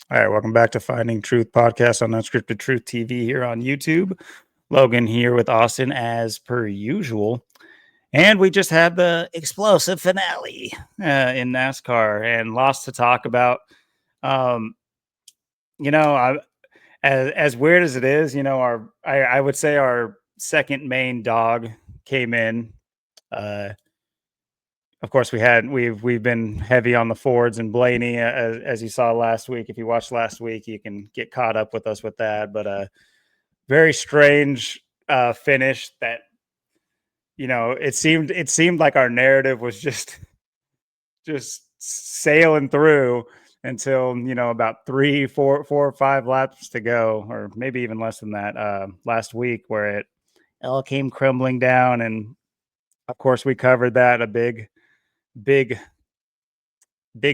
All right, welcome back to Finding Truth podcast on Unscripted Truth TV here on YouTube. Logan here with Austin as per usual. And we just had the explosive finale in NASCAR and lots to talk about. Um, you know, I, as weird as it is, I would say our second main dog came in. Uh, of course, we've been heavy on the Fords and Blaney, as you saw last week. If you watched last week, you can get caught up with us with that. But very strange finish that it seemed like our narrative was just sailing through until about 3 4 4 or 5 laps to go, or maybe even less than that, last week, where it all came crumbling down. And of course we covered that. A big big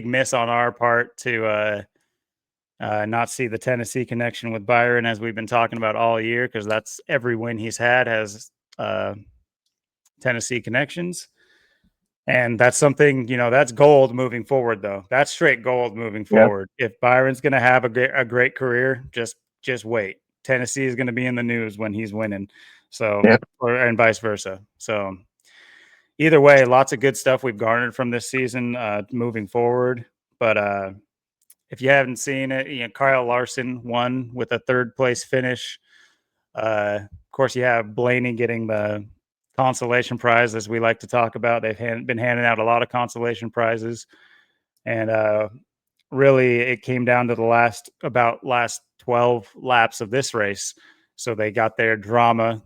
miss on our part to not see the Tennessee connection with Byron, as we've been talking about all year, because that's every win he's had has Tennessee connections. And that's something, that's gold moving forward, though. That's straight gold moving Yep. forward. If Byron's going to have a great career, just wait. Tennessee is going to be in the news when he's winning. So, Yep. and vice versa. So, either way, lots of good stuff we've garnered from this season moving forward. But if you haven't seen it, Kyle Larson won with a third place finish. Of course, you have Blaney getting the consolation prize, as we like to talk about. They've been handing out a lot of consolation prizes, and really, it came down to the last 12 laps of this race. So they got their drama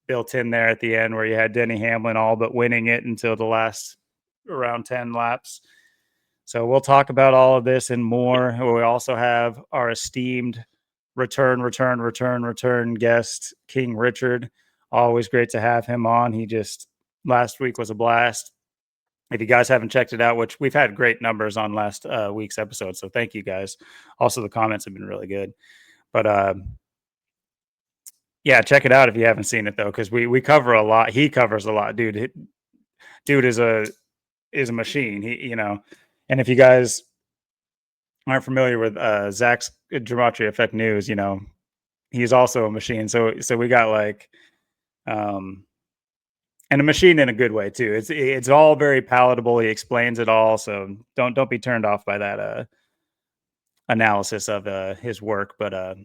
built in there at the end, where you had Denny Hamlin all but winning it until the last around 10 laps. So we'll talk about all of this and more. We also have our esteemed return guest, King Richard. Always great to have him on. He just last week was a blast. If you guys haven't checked it out, which we've had great numbers on last week's episode, so thank you guys. Also, the comments have been really good. But yeah, check it out if you haven't seen it, though, because we cover a lot. He covers a lot, dude. Dude is a machine. And if you guys aren't familiar with Zach's Gematria Effect News, he's also a machine. So we got like and a machine in a good way too. It's all very palatable. He explains it all, so don't be turned off by that analysis of his work. But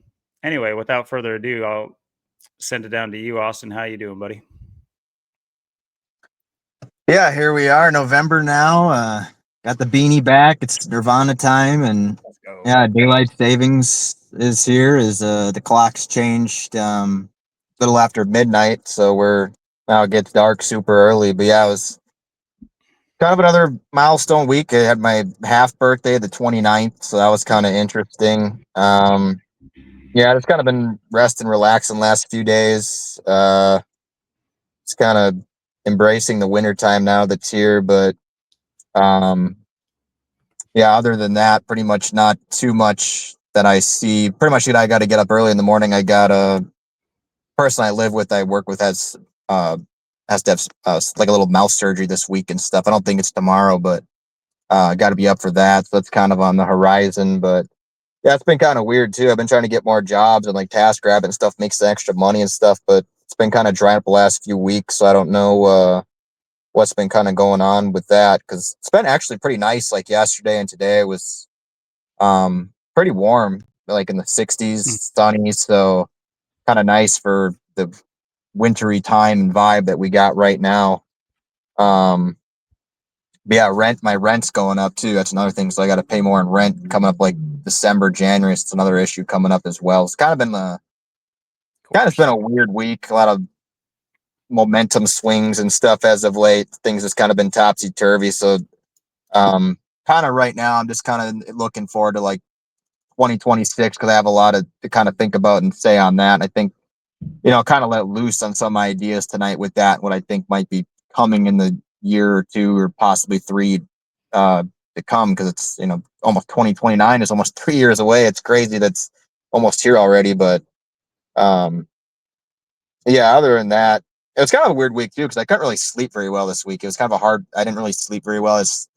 anyway, without further ado, I'll send it down to you, Austin. How you doing, buddy? Yeah, here we are, November now. Got the beanie back. It's Nirvana time, and Let's go. yeah, daylight savings is here. Is the clock's changed a little after midnight, so now it gets dark super early. But yeah, it was kind of another milestone week. I had my half birthday, the 29th, so that was kind of interesting. Yeah, it's kind of been resting, relaxing last few days. It's kind of embracing the winter time now that's here, but um yeah, other than that, pretty much not too much that I see. Pretty much, I got to get up early in the morning. I got a person I work with has to have like a little mouth surgery this week and stuff. I don't think it's tomorrow, but I got to be up for that. So that's kind of on the horizon. But yeah, it's been kind of weird too. I've been trying to get more jobs and like task grab and stuff, makes the extra money and stuff, but it's been kind of drying up the last few weeks. So I don't know what's been kind of going on with that, because it's been actually pretty nice. Like yesterday and today was pretty warm, like in the 60s, sunny. So kind of nice for the wintry time and vibe that we got right now. But yeah, my rent's going up too. That's another thing. So I got to pay more in rent coming up, like December, January. It's another issue coming up as well. It's kind of been a weird week. A lot of momentum swings and stuff as of late. Things has kind of been topsy turvy. So kind of right now, I'm just kind of looking forward to like 2026, because I have a lot to kind of think about and say on that. And I think, kind of let loose on some ideas tonight with that, what I think might be coming in the year or two or possibly three to come, because it's, almost 2029 is almost 3 years away. It's crazy that's almost here already. But yeah, other than that, it was kind of a weird week too, because I couldn't really sleep very well this week. It was kind of I didn't really sleep very well. It's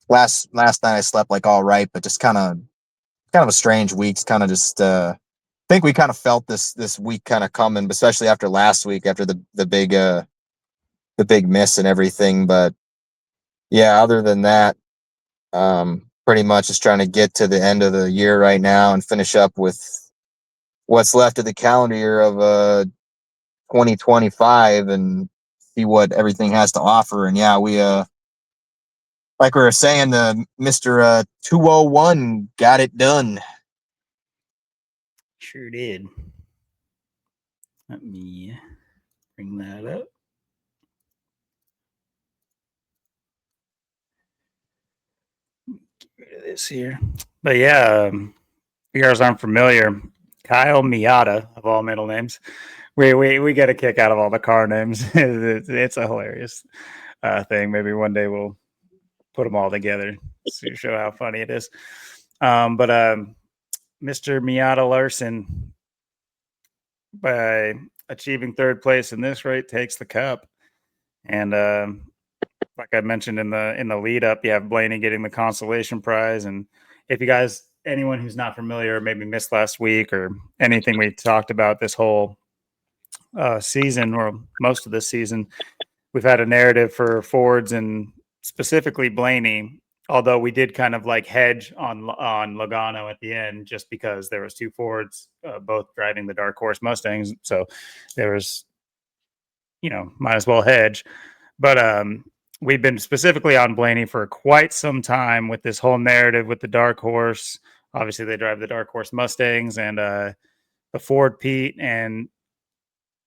last night I slept like all right, but just kind of a strange week. Kind of just think we kind of felt this week kind of coming, especially after last week, after the big miss and everything. But yeah, other than that, pretty much just trying to get to the end of the year right now and finish up with what's left of the calendar year of 2025 and see what everything has to offer. And yeah, we like we were saying, Mr. 201 got it done. Sure did. Let me bring that up. Get rid of this here. But yeah, if you guys aren't familiar, Kyle Miata, of all middle names. We get a kick out of all the car names. It's a hilarious thing. Maybe one day we'll put them all together to show how funny it is. But Mr. Miata Larson, by achieving third place in this rate, takes the cup. And like I mentioned in the lead up, you have Blaney getting the consolation prize. And if you guys, anyone who's not familiar, maybe missed last week or anything we talked about this whole season or most of this season, we've had a narrative for Fords and specifically Blaney. Although we did kind of like hedge on Logano at the end, just because there was two Fords, both driving the dark horse Mustangs, so there was, might as well hedge. But we've been specifically on Blaney for quite some time with this whole narrative with the dark horse. Obviously, they drive the dark horse Mustangs and the Ford Pete, and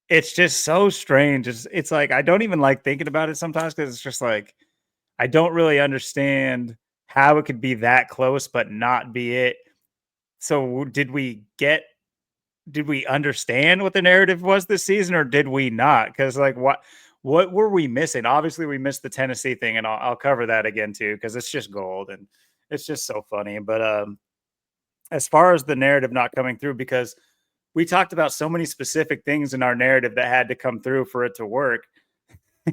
it's just so strange. It's like I don't even like thinking about it sometimes because it's just like I don't really understand how it could be that close but not be it. So did we understand what the narrative was this season or did we not? Because like what were we missing? Obviously we missed the Tennessee thing, and I'll cover that again too because it's just gold and it's just so funny. But as far as the narrative not coming through, because we talked about so many specific things in our narrative that had to come through for it to work.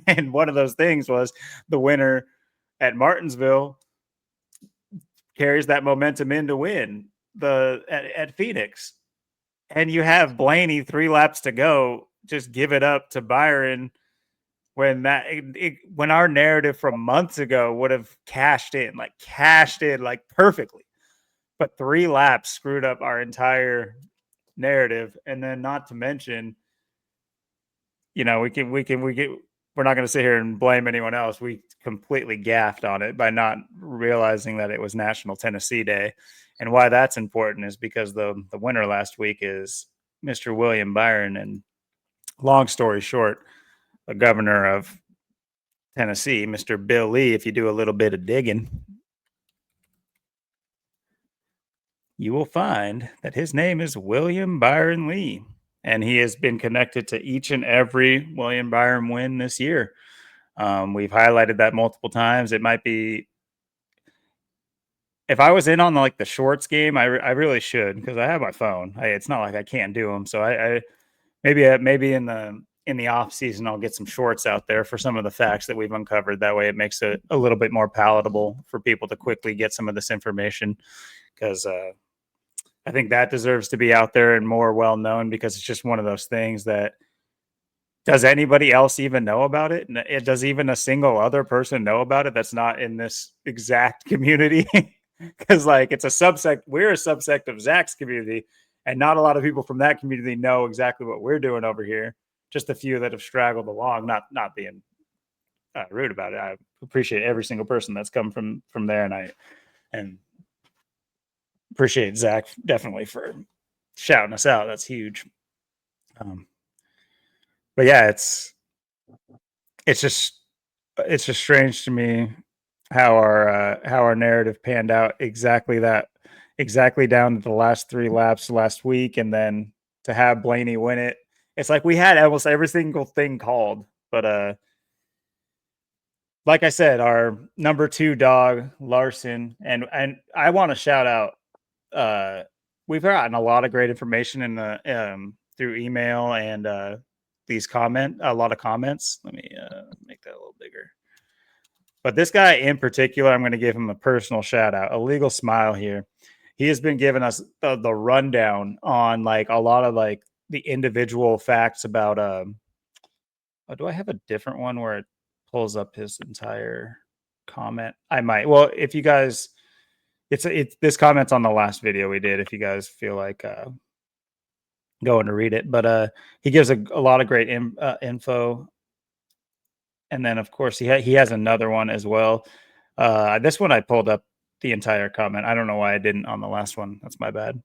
And one of those things was the winner at Martinsville carries that momentum in to win at Phoenix. And you have Blaney 3 laps to go, just give it up to Byron when when our narrative from months ago would have cashed in like perfectly. But 3 laps screwed up our entire narrative. And then not to mention, we're not going to sit here and blame anyone else. We completely gaffed on it by not realizing that it was National Tennessee Day. And why that's important is because the winner last week is Mr. William Byron. And long story short, the governor of Tennessee, Mr. Bill Lee, if you do a little bit of digging, you will find that his name is William Byron Lee. And he has been connected to each and every William Byron win this year. We've highlighted that multiple times. It might be, if I was in on the shorts game, I really should, because I have my phone. It's not like I can't do them. So I maybe in the off season I'll get some shorts out there for some of the facts that we've uncovered. That way it makes it a little bit more palatable for people to quickly get some of this information, because I think that deserves to be out there and more well known, because it's just one of those things that, does anybody else even know about it? Does even a single other person know about it that's not in this exact community? Because it's a subsect. We're a subsect of Zach's community, and not a lot of people from that community know exactly what we're doing over here. Just a few that have straggled along. Not being rude about it. I appreciate every single person that's come from there, and appreciate Zach definitely for shouting us out. That's huge. But yeah, it's just strange to me how our narrative panned out exactly down to the last 3 laps last week, and then to have Blaney win it. It's like we had almost every single thing called, but like I said, our number 2 dog Larson, and I want to shout out. We've gotten a lot of great information in the through email and a lot of comments. Let me make that a little bigger. But this guy in particular, I'm going to give him a personal shout out. A Legal Smile here. He has been giving us the rundown on like a lot of like the individual facts about. Do I have a different one where it pulls up his entire comment? I might. Well, if you guys, it's this comment's on the last video we did. If you guys feel like going to read it, but he gives a lot of great info. And then of course he has another one as well. This one I pulled up the entire comment. I don't know why I didn't on the last one. That's my bad.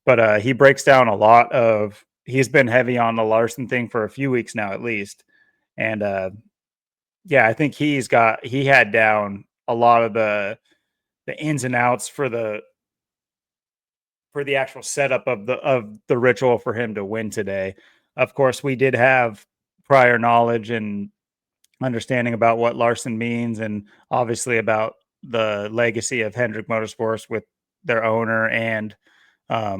But he breaks down a lot of. He's been heavy on the Larson thing for a few weeks now, at least. And yeah, I think he had down a lot of the ins and outs for the actual setup of the ritual for him to win today. Of course, we did have prior knowledge and understanding about what Larson means, and obviously about the legacy of Hendrick Motorsports with their owner and I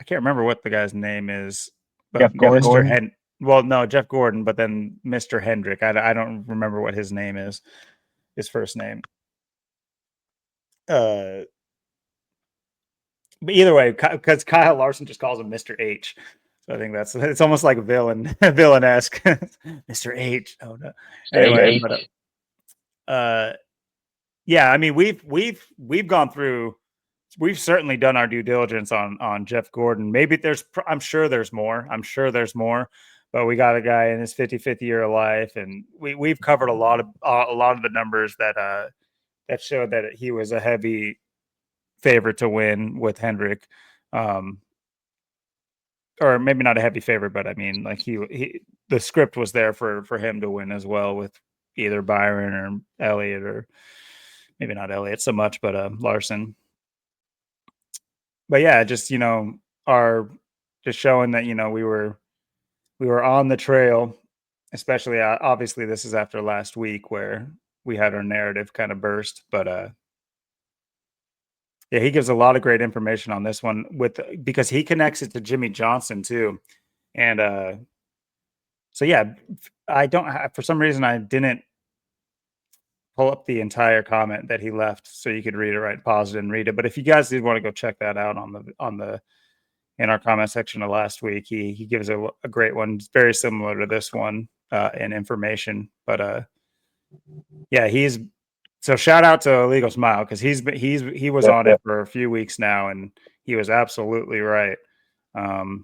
can't remember what the guy's name is, but Jeff Gordon. Jeff Gordon, but then Mr. Hendrick. I don't remember what his name is, his first name. But either way, because Kyle Larson just calls him Mr. H. So I think it's almost like villain-esque. Mr. H. Oh no. Anyway, but yeah, I mean we've gone through. We've certainly done our due diligence on Jeff Gordon. Maybe I'm sure there's more. But we got a guy in his 55th year of life, and we've covered a lot of the numbers that showed that he was a heavy favorite to win with Hendrick, or maybe not a heavy favorite, but I mean, like the script was there for him to win as well with either Byron or Elliott, or maybe not Elliott so much, but Larson. But yeah, just just showing that we were on the trail, especially obviously this is after last week where we had our narrative kind of burst, but yeah, he gives a lot of great information on this one because he connects it to Jimmy Johnson too, and so yeah, for some reason I didn't pull up the entire comment that he left so you could read it, right, pause it and read it. But if you guys did want to go check that out in our comment section of last week, he gives a great one. It's very similar to this one in information, but yeah, so shout out to Legal Smile because he was on it for a few weeks now, and he was absolutely right, 100%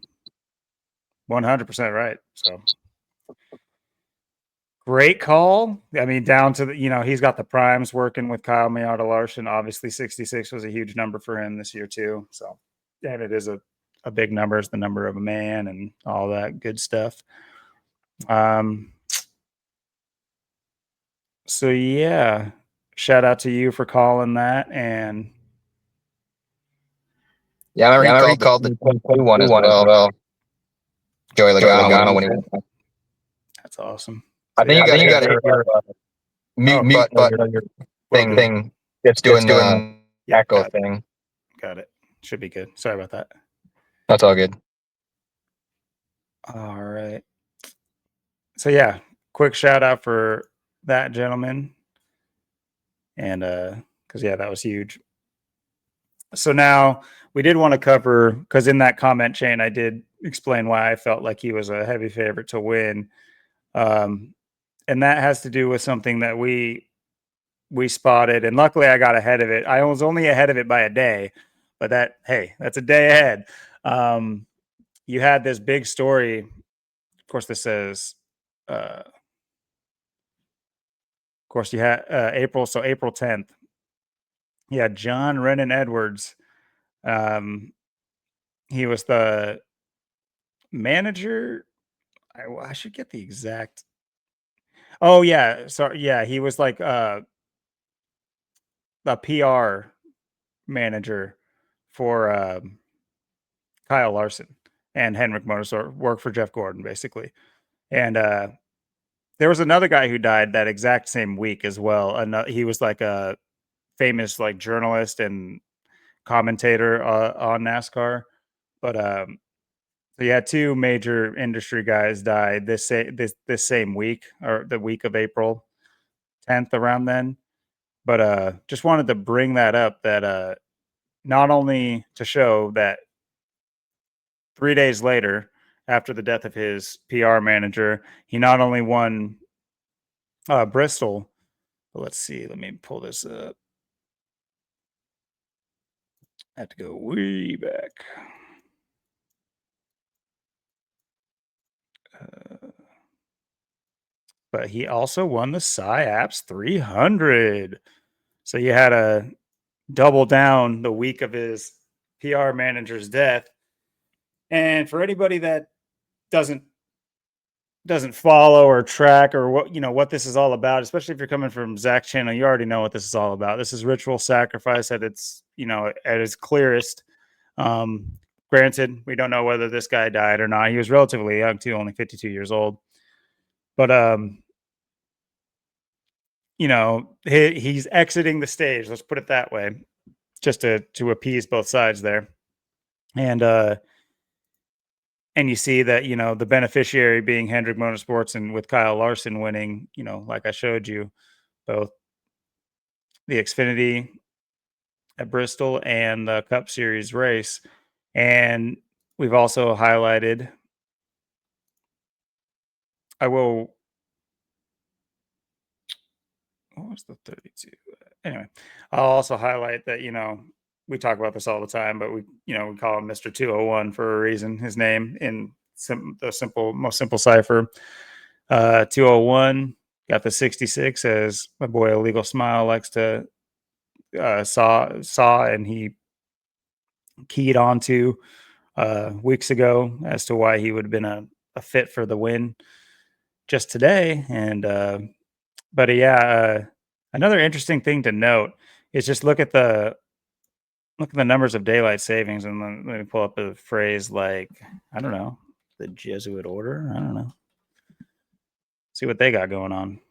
right. So great call. I mean, down to he's got the primes working with Kyle Larson. Obviously, 66 was a huge number for him this year too. So, and it is a big number. It's the number of a man and all that good stuff. So yeah, shout out to you for calling that. And yeah, I already called the 2-1 as well. Joey Logano when he won. That's awesome. I think you got to hit your mute button thing. It's doing the echo thing. Got it. Should be good. Sorry about that. That's all good. All right. So yeah, quick shout out for that gentleman. And because yeah, that was huge. So now we did want to cover, because in that comment chain I did explain why I felt like he was a heavy favorite to win. And that has to do with something that we spotted, and luckily I got ahead of it. I was only ahead of it by a day, but that's a day ahead. You had this big story. Of course, this says, of course, you had April 10th. Yeah, John Rennan Edwards. He was the manager. I should get the exact. Oh yeah, sorry. Yeah, he was like a PR manager for Kyle Larson and Hendrick Motorsport, worked for Jeff Gordon basically. And there was another guy who died that exact same week as well. And he was like a famous like journalist and commentator on NASCAR. But So yeah, two major industry guys died this same week, or the week of April 10th, around then. But just wanted to bring that up, that not only to show that 3 days later, after the death of his PR manager, he not only won Bristol, but let's see, let me pull this up. I have to go way back. But he also won the SciAps 300. So you had a double down the week of his PR manager's death. And for anybody that doesn't follow or track, or what this is all about, especially if you're coming from Zach's channel, you already know what this is all about. This is ritual sacrifice at its at its clearest. Granted, we don't know whether this guy died or not. He was relatively young too, only 52 years old. But he's exiting the stage, let's put it that way, just to appease both sides there. And you see that, the beneficiary being Hendrick Motorsports, and with Kyle Larson winning, like I showed you, both the Xfinity at Bristol and the Cup Series race. And we've also highlighted, what was the 32? Anyway, I'll also highlight that, we talk about this all the time, but we call him Mr. 201 for a reason. His name in the most simple cipher. 201 got the 66, as my boy Illegal Smile likes to saw, and he keyed onto weeks ago as to why he would have been a fit for the win just today. And another interesting thing to note is just look at the numbers of daylight savings, and let me pull up a phrase like, I don't know, the Jesuit order. I don't know. See what they got going on.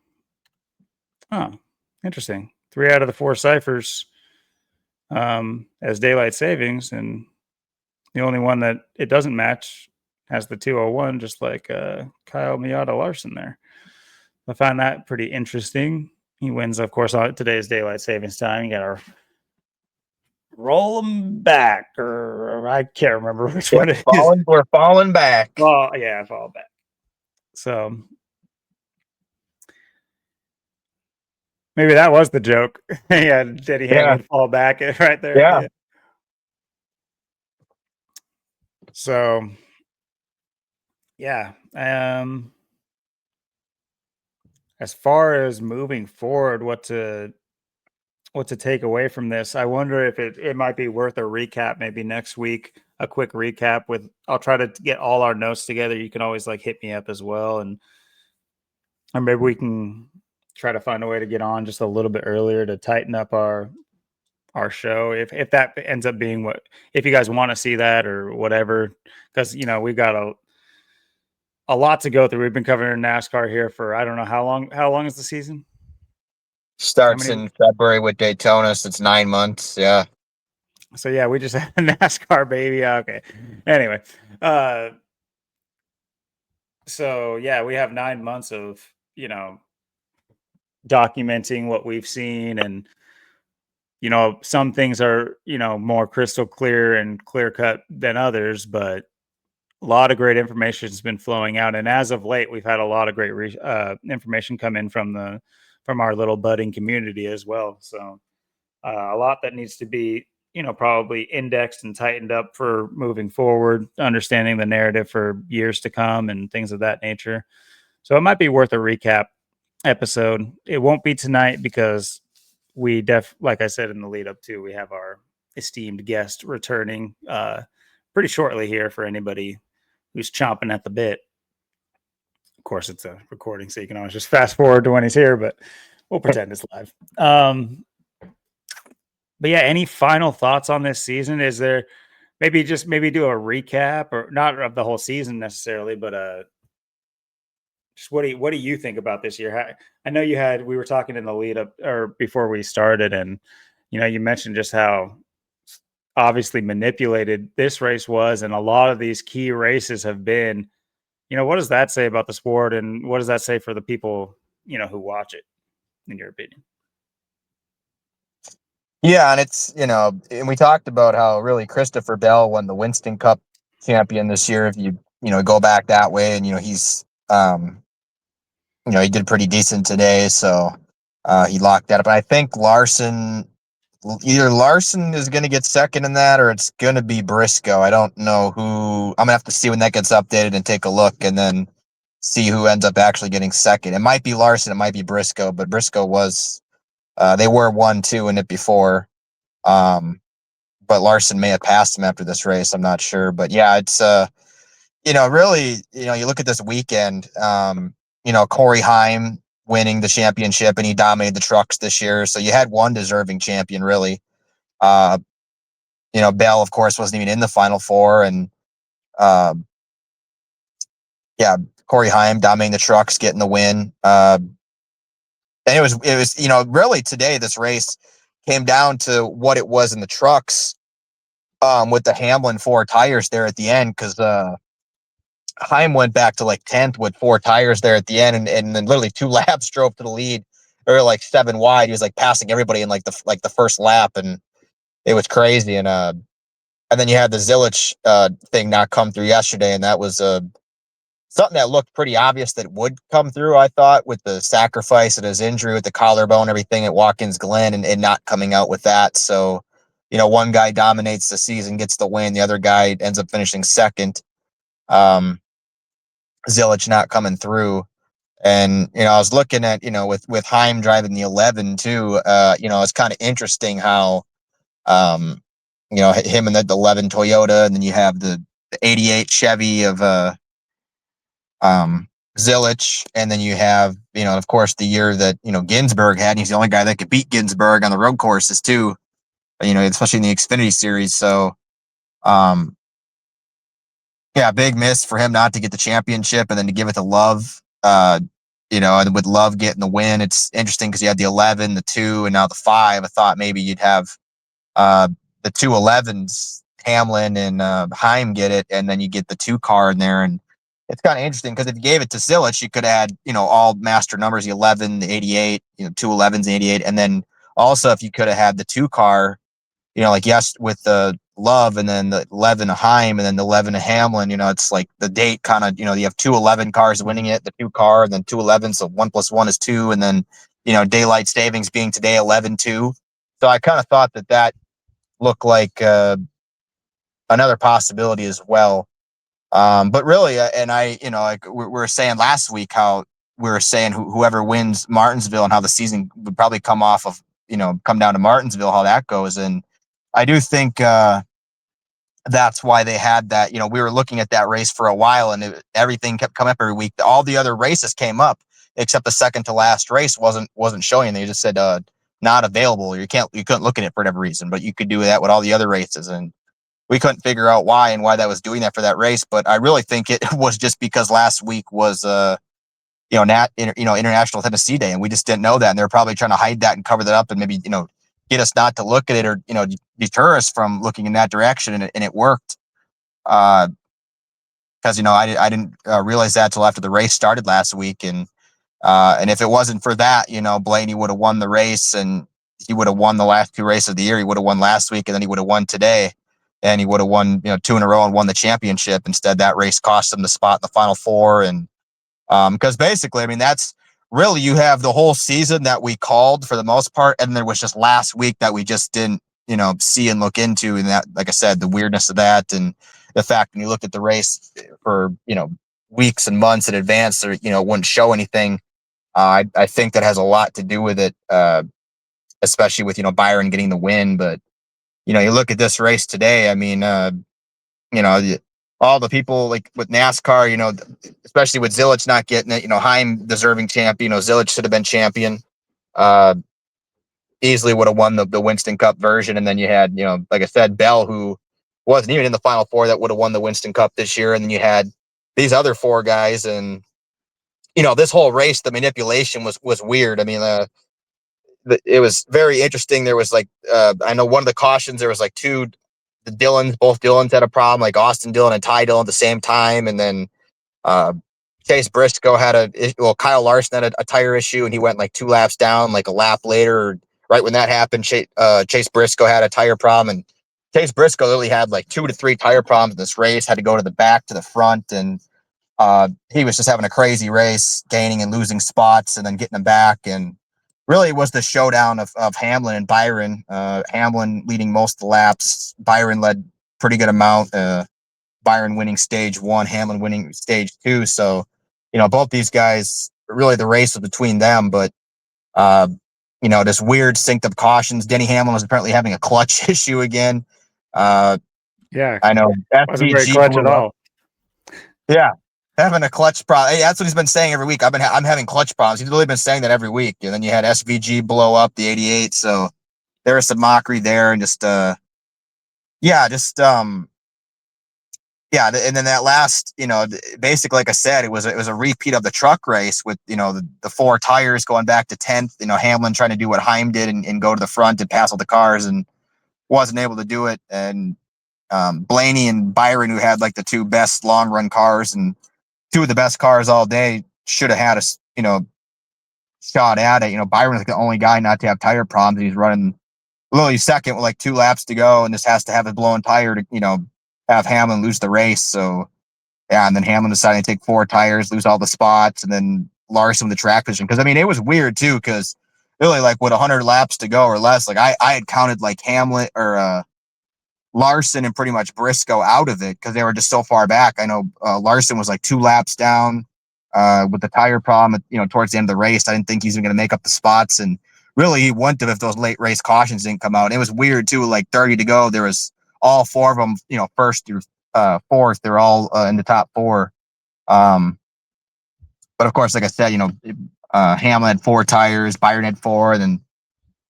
Oh, interesting. 3 out of the 4 ciphers as daylight savings, and the only one that it doesn't match has the 201, just like Kyle Larson there. I found that pretty interesting. He wins, of course, on today's daylight savings time. You got to roll them back, or I can't remember which one it is. We're falling back. Well, yeah, fall back. So maybe that was the joke. Yeah, Denny Hamlin fall back right there. Yeah. So yeah. As far as moving forward, what to take away from this, I wonder if it might be worth a recap maybe next week, a quick recap I'll try to get all our notes together. You can always hit me up as well, or maybe we can try to find a way to get on just a little bit earlier to tighten up our show, if that ends up being if you guys want to see that or whatever, because we've got a lot to go through. We've been covering NASCAR here for, I don't know how long is the season. Starts in February with Daytona, so it's 9 months. Yeah. So yeah, we just had a NASCAR baby. Okay. Anyway, so yeah, we have 9 months of documenting what we've seen, and some things are more crystal clear and clear cut than others, but a lot of great information has been flowing out. And as of late, we've had a lot of great information come in from our little budding community as well. So a lot that needs to be, probably indexed and tightened up for moving forward, understanding the narrative for years to come and things of that nature. So it might be worth a recap episode. It won't be tonight because like I said in the lead up to, we have our esteemed guest returning pretty shortly here for anybody who's chomping at the bit. Of course, it's a recording, so you can always just fast forward to when he's here, but we'll pretend it's live. But yeah, any final thoughts on this season? Is there maybe do a recap, or not of the whole season necessarily, but just what do you think about this year? I know we were talking in the lead up or before we started, and you mentioned just how obviously manipulated this race was, and a lot of these key races have been. What does that say about the sport, and what does that say for the people who watch it, in your opinion? Yeah, and it's, and we talked about how really Christopher Bell won the Winston Cup champion this year. If you go back that way, and he's he did pretty decent today, so he locked that up. And I think either Larson is going to get second in that, or it's going to be Briscoe. I don't know who. I'm gonna have to see when that gets updated and take a look, and then see who ends up actually getting second. It might be Larson, it might be Briscoe, but Briscoe was they were 1-2 in it before. But Larson may have passed him after this race. I'm not sure, but yeah, it's really, you look at this weekend. Corey Heim winning the championship, and he dominated the trucks this year. So you had one deserving champion, really. Bell, of course, wasn't even in the Final Four, and yeah, Corey Heim dominating the trucks, getting the win. And it was really today, this race came down to what it was in the trucks, with the Hamlin 4 tires there at the end, because Heim went back to like 10th with 4 tires there at the end, and then literally 2 laps drove to the lead, or like 7 wide. He was like passing everybody in like the first lap, and it was crazy. And then you had the Zilich thing not come through yesterday, and that was something that looked pretty obvious that would come through, I thought, with the sacrifice of his injury with the collarbone and everything at Watkins Glen, and not coming out with that. So, one guy dominates the season, gets the win, the other guy ends up finishing second. Zilich not coming through. And, I was looking at, with Heim driving the 11 too, it's kind of interesting how, him and the 11 Toyota, and then you have the 88 Chevy of, Zilich, and then you have, of course, the year that, Ginsburg had, and he's the only guy that could beat Ginsburg on the road courses too, especially in the Xfinity series. So, yeah, big miss for him not to get the championship and then to give it to Love. And with Love getting the win, it's interesting because you had the 11, the 2, and now the 5. I thought maybe you'd have the 2 11s, Hamlin and Heim get it, and then you get the 2 car in there. And it's kind of interesting because if you gave it to Zilich, you could add, all master numbers, the 11, the 88, 2 11s, and 88. And then also, if you could have had the 2 car, like with the Love, and then the 11 of Heim, and then the 11 of Hamlin, it's like the date kind of, you have 2 11 cars winning it, the 2 car, and then 2 11. So 1 + 1 is 2. And then, daylight savings being today 11-2. So I kind of thought that looked like another possibility as well. But really, and I, like we were saying last week, how we were saying whoever wins Martinsville and how the season would probably come down to Martinsville, how that goes. And I do think that's why they had that. We were looking at that race for a while, and everything kept coming up every week. All the other races came up, except the second to last race wasn't showing. They just said not available. You couldn't look at it for whatever reason, but you could do that with all the other races, and we couldn't figure out why that was doing that for that race. But I really think it was just because last week was International Tennessee Day, and we just didn't know that, and they're probably trying to hide that and cover that up, and maybe get us not to look at it, or deter us from looking in that direction, and it worked. Because I didn't realize that till after the race started last week, and if it wasn't for that, Blaney would have won the race, and he would have won the last 2 races of the year. He would have won last week, and then he would have won today, and he would have won 2 in a row and won the championship. Instead, that race cost him the spot in the Final Four, and because basically, I mean, that's really, you have the whole season that we called for the most part, and there was just last week that we just didn't, see and look into. And that, like I said, the weirdness of that, and the fact when you looked at the race for, weeks and months in advance, or, wouldn't show anything. I think that has a lot to do with it, especially with, Byron getting the win. But, you look at this race today, I mean, all the people like with NASCAR, especially with Zilich not getting it, Heim deserving champion, Zilich should have been champion. Easily would have won the Winston Cup version. And then you had, like I said, Bell, who wasn't even in the Final Four, that would have won the Winston Cup this year. And then you had these other 4 guys, and, this whole race, the manipulation was weird. I mean, it was very interesting. There was like, I know one of the cautions, there was like 2 both Dillons had a problem, like Austin Dillon and Ty Dillon at the same time. And then Chase Briscoe Kyle Larson had a tire issue and he went like 2 laps down, like a lap later. Right when that happened, Chase Briscoe had a tire problem, and Chase Briscoe literally had like 2 to 3 tire problems in this race, had to go to the back to the front. And he was just having a crazy race, gaining and losing spots and then getting them back. And really it was the showdown of Hamlin and Byron. Hamlin leading most of the laps. Byron led pretty good amount. Byron winning stage 1, Hamlin winning stage 2. So, both these guys, really the race was between them. But, this weird synced up cautions. Denny Hamlin was apparently having a clutch issue again. Yeah, I know. wasn't very SVG clutch at blew up. all. Yeah, having a clutch problem. Hey, that's what he's been saying every week. I'm having clutch problems. He's really been saying that every week. And then you had SVG blow up the 88. So there was some mockery there, and just and then that last, basically, like I said, it was a repeat of the truck race with the 4 tires going back to 10th. Hamlin trying to do what Heim did and go to the front and pass all the cars and wasn't able to do it. And Blaney and Byron, who had like the 2 best long run cars and 2 of the best cars all day, should have had a shot at it. Byron was the only guy not to have tire problems. He's running literally second with like 2 laps to go, and just has to have a blown tire to have Hamlin lose the race. So yeah, and then Hamlin decided to take 4 tires, lose all the spots, and then Larson with the track position. Because it was weird too, because really like with 100 laps to go or less, like I had counted like Hamlin or Larson and pretty much Briscoe out of it because they were just so far back. I know Larson was like 2 laps down with the tire problem, towards the end of the race. I didn't think he's even going to make up the spots, and really he wouldn't have if those late race cautions didn't come out. And it was weird too. Like 30 to go, there was all 4 of them, first through fourth. They're all in the top 4. But of course, like I said, Hamlin had 4 tires, Byron had 4, and then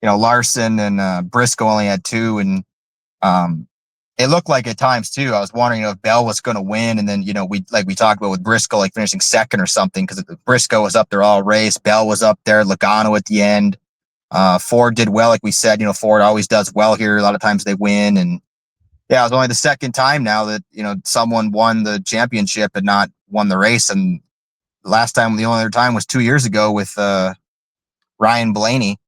Larson and Briscoe only had 2, and it looked like at times too. I was wondering if Bell was going to win, and then we talked about with Briscoe like finishing second or something, because Briscoe was up there all race, Bell was up there, Logano at the end. Ford did well, like we said. Ford always does well here. A lot of times they win, and yeah, it was only the second time now that someone won the championship and not won the race. And the only other time was 2 years ago with Ryan Blaney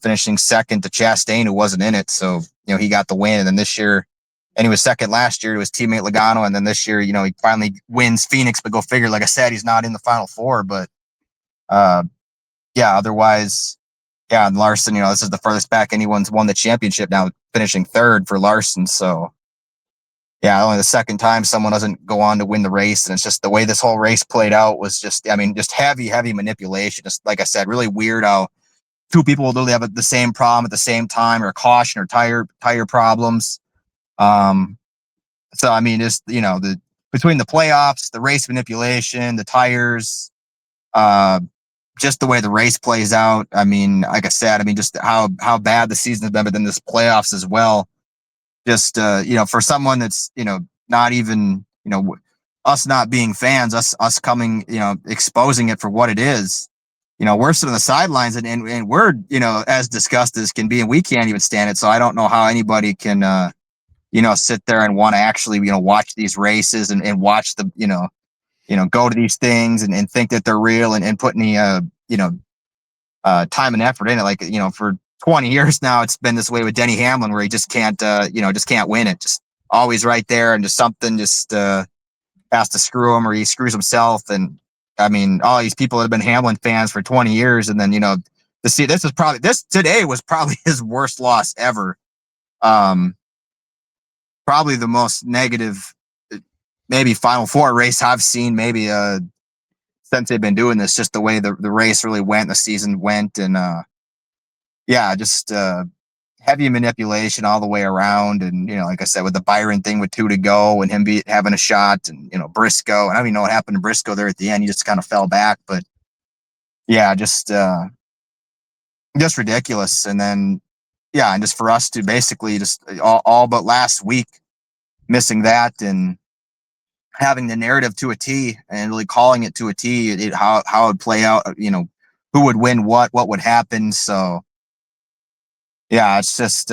finishing second to Chastain, who wasn't in it. So he got the win, and then this year. And he was second last year to his teammate Logano. And then this year, he finally wins Phoenix, but go figure, like I said, he's not in the final 4. But otherwise, and Larson, this is the furthest back anyone's won the championship now, finishing 3rd for Larson. So yeah, only the second time someone doesn't go on to win the race. And it's just the way this whole race played out was just heavy manipulation. Just like I said, really weird how 2 people will literally have the same problem at the same time, or caution or tire problems. So just between the playoffs, the race manipulation, the tires, just the way the race plays out. Like I said, just how bad the season has been, but then this playoffs as well. Just for someone that's not even us not being fans, us coming exposing it for what it is. We're sitting on the sidelines and we're as disgusted as can be, and we can't even stand it. So I don't know how anybody can sit there and want to actually, watch these races and watch the, go to these things and think that they're real and put any, time and effort in it. Like, for 20 years now, it's been this way with Denny Hamlin, where he just can't win it. Just always right there, and just something has to screw him, or he screws himself. And all these people that have been Hamlin fans for 20 years. And then, today was probably his worst loss ever. Probably the most negative, maybe Final 4 race I've seen, maybe since they've been doing this. Just the way the race really went, the season went, and just heavy manipulation all the way around. And like I said, with the Byron thing with 2 to go and him having a shot, and Briscoe, and I don't even know what happened to Briscoe there at the end. He just kind of fell back, but yeah, just ridiculous. And then and just for us to basically just all but last week missing that, and having the narrative to a T, and really calling it to a T, how it would play out, who would win what would happen. So yeah, it's just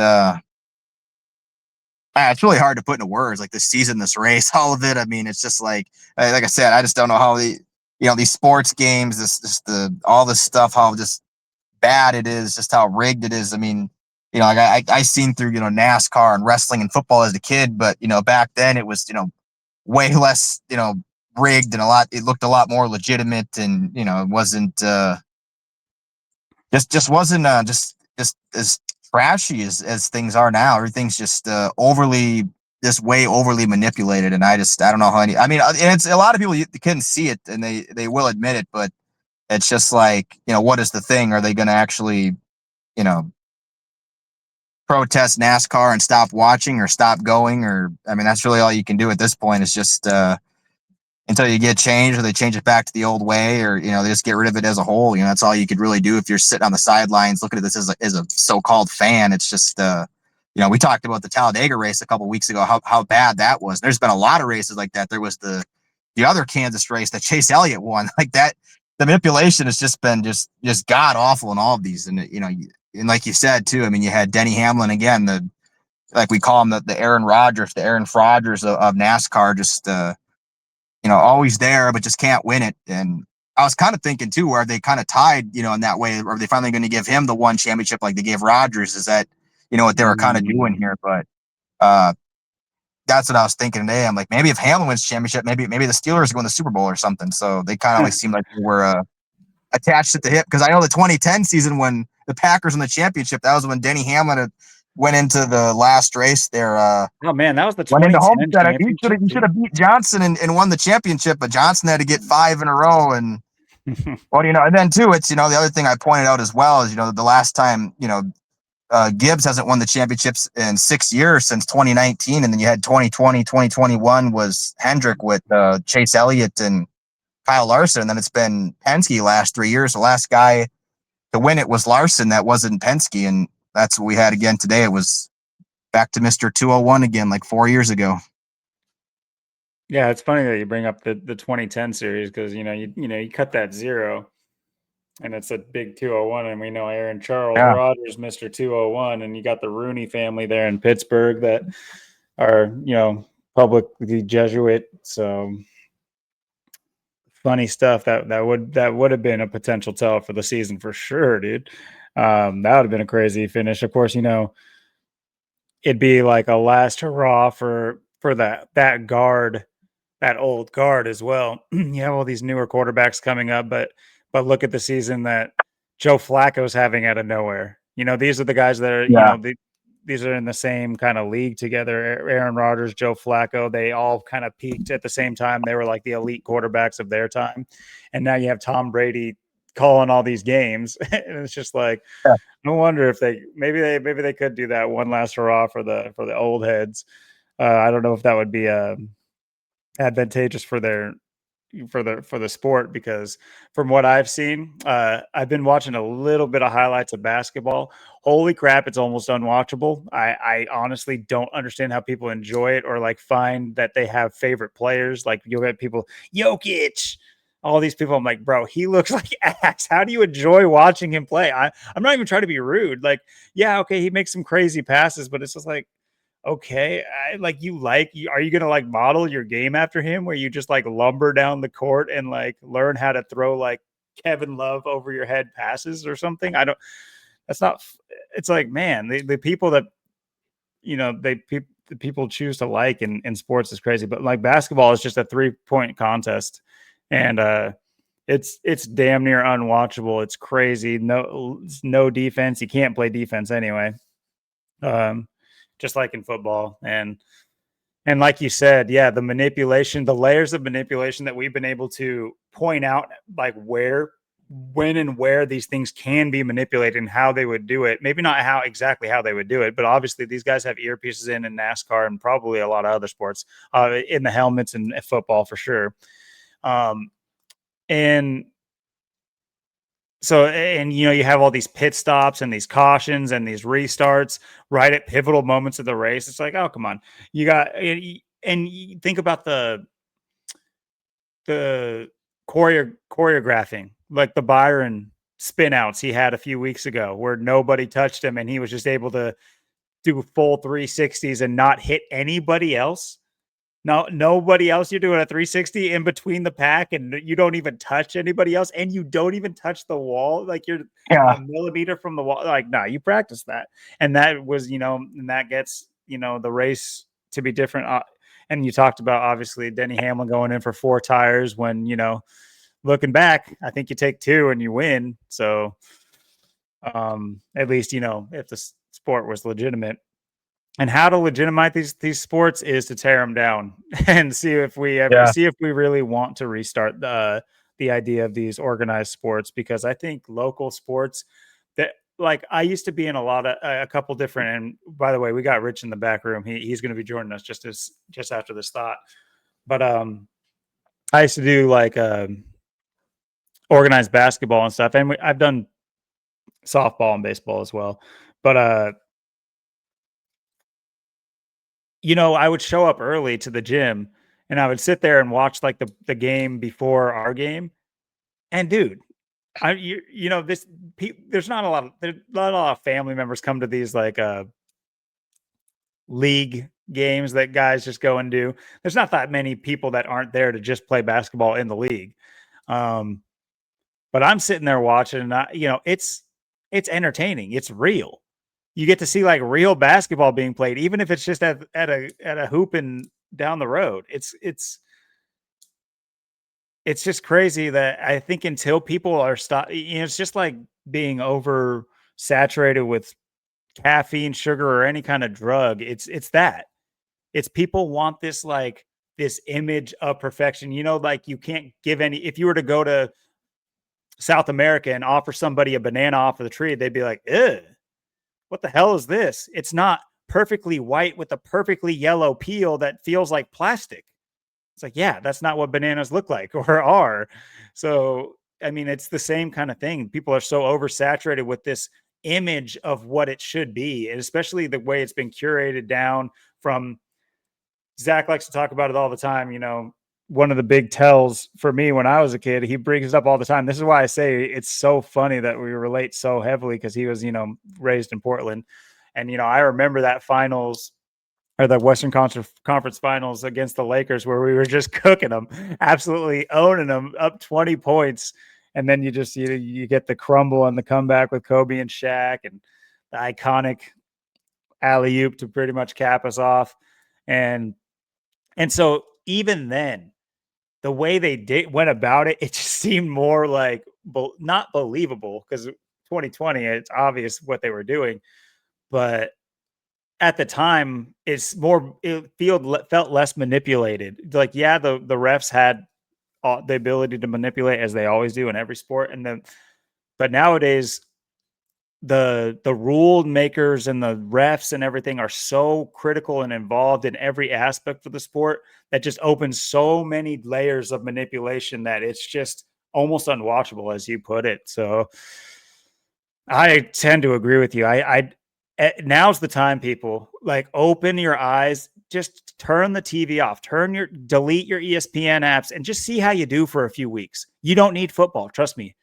It's really hard to put into words, like this season, this race, all of it. I mean, it's just like I said, I just don't know how these sports games, all this stuff, how just bad it is, just how rigged it is. I mean, like I seen through, NASCAR and wrestling and football as a kid, but, back then it was, way less, rigged and it looked a lot more legitimate and, it wasn't, just wasn't, just as trashy as things are now. Everything's just, way overly manipulated. And I don't know how I mean, and it's a lot of people, you can see it and they will admit it, but it's just like, what is the thing? Are they going to actually, you know, protest NASCAR and stop watching or stop going? Or, I mean, that's really all you can do at this point is just, until you get changed or they change it back to the old way, or, they just get rid of it as a whole. That's all you could really do if you're sitting on the sidelines looking at this as a so-called fan. It's just, we talked about the Talladega race a couple of weeks ago, how bad that was. There's been a lot of races like that. There was the other Kansas race that Chase Elliott won, like that. The manipulation has just been just god awful in all of these. And, and like you said too, I mean, you had Denny Hamlin again, like we call him the Aaron Rodgers, the Aaron Rodgers of NASCAR, just, always there, but just can't win it. And I was kind of thinking too, where they kind of tied, in that way, or are they finally going to give him the one championship like they gave Rodgers? Is that, what they were kind of doing here? But that's what I was thinking today. I'm like, maybe if Hamlin wins championship, maybe the Steelers win the Super Bowl or something. So they kind of like seemed like they were attached at the hip, because I know the 2010 season when the Packers won the championship, that was when Denny Hamlin went into the last race there. Oh man, that was the Went into 2010 Homestead. championship. He should have beat Johnson and won the championship, but Johnson had to get 5 in a row. And well, and then too, it's, the other thing I pointed out as well is, the last time, Gibbs hasn't won the championships in 6 years, since 2019. And then you had 2020, 2021 was Hendrick with Chase Elliott and Kyle Larson. And then it's been Penske last 3 years. The last guy to win it was Larson. That wasn't Penske. And that's what we had again today. It was back to Mr. 201 again, like 4 years ago. Yeah, it's funny that you bring up the 2010 series, because you cut that 0 and it's a big 201, and we know Aaron Charles Rodgers, Mr. 201, and you got the Rooney family there in Pittsburgh that are, publicly Jesuit. So funny stuff. That would have been a potential tell for the season for sure, dude. That would have been a crazy finish. Of course, it'd be like a last hurrah for that guard, that old guard as well. You have all these newer quarterbacks coming up, but look at the season that Joe Flacco's having out of nowhere. These are the guys that are, these are in the same kind of league together. Aaron Rodgers, Joe Flacco, they all kind of peaked at the same time. They were like the elite quarterbacks of their time. And now you have Tom Brady calling all these games. And it's just like, no wonder if maybe they could do that one last hurrah for the old heads. I don't know if that would be advantageous for the sport, because from what I've seen, I've been watching a little bit of highlights of basketball. Holy crap, it's almost unwatchable. I honestly don't understand how people enjoy it, or like find that they have favorite players. Like you'll get people, Jokic, all these people. I'm like, bro, he looks like ass. How do you enjoy watching him play? I'm not even trying to be rude. Like, yeah, okay, he makes some crazy passes, but it's just like, okay, are you gonna like model your game after him, where you just like lumber down the court and like learn how to throw like Kevin Love over your head passes or something? I don't. That's not. It's like, man, the people that the people choose to like in sports is crazy. But like basketball is just a 3-point contest, and it's damn near unwatchable. It's crazy. No defense. You can't play defense anyway. Just like in football. And like you said, yeah, the manipulation, the layers of manipulation that we've been able to point out, like when and where these things can be manipulated and how they would do it. Maybe not exactly how they would do it, but obviously these guys have earpieces in NASCAR and probably a lot of other sports, in the helmets and football for sure. And so, and you have all these pit stops and these cautions and these restarts right at pivotal moments of the race. It's like, oh, come on. You got, and you think about the choreographing, like the Byron spin outs he had a few weeks ago, where nobody touched him and he was just able to do full 360s and not hit anybody else. No, nobody else. You're doing a 360 in between the pack, and you don't even touch anybody else, and you don't even touch the wall. Like you're Yeah. a millimeter from the wall. Like, nah, you practice that, and that was, and that gets the race to be different. And you talked about obviously Denny Hamlin going in for 4 tires when looking back, I think you take 2 and you win. So, at least if the sport was legitimate. And how to legitimize these sports is to tear them down and see if we really want to restart the idea of these organized sports, because I think local sports that, like, I used to be in a couple different, and by the way, we got Rich in the back room. He's going to be joining us just after this thought. But I used to do like organized basketball and stuff, and I've done softball and baseball as well. But I would show up early to the gym and I would sit there and watch like the game before our game. And dude, there's not a lot of family members come to these like league games that guys just go and do. There's not that many people that aren't there to just play basketball in the league. But I'm sitting there watching, and it's entertaining. It's real. You get to see like real basketball being played, even if it's just at a hoop and down the road. It's just crazy that I think until people are it's just like being over saturated with caffeine, sugar, or any kind of drug. It's people want this image of perfection. Like you can't give any. If you were to go to South America and offer somebody a banana off of the tree, they'd be like, "Ugh. What the hell is this? It's not perfectly white with a perfectly yellow peel that feels like plastic." It's like, yeah, that's not what bananas look like or are. So, I mean, it's the same kind of thing. People are so oversaturated with this image of what it should be, and especially the way it's been curated down from. Zach likes to talk about it all the time. One of the big tells for me when I was a kid, he brings it up all the time. This is why I say it's so funny that we relate so heavily, because he was, raised in Portland. And, I remember that finals, or the Western Conference Finals against the Lakers, where we were just cooking them, absolutely owning them, up 20 points. And then you just, you get the crumble and the comeback with Kobe and Shaq, and the iconic alley-oop to pretty much cap us off. And so even then, the way they went about it, it just seemed more like not believable, because 2020, it's obvious what they were doing. But at the time, it felt less manipulated. Like, yeah, the refs had the ability to manipulate, as they always do in every sport. But nowadays, the rule makers and the refs and everything are so critical and involved in every aspect of the sport that just opens so many layers of manipulation that it's just almost unwatchable, as you put it. So I tend to agree with you. Now's the time, people. Like, open your eyes, just turn the TV off, delete your ESPN apps, and just see how you do for a few weeks. You don't need football. Trust me.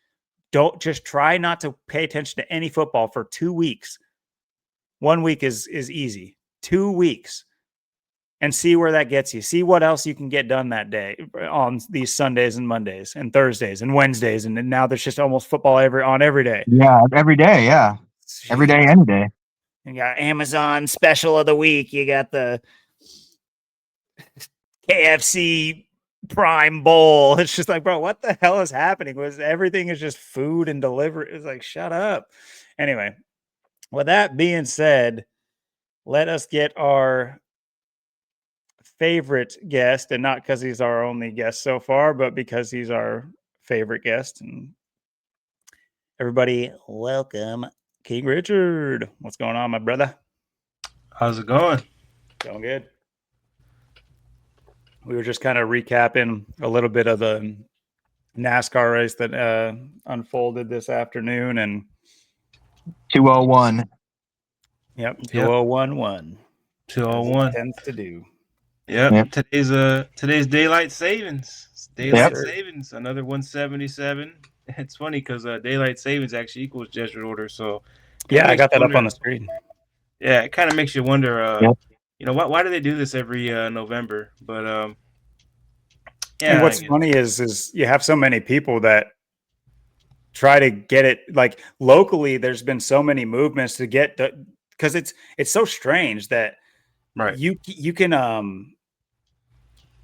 Don't just try not to pay attention to any football for 2 weeks. 1 week is easy. 2 weeks, and see where that gets you. See what else you can get done that day on these Sundays and Mondays and Thursdays and Wednesdays. And then now there's just almost football every day. Yeah, every day. Yeah, every day, any day. You got Amazon special of the week. You got the KFC Prime Bowl. It's just like, bro, what the hell is happening? Everything is just food and delivery. It's like, shut up. Anyway, with that being said, let us get our favorite guest, and not because he's our only guest so far, but because he's our favorite guest. And everybody, welcome King Richard. What's going on, my brother? How's it going? Going good. We were just kind of recapping a little bit of the NASCAR race that unfolded this afternoon, and 201. Yep, 2011. 201 tends to do. Yep. Today's daylight savings. It's daylight Sir. savings. Another 177. It's funny because daylight savings actually equals Jesuit order. So yeah, I got that up on the screen. Yeah, it kind of makes you wonder. Yep. Why do they do this every November? But And yeah, I what's guess. funny is you have so many people that try to get it, like locally. There's been so many movements to get, because it's so strange that Right. you can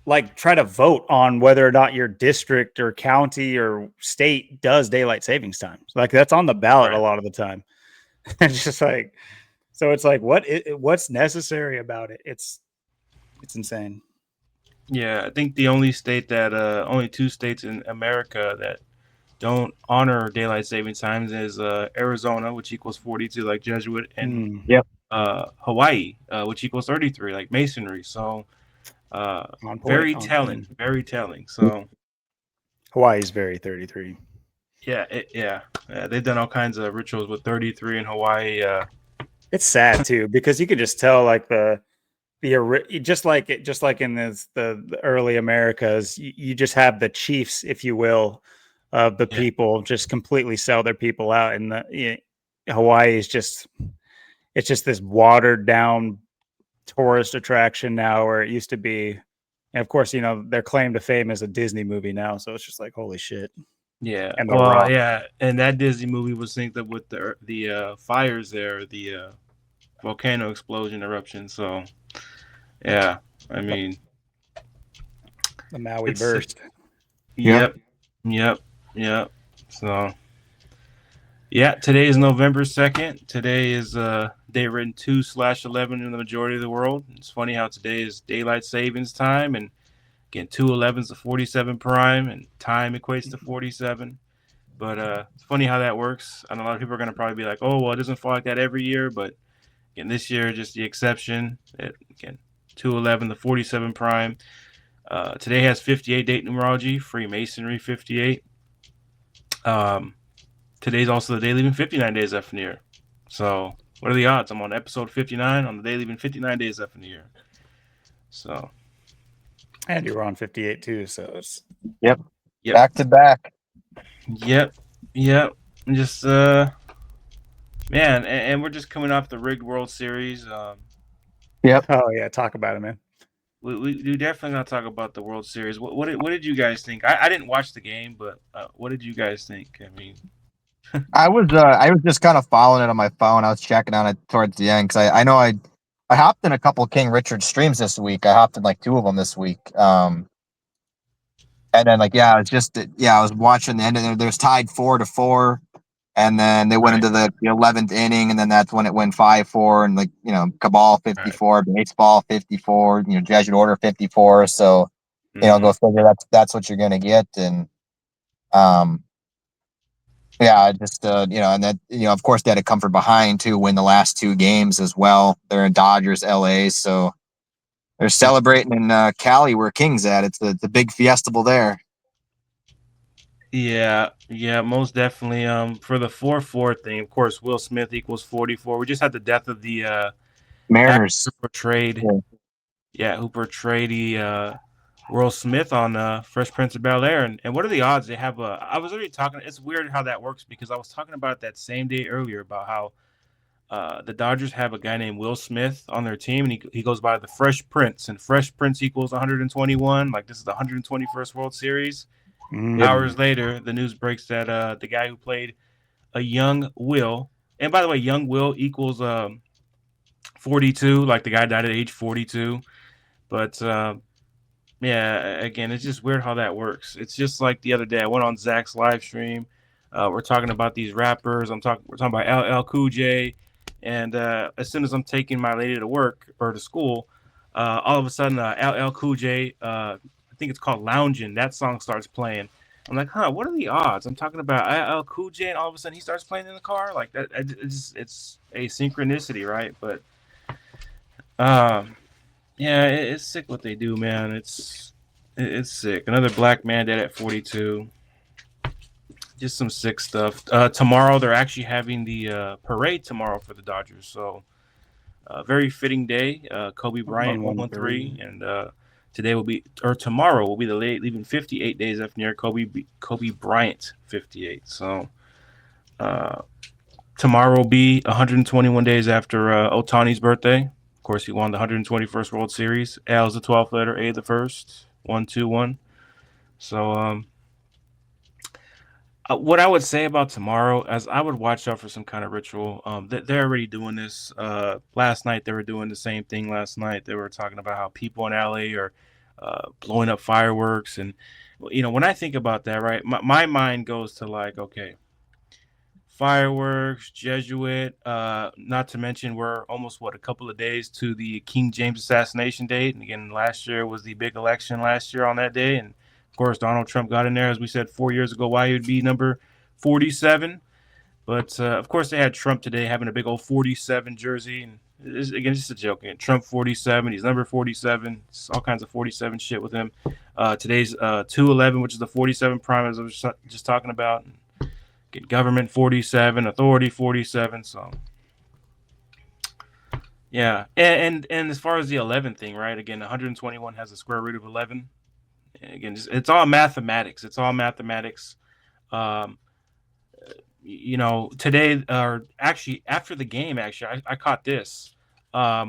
like try to vote on whether or not your district or county or state does daylight savings times. Like that's on the ballot a Right. lot of the time. It's just like, so it's like what's necessary about it? It's insane. Yeah, I think the only state that only two states in America that don't honor daylight saving times is Arizona, which equals 42, like Jesuit, and Yep. Hawaii, which equals 33, like Masonry. So On point. very On telling, point. very telling. So Hawaii's very 33. yeah, they've done all kinds of rituals with 33 in Hawaii. It's sad too because you could just tell like just like in the early Americas, you just have the chiefs, if you will, of the Yeah, people just completely sell their people out, and Hawaii is just, it's just this watered down tourist attraction now where it used to be. And of course, their claim to fame is a Disney movie now, so it's just like holy shit. yeah. And The Well, Rock. yeah, and that Disney movie was synced up with the fires there, the volcano explosion eruption. So yeah, I mean, The Maui it's burst. Yep. yep, yep, yep. So yeah, today is November 2nd. Today is day written 2/11 in the majority of the world. It's funny how today is daylight savings time, and again 2/11 is a 47 prime, and time equates to 47. But it's funny how that works. And a lot of people are going to probably be like, "Oh, well, it doesn't fall like that every year." But again, this year just the exception. Again, 2/11, the 47 prime. Today has 58 date numerology, Freemasonry 58. Um, Today's also the day leaving 59 days left in the year. So, what are the odds? I'm on episode 59 on the day leaving 59 days left in the year. So, And you were on 58 too, so it's Yep. yep, Back to back. yep, yep. Just, man, and we're just coming off the rigged World Series. Yep. oh yeah, talk about it, man. We definitely gonna talk about the World Series. What did you guys think? I didn't watch the game, but what did you guys think? I mean, I was just kind of following it on my phone. I was checking on it towards the end because I know I hopped in a couple King Richard streams this week. I hopped in like two of them this week. And then like I was watching the end of there's tied 4-4, and then they went right, into the 11th inning, and then that's when it went 5-4, and Cabal right. 54, baseball 54, Jesuit Order 54. So Mm-hmm. go figure that's what you're gonna get, and um. Yeah, I just and that of course they had to come from behind to win the last two games as well. They're in Dodgers, LA, so they're celebrating in Cali where King's at. It's the big fiestable there. Yeah, most definitely. For the 4-4 thing, of course, Will Smith equals 44. We just had the death of the actor Mariners. who portrayed, Yeah. who portrayed the Will Smith on Fresh Prince of Bel-Air. And what are the odds they have a? I was already talking. It's weird how that works because I was talking about that same day earlier about how the Dodgers have a guy named Will Smith on their team, and he goes by the Fresh Prince, and Fresh Prince equals 121. Like this is the 121st World Series. Hours later, the news breaks that the guy who played a young Will, and by the way, young Will equals 42, like the guy died at age 42. But yeah, again, it's just weird how that works. It's just like the other day, I went on Zach's live stream. We're talking about these rappers. We're talking about LL Cool J, and as soon as I'm taking my lady to work or to school, all of a sudden, LL Cool J, I think it's called "Loungin'." That song starts playing. I'm like, what are the odds? I'm talking about LL Cool J, and all of a sudden he starts playing in the car. Like that, it's a synchronicity, right? But yeah, it's sick what they do, man. It's sick. Another black man dead at 42. Just some sick stuff. Tomorrow they're actually having the parade tomorrow for the Dodgers. So very fitting day. Kobe Bryant 113, and tomorrow will be the late leaving 58 days after near Kobe Bryant 58. So tomorrow will be 121 days after Otani's birthday. Of course, he won the 121st World Series. L is the 12th letter, A the first. 1-2-1. So, what I would say about tomorrow, as I would watch out for some kind of ritual. They're already doing this. Last night they were doing the same thing. Last night they were talking about how people in LA are blowing up fireworks, and when I think about that, right, my mind goes to like, okay, fireworks, Jesuit. Not to mention we're almost a couple of days to the King James assassination date, and again, last year was the big election last year on that day, and of course Donald Trump got in there, as we said 4 years ago, why he would be number 47. But of course they had Trump today having a big old 47 jersey, and again, just a joke. Again, Trump 47, he's number 47. It's all kinds of 47 shit with him. Today's 211, which is the 47 prime, as I was just talking about. Get government 47, authority 47. So yeah, and as far as the 11 thing, right? Again, 121 has a square root of 11. Again, it's all mathematics. It's all mathematics. Today, or actually after the game, I caught this. I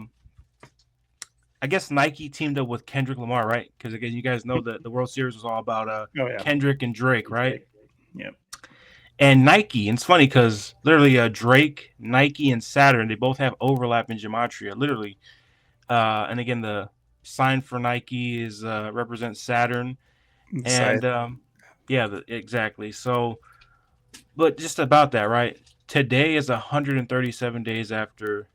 guess Nike teamed up with Kendrick Lamar, right? Because again, you guys know that the World Series was all about Kendrick and Drake, right? Yeah. And Nike, and it's funny because literally Drake, Nike, and Saturn, they both have overlap in gematria, literally. And again, the sign for Nike is represents Saturn, and exactly. So, but just about that, right? Today is 137 days after,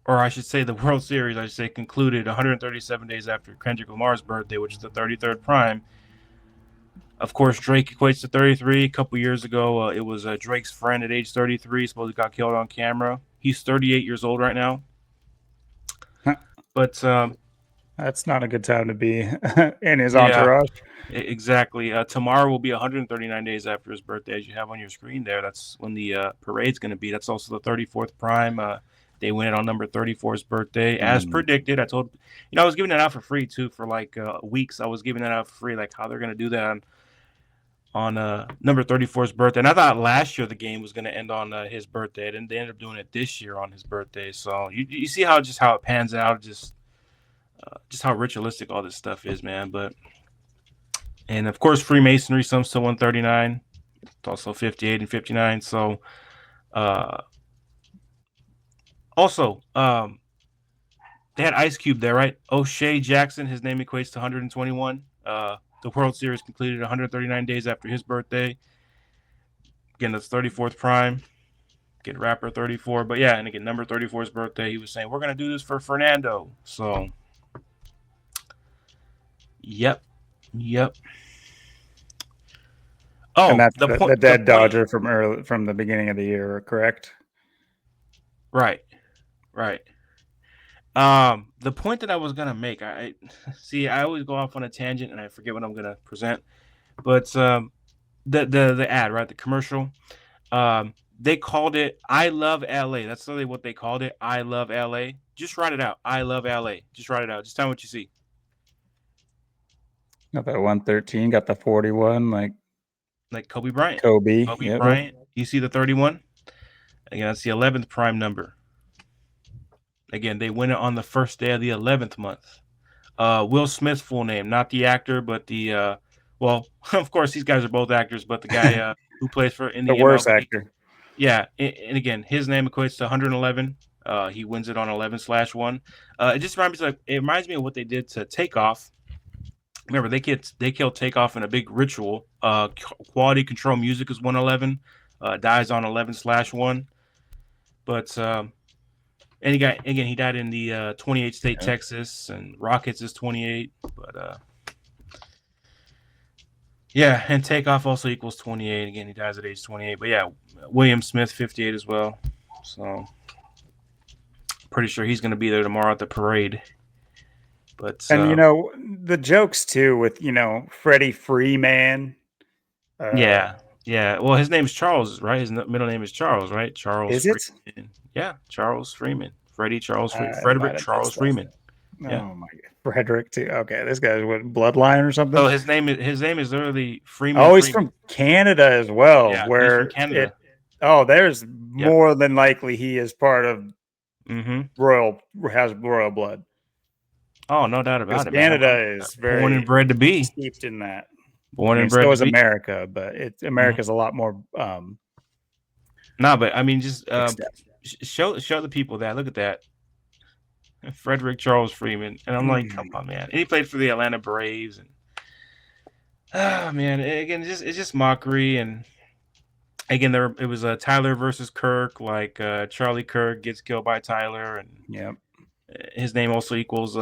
or I should say, the World Series. I should say concluded 137 days after Kendrick Lamar's birthday, which is the 33rd prime. Of course, Drake equates to 33. A couple years ago, it was Drake's friend at age 33. Supposedly got killed on camera. He's 38 years old right now. But that's not a good time to be in his entourage. Exactly. Tomorrow will be 139 days after his birthday, as you have on your screen there. That's when the parade's going to be. That's also the 34th prime. They win it on number 34's birthday, as predicted. I told I was giving that out for free too for like weeks. I was giving that out for free, like how they're going to do that on number 34's birthday. And I thought last year the game was going to end on his birthday, and they ended up doing it this year on his birthday. So you see how it pans out, just how ritualistic all this stuff is, man. And of course, Freemasonry sums to 139. It's also 58 and 59. So also they had Ice Cube there, right? O'Shea Jackson, his name equates to 121. The World Series concluded 139 days after his birthday. Again, that's 34th prime. Again, rapper 34. But yeah, and again, number 34's birthday. He was saying, we're going to do this for Fernando. So, yep. Oh, and that's the dead Dodger from the beginning of the year, correct? Right. The point that I was gonna make, I always go off on a tangent and I forget what I'm gonna present. But the ad, right, the commercial, they called it "I Love LA." That's literally what they called it. I love LA. Just write it out. I love LA. Just write it out. Just tell me what you see. Got that 113. Got the 41, like Kobe Bryant. Kobe Bryant. You see the 31? Again, that's the 11th prime number. Again, they win it on the first day of the 11th month. Will Smith's full name, not the actor, but the well, of course, these guys are both actors, but the guy who plays for in the worst MLB, actor. Yeah, and again, his name equates to 111. He wins it on 11/1. It reminds me of what they did to Takeoff. Remember, they killed Takeoff in a big ritual. Quality Control Music is 111. Dies on 11/1. But and he died in the 28 state Texas, and Rockets is 28. But and Takeoff also equals 28. Again, he dies at age 28. But yeah, William Smith 58 as well. So pretty sure he's going to be there tomorrow at the parade. But the jokes too with Freddie Freeman. Yeah. Well, his name's Charles, right? His middle name is Charles, right? Charles. Is Freeman. Yeah, Charles Freeman. Freddie Charles Freeman. Frederick Charles Freeman. Yeah. Oh my God, Frederick too. Okay, this guy's what, bloodline or something? Oh, his name is literally Freeman. Oh, he's from Canada as well. Yeah, where he's from Canada. Oh, there's more than likely he is part of has royal blood. Oh, no doubt about Because it, man. Canada is Born very and bred to be. steeped in that. Born and bred so to is be. America, but America's a lot more. No, but I mean, just show the people that. Look at that, Frederick Charles Freeman, and I'm like, come on, man. And he played for the Atlanta Braves, and man, again, it's just mockery. And again, it was Tyler versus Kirk. Like Charlie Kirk gets killed by Tyler, and his name also equals.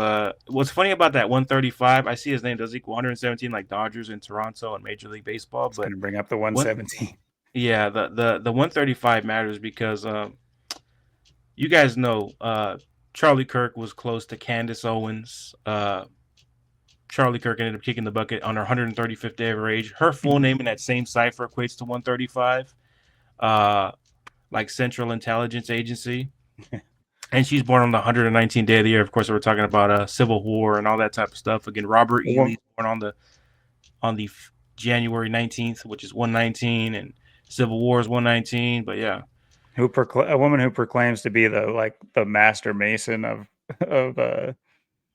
What's funny about that 135? I see his name does equal 117, like Dodgers in Toronto and Major League Baseball. But going to bring up the 117. Yeah, the 135 matters because you guys know Charlie Kirk was close to Candace Owens. Charlie Kirk ended up kicking the bucket on her 135th day of her age. Her full name in that same cipher equates to 135, like Central Intelligence Agency. And she's born on the 119th day of the year. Of course, we're talking about Civil War and all that type of stuff. Again, Robert Ely's born on the January 19th, which is 119, and Civil War is 119. But yeah, a woman who proclaims to be the master mason of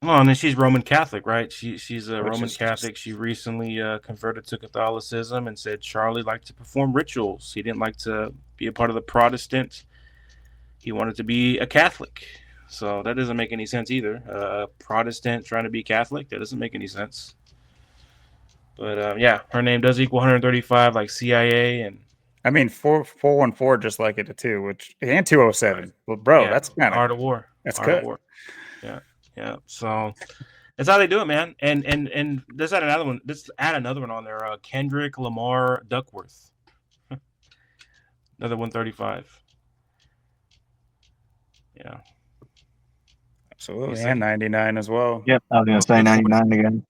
well, and then she's Roman Catholic, right? She's a Roman Catholic. She recently converted to Catholicism and said Charlie liked to perform rituals. He didn't like to be a part of the Protestant. He wanted to be a Catholic. So that doesn't make any sense either. Protestant trying to be Catholic, that doesn't make any sense. But yeah, her name does equal 135, like CIA, and I mean 414 just like it too, and 207. Right. Well, bro, yeah, that's kind of art of war. That's good. War. Yeah. So that's how they do it, man. And let's add another one. Let's add another one on there. Kendrick Lamar Duckworth, another 135. Yeah, absolutely, and 99 as well. Yep, I was gonna say 99 again.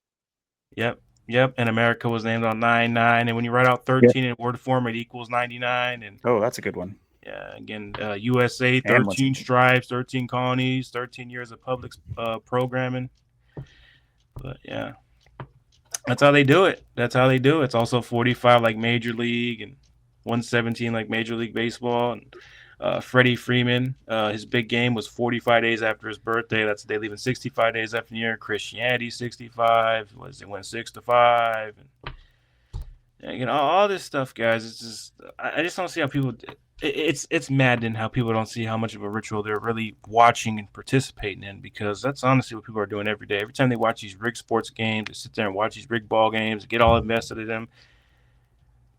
Yep. And America was named on 99, and when you write out 13 in word form, it equals 99. And that's a good one. Yeah, again, USA, 13 stripes, 13 colonies, 13 years of public programming. But yeah, that's how they do it. It's also 45 like Major League and 117 like Major League Baseball. And Freddie Freeman, his big game was 45 days after his birthday. That's they leaving 65 days after the year. Christianity 65. It went 6-5. And all this stuff, guys. It's just I just don't see how people. It's maddening how people don't see how much of a ritual they're really watching and participating in, because that's honestly what people are doing every day. Every time they watch these rigged sports games, they sit there and watch these rigged ball games, get all invested in them.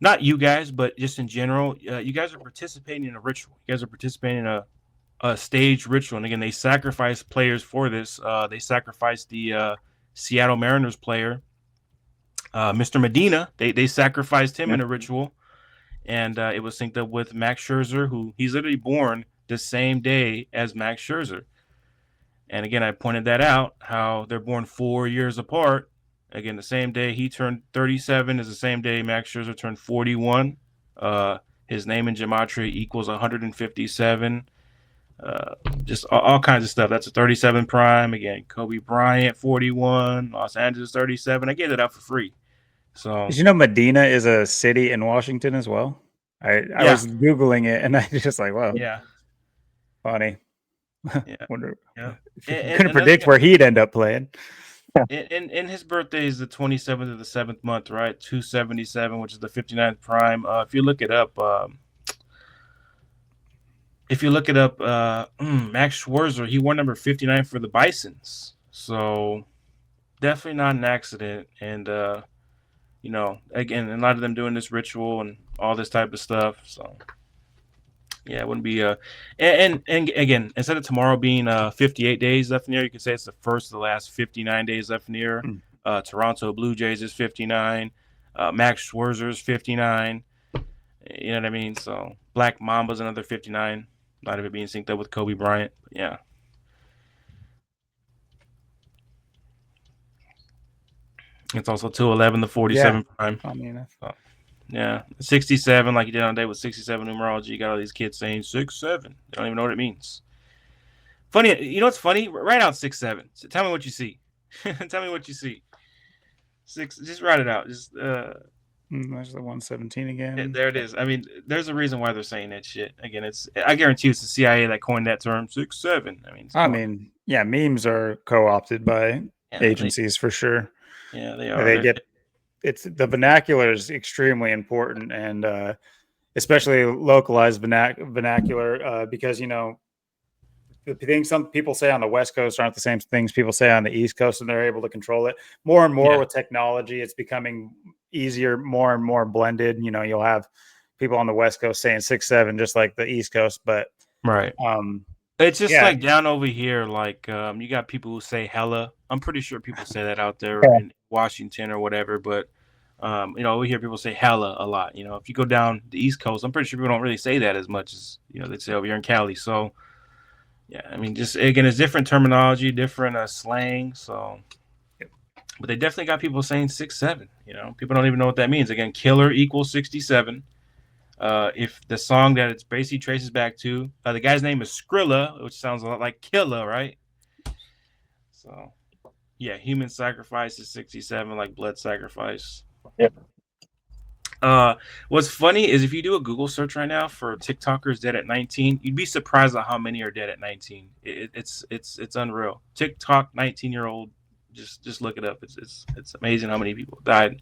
Not you guys, but just in general, you guys are participating in a ritual. You guys are participating in a staged ritual. And again, they sacrifice players for this. They sacrificed the Seattle Mariners player, Mr. Medina. They sacrificed him in a ritual. And it was synced up with Max Scherzer, who he's literally born the same day as Max Scherzer. And again, I pointed that out, how they're born 4 years apart. Again, the same day he turned 37 is the same day Max Scherzer turned 41. His name in gematria equals 157. Just all kinds of stuff. That's a 37 prime. Again, Kobe Bryant, 41. Los Angeles, 37. I gave it out for free. So, did you know Medina is a city in Washington as well? I was Googling it and I just like, wow. Yeah. Funny. Yeah. Wonder. Yeah. Couldn't predict where he'd end up playing. And his birthday is the 27th of the 7th month, right? 277, which is the 59th prime. If you look it up, Max Scherzer, he wore number 59 for the Bisons. So definitely not an accident. And again, a lot of them doing this ritual and all this type of stuff. So yeah, it wouldn't be and again, instead of tomorrow being 58 days left in the year, you could say it's the first of the last 59 days left in the year. Toronto Blue Jays is 59. Max Scherzer is 59. You know what I mean? So Black Mamba's another 59. A lot of it being synced up with Kobe Bryant. But yeah. It's also 211, the 47 prime. I mean, yeah, 67, like you did on day with 67 numerology. You got all these kids saying 6-7. They don't even know what it means. Funny, you know what's funny? Write out 6-7. So tell me what you see. Tell me what you see. 6. Just write it out. Just There's the 117 again. There it is. I mean, there's a reason why they're saying that shit. Again, I guarantee you it's the CIA that coined that term 6-7. I mean, yeah, memes are co-opted by agencies for sure. Yeah, they are. It's the vernacular is extremely important, and especially localized vernacular, because the things some people say on the West Coast aren't the same things people say on the East Coast, and they're able to control it more and more with technology. It's becoming easier, more and more blended. You'll have people on the West Coast saying 6-7, just like the East Coast, but right. It's just like down over here, like you got people who say hella. I'm pretty sure people say that out there in Washington or whatever, but we hear people say hella a lot. If you go down the East Coast, I'm pretty sure people don't really say that as much as they say over here in Cali. So yeah, I mean, just again, it's different terminology, different slang. So, but they definitely got people saying 6-7. People don't even know what that means. Again, killer equals 67. If the song that it's basically traces back to, the guy's name is Skrilla, which sounds a lot like killer, right? So, yeah, human sacrifice is 67, like blood sacrifice. Yep. What's funny is if you do a Google search right now for TikTokers dead at 19, you'd be surprised at how many are dead at 19. It's unreal. TikTok 19-year-old, just look it up. It's amazing how many people died.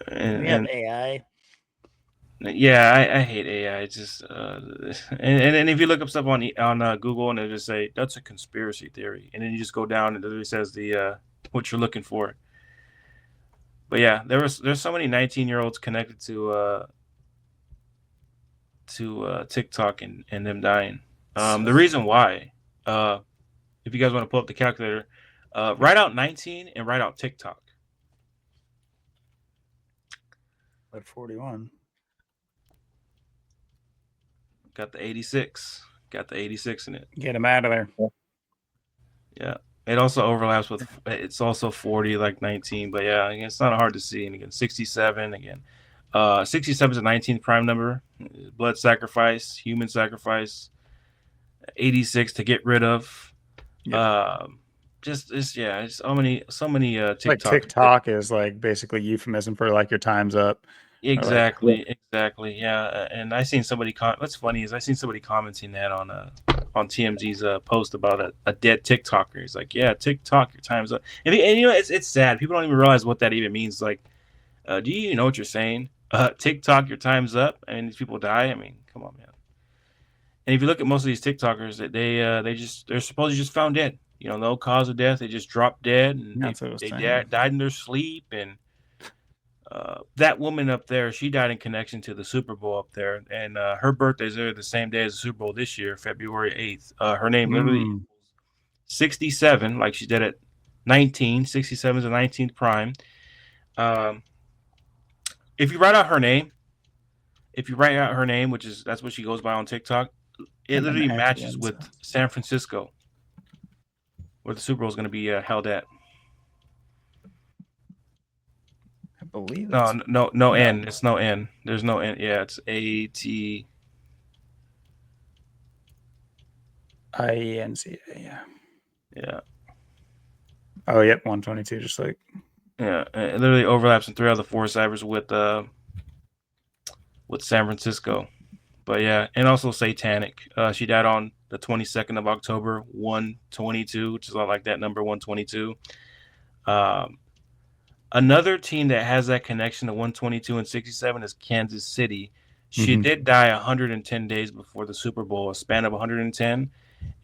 And AI. Yeah, I hate AI. It's just and if you look up stuff on Google and they just say that's a conspiracy theory, and then you just go down and it literally says the what you're looking for. But yeah, there's so many 19-year-olds connected to TikTok and them dying. The reason why, if you guys want to pull up the calculator, write out 19 and write out TikTok. At 41. Got the 86. Got the 86 in it. Get him out of there. Yeah. It also overlaps with, it's also 40, like 19. But yeah, it's not hard to see. And again, 67 again. 67 is a 19th prime number. Blood sacrifice, human sacrifice. 86 to get rid of. Yep. It's so many TikTok. Like TikTok is like basically euphemism for like your time's up. Exactly. Yeah, and I seen somebody. What's funny is I seen somebody commenting that on TMZ's post about a dead TikToker. He's like, "Yeah, TikTok, your time's up." And it's sad. People don't even realize what that even means. Like, do you know what you're saying? TikTok, your time's up, and these people die. I mean, come on, man. And if you look at most of these TikTokers, that they're supposedly just found dead. No cause of death. They just dropped dead, and they died in their sleep. And that woman up there, she died in connection to the Super Bowl up there, and her birthday's there the same day as the Super Bowl this year, February 8th. Her name literally 67, like she did at 19. 67 is the 19th prime. If you write out her name, which is that's what she goes by on TikTok, it literally matches with San Francisco, where the Super Bowl is going to be held at. I believe no N. It's no N. There's no N. Yeah, it's ATIENCA. Yeah. Oh, yep, 122. Just like. Yeah, it literally overlaps in 3 out of the 4 ciphers with San Francisco. But yeah, and also satanic. She died on the 22nd of October, 122, which is a lot like that number, 122. Another team that has that connection to 122 and 67 is Kansas City. She did die 110 days before the Super Bowl, a span of 110.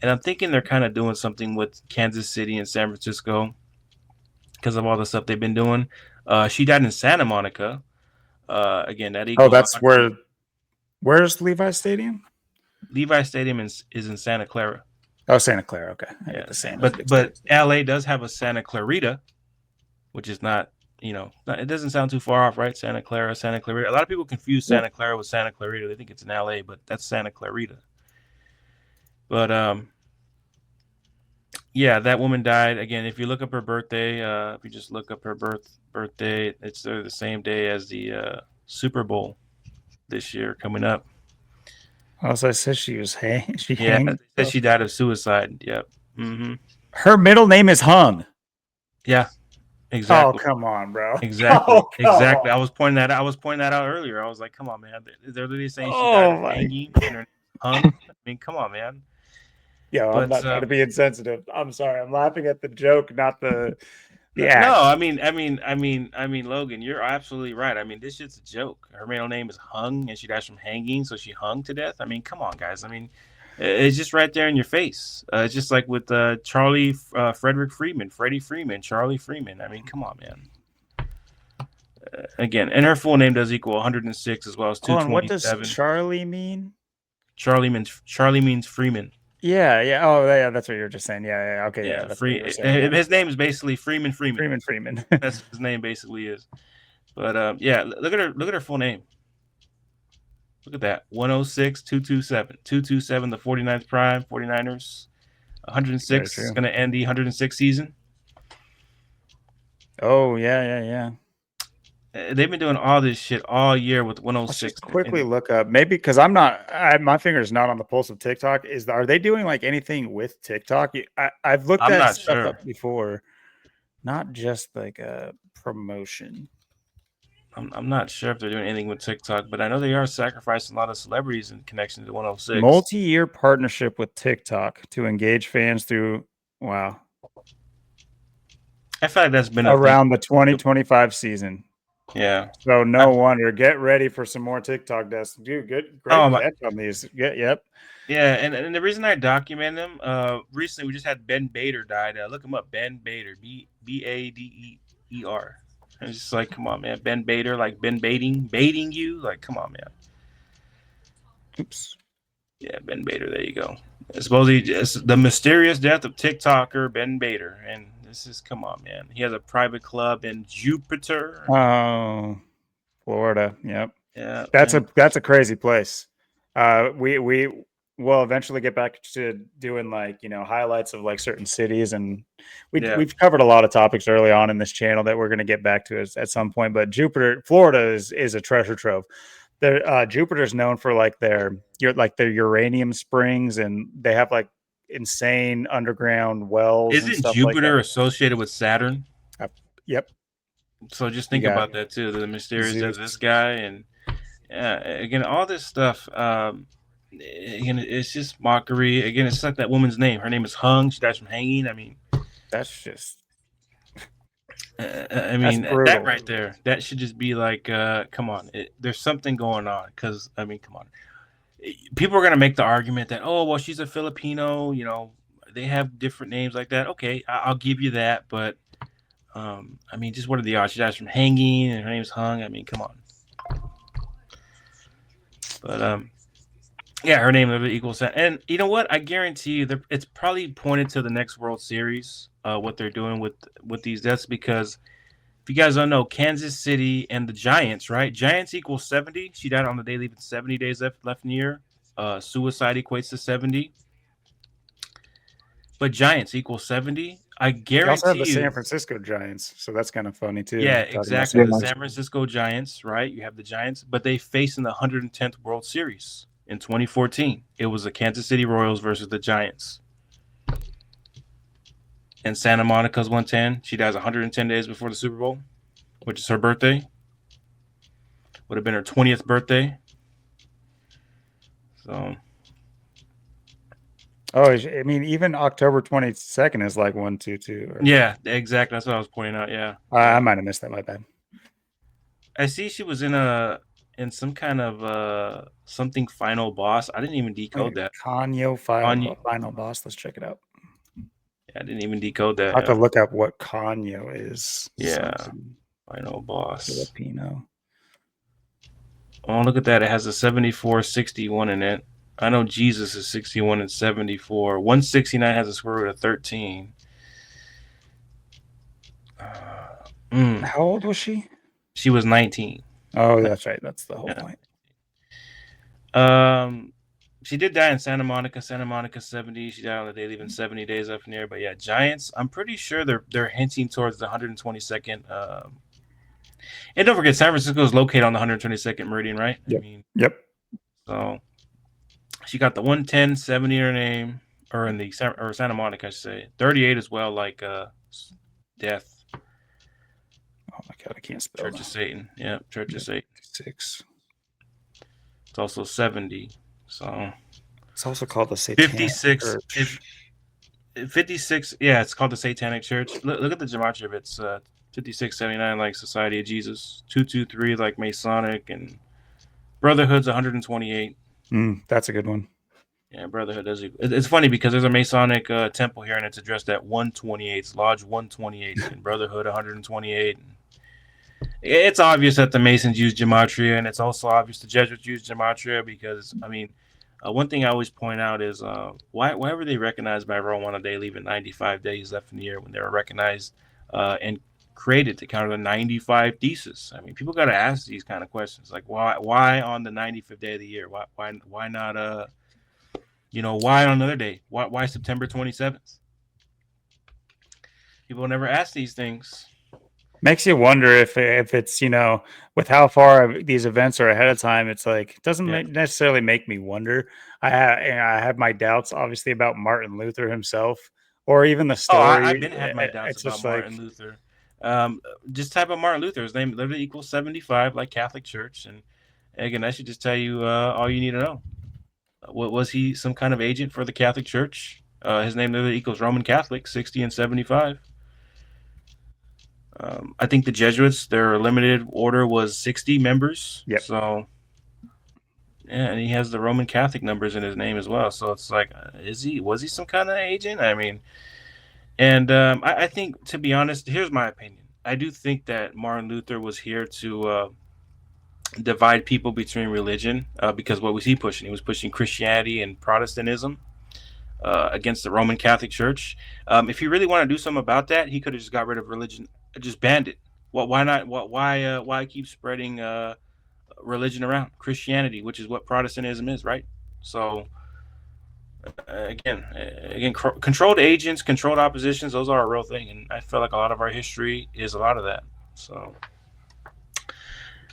And I'm thinking they're kind of doing something with Kansas City and San Francisco because of all the stuff they've been doing. She died in Santa Monica. Again, that equals. Oh, that's where's Levi's Stadium? Levi's Stadium is in Santa Clara. Oh, Santa Clara. Okay. Yeah. But LA does have a Santa Clarita, which is not, it doesn't sound too far off, right? Santa Clara, Santa Clarita. A lot of people confuse Santa Clara with Santa Clarita. They think it's in LA, but that's Santa Clarita. But yeah, that woman died. Again, if you look up her birthday, if you just look up her birthday, it's the same day as the Super Bowl this year coming up. Oh, so I said she was hanged. She died of suicide. Yep. Her middle name is Hung. Yeah. Exactly. Oh, come on, bro. Exactly. Oh, come Exactly. on. I was pointing that out earlier. I was like, come on, man. They're literally saying she died Oh of my. hanging and her hung. I mean, come on, man. Yo, I'm But not trying to be insensitive. I'm sorry. I'm laughing at the joke, not the no, act. Logan, you're absolutely right. I mean, this shit's a joke. Her middle name is Hung, and she dies from hanging, so she hung to death. I mean, come on, guys. I mean, it's just right there in your face. It's just like with Charlie Frederick Freeman, Freddie Freeman, Charlie Freeman. I mean, come on, man. Again, and her full name does equal 106 as well as Hold on, what does 227. Charlie mean? Charlie means Freeman. Yeah, yeah. Oh, yeah, that's what you were just saying. Yeah, yeah. Okay, yeah. That's what you were saying. His name is basically Freeman. Freeman. That's what his name basically is. But yeah, look at her full name. Look at that. 106, 227. 227, the 49th prime, 49ers. 106 is going to end the 106 season. Oh, yeah. They've been doing all this shit all year with 106. Let's just quickly look up, maybe because my finger's not on the pulse of TikTok. Are they doing like anything with TikTok? I've looked I'm that not stuff sure. up before, not just like a promotion. I'm not sure if they're doing anything with TikTok, but I know they are sacrificing a lot of celebrities in connection to 106. Multi-year partnership with TikTok to engage fans through. Wow. I feel like that's been around the 2025 season. Yeah. So no wonder. Get ready for some more TikTok deaths. Dude, great catch on these. Yep. Yeah, and the reason I document them, recently we just had Ben Bader died. Look him up, Ben Bader, Bader. And it's just like, come on, man, Ben Bader, like Ben baiting you, like, come on, man. Oops. Yeah, Ben Bader. There you go. Supposedly, it's the mysterious death of TikToker Ben Bader, and this is, come on, man. He has a private club in Jupiter. Oh, Florida. Yep. Yeah, that's a crazy place. We will eventually get back to doing like highlights of like certain cities, and we've covered a lot of topics early on in this channel that we're going to get back to at some point. But Florida is a treasure trove. Jupiter's known for like their uranium springs, and they have like insane underground wells. Isn't Jupiter associated with Saturn? Yep. So just think about that too. The mysterious death of this guy, and again, all this stuff. Again, it's just mockery. Again, it's like that woman's name. Her name is Hung. She dies from hanging. I mean, that's just. I mean, that right there, that should just be like, come on, there's something going on. Because, I mean, come on. People are going to make the argument that, oh, well, she's a Filipino, they have different names like that. Okay, I'll give you that. But, I mean, just what are the odds? She dies from hanging and her name's Hung. I mean, come on. But, yeah, her name equals that. And you know what? I guarantee you it's probably pointed to the next World Series, what they're doing with these deaths, because if you guys don't know, Kansas City and the Giants, right? Giants equals 70. She died on the day leaving 70 days left in the year. Suicide equates to 70. But Giants equals 70. I guarantee you. Also have the San Francisco Giants, so that's kind of funny too. Yeah, exactly. The San Francisco Giants, right? You have the Giants, but they faced in the 110th World Series. In 2014, it was the Kansas City Royals versus the Giants. And Santa Monica's 110. She dies 110 days before the Super Bowl, which is her birthday. Would have been her 20th birthday. So. Oh, I mean, even October 22nd is like 122. Yeah, exactly. That's what I was pointing out. Yeah. I might have missed that. My bad. I see she was in some kind of something final boss. I didn't even decode that. Kanyo final boss. Let's check it out. Yeah, I didn't even decode that. I have to look up what Kanyo is. Yeah. Final boss. Filipino. Oh, look at that. It has a 74-61 in it. I know Jesus is 61 and 74. 169 has a square root of 13. How old was she? She was 19. Oh, that's right. That's the whole point. She did die in Santa Monica. Santa Monica 70. She died on the day leaving 70 days up in there. But yeah, Giants. I'm pretty sure they're hinting towards the 122nd. And don't forget, San Francisco is located on the 122nd meridian, right? Yep. I mean, yep. So she got the 110, 70 in her name, or in the Santa Monica, I should say. 38 as well, like death. Oh my God, I can't spell Church that. of Satan. Yeah, Church of Satan. 6. It's also 70. So It's also called the Satanic 56. Church. 56. Yeah, it's called the Satanic Church. Look at the gematria of it. It's 5679 like Society of Jesus, 223 like Masonic, and Brotherhood's 128. That's a good one. Yeah, Brotherhood does. It's funny because there's a Masonic temple here, and it's addressed at 128. It's Lodge 128, and Brotherhood 128. It's obvious that the Masons use gematria, and it's also obvious the Jesuits use gematria because, I mean, one thing I always point out is why were they recognized by Rome on a day, leaving 95 days left in the year when they were recognized and created to counter the 95 thesis? I mean, people got to ask these kind of questions, like why on the 95th day of the year? Why not why on another day? Why September 27th? People never ask these things. Makes you wonder if it's, with how far these events are ahead of time, it's like, it doesn't necessarily make me wonder. I have my doubts, obviously, about Martin Luther himself, or even the story. I've been had my doubts It's about just Martin Luther. Just type of Martin Luther. His name literally equals 75, like Catholic Church. And again, I should just tell you all you need to know. What was he, some kind of agent for the Catholic Church? His name literally equals Roman Catholic, 60 and 75. I think the Jesuits, their limited order was 60 members. Yep. So, yeah, and he has the Roman Catholic numbers in his name as well. So it's like, was he some kind of agent? I mean, and I think, to be honest, here's my opinion. I do think that Martin Luther was here to divide people between religion because what was he pushing? He was pushing Christianity and Protestantism against the Roman Catholic Church. If he really wanted to do something about that, he could have just got rid of religion, just banned it. Why not? Why keep spreading religion around? Christianity, which is what Protestantism is, right? So again, controlled agents, controlled oppositions, those are a real thing, and I feel like a lot of our history is a lot of that. So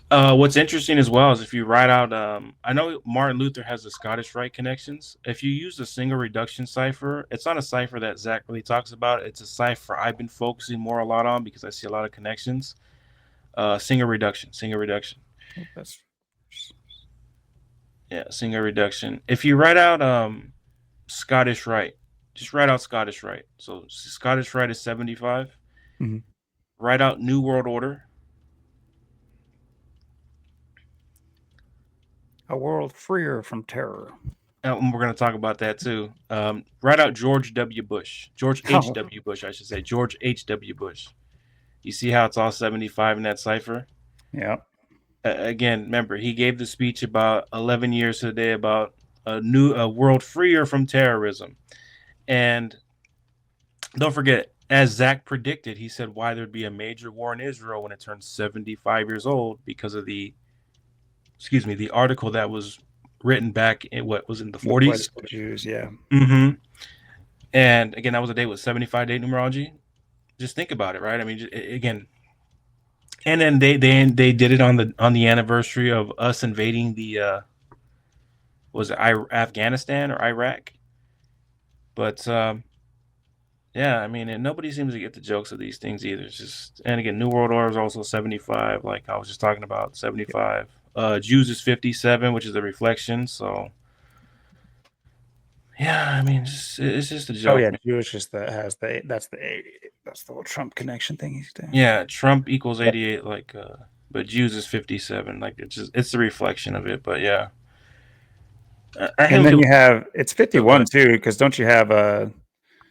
what's interesting as well is if you write out, I know Martin Luther has the Scottish Rite connections. If you use the single reduction cipher, it's not a cipher that Zach really talks about. It's a cipher I've been focusing a lot on because I see a lot of connections. Single reduction. Yeah, single reduction. If you write out Scottish Rite, just write out Scottish Rite. So Scottish Rite is 75. Mm-hmm. Write out New World Order. A world freer from terror. And we're going to talk about that too. Write out George W. Bush. George H.W. Bush, I should say. George H.W. Bush. You see how it's all 75 in that cipher? Yeah. Again, remember, he gave the speech about 11 years today about a world freer from terrorism. And don't forget, as Zach predicted, he said why there'd be a major war in Israel when it turns 75 years old because of the article that was written back in what was in the 40s. The Jews, yeah. Mm-hmm. And again, that was a day with 75 day numerology. Just think about it, right? I mean, again, and then they did it on the anniversary of us invading the was it Afghanistan or Iraq? But yeah, I mean, and nobody seems to get the jokes of these things either. It's just, and again, New World Order is also 75, like I was just talking about, 75. Jews is 57, which is a reflection. So yeah, I mean, it's just a joke. Oh yeah, Jewish is that's the whole Trump connection thing he's doing. Yeah, Trump equals 88, like, but Jews is 57. Like it's the reflection of it. But yeah, and then you have it's 51 too, because don't you have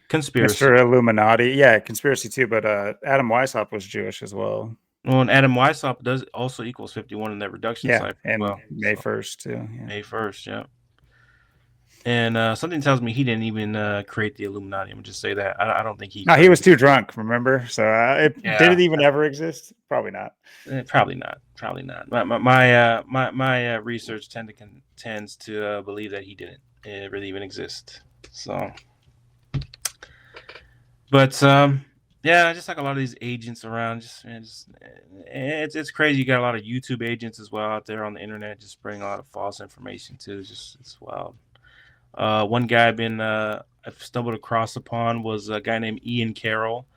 conspiracy, Mr. Illuminati? Yeah, conspiracy too. But Adam Weishaupt was Jewish as well. Well, and Adam Weishaupt does also equals 51 in that reduction cipher. And May 1st too. Yeah. May 1st, yeah. And something tells me he didn't even create the Illuminati. I'm just say that. I don't think he. No, he was too drunk. Remember? So did it even ever exist? Probably not. Probably not. Probably not. My research tends to believe that he didn't really even exist. So, but yeah, just like a lot of these agents around, it's crazy. You got a lot of YouTube agents as well out there on the internet, just spreading a lot of false information too. It's wild. One guy I've stumbled across upon was a guy named Ian Carroll.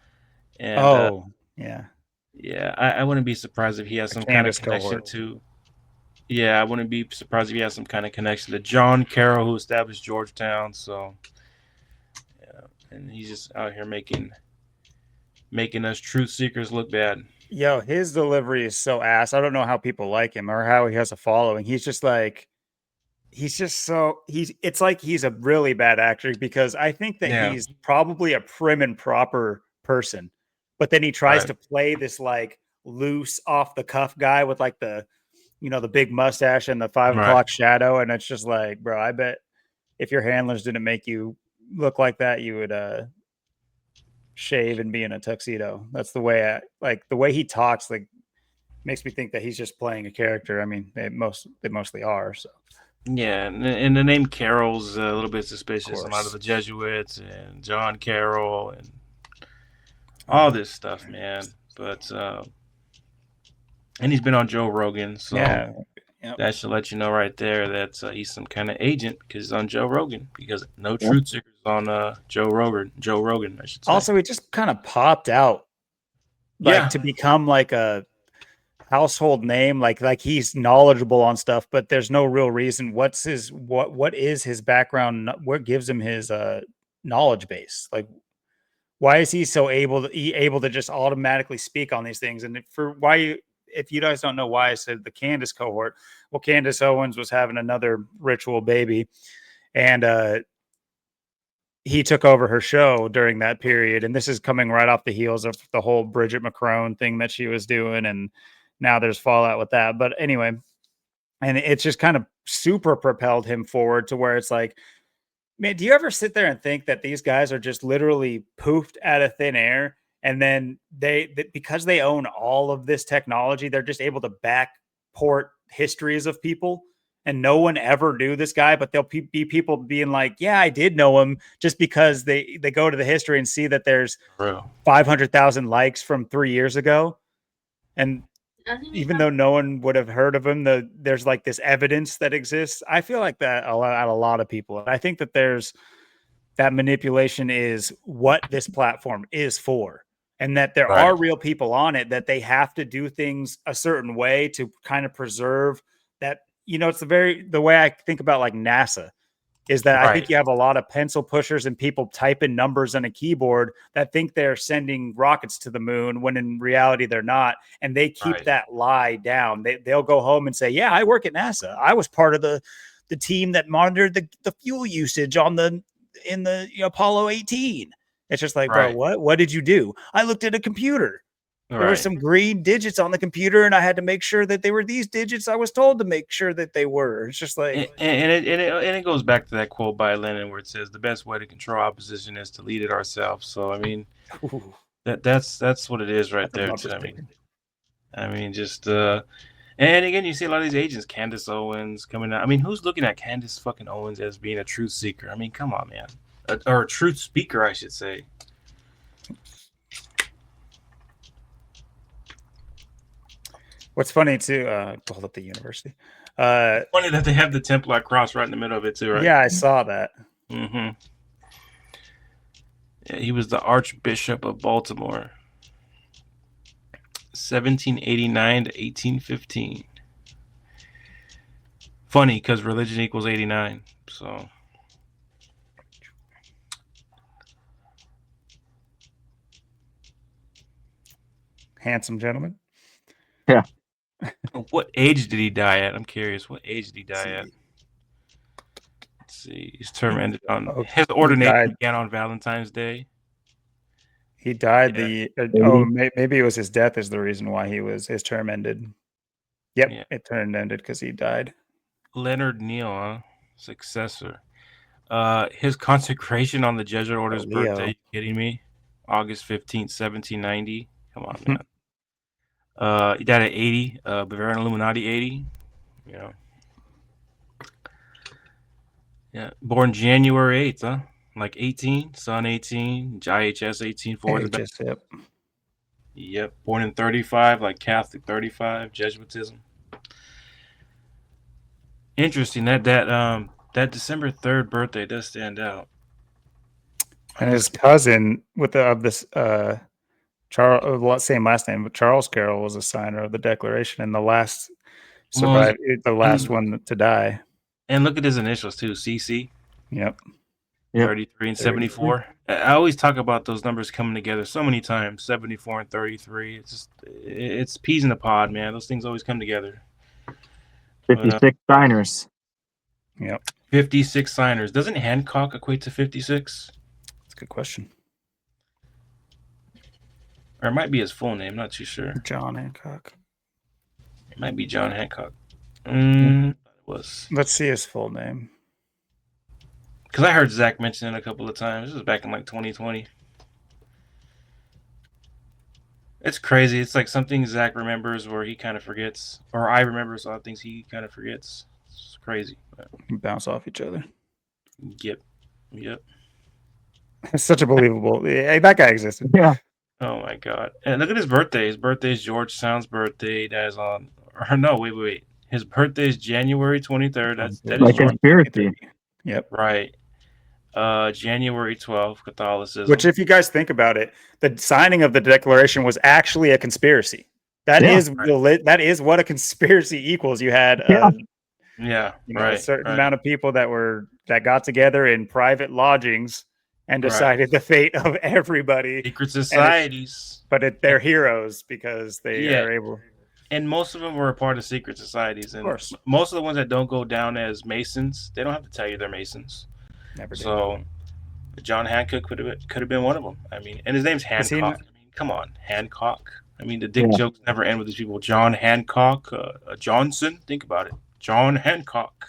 And, yeah. Yeah, I wouldn't be surprised if he has The some kind of Candace connection cohort. to. Yeah, I wouldn't be surprised if he has some kind of connection to John Carroll, who established Georgetown. So, yeah, and he's just out here making us truth seekers look bad. Yo, his delivery is so ass. I don't know how people like him or how he has a following. He's just like it's like he's a really bad actor because I think that Yeah, he's probably a prim and proper person, but then he tries right, to play this like loose off the cuff guy with like the big mustache and the 5 o'clock right. shadow. And it's just like, bro, I bet if your handlers didn't make you look like that, you would shave and be in a tuxedo. That's the way the way he talks, like makes me think that he's just playing a character. I mean, they mostly are. So Yeah, and the name Carroll's a little bit of suspicious. A lot of course, the Jesuits and John Carroll and all this stuff, man. But and he's been on Joe Rogan, so yeah, yep. that should let you know right there that he's some kind of agent because he's on Joe Rogan. Because no Yeah. truth seekers on Joe Rogan. Joe Rogan, I should say. Also, he just kind of popped out like Yeah, to become like a household name, like he's knowledgeable on stuff, but there's no real reason. What is his background? What gives him his knowledge base? Like, why is he so able to just automatically speak on these things? And if you guys don't know why I said the Candace cohort, well, Candace Owens was having another ritual baby, and he took over her show during that period. And this is coming right off the heels of the whole Bridget McCrone thing that she was doing. And now there's fallout with that. But anyway, and it's just kind of super propelled him forward to where it's like, man, do you ever sit there and think that these guys are just literally poofed out of thin air? And then because they own all of this technology, they're just able to backport histories of people. And no one ever knew this guy, but there'll be people being like, yeah, I did know him, just because they go to the history and see that there's for real. 500,000 likes from 3 years ago. And even though no one would have heard of him, there's like this evidence that exists. I feel like that a lot of people. I think that that manipulation is what this platform is for, and that there Right, are real people on it, that they have to do things a certain way to kind of preserve that. It's the way I think about like NASA is that I think right, you have a lot of pencil pushers and people typing numbers on a keyboard that think they're sending rockets to the moon when in reality they're not. And they keep right. that lie down. They'll go home and say, yeah, I work at NASA. I was part of the team that monitored the fuel usage in the Apollo 18. It's just like, bro, Right. what did you do? I looked at a computer. There were Right. some green digits on the computer, and I had to make sure that they were these digits I was told to make sure that they were. It's just like, And it goes back to that quote by Lenin where it says the best way to control opposition is to lead it ourselves. So I mean ooh, that's what it is right that's a there bumper too. sticker. I mean just and again you see a lot of these agents, Candace Owens coming out. I mean, who's looking at Candace fucking Owens as being a truth seeker? I mean, come on, man. Or a truth speaker, I should say. What's funny too, hold up the university. Uh, Funny that they have the Templar cross right in the middle of it too, right? yeah, I saw that. Mm-hmm. Yeah, he was the Archbishop of Baltimore, 1789 to 1815. Funny because religion equals 89. So Handsome gentleman. Yeah. what age did he die at? I'm curious. What age did he Let's die at? see. Let's see. His term ended on Oh, his he ordination died. began on Valentine's Day. He died Yeah. maybe it was his death is the reason why his term ended. Yep, Yeah. it turned ended because he died. Leonard Neal, huh? Successor. His consecration on the Jesuit order's Leo. birthday. You kidding me? August 15th, 1790. Come on, man. He died at 80. Bavarian Illuminati 80. Yeah. Yeah. Born January 8th, huh? Like 18, Sun 18, IHS 18 for the back. Yep. Yep. Born in 35, like Catholic 35, Jesuitism. Interesting. That December 3rd birthday does stand out. And his cousin Charles, same last name, but Charles Carroll was a signer of the Declaration and the last one to die. And look at his initials too, CC. Yep. 33 and 74. I always talk about those numbers coming together so many times. 74 and 33. It's peas in the pod, man. Those things always come together. 56 signers. Yep. 56 signers. Doesn't Hancock equate to 56? That's a good question. Or it might be his full name. Not too sure. John Hancock. It might be John Hancock. It was. Let's see his full name. Because I heard Zach mention it a couple of times. This was back in like 2020. It's crazy. It's like something Zach remembers where he kind of forgets. Or I remember a lot of things he kind of forgets. It's crazy. We bounce off each other. Yep. It's such a believable. Hey, that guy existed. Yeah. Oh my God. And look at his birthday. His birthday is Georgetown's birthday. That is on. Or no, wait. His birthday is January 23rd. That Like is conspiracy. Yep. right. January 12th, Catholicism. Which, if you guys think about it, the signing of the Declaration was actually a conspiracy. That is what a conspiracy equals. You had a certain amount of people that got together in private lodgings and decided the fate of everybody. Secret societies. But they're heroes because they are able. And most of them were a part of secret societies. And of course. Most of the ones that don't go down as Masons, they don't have to tell you they're Masons. Never did. So John Hancock could have been one of them. I mean, and his name's Hancock. I mean, come on, Hancock. I mean, the dick jokes never end with these people. John Hancock, Johnson. Think about it. John Hancock.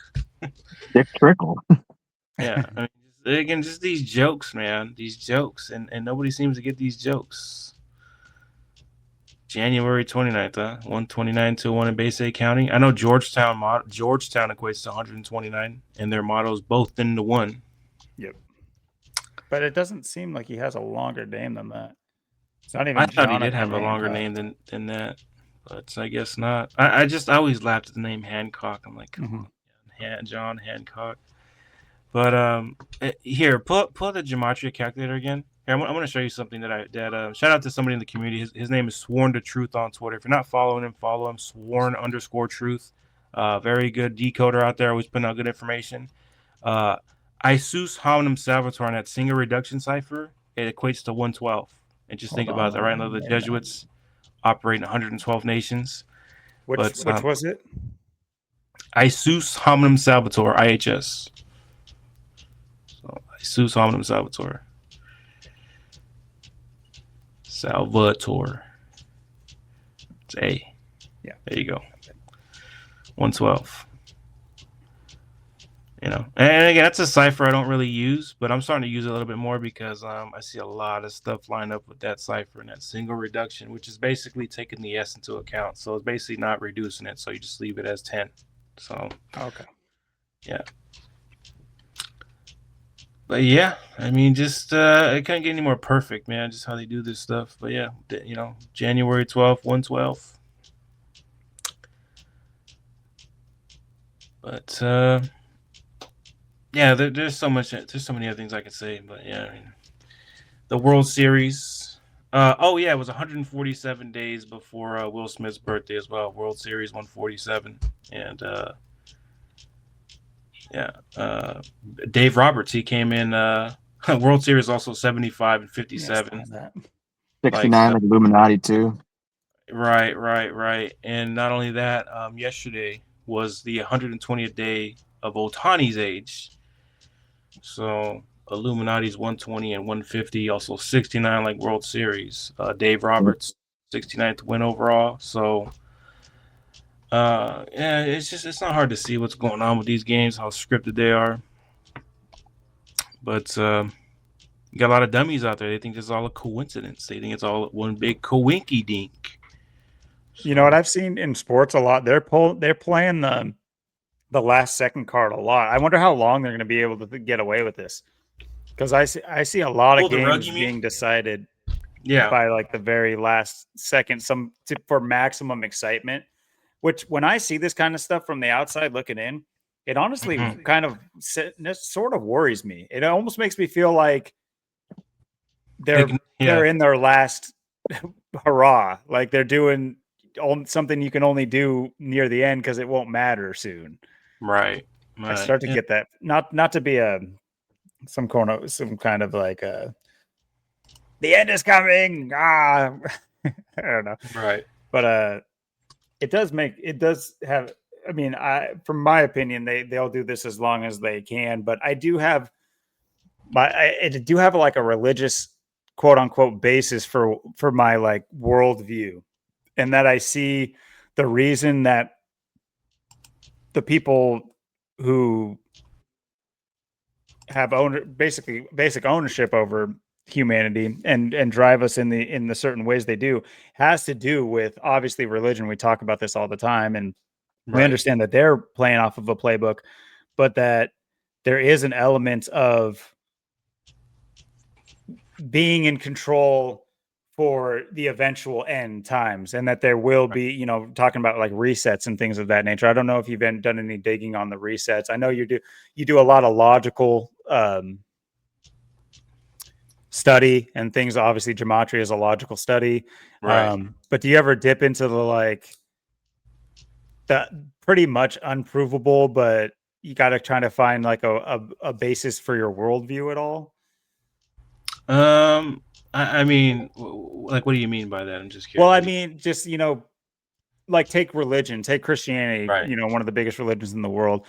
Dick Trickle. Yeah. I mean, again, just these jokes, man. These jokes. And nobody seems to get these jokes. January 29th, 129-1 in Bay State County. I know Georgetown equates to 129, and their motto is both in the one. Yep. But it doesn't seem like he has a longer name than that. It's not even. I thought he did have a longer name than that, but I guess not. I always laughed at the name Hancock. I'm like, come on, John Hancock. But here, pull the gematria calculator again. Here, I'm going to show you something that shout out to somebody in the community. His name is Sworn to Truth on Twitter. If you're not following him, follow him. Sworn_truth. Very good decoder out there. Always putting out good information. Isus Hominum Salvator on that single reduction cipher, it equates to 112. And just think about that, right? Now the Jesuits operate in 112 nations. Which was it? Isus Hominum Salvator, IHS. So Isus Hominum Salvator. Salvator. It's A. Yeah. There you go. 112. And again, that's a cipher I don't really use, but I'm starting to use it a little bit more because I see a lot of stuff lined up with that cipher and that single reduction, which is basically taking the S into account. So it's basically not reducing it. So you just leave it as 10. So okay. Yeah. But yeah, I mean, just it can't get any more perfect, man. Just how they do this stuff. But yeah, January 12th, 112. But yeah, there's so many other things I could say. But yeah, I mean, the World Series. It was 147 days before Will Smith's birthday as well. World Series 147, and Dave Roberts, he came in World Series also 75 and 57. 69 like Illuminati too. Right. And not only that, yesterday was the 120th day of Ohtani's age. So Illuminati's 120 and 150, also 69 like World Series. Dave Roberts, 69th win overall. So it's not hard to see what's going on with these games, how scripted they are. But you got a lot of dummies out there. They think it's all a coincidence. They think it's all one big coinky dink. You know what I've seen in sports a lot? They're playing the last second card a lot. I wonder how long they're going to be able to get away with this. Because I see a lot of games being decided by like the very last second, for maximum excitement. Which, when I see this kind of stuff from the outside looking in, it honestly kind of sort of worries me. It almost makes me feel like they're in their last hurrah, like they're doing something you can only do near the end because it won't matter soon. Right. I start to get that, not to be some kind of like the end is coming. I don't know. Right. But it does have, I mean, from my opinion, they'll do this as long as they can, but I do have I do have like a religious quote unquote basis for my like worldview, and that I see the reason that the people who have basic ownership over humanity and drive us in the certain ways they do has to do with obviously religion. We talk about this all the time, and we understand that they're playing off of a playbook, but that there is an element of being in control for the eventual end times, and that there will be, talking about like resets and things of that nature. I don't know if you've done any digging on the resets. I know you do a lot of logical study and things. Obviously gematria is a logical study, but do you ever dip into the pretty much unprovable, but you got to try to find like a basis for your worldview at all? I mean, like, what do you mean by that? I'm just curious. Well, I mean, just, like take religion, take Christianity, one of the biggest religions in the world.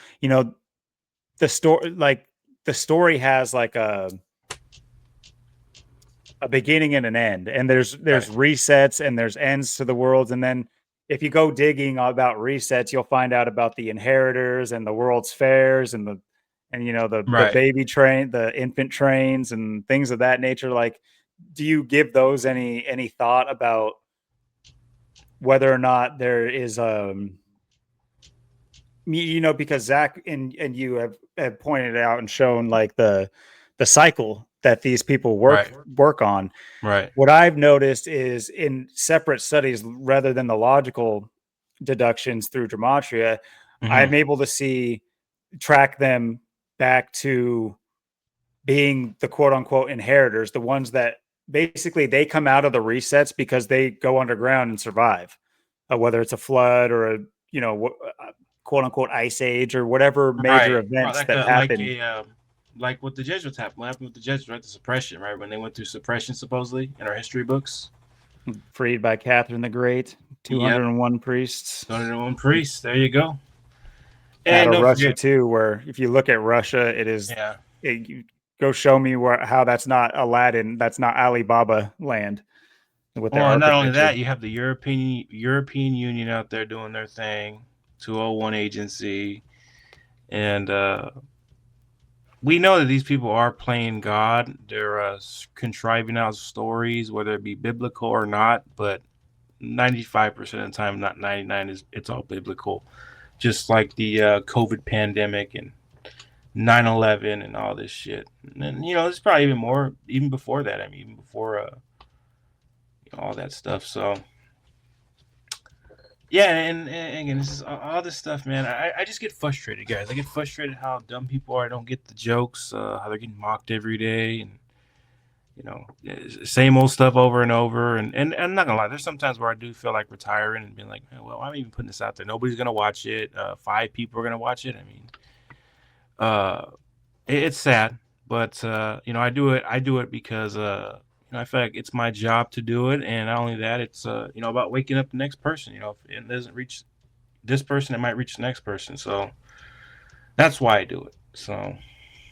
The story has like a beginning and an end, and there's resets and there's ends to the worlds. And then if you go digging about resets, you'll find out about the inheritors and the world's fairs and the baby train, the infant trains and things of that nature. Like, do you give those any thought about whether or not there is because Zach and you have pointed out and shown like the cycle that these people work on. Right. What I've noticed is in separate studies, rather than the logical deductions through gematria, I'm able to track them back to being the quote unquote inheritors, the ones that basically they come out of the resets because they go underground and survive, whether it's a flood or a quote unquote ice age or whatever major events that happen. Like what the Jesuits happened. What happened with the Jesuits, right? The suppression, right? When they went through suppression, supposedly, in our history books. Freed by Catherine the Great, 201 priests. 201 priests. There you go. And Russia too, where if you look at Russia, it is. Go show me how that's not Aladdin, that's not Alibaba land. With not only that, you have the European Union out there doing their thing, 201 agency, and we know that these people are playing God. They're contriving out stories, whether it be biblical or not, but 95% of the time, not 99, it's all biblical. Just like the COVID pandemic and 9/11 and all this shit. And there's probably even more, even before that. I mean, even before all that stuff. So yeah, and again, this is all this stuff, man. I just get frustrated, guys. I get frustrated how dumb people are. I don't get the jokes, how they're getting mocked every day, and same old stuff over and over. And I'm not gonna lie, there's sometimes where I do feel like retiring and being like, well, I'm even putting this out there. Nobody's gonna watch it. 5 people are gonna watch it. I mean, it's sad, but I do it because I feel like it's my job to do it, and not only that, it's about waking up the next person. If it doesn't reach this person, it might reach the next person. So that's why I do it. So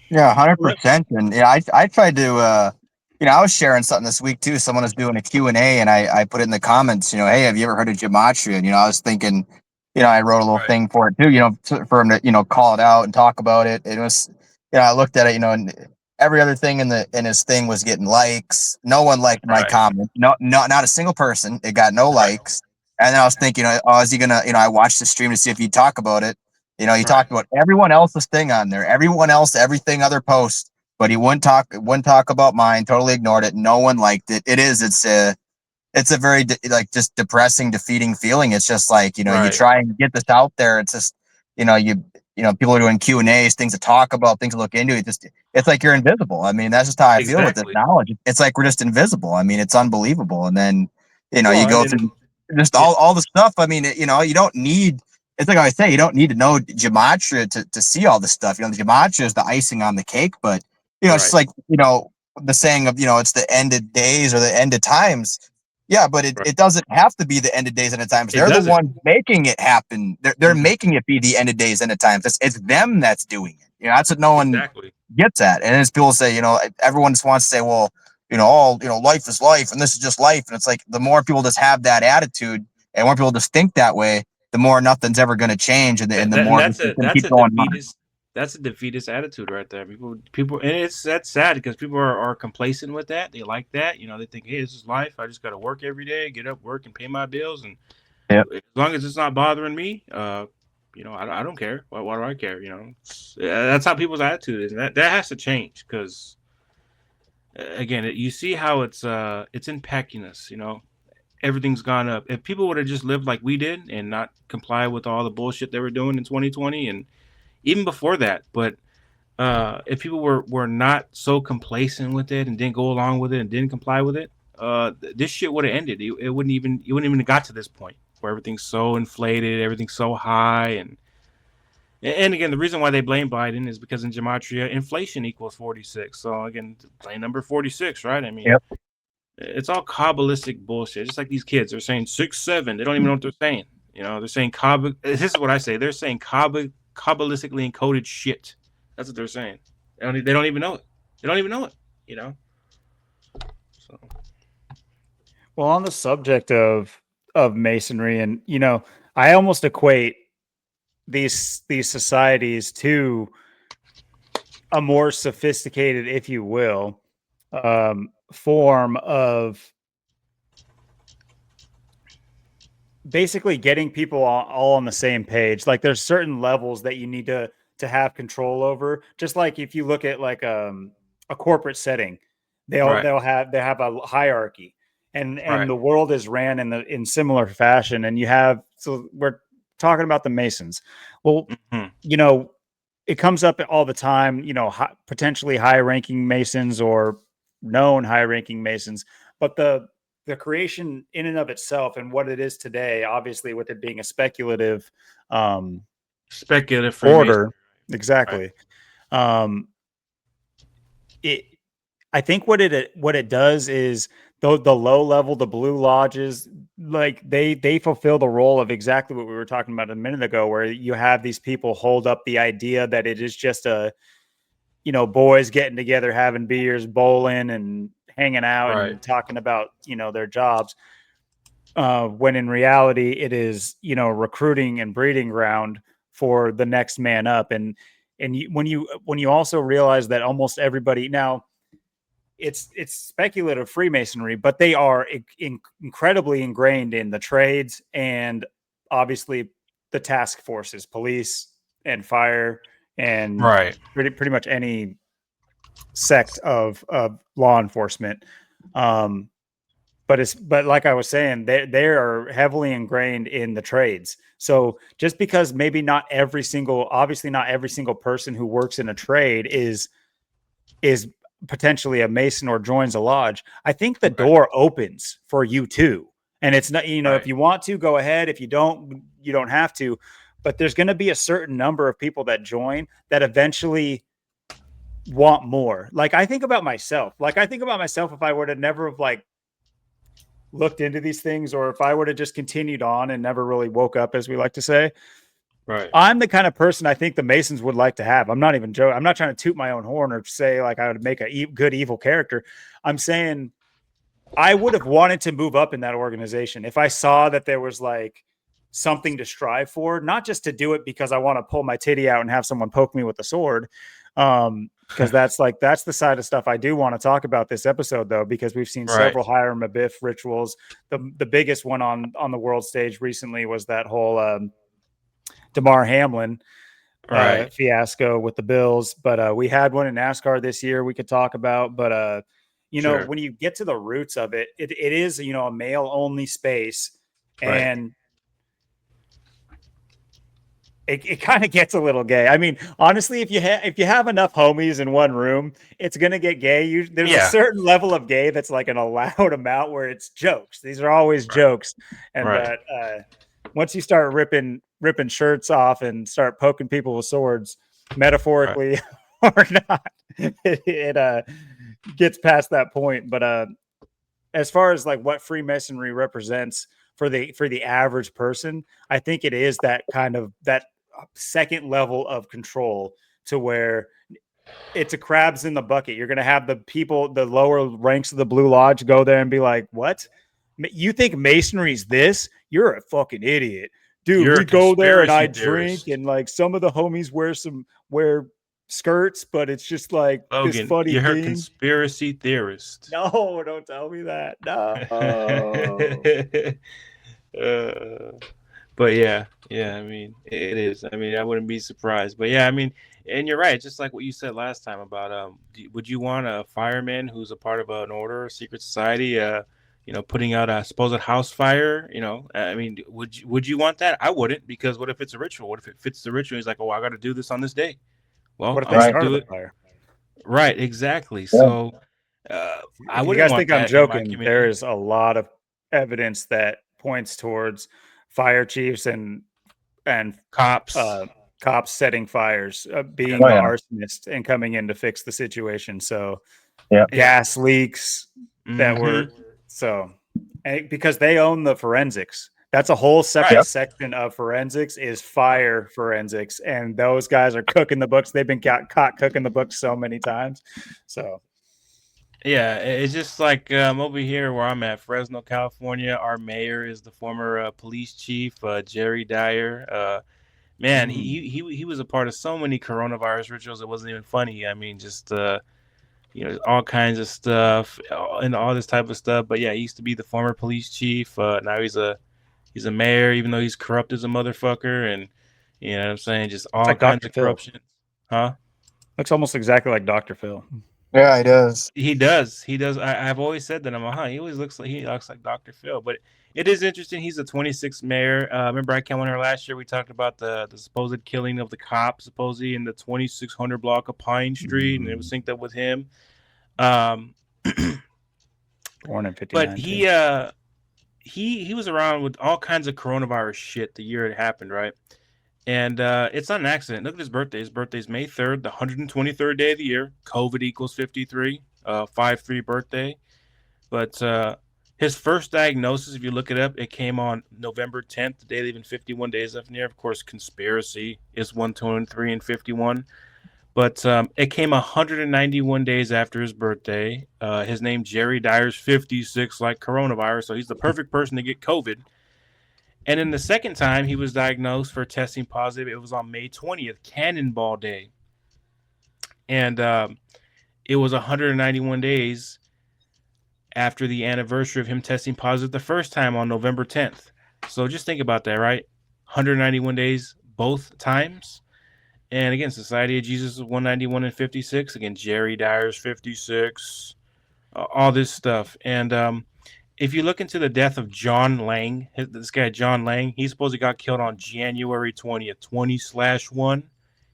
yeah, 100%. And I tried to I was sharing something this week too. Someone was doing a Q&A, and I put it in the comments, hey, have you ever heard of gematria? And I was thinking, I wrote a little thing for it too, for him to call it out and talk about it. It was I looked at it, and every other thing in his thing was getting likes. No one liked my comment. No, not a single person. It got no likes. And then I was thinking, is he gonna? I watched the stream to see if he'd talk about it. He talked about everyone else's thing on there, everything other post, but he wouldn't talk about mine. Totally ignored it. No one liked it. It's a very just depressing, defeating feeling. It's just like, you try and get this out there. It's just, people are doing Q&As, things to talk about, things to look into. It's like you're invisible. I mean, that's just how I feel with this knowledge. It's like we're just invisible. I mean, it's unbelievable. And then, You know, you Well, go and through just Yeah. all the stuff. I mean, you know, you don't need. It's like I always say, you don't need to know gematria to see all this stuff. You know, the gematria is the icing on the cake, but you know, it's just Right. like, you know, the saying of, you know, it's the end of days or the end of times. Yeah, but Right. it doesn't have to be the end of days and of times. It They're the doesn't. ones making it happen. They're Mhm. making it be the end of days and of times. It's them that's doing it. You know, that's what no one Exactly. gets at. And as people say, you know, everyone just wants to say, well, you know, all, you know, life is life and this is just life. And it's like the more people just have that attitude and more people just think that way, the more nothing's ever going to change, and the And more that's it's a going to keep going on. defeatist attitude right there. People, and that's sad because people are complacent with that. They like that, you know. They think, hey, this is life. I just got to work every day, get up, work, and pay my bills, and Yeah. as long as it's not bothering me, you know, I don't care. Why do I care? You know, that's how people's attitude is, and that has to change because again, you see how it's impacting us. You know, everything's gone up. If people would have just lived like we did and not comply with all the bullshit they were doing in 2020 and even before that, but if people were not so complacent with it and didn't go along with it and didn't comply with it, this shit would have ended. It wouldn't even have got to this point where everything's so inflated, everything's so high, and again, the reason why they blame Biden is because in gematria, inflation equals 46. So again, blame number 46, right? I mean, Yep. it's all Kabbalistic bullshit. Just like these kids, they're saying 6-7. They don't even know what they're saying. You know, they're saying This is what I say. They're saying Kabbalistically encoded shit. That's what they're saying. They don't even know it. They don't even know it. You know. So well, on the subject of masonry, and you know, I almost equate these societies to a more sophisticated, if you will, form of basically getting people all on the same page. Like there's certain levels that you need to have control over. Just like if you look at like a corporate setting, right, they have a hierarchy, and right, the world is ran in similar fashion. And you have, so we're talking about the Masons. Well, hmm, you know, it comes up all the time. You know, potentially high ranking Masons or known high ranking Masons, but the creation in and of itself and what it is today, obviously with it being a speculative speculative Freemason. order, Right, exactly. Um, it, I think what it does is the low level, the blue lodges, like they fulfill the role of exactly what we were talking about a minute ago, where you have these people hold up the idea that it is just a, you know, boys getting together, having beers, bowling, and hanging out right, and talking about, you know, their jobs. When in reality it is, you know, recruiting and breeding ground for the next man up. And when you also realize that almost everybody now, it's speculative Freemasonry, but they are incredibly ingrained in the trades and obviously the task forces, police and fire, and right. pretty much any sect of law enforcement. Um, but like I was saying, they are heavily ingrained in the trades. So just because maybe not every single, obviously not every single person who works in a trade is potentially a Mason or joins a lodge, I think the Right, door opens for you too. And it's not, you know, if right, you want to go ahead, if you don't, you don't have to. But there's going to be a certain number of people that join that eventually want more. Like I think about myself. Like I think about myself if I were to never have like looked into these things, or if I would have just continued on and never really woke up, as we like to say, right. I'm the kind of person I think the Masons would like to have. I'm not even joking. I'm not trying to toot my own horn or say like I would make a good evil character. I'm saying I would have wanted to move up in that organization if I saw that there was like something to strive for, not just to do it because I want to pull my titty out and have someone poke me with a sword. Because that's the side of stuff I do want to talk about this episode, though, because we've seen Right, several Hiram Abiff rituals. The biggest one on the world stage recently was that whole Damar Hamlin right. fiasco with the Bills. But we had one in NASCAR this year we could talk about. But you know, Sure. when you get to the roots of it, it is, you know, a male only space, Right. and it kind of gets a little gay. I mean, honestly, if you have enough homies in one room, it's gonna get gay. There's a certain level of gay that's like an allowed amount where it's jokes. These are always jokes, and that once you start ripping shirts off and start poking people with swords, metaphorically or not, it gets past that point. But as far as like what Freemasonry represents for the average person, I think it is that kind of that second level of control to where it's a crabs in the bucket. You're going to have the people, the lower ranks of the Blue Lodge go there and be like, what? You think masonry's this? You're a fucking idiot. Dude, we go there and I drink and like some of the homies wear skirts, but it's just like Logan, this funny you're thing. a conspiracy theorist. No, don't tell me that. No. But yeah, I mean, it is. I mean, I wouldn't be surprised. But yeah, I mean, and you're right. Just like what you said last time about would you want a fireman who's a part of an order, a secret society, putting out a supposed house fire? I mean, would you want that? I wouldn't, because what if it's a ritual? What if it fits the ritual? He's like, oh, I got to do this on this day. Well, what if they started the fire? Right, exactly. Yeah. So I wouldn't. You guys think I'm joking? There is a lot of evidence that points towards fire chiefs and cops setting fires, being the arsonist and coming in to fix the situation. So gas leaks that were because they own the forensics. That's a whole separate section of forensics is fire forensics. And those guys are cooking the books. They've been caught cooking the books so many times. So, yeah, it's just like over here where I'm at, Fresno, California. Our mayor is the former police chief, Jerry Dyer. Man, he was a part of so many coronavirus rituals. It wasn't even funny. I mean, just all kinds of stuff and all this type of stuff. But yeah, he used to be the former police chief. Now he's a mayor, even though he's corrupt as a motherfucker. And you know what I'm saying? Just all kinds of corruption. Huh? Looks almost exactly like Dr. Phil. Yeah, he does. He does. I've always said that. I'm like, he always looks like Dr. Phil. But it is interesting. He's the 26th mayor. Remember, I came on here last year. We talked about the supposed killing of the cop, supposedly in the 2600 block of Pine Street, and it was synced up with him. Born in 59. But he was around with all kinds of coronavirus shit the year it happened, right? And it's not an accident. Look at his birthday. His birthday's May 3rd, the 123rd day of the year. COVID equals 53, 5-3 birthday. But his first diagnosis, if you look it up, it came on November 10th, the day leaving 51 days left in the year. Of course, conspiracy is 123 and 51. But it came 191 days after his birthday. His name, Jerry Dyer's 56, like coronavirus. So he's the perfect person to get COVID. And then the second time he was diagnosed for testing positive, it was on May 20th, Cannonball Day. And it was 191 days after the anniversary of him testing positive the first time on November 10th. So just think about that, right? 191 days both times. And again, Society of Jesus is 191 and 56. Again, Jerry Dyer's 56. All this stuff. And if you look into the death of John Lang, this guy John Lang, he supposedly got killed on January 20th, 20/1.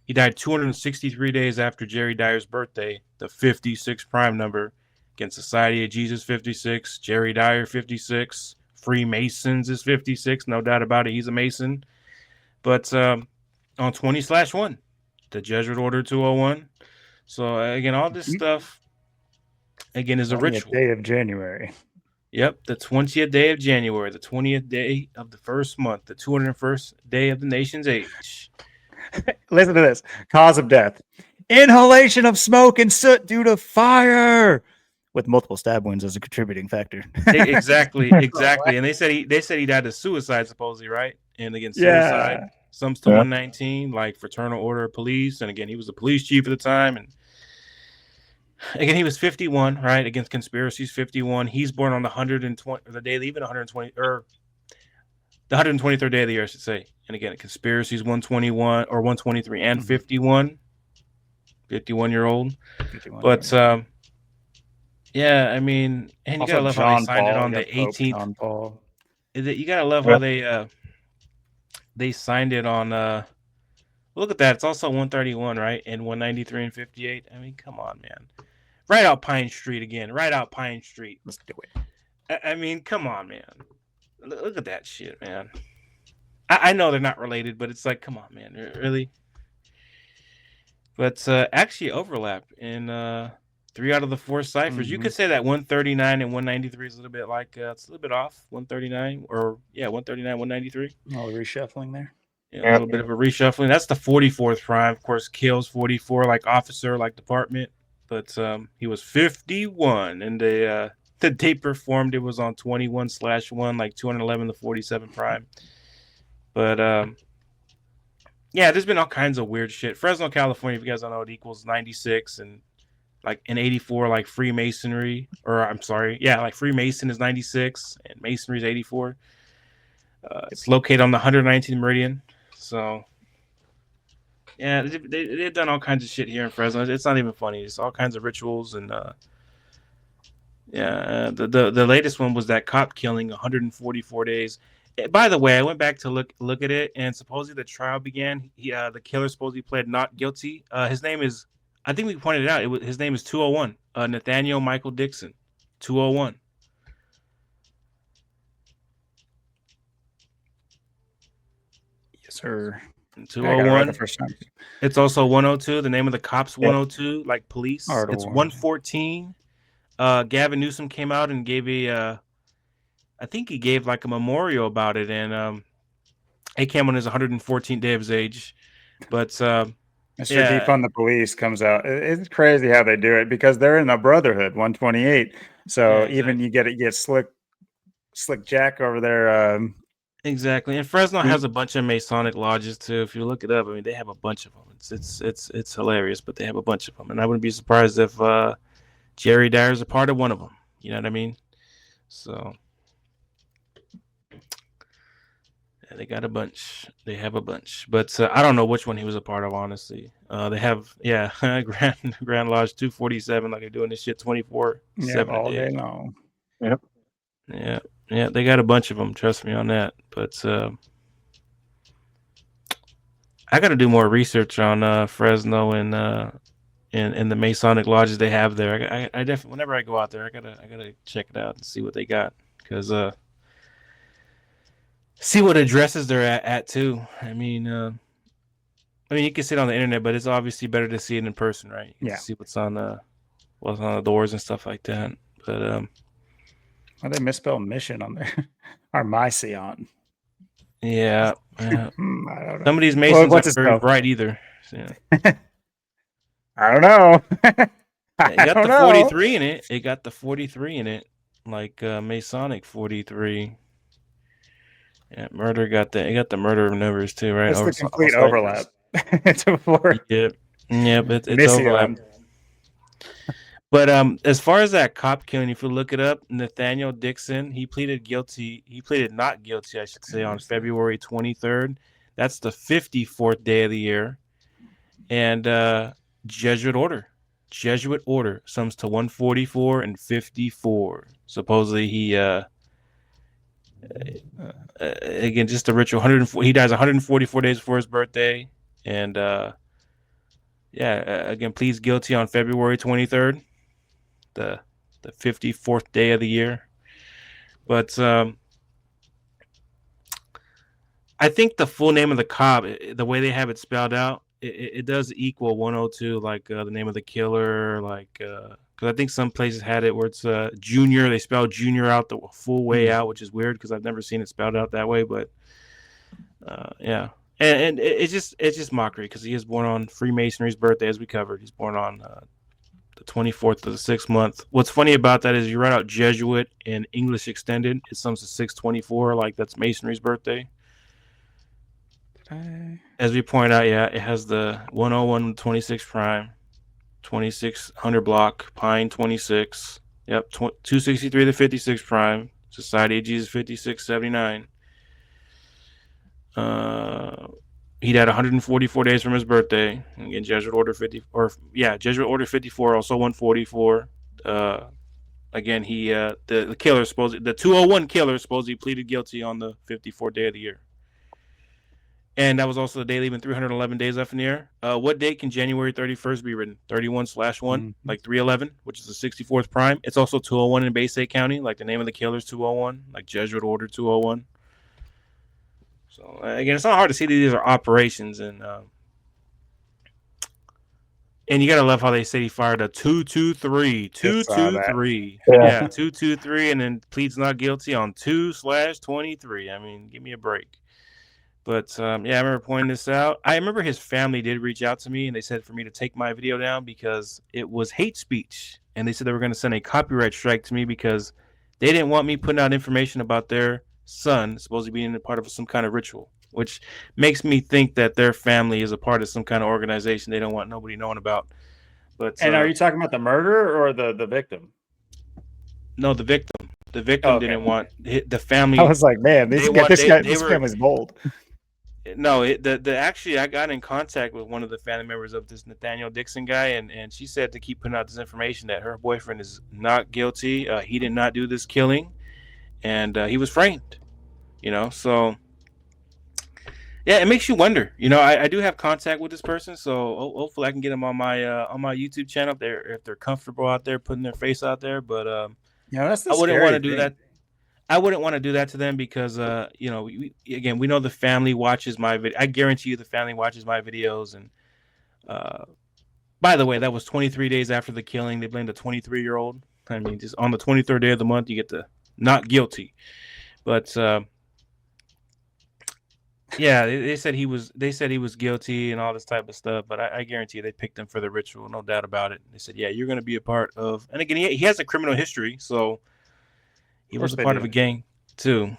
He died 263 days after Jerry Dyer's birthday, the 56 prime number. Again, Society of Jesus 56, Jerry Dyer 56, Freemasons is 56, no doubt about it. He's a Mason. But on 20/1, the Jesuit Order 201. So again, all this stuff again is a ritual. Day of January. Yep, the 20th day of January, the 20th day of the first month, the 201st day of the nation's age. Listen to this. Cause of death: inhalation of smoke and soot due to fire, with multiple stab wounds as a contributing factor. Exactly. And they said he died of suicide, supposedly, right? And again, suicide. Yeah. Some still 119, like Fraternal Order of Police. And again, he was the police chief at the time. And again, he was 51, right? Against conspiracies, 51. He's born on the 120, the day leaving 120, or the 123rd day of the year, I should say. And again, conspiracies 121 or 123 and 51, 51-year-old. But yeah, I mean, and you gotta love how they signed it on the 18th. You gotta love how they signed it on Look at that. It's also 131, right? And 193 and 58. I mean, come on, man. Right out Pine Street again. Right out Pine Street. Let's do it. I mean, come on, man. Look at that shit, man. I know they're not related, but it's like, come on, man. Really? But actually overlap in 3 out of the 4 ciphers. You could say that 139 and 193 is a little bit like, it's a little bit off. 139 or, 139, 193. A little reshuffling there. Yeah, a little bit of a reshuffling. That's the 44th prime. Of course, kills 44, like officer, like department. But he was 51, and the date performed, it was on 21/1, like 211 to 47 prime. But yeah, there's been all kinds of weird shit. Fresno, California, if you guys don't know, it equals 96, and like in 84, like Freemasonry, or I'm sorry, like Freemason is 96, and Masonry is 84. It's located on the 119th meridian. So, yeah, they've done all kinds of shit here in Fresno. It's not even funny. It's all kinds of rituals, and the latest one was that cop killing 144 days. By the way, I went back to look at it, and supposedly the trial began. The killer supposedly pled not guilty. His name is, I think we pointed it out. His name is 201, Nathaniel Michael Dixon, 201. Yes, sir. 201. It's also 102. The name of the cop's 102, like police. Art It's War. 114. Gavin Newsom came out and gave I think he gave like a memorial about it, and it came on his 114th day of his age. But Mr. Defund the Police comes out. It's crazy how they do it because they're in the Brotherhood 128. So exactly. Even you get Slick Jack over there. Exactly, and Fresno has a bunch of Masonic lodges too. If you look it up, I mean, they have a bunch of them. It's hilarious, but they have a bunch of them, and I wouldn't be surprised if Jerry Dyer's a part of one of them. You know what I mean? So yeah, they got a bunch. They have a bunch, but I don't know which one he was a part of. Honestly, they have Grand Lodge 247. Like they're doing this shit 24/7 all day long. Yep. Yeah, they got a bunch of them. Trust me on that. But I got to do more research on Fresno and the Masonic lodges they have there. I definitely, whenever I go out there, I gotta check it out and see what they got, because see what addresses they're at too. I mean, you can see it on the internet, but it's obviously better to see it in person, right? You can see what's on the doors and stuff like that. But well, they misspelled mission on there. Or Mysion. Yeah. I don't know. Some of these Masons aren't very bright either. So, yeah. I don't know. It got the 43 in it. It got the 43 in it, like Masonic 43. Yeah, murder got the murder numbers too, right? It's the complete overlap. It's a 4. Yeah, but it's overlap. But as far as that cop killing, if you look it up, Nathaniel Dixon, he pleaded guilty. He pleaded not guilty, I should say, on February 23rd. That's the 54th day of the year. And Jesuit order sums to 144 and 54. Supposedly he again, just a ritual. He dies 144 days before his birthday, and again, pleads guilty on February 23rd, the 54th day of the year. But I think the full name of the cop, the way they have it spelled out, it does equal 102, like the name of the killer, like because I think some places had it where it's Junior. They spell Junior out the full way out, which is weird because I've never seen it spelled out that way. But yeah, and it's just mockery because he is born on Freemasonry's birthday, as we covered. He's born on the 24th of the 6th month. What's funny about that is you write out Jesuit in English Extended, it sums to 624, like that's Masonry's birthday. As we point out, it has the 101 26 prime, 2600 block, Pine 26. Yep, 263 to 56 prime, Society of Jesus 5679. He died 144 days from his birthday. Again, Jesuit Order 54, also 144. Again, he the killer the 201 killer supposedly pleaded guilty on the 54th day of the year. And that was also the day leaving 311 days left in the year. What date can January 31st be written? 31/1, like 311, which is the 64th prime. It's also 201 in Bay State County, like the name of the killer is 201, like Jesuit Order 201. So again, it's not hard to see that these are operations, and you gotta love how they say he fired a 223, 223, yeah, 223, and then pleads not guilty on 2/23. I mean, give me a break. But yeah, I remember pointing this out. I remember his family did reach out to me, and they said for me to take my video down because it was hate speech, and they said they were going to send a copyright strike to me because they didn't want me putting out information about their son supposedly being a part of some kind of ritual, which makes me think that their family is a part of some kind of organization they don't want nobody knowing about. But are you talking about the murderer or the victim? No, the victim. The victim didn't want the family. I was like, man, this family's bold. No, actually, I got in contact with one of the family members of this Nathaniel Dixon guy, and she said to keep putting out this information that her boyfriend is not guilty. He did not do this killing, and he was framed. So yeah, it makes you wonder. I do have contact with this person, so hopefully I can get them on my YouTube channel if they're comfortable out there putting their face out there. But that's I wouldn't want to do that. I wouldn't want to do that to them because, we know the family watches my video. I guarantee you the family watches my videos. And by the way, that was 23 days after the killing. They blamed a 23-year-old. I mean, just on the 23rd day of the month, you get the not guilty. But yeah, they said he was guilty and all this type of stuff. But I guarantee you they picked him for the ritual, no doubt about it. They said, yeah, you're going to be a part of. And again, he has a criminal history, so. He was a part of a gang too,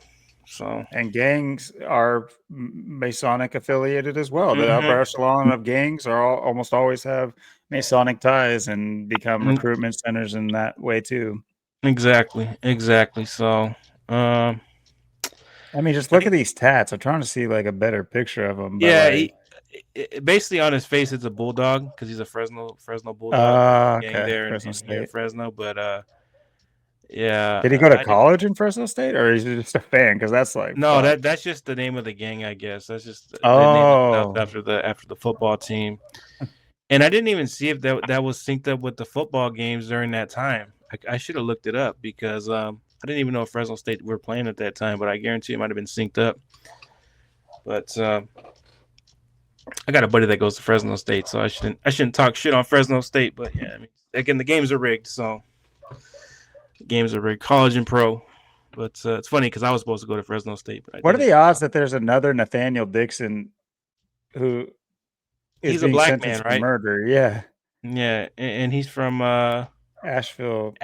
and gangs are Masonic affiliated as well. The upper echelon of gangs are almost always have Masonic ties and become recruitment centers in that way too. Exactly. So, I mean, just look at these tats. I'm trying to see like a better picture of him. Yeah, basically on his face it's a bulldog because he's a Fresno bulldog gang there in Fresno, but. Yeah. Did he go to college in Fresno State, or is he just a fan? Because that's like that's just the name of the gang, I guess. That's just the name after the football team. And I didn't even see if that was synced up with the football games during that time. I should have looked it up because I didn't even know if Fresno State were playing at that time, but I guarantee it might have been synced up. But I got a buddy that goes to Fresno State, so I shouldn't talk shit on Fresno State. But yeah, I mean, again, the games are rigged, so. Games are rigged, college and pro, but it's funny because I was supposed to go to Fresno State. But what are the odds that there's another Nathaniel Dixon who he's a black man, right? Murder, yeah, and he's from Asheville,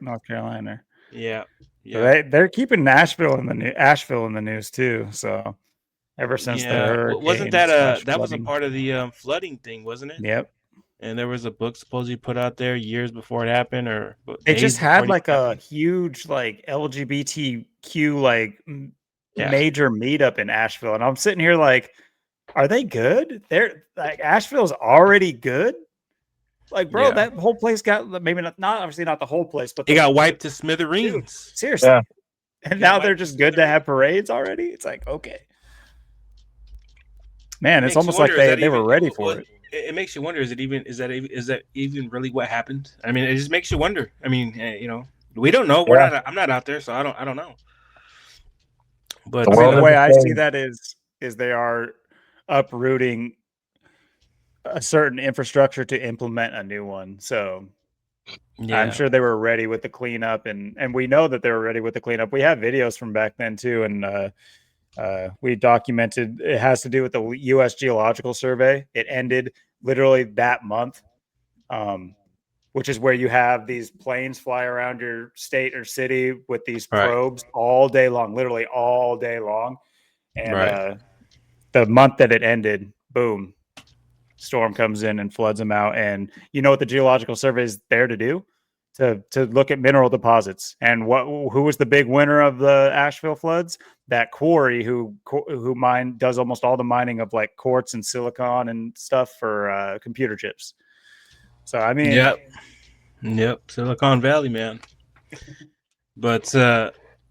North Carolina. Yeah. So they're keeping Asheville in the news too. So ever since the wasn't that was a part of the flooding thing, wasn't it? Yep. And there was a book supposedly put out there years before it happened, or they just had like a huge like LGBTQ like major meetup in Asheville, and I'm sitting here like, are they good? They're like Asheville's already good. Like, bro, that whole place got maybe not obviously not the whole place, but it got wiped to smithereens. Dude, seriously, and now they're just good to have parades already. It's like, okay, man, it's almost like they were ready for it. It makes you wonder: is that even really what happened? I mean, it just makes you wonder. I mean, we don't know. I'm not out there, so I don't know. But the way I see that is they are uprooting a certain infrastructure to implement a new one. So I'm sure they were ready with the cleanup, and we know that they were ready with the cleanup. We have videos from back then too, and we documented. It has to do with the U.S. Geological Survey. It ended literally that month, which is where you have these planes fly around your state or city with these probes all day long, literally all day long. And the month that it ended, boom, storm comes in and floods them out. And you know what the Geological Survey is there to do? To look at mineral deposits. And who was the big winner of the Asheville floods? That quarry who does almost all the mining of like quartz and silicon and stuff for computer chips. So I mean, yep, Silicon Valley, man. But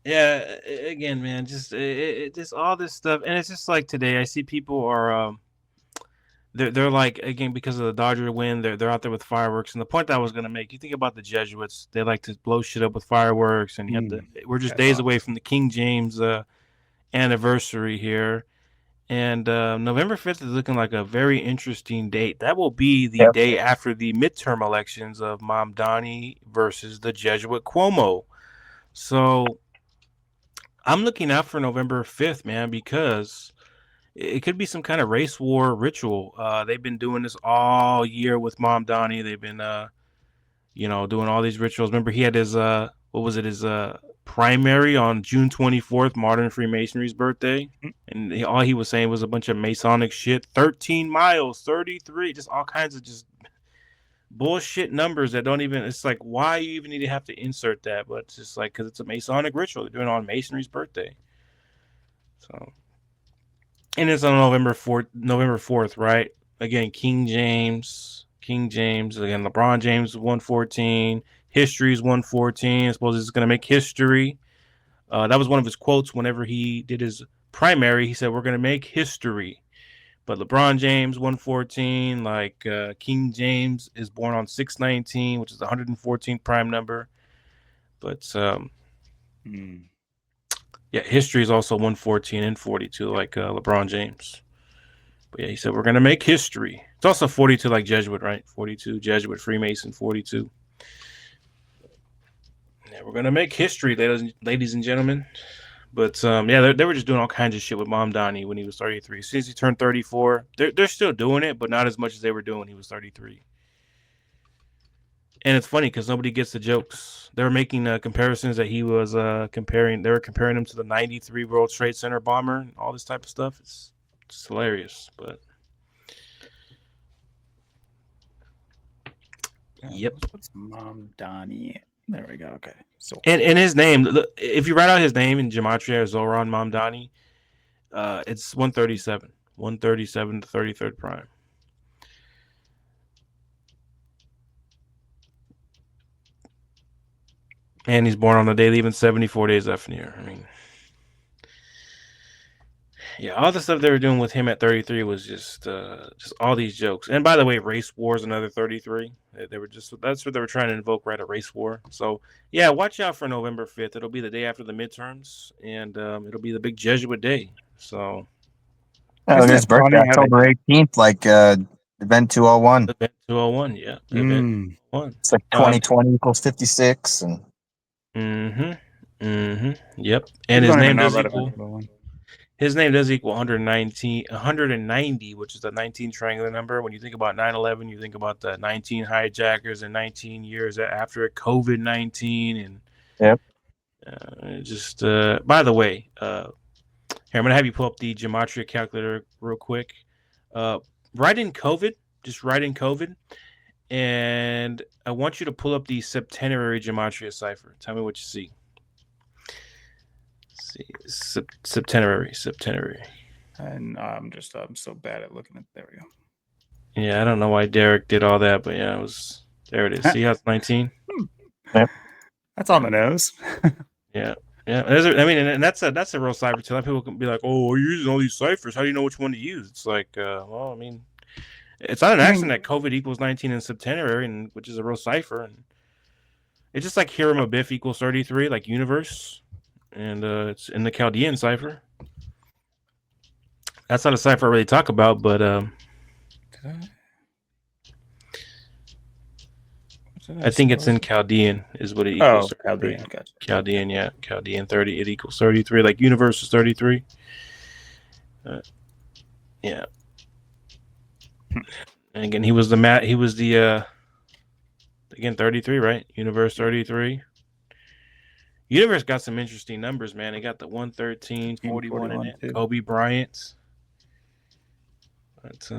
Yeah, again, man, just just all this stuff, and it's just like today. I see people are they're like, again, because of the Dodger win, they're out there with fireworks. And the point that I was gonna make, you think about the Jesuits, they like to blow shit up with fireworks, and you have we're just days away from the King James anniversary here. And November 5th is looking like a very interesting date. That will be the day after the midterm elections of Mamdani versus the Jesuit Cuomo. So I'm looking out for November 5th, man, because it could be some kind of race war ritual. They've been doing this all year with Mamdani. They've been, doing all these rituals. Remember, he had his, his primary on June 24th, Modern Freemasonry's birthday. And all he was saying was a bunch of Masonic shit. 13 miles, 33, just all kinds of just bullshit numbers that don't even, it's like, why you even need to have to insert that? But it's just like, because it's a Masonic ritual. They're doing it on Masonry's birthday. So, and it's on November 4th, right? Again, King James, again, LeBron James 114, history's 114. I suppose it's going to make history. That was one of his quotes whenever he did his primary. He said, "We're going to make history." But LeBron James 114, like King James is born on 619, which is the 114th prime number. But yeah, history is also 114 and 42, like LeBron James. But yeah, he said, we're going to make history. It's also 42 like Jesuit, right? 42, Jesuit, Freemason, 42. Yeah, we're going to make history, ladies and gentlemen. But yeah, they were just doing all kinds of shit with Mamdani when he was 33. As soon as he turned 34, they're still doing it, but not as much as they were doing when he was 33. And it's funny because nobody gets the jokes. They were making comparisons that he was comparing. They were comparing him to the 93 World Trade Center bomber and all this type of stuff. It's hilarious, but yep. What's Mamdani? There we go. Okay. So and his name, if you write out his name in gematria, Zoran Mamdani, it's 137 to 33rd prime. And he's born on the day leaving 74 days left in the year. I mean, yeah, all the stuff they were doing with him at 33 was just all these jokes. And by the way, race war is another 33. They were that's what they were trying to invoke, right? A race war. So yeah, watch out for November 5th. It'll be the day after the midterms, and it'll be the big Jesuit day. So his birthday, October 18th, like event 201. Event 201, yeah. Event 1. It's like 2020 equals 56, and yep. And his name does equal. His name does equal 190, which is the 19 triangular number. When you think about 9/11, you think about the 19 hijackers and 19 years after it, COVID-19, and yep. Just by the way, here I'm gonna have you pull up the gematria calculator real quick. Write in COVID, and I want you to pull up the septenary gematria cipher. Tell me what you see. Septenary. And I'm so bad at looking at. There we go. Yeah, I don't know why Derek did all that, but yeah, there it is. See how it's 19? Yep. That's on the nose. Yeah. And that's a real cipher too. A lot of people can be like, "Oh, you're using all these ciphers. How do you know which one to use?" It's like, well, I mean, it's not an accident that COVID equals 19 in septenary, and which is a real cipher, and it's just like Hiram Abiff equals 33, like universe. And it's in the Chaldean cipher. That's not a cipher I really talk about, but I think it's in Chaldean is what it equals. Oh, Chaldean. Gotcha. Chaldean, yeah. Chaldean 30. It equals 33. Like universe is 33. Yeah. And again, he was the 33, right? Universe 33. Universe got some interesting numbers, man. They got the 113, 41 in it. Too. Kobe Bryant. But,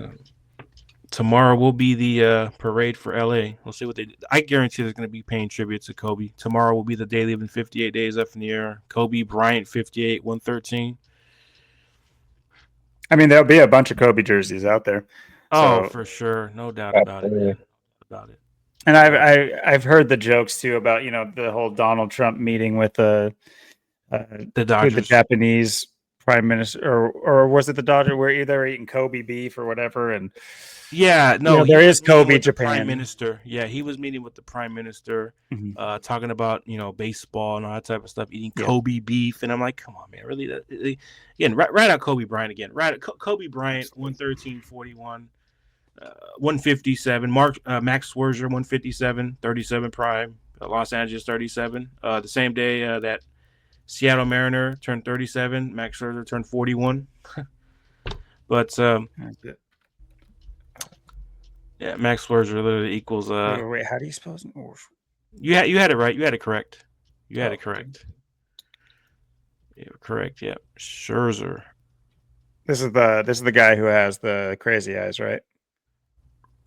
tomorrow will be the parade for LA. We'll see what they do. I guarantee there's going to be paying tribute to Kobe. Tomorrow will be the day leaving 58 days up in the air. Kobe Bryant 58, 113. I mean, there'll be a bunch of Kobe jerseys out there. Oh, for sure. No doubt about it, man. And I've heard the jokes too about, the whole Donald Trump meeting with The the Dodgers. Japanese prime minister, or was it the Dodgers where they're eating Kobe beef or whatever? And Yeah, no, you know, he there was is meeting Kobe with the prime Japan. minister. Yeah, he was meeting with the prime minister, Mhm. talking about baseball and all that type of stuff, eating Yeah. Kobe beef, and I'm like, come on, man, really? Again, right out Kobe Bryant again. Right, Kobe Bryant, 113.41, 157. Max Scherzer, 157, 37 prime. Los Angeles 37. The same day that Seattle Mariner turned 37, Max Scherzer turned 41. But yeah, Max Scherzer literally equals. Wait, how do you spell it? You had it right. You had it correct. You had Oh, it correct. You were correct. Yeah, Scherzer. This is the guy who has the crazy eyes, right?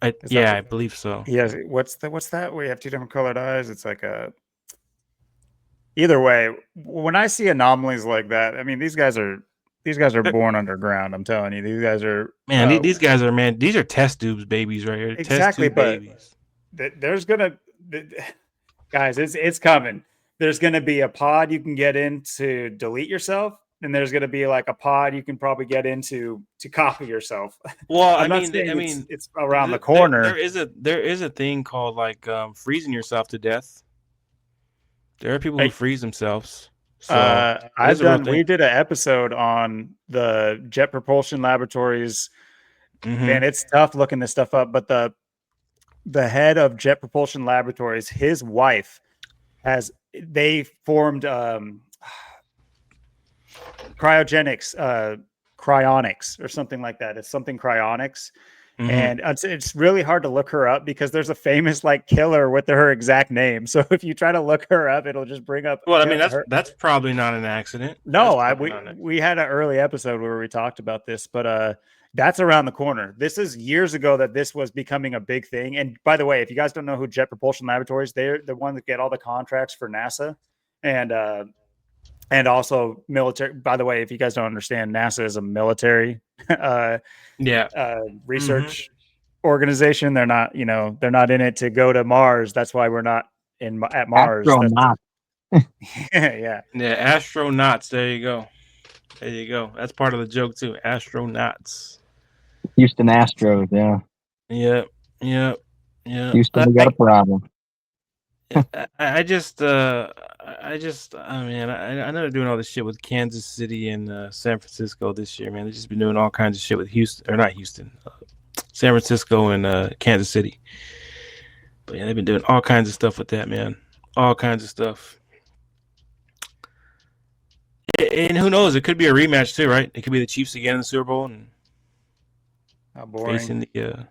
I believe so. He has what's that? We have two different colored eyes. It's like a. Either way, when I see anomalies like that, I mean these guys are born underground. I'm telling you, these guys are Man, these guys are these are test tubes babies right here. exactly. Test tube But babies. there's gonna, guys, it's coming. There's gonna be a pod you can get in to delete yourself, and there's gonna be like a pod you can probably get into to copy yourself. Well, I'm not saying it's around the there corner. there is a thing called like freezing yourself to death. There are people who freeze themselves. So we did an episode on the Jet Propulsion Laboratories. Man, it's tough looking this stuff up, but the head of Jet Propulsion Laboratories, his wife they formed cryonics or something like that. It's something cryonics. And it's really hard to look her up because there's a famous like killer with her exact name. So if you try to look her up, it'll just bring up. Well, I mean that's probably not an accident. No, we had an early episode where we talked about this, but that's around the corner. This is years ago that this was becoming a big thing. And by the way, if you guys don't know who Jet Propulsion Laboratories, they're the one that get all the contracts for NASA and also military. By the way, if you guys don't understand, NASA is a military research organization. They're not, they're not in it to go to Mars. That's why we're not at Mars. Yeah. Astronauts. There you go. That's part of the joke too. Astronauts. Houston Astros. Yeah. Houston, we got a problem. I know they're doing all this shit with Kansas City and San Francisco this year, man. They've just been doing all kinds of shit with San Francisco and Kansas City. But yeah, they've been doing all kinds of stuff with that, man. All kinds of stuff. And who knows? It could be a rematch too, right? It could be the Chiefs again in the Super Bowl and facing the.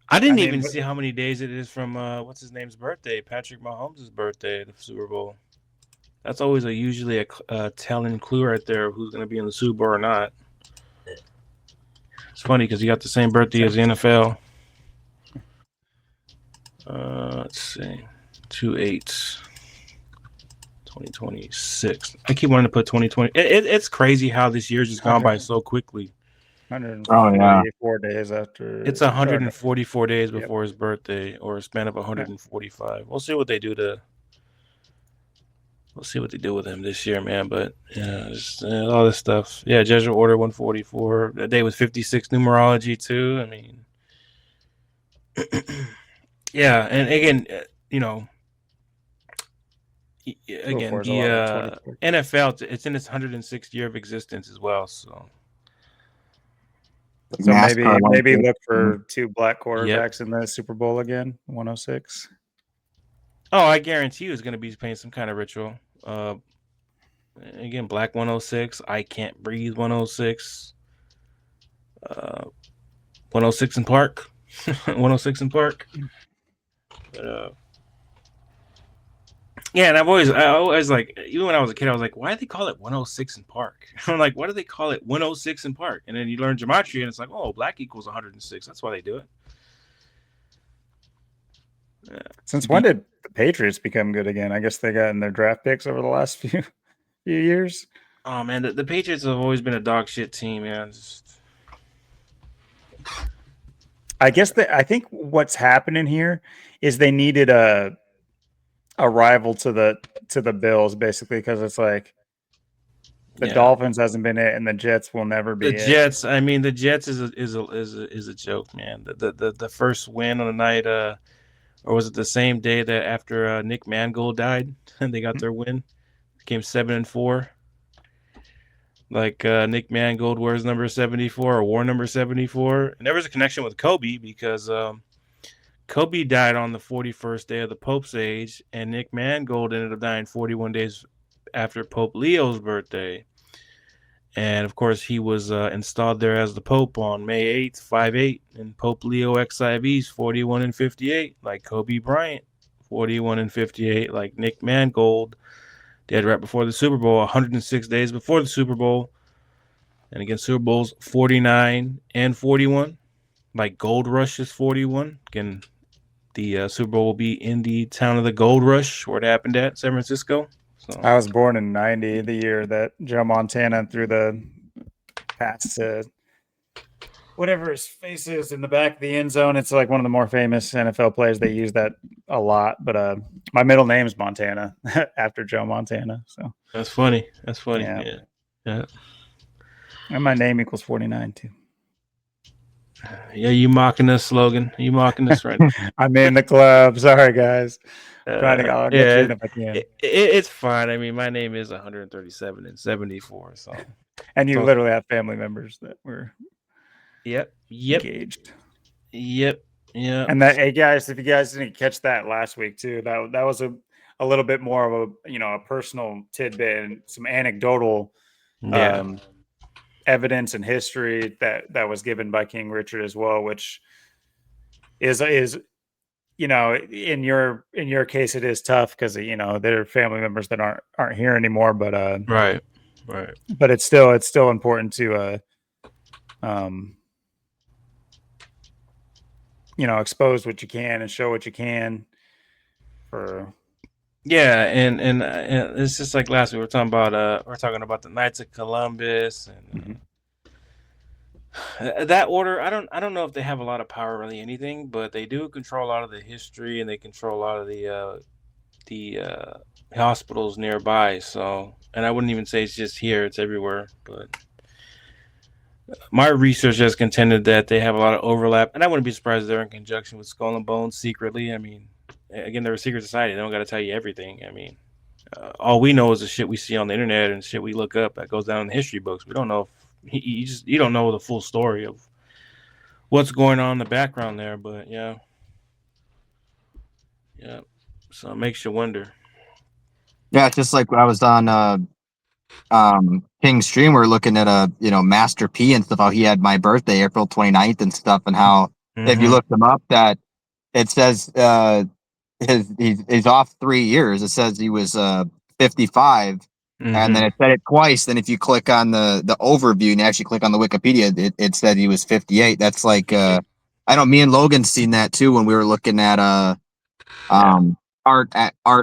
I didn't even see how many days it is from what's his name's birthday, Patrick Mahomes' birthday, the Super Bowl. That's always usually a telling clue right there of who's going to be in the Super Bowl or not. It's funny because he got the same birthday as the NFL. Let's see, 2/8. 2026. I keep wanting to put 2020. It's crazy how this year's just gone by so quickly. 144 days after. It's 144 days before his birthday, or a span of 145. We'll see what they do with him this year, man. But yeah, all this stuff. Yeah, Jesuit Order 144. That day was 56 numerology too. I mean, yeah, and again, again, the NFL, it's in its 106th year of existence as well. So maybe look for two black quarterbacks in the Super Bowl again. 106. Oh, I guarantee you, it's going to be paying some kind of ritual. Again, Black 106. I Can't Breathe 106. 106 in Park. 106 in Park. But yeah, and I always like, even when I was a kid, I was like, why do they call it 106 in Park? I'm like, why do they call it 106 in Park? And then you learn gematria, and it's like, oh, black equals 106. That's why they do it. Yeah. Since when did the Patriots become good again? I guess they got in their draft picks over the last few years. Oh man, the Patriots have always been a dog shit team, man. I think what's happening here is they needed a a rival to the Bills, basically, because it's like the Yeah. Dolphins hasn't been it, and the Jets will never be The it. Jets. I mean, the Jets is a joke, man. The first win on the night, or was it the same day that after Nick Mangold died, and they got their win, became 7-4. Like Nick Mangold wears number 74 or wore number 74, and there was a connection with Kobe because Kobe died on the 41st day of the Pope's age, and Nick Mangold ended up dying 41 days after Pope Leo's birthday. And of course, he was installed there as the Pope on May 8th, 5-8, and Pope Leo XIV's 41 and 58, like Kobe Bryant, 41 and 58, like Nick Mangold. Dead right before the Super Bowl, 106 days before the Super Bowl. And again, Super Bowls 49 and 41, like Gold Rush is 41. Again, the Super Bowl will be in the town of the Gold Rush, where it happened at, San Francisco. So I was born in '90, the year that Joe Montana threw the pass to whatever his face is in the back of the end zone. It's like one of the more famous NFL plays. They use that a lot. But my middle name is Montana after Joe Montana. So that's funny. That's funny. Yeah. Yeah. And my name equals 49 too. Yeah, you mocking us, Logan. You mocking us right now. I'm in the club. Sorry, guys. I'll get you in if I can. It's fine. I mean, my name is 137 and 74. So, and you literally have family members that were engaged. Yep. And that, hey guys, if you guys didn't catch that last week too, that was a little bit more of a personal tidbit and some anecdotal evidence and history that was given by King Richard as well, which is in your case it is tough because there are family members that aren't here anymore, but right but it's still important to expose what you can and show what you can for and it's just like last week we're talking about the Knights of Columbus and that order. I don't know if they have a lot of power, really anything, but they do control a lot of the history and they control a lot of the hospitals nearby. So, and I wouldn't even say it's just here; it's everywhere. But my research has contended that they have a lot of overlap, and I wouldn't be surprised if they're in conjunction with Skull and Bones secretly. I mean, again, they're a secret society; they don't got to tell you everything. I mean, all we know is the shit we see on the internet and shit we look up that goes down in the history books. We don't know if you don't know the full story of what's going on in the background there, but yeah. So it makes you wonder. Yeah, just like when I was on King's stream, we are looking at Master P and stuff, how he had my birthday April 29th and stuff, and how if you look him up, that it says he's off 3 years. It says he was 55. And then it said it twice. Then if you click on the overview and actually click on the Wikipedia, it said he was 58. That's like I know me and Logan seen that too when we were looking at Art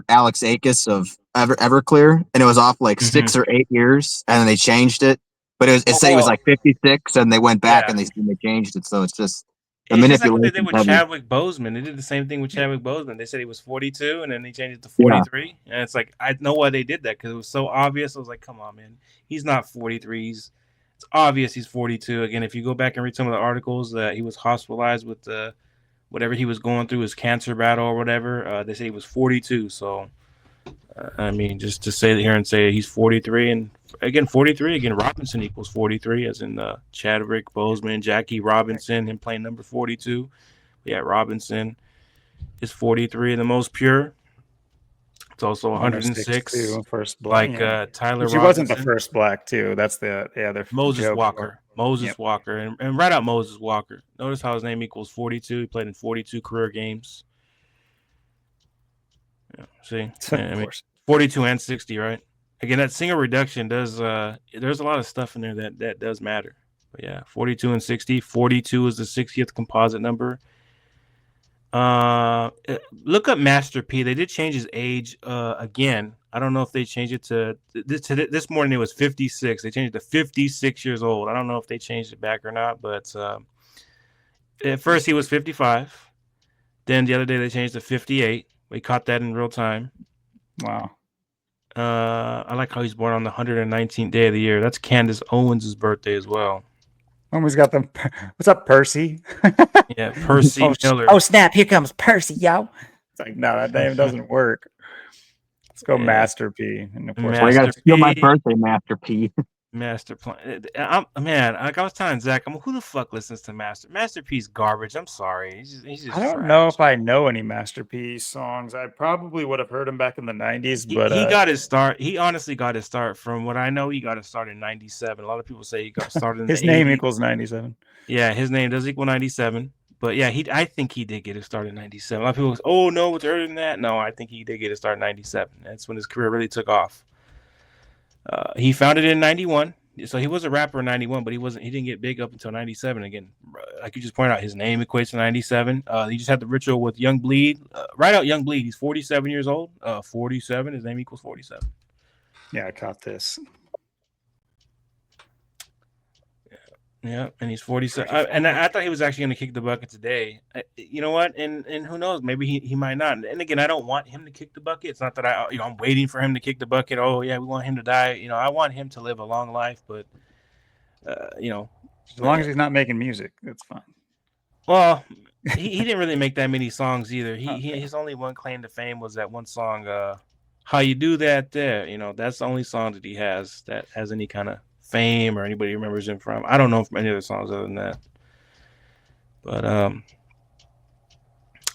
Alex Akis of Everclear, and it was off like 6 or 8 years, and then they changed it. But it said he was like 56, and they went back and they changed it. So it's just the manipulation. Just like what they did with Chadwick Boseman. They did the same thing with Chadwick Boseman. They said he was 42, and then they changed it to 43. And it's like, I know why they did that, because it was so obvious. I was like, come on, man. He's not 43. It's obvious he's 42. Again, if you go back and read some of the articles that he was hospitalized with whatever he was going through, his cancer battle or whatever, they say he was 42. So, I mean, just to say here and say he's 43, and again, 43, again, Robinson equals 43, as in Chadwick Boseman, Jackie Robinson, him playing number 42. Yeah, Robinson is 43 and the most pure. It's also 106. First black, like Tyler Robinson. He wasn't the first black, too. That's the other Moses Walker. Walker. And right out Moses Walker. Notice how his name equals 42. He played in 42 career games. Yeah, see? I mean, 42 and 60, right? Again, that single reduction does there's a lot of stuff in there that does matter. But yeah, 42 and 60. 42 is the 60th composite number. Look up Master P. They did change his age again. I don't know if they changed it to this morning. It was 56. They changed it to 56 years old. I don't know if they changed it back or not, but at first he was 55. Then the other day they changed to 58, We caught that in real time. Wow. I like how he's born on the 119th day of the year. That's Candace Owens' birthday as well. Almost got them. What's up, Percy? Yeah, Percy Miller. Oh, snap. Here comes Percy, yo. It's like, no, that name doesn't work. Let's go Master P. And of course, Well, you got to steal my P. birthday, Master P. Master Plan. Like I was telling Zach, who the fuck listens to Master P's garbage? I'm sorry. He's just I don't trash. know if I know any Master P songs. I probably would have heard him back in the 90s, but he got his start. He honestly got his start from what I know. He got his start in 97. A lot of people say he got started in his the name 80s. equals 97. Yeah, his name does equal 97. But yeah, I think he did get his start in 97. A lot of people say, oh no, it's earlier than that. No, I think he did get his start in 97. That's when his career really took off. He founded it in 91. So he was a rapper in 91, but he didn't get big up until 97. Again, like you just pointed out, his name equates to 97. He just had the ritual with Young Bleed. Right out Young Bleed. He's 47 years old. 47. His name equals 47. Yeah, I caught this. Yeah, and he's 47. And I thought he was actually going to kick the bucket today. You know what? And who knows? Maybe he might not. And again, I don't want him to kick the bucket. It's not that I'm waiting for him to kick the bucket. Oh yeah, we want him to die. I want him to live a long life. But as long as he's not making music, that's fine. Well, he didn't really make that many songs either. His only one claim to fame was that one song, "How You Do That There." That's the only song that he has that has any kind of fame or anybody remembers him from. I don't know from any other songs other than that. But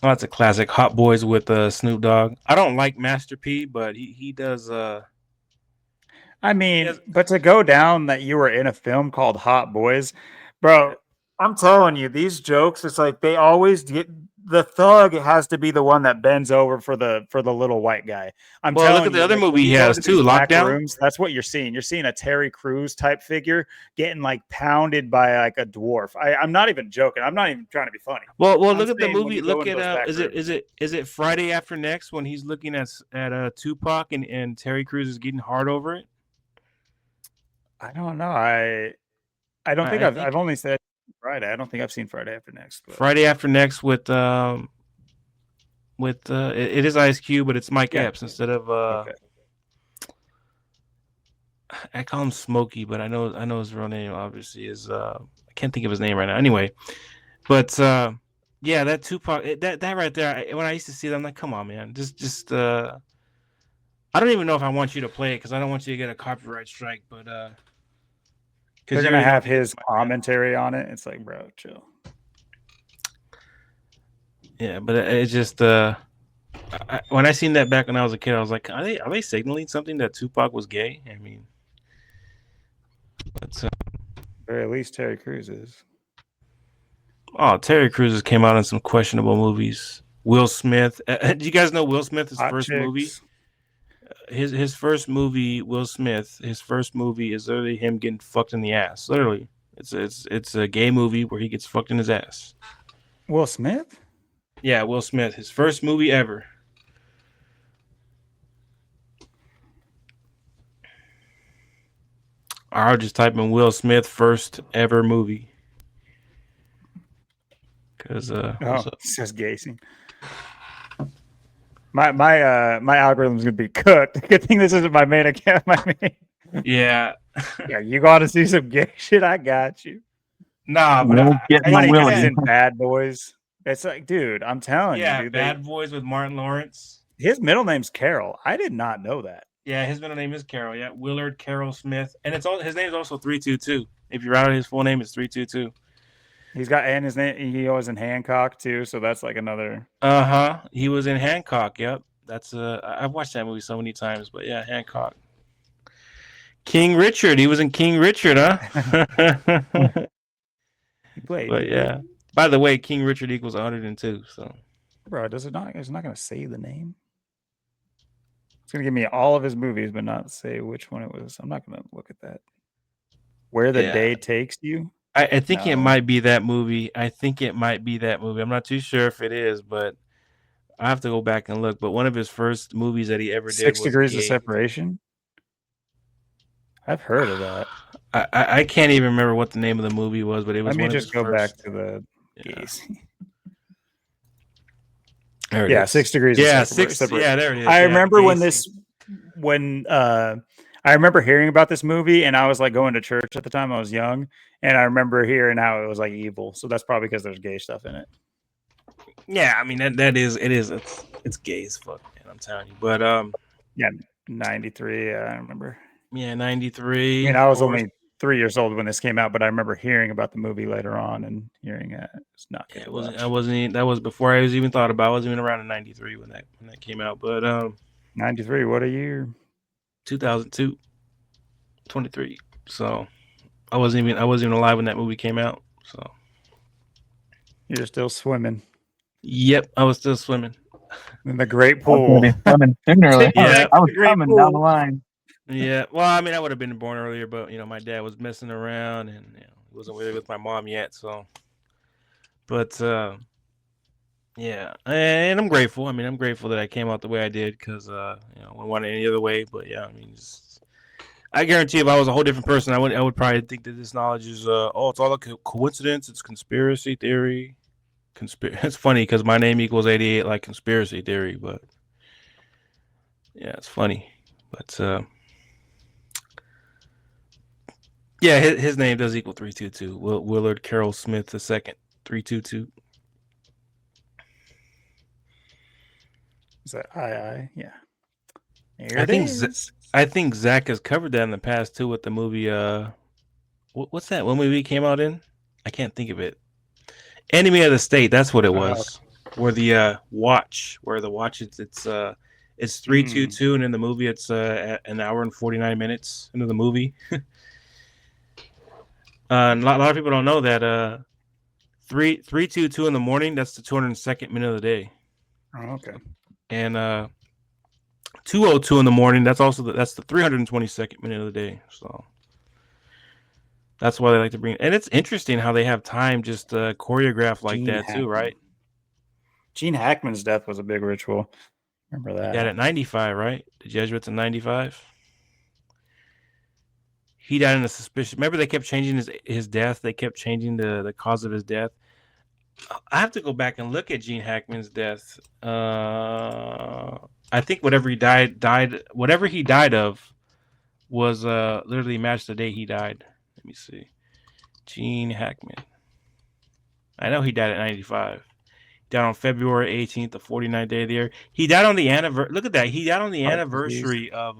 that's a classic. Hot Boys with Snoop Dogg. I don't like Master P, but he does. But to go down that you were in a film called Hot Boys, bro, I'm telling you, these jokes, it's like they always get the thug has to be the one that bends over for the little white guy. Look at the other movie he has too, Lockdown. Rooms, that's what you're seeing. You're seeing a Terry Crews type figure getting like pounded by like a dwarf. I'm not even joking. I'm not even trying to be funny. Well, look at the movie. Look at is it Friday After Next when he's looking at Tupac and Terry Crews is getting hard over it? I don't know. I don't think I've only said Friday. I don't think I've seen Friday After Next. But. Friday After Next with it is Ice Cube, but it's Mike Epps instead of okay. I call him Smokey, but I know his real name obviously is I can't think of his name right now. Anyway, but yeah, that Tupac that right there. When I used to see that, I'm like, come on, man, just I don't even know if I want you to play it because I don't want you to get a copyright strike, but they're gonna have his commentary on it. It's like, bro, chill. Yeah, but it's just when I seen that back when I was a kid, I was like, are they signaling something that Tupac was gay? I mean, but or at least Terry Crews is. Oh, Terry Crews came out in some questionable movies. Will Smith. Do you guys know Will Smith's first movie? His first movie, Will Smith. His first movie is literally him getting fucked in the ass. Literally, it's a gay movie where he gets fucked in his ass. Will Smith? Yeah, Will Smith. His first movie ever. I'll just type in Will Smith first ever movie. Because it says gay scene. My algorithm's gonna be cooked. Good thing this isn't my main account. Yeah. Yeah, you gotta see some gay shit. I got you. Nah, but he's in Bad Boys. It's like, dude, I'm telling you, dude, Bad Boys with Martin Lawrence. His middle name's Carol. I did not know that. Yeah, his middle name is Carol. Yeah, Willard Carroll Smith, and his name is also 322. If you write out his full name, it's 322. His name. He was in Hancock too, so that's like another. He was in Hancock. Yep, that's I've watched that movie so many times, but yeah, Hancock. King Richard. He was in King Richard, huh? He played. But yeah. By the way, King Richard equals 102. So, bro, does it not? It's not going to say the name. It's going to give me all of his movies, but not say which one it was. I'm not going to look at that. Where the Day Takes You. I think it might be that movie. I'm not too sure if it is, but I have to go back and look. But one of his first movies that he ever did 6 was Degrees of Separation. I've heard of that. I can't even remember what the name of the movie was, but it was. Let me just go back to the. Yeah. There it Yeah, is. 6 degrees. Yeah, of separation. Yeah, there it is. I Yeah, remember gaze. when I remember hearing about this movie, and I was like going to church at the time. I was young, and I remember hearing how it was like evil. So that's probably because there's gay stuff in it. Yeah, I mean that is it's gay as fuck, man. I'm telling you. But Yeah, 93. I remember. yeah, I 93. mean, I was only 3 years old when this came out, but I remember hearing about the movie later on and hearing it's not good. Yeah, to watch. I wasn't. That was before I was even thought about. I wasn't even around in '93 when that came out. But 93. What a year. 2002, 23. So I wasn't even alive when that movie came out. So You're still swimming yep, I was still swimming. in the great I was pool. gonna be swimming sooner or later. Yeah. I was The great coming down the pool. line. Yeah, well, I mean, I would have been born earlier, but my dad was messing around, and he wasn't really with my mom yet. So, but yeah, and I'm grateful. I mean, I'm grateful that I came out the way I did because I wouldn't want it any other way. But yeah, I mean, I guarantee if I was a whole different person, I would probably think that this knowledge is it's all a coincidence. It's conspiracy theory. It's funny because my name equals 88, like conspiracy theory, but yeah, it's funny. But yeah, his name does equal 322. Willard Carroll Smith II, 322. Is that I? Yeah. Here I it think is. I think Zach has covered that in the past too with the movie. What's that? What movie came out in? I can't think of it. Enemy of the State. That's what it was. Where the watch, it's 322, and in the movie it's an hour and 49 minutes into the movie. And a lot of people don't know that 322 in the morning. That's the 202nd minute of the day. Oh, okay. And 2:02 in the morning. That's the 322nd minute of the day. So that's why they like to bring. And it's interesting how they have time just choreographed like Gene that too, Hackman. right? Gene Hackman's death was a big ritual. Remember that? He died at 95, right? The Jesuits in 95. He died in a suspicious. Remember, they kept changing his death. They kept changing the cause of his death. I have to go back and look at Gene Hackman's death. I think whatever he died of was literally matched the day he died. Let me see. Gene Hackman. I know he died at 95. He died on February 18th, the 49th day of the year. He died on the anniversary. Look at that. He died on the anniversary of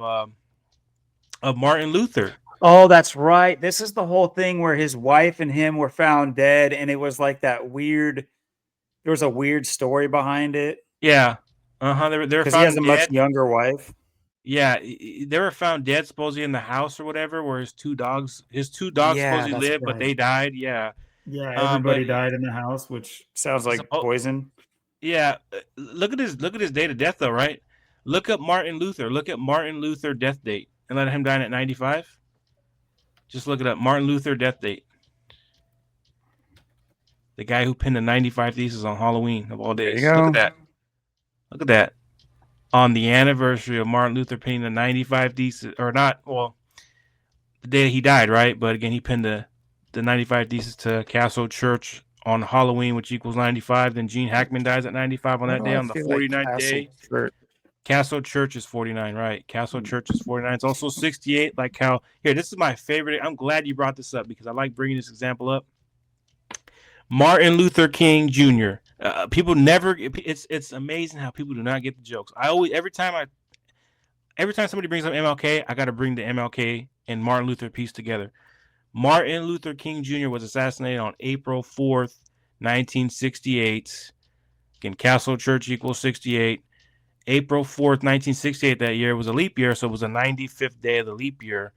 Martin Luther. Oh, that's right. This is the whole thing where his wife and him were found dead, and it was like that weird. There was a weird story behind it. Yeah. They were Because found he has a dead. much younger wife. Yeah, they were found dead supposedly in the house or whatever, where his two dogs supposedly lived, but they died. Yeah. Yeah, everybody died in the house, which sounds like poison. Yeah, look at his date of death though, right? Look up Martin Luther. Look at Martin Luther death date and let him die at 95. Just look it up. Martin Luther death date. The guy who penned the 95 Theses on Halloween of all days. Look at that. Look at that. On the anniversary of Martin Luther penning the 95 Theses, or not, well, the day he died, right? But again, he penned the 95 Theses to Castle Church on Halloween, which equals 95. Then Gene Hackman dies at 95 on that day. On the 49th day, Castle Church is 49, right? Castle Church is 49. It's also 68. Like how here, this is my favorite. I'm glad you brought this up because I like bringing this example up. Martin Luther King Jr. People never. It's amazing how people do not get the jokes. Every time somebody brings up MLK, I got to bring the MLK and Martin Luther piece together. Martin Luther King Jr. was assassinated on April 4th, 1968. Again, Castle Church equals 68. April 4th, 1968, that year was a leap year, so it was the 95th day of the leap year.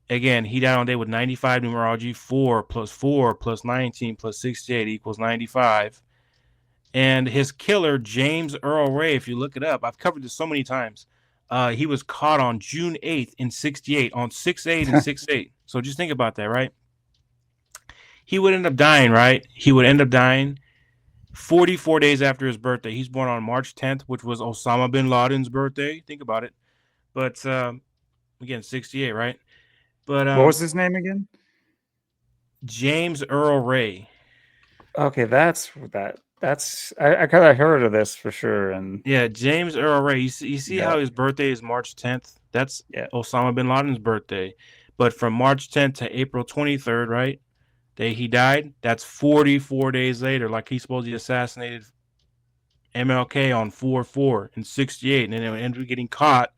Again, he died on a day with 95 numerology. 4 plus 19 plus 68 equals 95. And his killer, James Earl Ray, if you look it up, I've covered this so many times. He was caught on June 8th in 68, on 6/8 and 6/8. So just think about that, right? He would end up dying, right? He would end up dying 44 days after his birthday. He's born on March 10th, which was Osama bin Laden's birthday. Think about it. But again, 68, right? But what was his name again? James Earl Ray. Okay, that's that. I kind of heard of this for sure. And Yeah, James Earl Ray. You see Yeah. how his birthday is March 10th? That's Yeah. Osama bin Laden's birthday. But from March 10th to April 23rd, right? Day he died, that's 44 days later. Like he supposedly assassinated MLK on 4/4 in 68, and then it ended up getting caught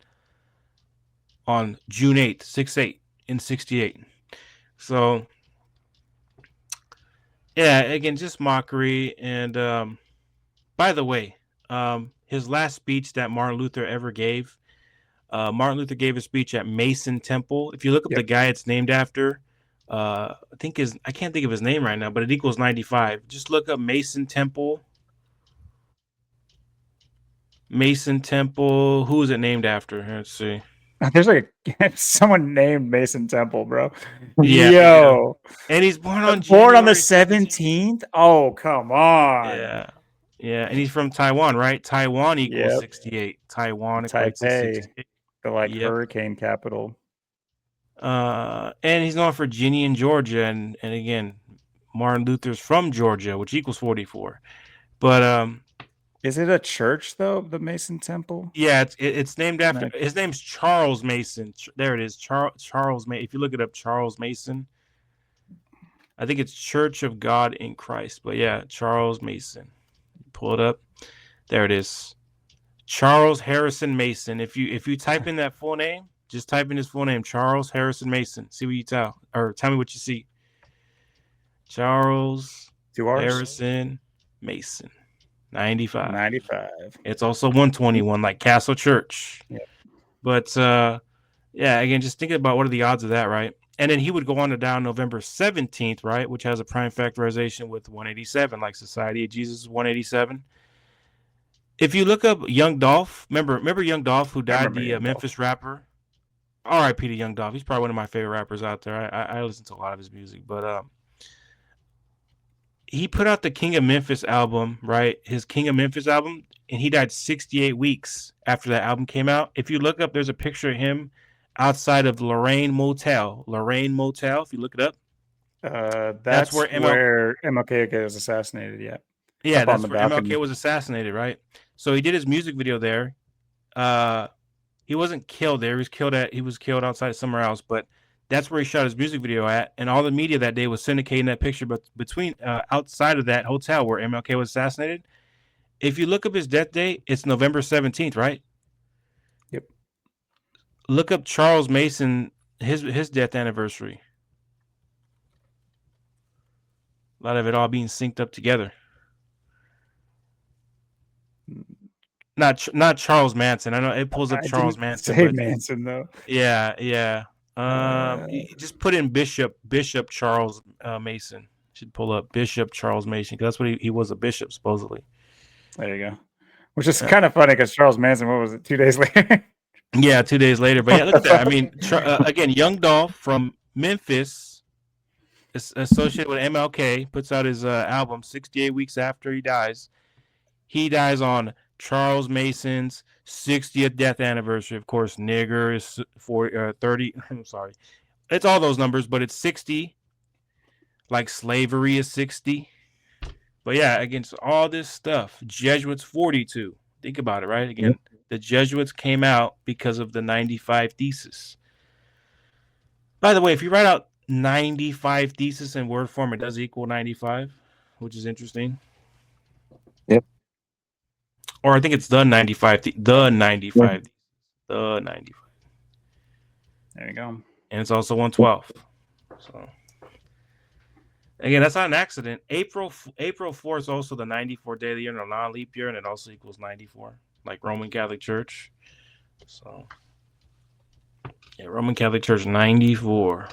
on June 8th, 6/8 in 68. So yeah, again, just mockery. And by the way, his last speech that Martin Luther ever gave, Martin Luther gave a speech at Mason Temple. If you look up the guy it's named after, I can't think of his name right now, but it equals 95. Just look up Mason Temple. Mason Temple. Who is it named after? Let's see. There's like someone named Mason Temple, bro. Yeah, Yo. yeah. And he's born on the 17th. Oh, come on. Yeah, and he's from Taiwan, right? Taiwan equals Yep. 68. Taiwan equates to Taipei, 68. the hurricane capital. And he's known for Virginia and Georgia, and again, Martin Luther's from Georgia, which equals 44. But is it a church though? The Mason Temple? Yeah, it's named after his name's Charles Mason. There it is, Charles Mason. If you look it up, Charles Mason. I think it's Church of God in Christ, but yeah, Charles Mason. Pull it up. There it is. Charles Harrison Mason. If you type in that full name, just type in his full name, Charles Harrison Mason. See what you tell me what you see. Charles Harrison Mason. 95. It's also 121, like Castle Church. Yeah. But yeah, again, just thinking about what are the odds of that, right? And then he would go on to die on November 17th, right? Which has a prime factorization with 187, like Society of Jesus is 187. If you look up Young Dolph, remember Young Dolph, who died, the Memphis rapper? R.I.P. to Young Dolph. He's probably one of my favorite rappers out there. I listen to a lot of his music, but he put out the King of Memphis album, right? His King of Memphis album, and he died 68 weeks after that album came out. If you look up, there's a picture of him outside of Lorraine Motel. If you look it up. That's where MLK was assassinated, yeah. Yeah, that's where MLK was assassinated, right? So he did his music video there. He wasn't killed there. He was killed outside somewhere else, but that's where he shot his music video at, and all the media that day was syndicating that picture. But between outside of that hotel where MLK was assassinated, if you look up his death date, it's November 17th, right? Yep. Look up Charles Mason, his death anniversary. A lot of it all being synced up together. Not Charles Manson. I know it pulls up Charles Manson. Say Manson though. Yeah. Just put in Bishop Charles Mason. Should pull up Bishop Charles Mason, because that's what he was, a bishop supposedly. There you go. Which is kind of funny because Charles Manson, what was it, 2 days later? Yeah, 2 days later. But yeah, look at that. I mean, again, Young Dolph from Memphis, associated with MLK, puts out his album 68 weeks after he dies. He dies on Charles Mason's 60th death anniversary. Of course, nigger is 30. I'm sorry. It's all those numbers, but it's 60. Like slavery is 60. But yeah, against all this stuff, Jesuits 42. Think about it, right? Again, the Jesuits came out because of the 95 Thesis. By the way, if you write out 95 Thesis in word form, it does equal 95, which is interesting. Yep. Or I think it's the 95. The 95. The 95. There you go. And it's also 112. So again, that's not an accident. April 4th is also the 94th day of the year, and a non-leap year, and it also equals 94, like Roman Catholic Church. So yeah, Roman Catholic Church 94.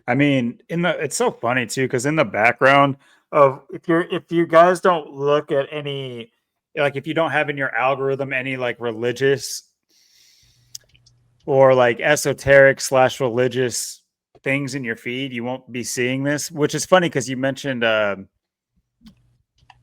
I mean, it's so funny too, because in the background of if you guys don't look at any, like if you don't have in your algorithm any like religious or like esoteric / religious things in your feed, you won't be seeing this, which is funny because you mentioned the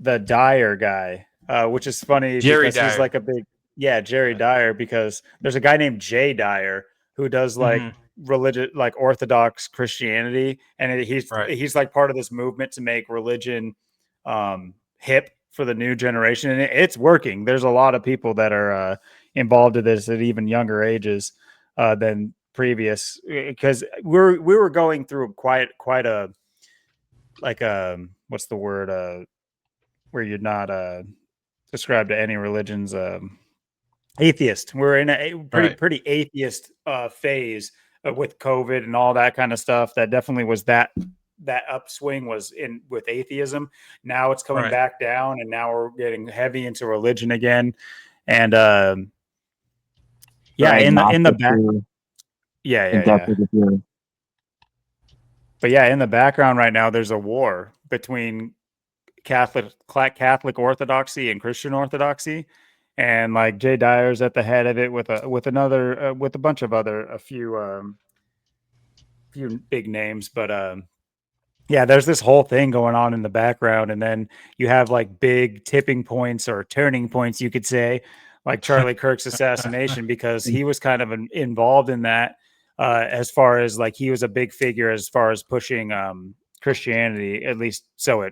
Dyer guy, which is funny because he's like a big, Jerry Dyer, because there's a guy named Jay Dyer who does like religious, like Orthodox Christianity, and he's like part of this movement to make religion hip for the new generation, and it's working. There's a lot of people that are involved in this at even younger ages than previous, because we were going through quite a like what's the word where you're not described to any religions, atheist. We're in a pretty atheist phase with COVID and all that kind of stuff. That definitely was that upswing was in with atheism. Now it's coming back down, and now we're getting heavy into religion again. And in the back, but in the background right now, there's a war between Catholic Orthodoxy and Christian Orthodoxy, and like Jay Dyer's at the head of it with a bunch of a few big names, but there's this whole thing going on in the background, and then you have like big tipping points or turning points, you could say, like Charlie Kirk's assassination, because he was kind of involved in that, as far as like he was a big figure as far as pushing Christianity, at least so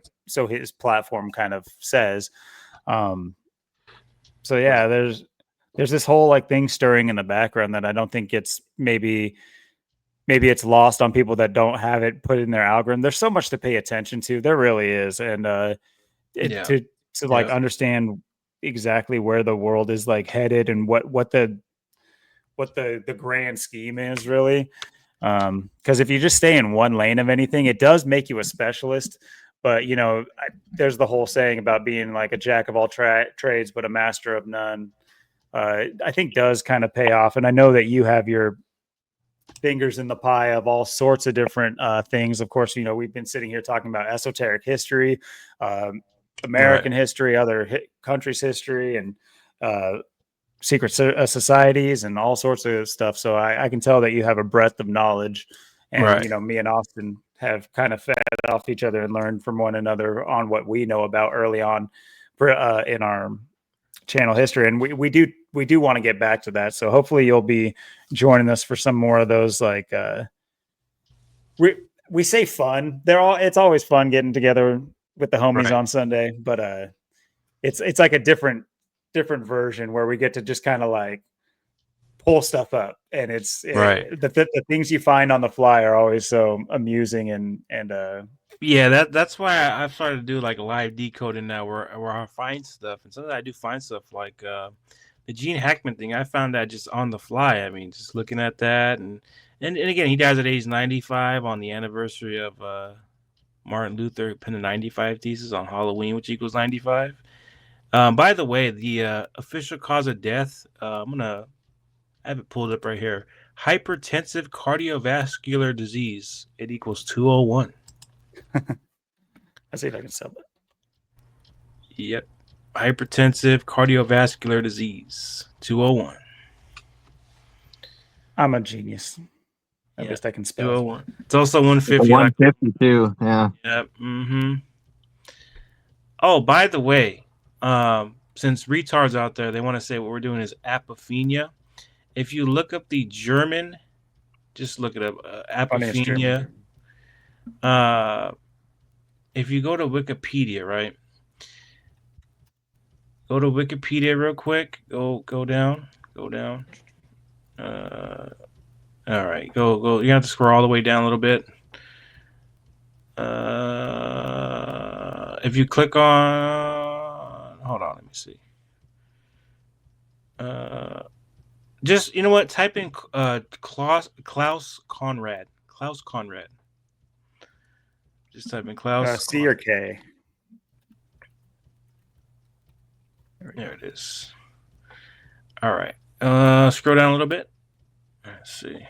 his platform kind of says. There's this whole like thing stirring in the background that I don't think it's maybe it's lost on people that don't have it put in their algorithm. There's so much to pay attention to. There really is. And to understand exactly where the world is like headed and what the grand scheme is really. Because if you just stay in one lane of anything, it does make you a specialist. But, there's the whole saying about being like a jack of all trades, but a master of none. I think does kind of pay off. And I know that you have your fingers in the pie of all sorts of different things. Of course, we've been sitting here talking about esoteric history, American history, other countries' history, and secret societies and all sorts of stuff. So I can tell that you have a breadth of knowledge, and me and Austin have kind of fed off each other and learned from one another on what we know about early on in our channel history. And we do want to get back to that. So hopefully you'll be joining us for some more of those, like we say fun. It's always fun getting together with the homies on Sunday, but it's like a different version where we get to just kind of like pull stuff up, and the things you find on the fly are always so amusing and that's why I've started to do like live decoding now, where I find stuff, and sometimes I do find stuff like the Gene Hackman thing. I found that just on the fly. I mean, just looking at that, and again, he dies at age 95 on the anniversary of Martin Luther penned a 95 thesis on Halloween, which equals 95. By the way, the official cause of death, I have it pulled up right here. Hypertensive cardiovascular disease. It equals 201. Let's see if I can sell that. Yep. Hypertensive cardiovascular disease. 201. I'm a genius. At least I can spell. 201. It's also 150. 152. Yeah. Yep. Mm-hmm. Oh, by the way, since retards out there, they want to say what we're doing is apophenia. If you look up the German, just look it up. Apophenia. If you go to Wikipedia, right? Go to Wikipedia real quick. Go down. All right. Go. You have to scroll all the way down a little bit. If you click on, hold on, let me see. Just, you know what? Type in Klaus Conrad. Klaus Conrad. Just type in Klaus. C or K? There it is. All right. Scroll down a little bit. Let's see.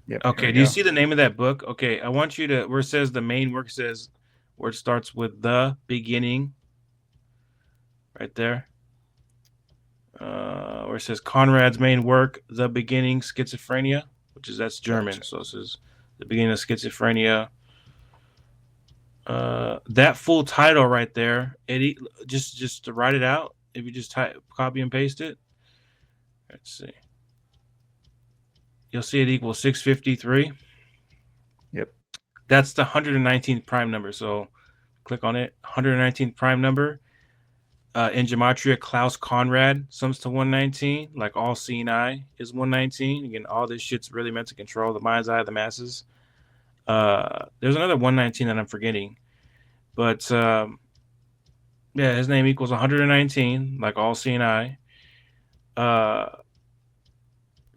Yep, okay. Do you see the name of that book? Okay. I want you to, where it says the main work says, where it starts with the beginning. Right there. Where it says Conrad's main work, The Beginning, Schizophrenia, that's German. So it says The Beginning of Schizophrenia. That full title right there, just to write it out, if you just copy and paste it, let's see. You'll see it equals 653. Yep. That's the 119th prime number. So click on it, 119th prime number. In gematria, Klaus Conrad sums to 119. Like all seeing eye is 119. Again, all this shit's really meant to control the mind's eye of the masses. There's another 119 that I'm forgetting, but yeah, his name equals 119. Like all seeing eye.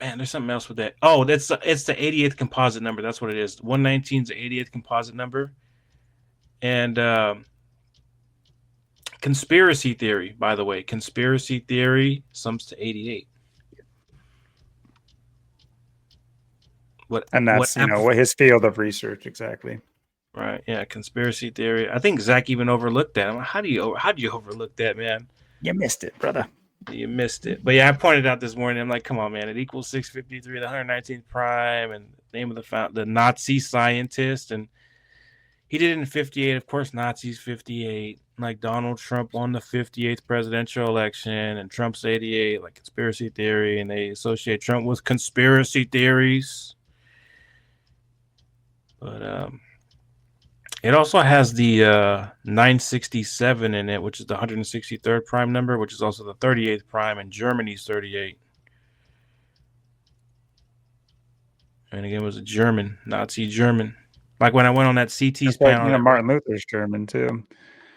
Man, there's something else with that. Oh, it's the 88th composite number. That's what it is. 119 is the 88th composite number. And conspiracy theory, by the way, conspiracy theory sums to 88. And that's what his field of research exactly. Right. Yeah. Conspiracy theory. I think Zach even overlooked that. How do you overlook that, man? You missed it, brother. You missed it. But yeah, I pointed out this morning. I'm like, come on, man. It equals 653, the 119th prime, and the name of the Nazi scientist, and he did it in 58. Of course, Nazis 58. Like Donald Trump won the 58th presidential election, and Trump's 88. Like conspiracy theory, and they associate Trump with conspiracy theories. But it also has the 967 in it, which is the 163rd prime number, which is also the 38th prime, and Germany's 38. And again, it was a German, Nazi German. Like when I went on that CT's panel. Martin Luther's German too.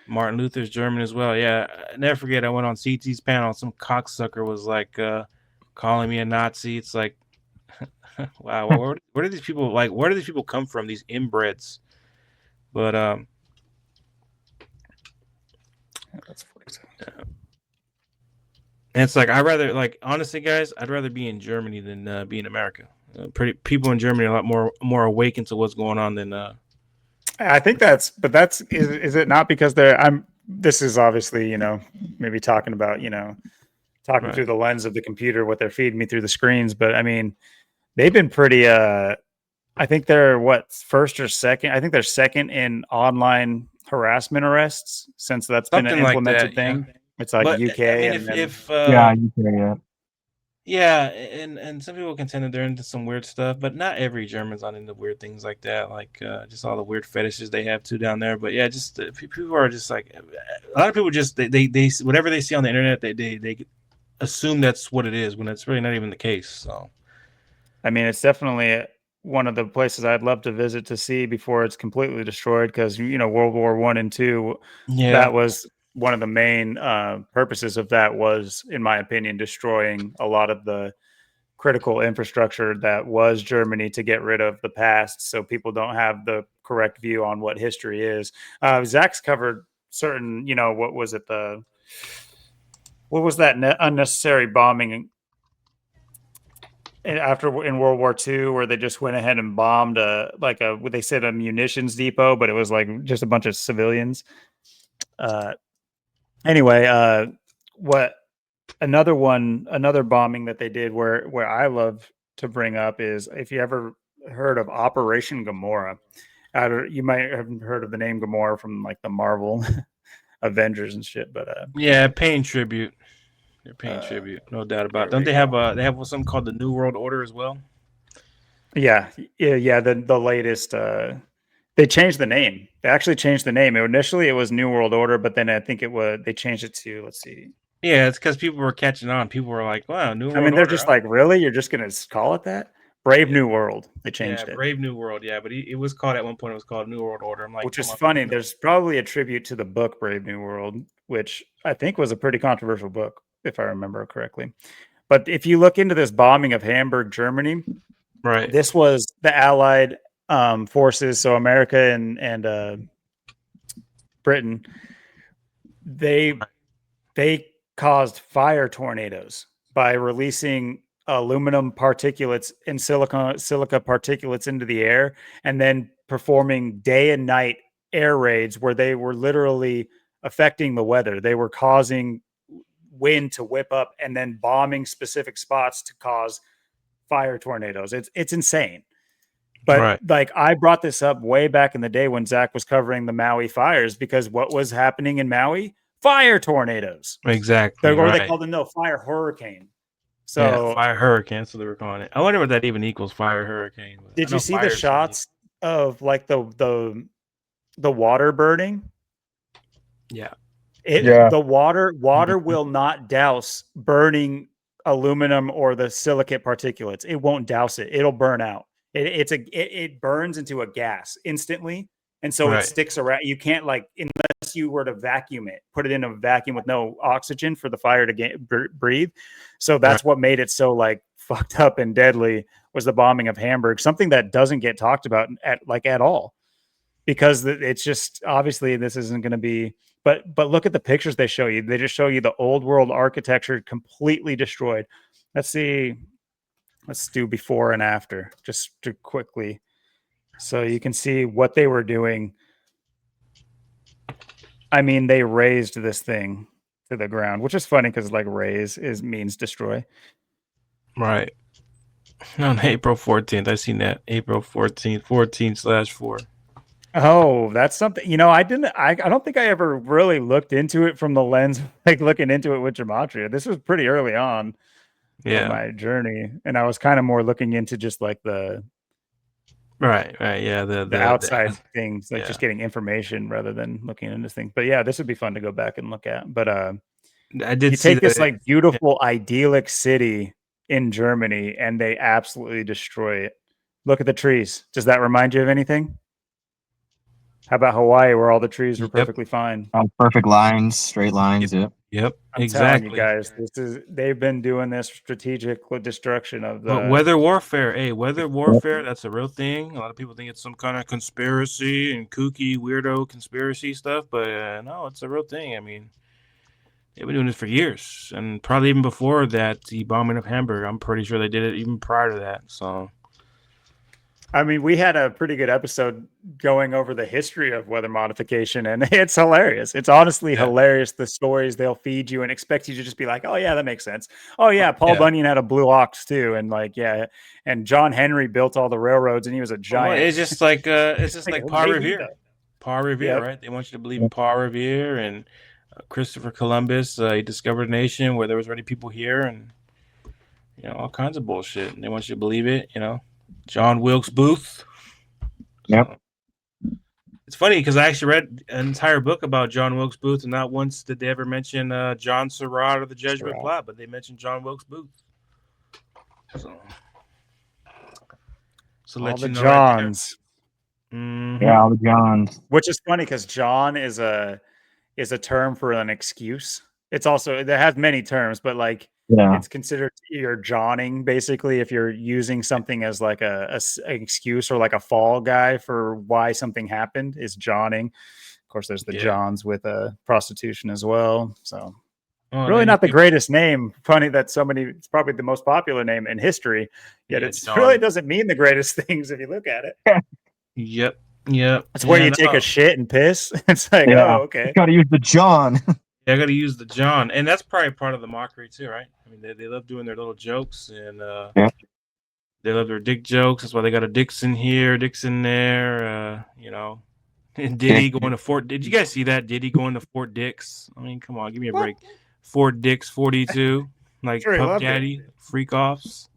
Martin Luther's German as well. Yeah, I never forget. I went on CT's panel. Some cocksucker was like calling me a Nazi. It's like, wow. Where do these people Where do these people come from? These inbreds. But that's and it's like honestly, guys, I'd rather be in Germany than be in America. People in Germany are a lot more awakened to what's going on than. I think is it not because this is obviously maybe talking about talking through the lens of the computer, what they're feeding me through the screens, but I mean they've been pretty I think they're first or second. I think they're second in online harassment arrests since that's been an implemented thing. Yeah. It's like but, UK. I mean, yeah, and some people contend that they're into some weird stuff, but not every German's not into weird things like that. Like just all the weird fetishes they have too down there. But yeah, just people are just like a lot of people just they whatever they see on the internet they assume that's what it is when it's really not even the case. So, I mean, it's definitely one of the places I'd love to visit to see before it's completely destroyed, because World War I and II, that was one of the main purposes of that was, in my opinion, destroying a lot of the critical infrastructure that was Germany to get rid of the past, so people don't have the correct view on what history is. Zach's covered certain, what was that unnecessary bombing in World War II, where they just went ahead and bombed they said a munitions depot, but it was like just a bunch of civilians. Anyway, another bombing that they did where I love to bring up is, if you ever heard of Operation Gamora, you might have heard of the name Gamora from like the Marvel Avengers and shit, but yeah, paying tribute. They're paying tribute, no doubt about it. Don't they have something called the New World Order as well? Yeah. The latest. They changed the name. They actually changed the name. Initially, it was New World Order, but then I think they changed it to, let's see. Yeah, it's because people were catching on. People were like, "Wow, New World Order." I mean, they're just like, "Really? You're just gonna call it that?" Brave New World. They changed it. Brave New World. Yeah, but it was called at one point. It was called New World Order. I'm like, which is funny. There's probably a tribute to the book Brave New World, which I think was a pretty controversial book, if I remember correctly. But if you look into this bombing of Hamburg, Germany, right, this was the Allied forces, so America and Britain. They caused fire tornadoes by releasing aluminum particulates and silica particulates into the air, and then performing day and night air raids where they were literally affecting the weather. They were causing wind to whip up and then bombing specific spots to cause fire tornadoes. It's insane. But like, I brought this up way back in the day when Zach was covering the Maui fires, because what was happening in Maui? Fire tornadoes. Exactly. Or they called them fire hurricane. So fire hurricane, so they were calling it. I wonder what that even equals, fire hurricane. Did you see the shots of like the water burning? Yeah. The water will not douse burning aluminum or the silicate particulates. It won't douse it. It'll burn out. It burns into a gas instantly. And so it sticks around. You can't, like, unless you were to vacuum it, put it in a vacuum with no oxygen for the fire to breathe. So that's what made it so, like, fucked up and deadly, was the bombing of Hamburg, something that doesn't get talked about at all, because it's just, obviously this isn't going to be, but look at the pictures they show you. They just show you the old world architecture completely destroyed. Let's see. Let's do before and after just to quickly. So you can see what they were doing. I mean, they razed this thing to the ground, which is funny because, like, raise means destroy. Right. On April 14th, I seen that. April 14th, 14/4. Oh, that's something. I don't think I ever really looked into it from the lens, like looking into it with gematria. This was pretty early on in my journey, and I was kind of more looking into just like the the outside things, like just getting information rather than looking into things. But yeah, this would be fun to go back and look at. But I did you take this like beautiful idyllic city in Germany and they absolutely destroy it. Look at the trees. Does that remind you of anything? How about Hawaii, where all the trees were perfectly fine? Perfect lines, straight lines. Yep. I'm telling you guys, they've been doing this strategic destruction of the weather warfare. Hey, weather warfare, that's a real thing. A lot of people think it's some kind of conspiracy and kooky, weirdo conspiracy stuff, but no, it's a real thing. I mean, they've been doing this for years, and probably even before that, the bombing of Hamburg. I'm pretty sure they did it even prior to that. So, I mean, we had a pretty good episode going over the history of weather modification, and it's hilarious. It's honestly hilarious, the stories they'll feed you and expect you to just be like, oh, yeah, that makes sense. Oh, yeah, Paul Bunyan had a blue ox, too. And, like, and John Henry built all the railroads, and he was a giant. Well, it's just like Paul Revere. Paul Revere, right? They want you to believe in Paul Revere and Christopher Columbus. He discovered a nation where there was already people here, and, all kinds of bullshit. And they want you to believe it, John Wilkes Booth. Yep. It's funny because I actually read an entire book about John Wilkes Booth, and not once did they ever mention John Surratt or the Jesuit plot, but they mentioned John Wilkes Booth. So all the Johns. Yeah, all the Johns. Which is funny because John is a term for an excuse. It's also, it has many terms, but like, it's considered you're Johning, basically, if you're using something as like an excuse or like a fall guy for why something happened, is Johning. Of course, there's the Johns with prostitution as well. So really not the greatest name. Funny that it's probably the most popular name in history, yet it really doesn't mean the greatest things if you look at it. Yep. It's where you take a shit and piss. It's like, oh, okay. Got to use the John. I got to use the John, and that's probably part of the mockery too, right? I mean, they love doing their little jokes, and they love their dick jokes. That's why they got a Dixon here, Dixon there. And Diddy going to Fort. Did you guys see that? Diddy going to Fort Dix? I mean, come on, give me a break. Fort Dix 42, like Puff Daddy freak offs.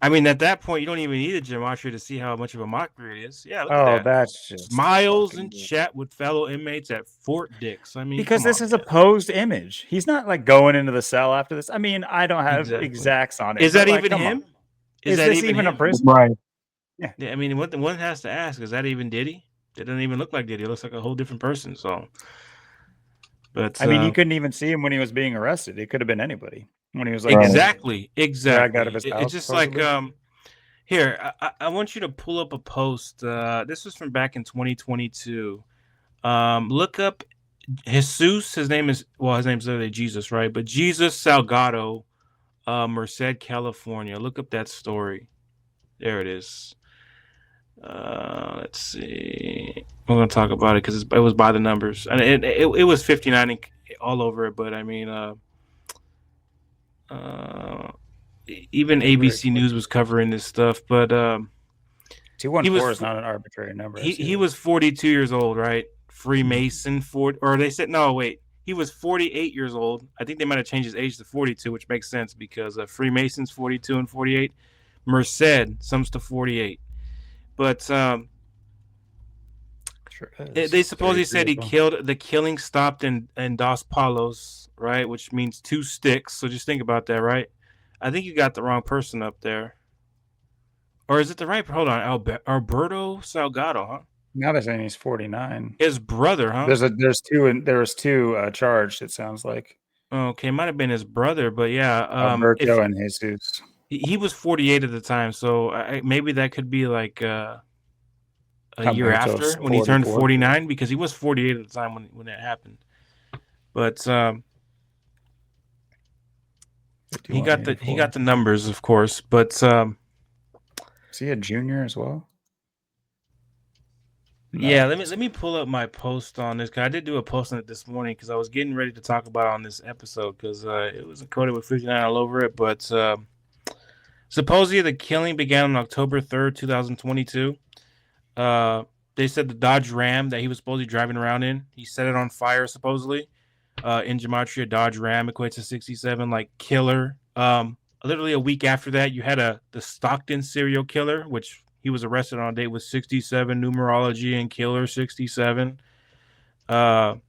I mean, at that point, you don't even need a gematria to see how much of a mockery it is. Yeah, look at that. That's just smiles and chat with fellow inmates at Fort Dix. I mean, because this is a posed image. He's not like going into the cell after this. I mean, I don't have exacts on it. Is that even him? Is this even a prison? Right. Yeah. I mean, one has to ask: is that even Diddy? It doesn't even look like Diddy. It looks like a whole different person. So, but I mean, you couldn't even see him when he was being arrested. It could have been anybody when he was like exactly. Dragged out of his house, it's just supposedly. Like here, I want you to pull up a post. This was from back in 2022. Look up Jesus. His name's literally Jesus, right? But Jesus Salgado, Merced, California. Look up that story. There it is. Let's see. We're gonna talk about it because it was by the numbers, and it was 59 all over it. But I mean, even ABC News was covering this stuff. But 214 is not an arbitrary number. He was 42 years old, right? Freemason, he was 48 years old. I think they might have changed his age to 42, which makes sense because Freemasons 42 and 48. Merced sums to 48. But Sure is. They supposedly 33 said as he well. killed. The killing stopped in Dos Palos, right, which means 2 sticks. So just think about that, right? I think you got the wrong person up there, or is it the right? Hold on, Alberto Salgado, huh? Now they're saying he's 49. His brother, huh? There was two charged. It sounds like Okay, might have been his brother, but yeah, if Alberto and Jesus. he was 48 at the time, so maybe that could be like a year Alberto's after when he turned 44. 49, because he was 48 at the time when that happened. But he got the numbers, of course. But is he a junior as well? yeah, let me pull up my post on this, because I did do a post on it this morning because I was getting ready to talk about it on this episode, because it was encoded with 59 all over it. But supposedly the killing began on October 3rd, 2022. They said the Dodge Ram that he was supposedly driving around in, he set it on fire, supposedly. In gematria, Dodge Ram equates to 67, like killer. Literally a week after that, you had the Stockton serial killer, which he was arrested on a date with 67 numerology and killer 67. Again,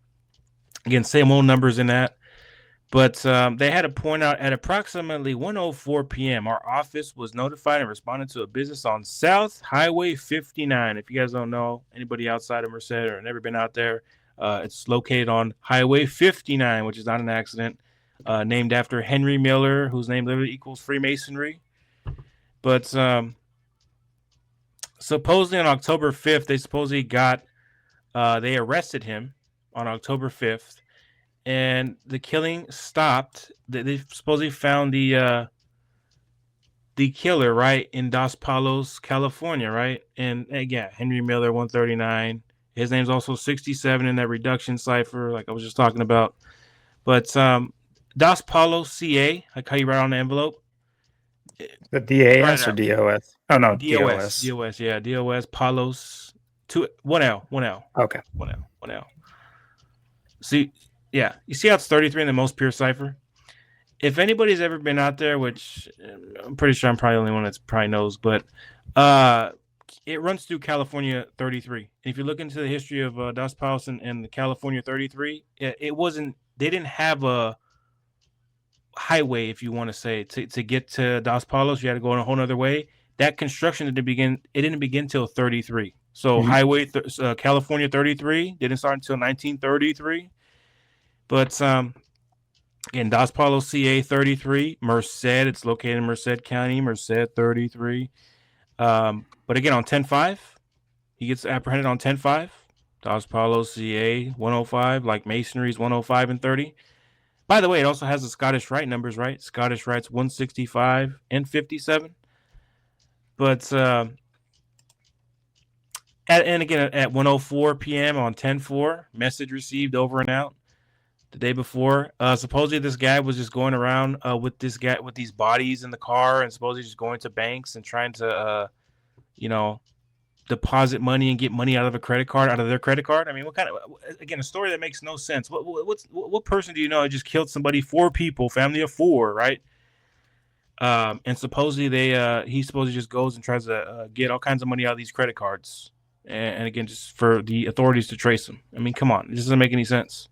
same old numbers in that. But they had to point out at approximately 1:04 p.m., our office was notified and responded to a business on South Highway 59. If you guys don't know, anybody outside of Merced or never been out there, it's located on Highway 59, which is not an accident, named after Henry Miller, whose name literally equals Freemasonry. But supposedly on October 5th, they arrested him on October 5th. And the killing stopped. They supposedly found the killer, right, in Dos Palos, California, right? And yeah, Henry Miller, 139. His name's also 67 in that reduction cipher, like I was just talking about. But Dos Palos, CA, like how you write on the envelope. The DAS or DOS? Oh no, DOS. DOS, yeah, DOS Palos. 1 L. Okay. 1 L. See. Yeah, you see how it's 33 in the most pure cipher? If anybody's ever been out there, which I'm pretty sure I'm probably the only one that's probably knows, but it runs through California 33. And if you look into the history of Dos Palos and the California 33, it wasn't, they didn't have a highway, if you want to say, to get to Dos Palos. You had to go in a whole other way. That construction didn't begin till 33. So Highway California 33 didn't start until 1933. But again, Dos Palos, CA 33, Merced, it's located in Merced County, Merced 33. But again, on 10-5, he gets apprehended on 10-5. Dos Palos, CA 105, like Masonry's 105 and 30. By the way, it also has the Scottish Rite numbers, right? Scottish Rite's 165 and 57. But and again, at 1:04 p.m. on 10-4, message received, over and out. The day before, supposedly this guy was just going around with these bodies in the car, and supposedly just going to banks and trying to, deposit money and get money out of their credit card. I mean, what kind of, again, a story that makes no sense. What person do you know that just killed somebody, 4 people, family of 4, right? And supposedly he supposedly just goes and tries to get all kinds of money out of these credit cards, and again, just for the authorities to trace him. I mean, come on, it doesn't make any sense.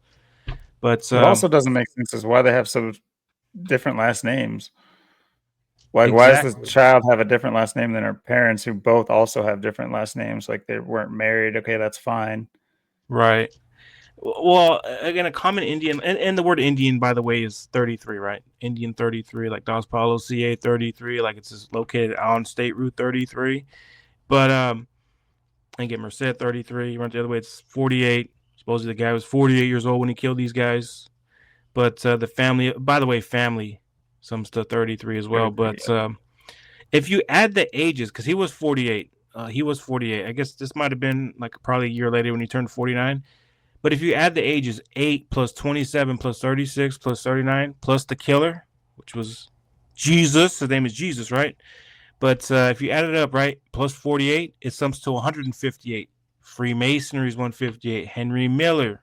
But it also doesn't make sense is why they have some different last names. Like, why does the child have a different last name than her parents, who both also have different last names? Like, they weren't married. Okay, that's fine. Right. Well, again, a common Indian, and the word Indian, by the way, is 33, right? Indian 33, like Dos Palos, CA 33, like it's just located on State Route 33. But again, Merced 33, run the other way, it's 48. Supposedly the guy was 48 years old when he killed these guys. But the family, by the way, family sums to 33 as well. But if you add the ages, because he was 48. I guess this might have been like probably a year later when he turned 49. But if you add the ages, 8 plus 27 plus 36 plus 39 plus the killer, which was Jesus, his name is Jesus, right? But if you add it up, right, plus 48, it sums to 158. Freemasonry is 158. Henry Miller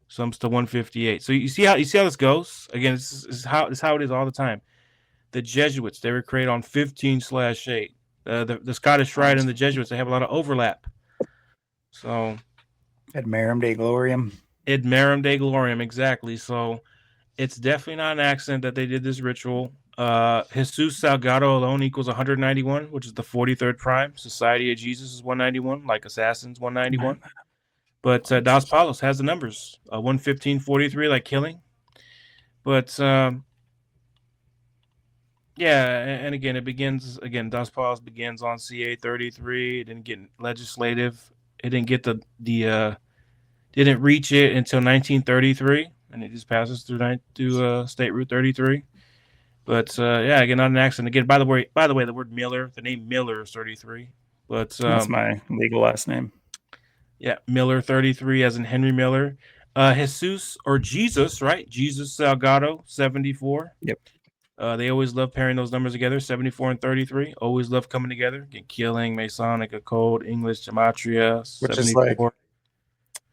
sums to 158. So you see how this goes? Again, this is how it is all the time. The Jesuits, they were created on 15/8. The Scottish Rite and the Jesuits, they have a lot of overlap. So Ad Marum Dei Gloriam. Ad Marum Dei Gloriam, exactly. So it's definitely not an accident that they did this ritual. Jesus Salgado alone equals 191, which is the 43rd prime. Society of Jesus is 191, like Assassins 191. But Dos Palos has the numbers 115, 43, like killing. But yeah, and again, it begins again. Dos Palos begins on CA 33. It didn't get legislative. It didn't get didn't reach it until 1933, and it just passes through State Route 33. But yeah, again, not an accident. Again, by the way, the word Miller, the name Miller is 33. But that's my legal last name. Yeah, Miller 33, as in Henry Miller. Jesus or Jesus, right? Jesus Salgado 74. Yep. They always love pairing those numbers together, 74 and 33. Always love coming together. Again, killing, Masonic, occult, English, gematria, which 74. is like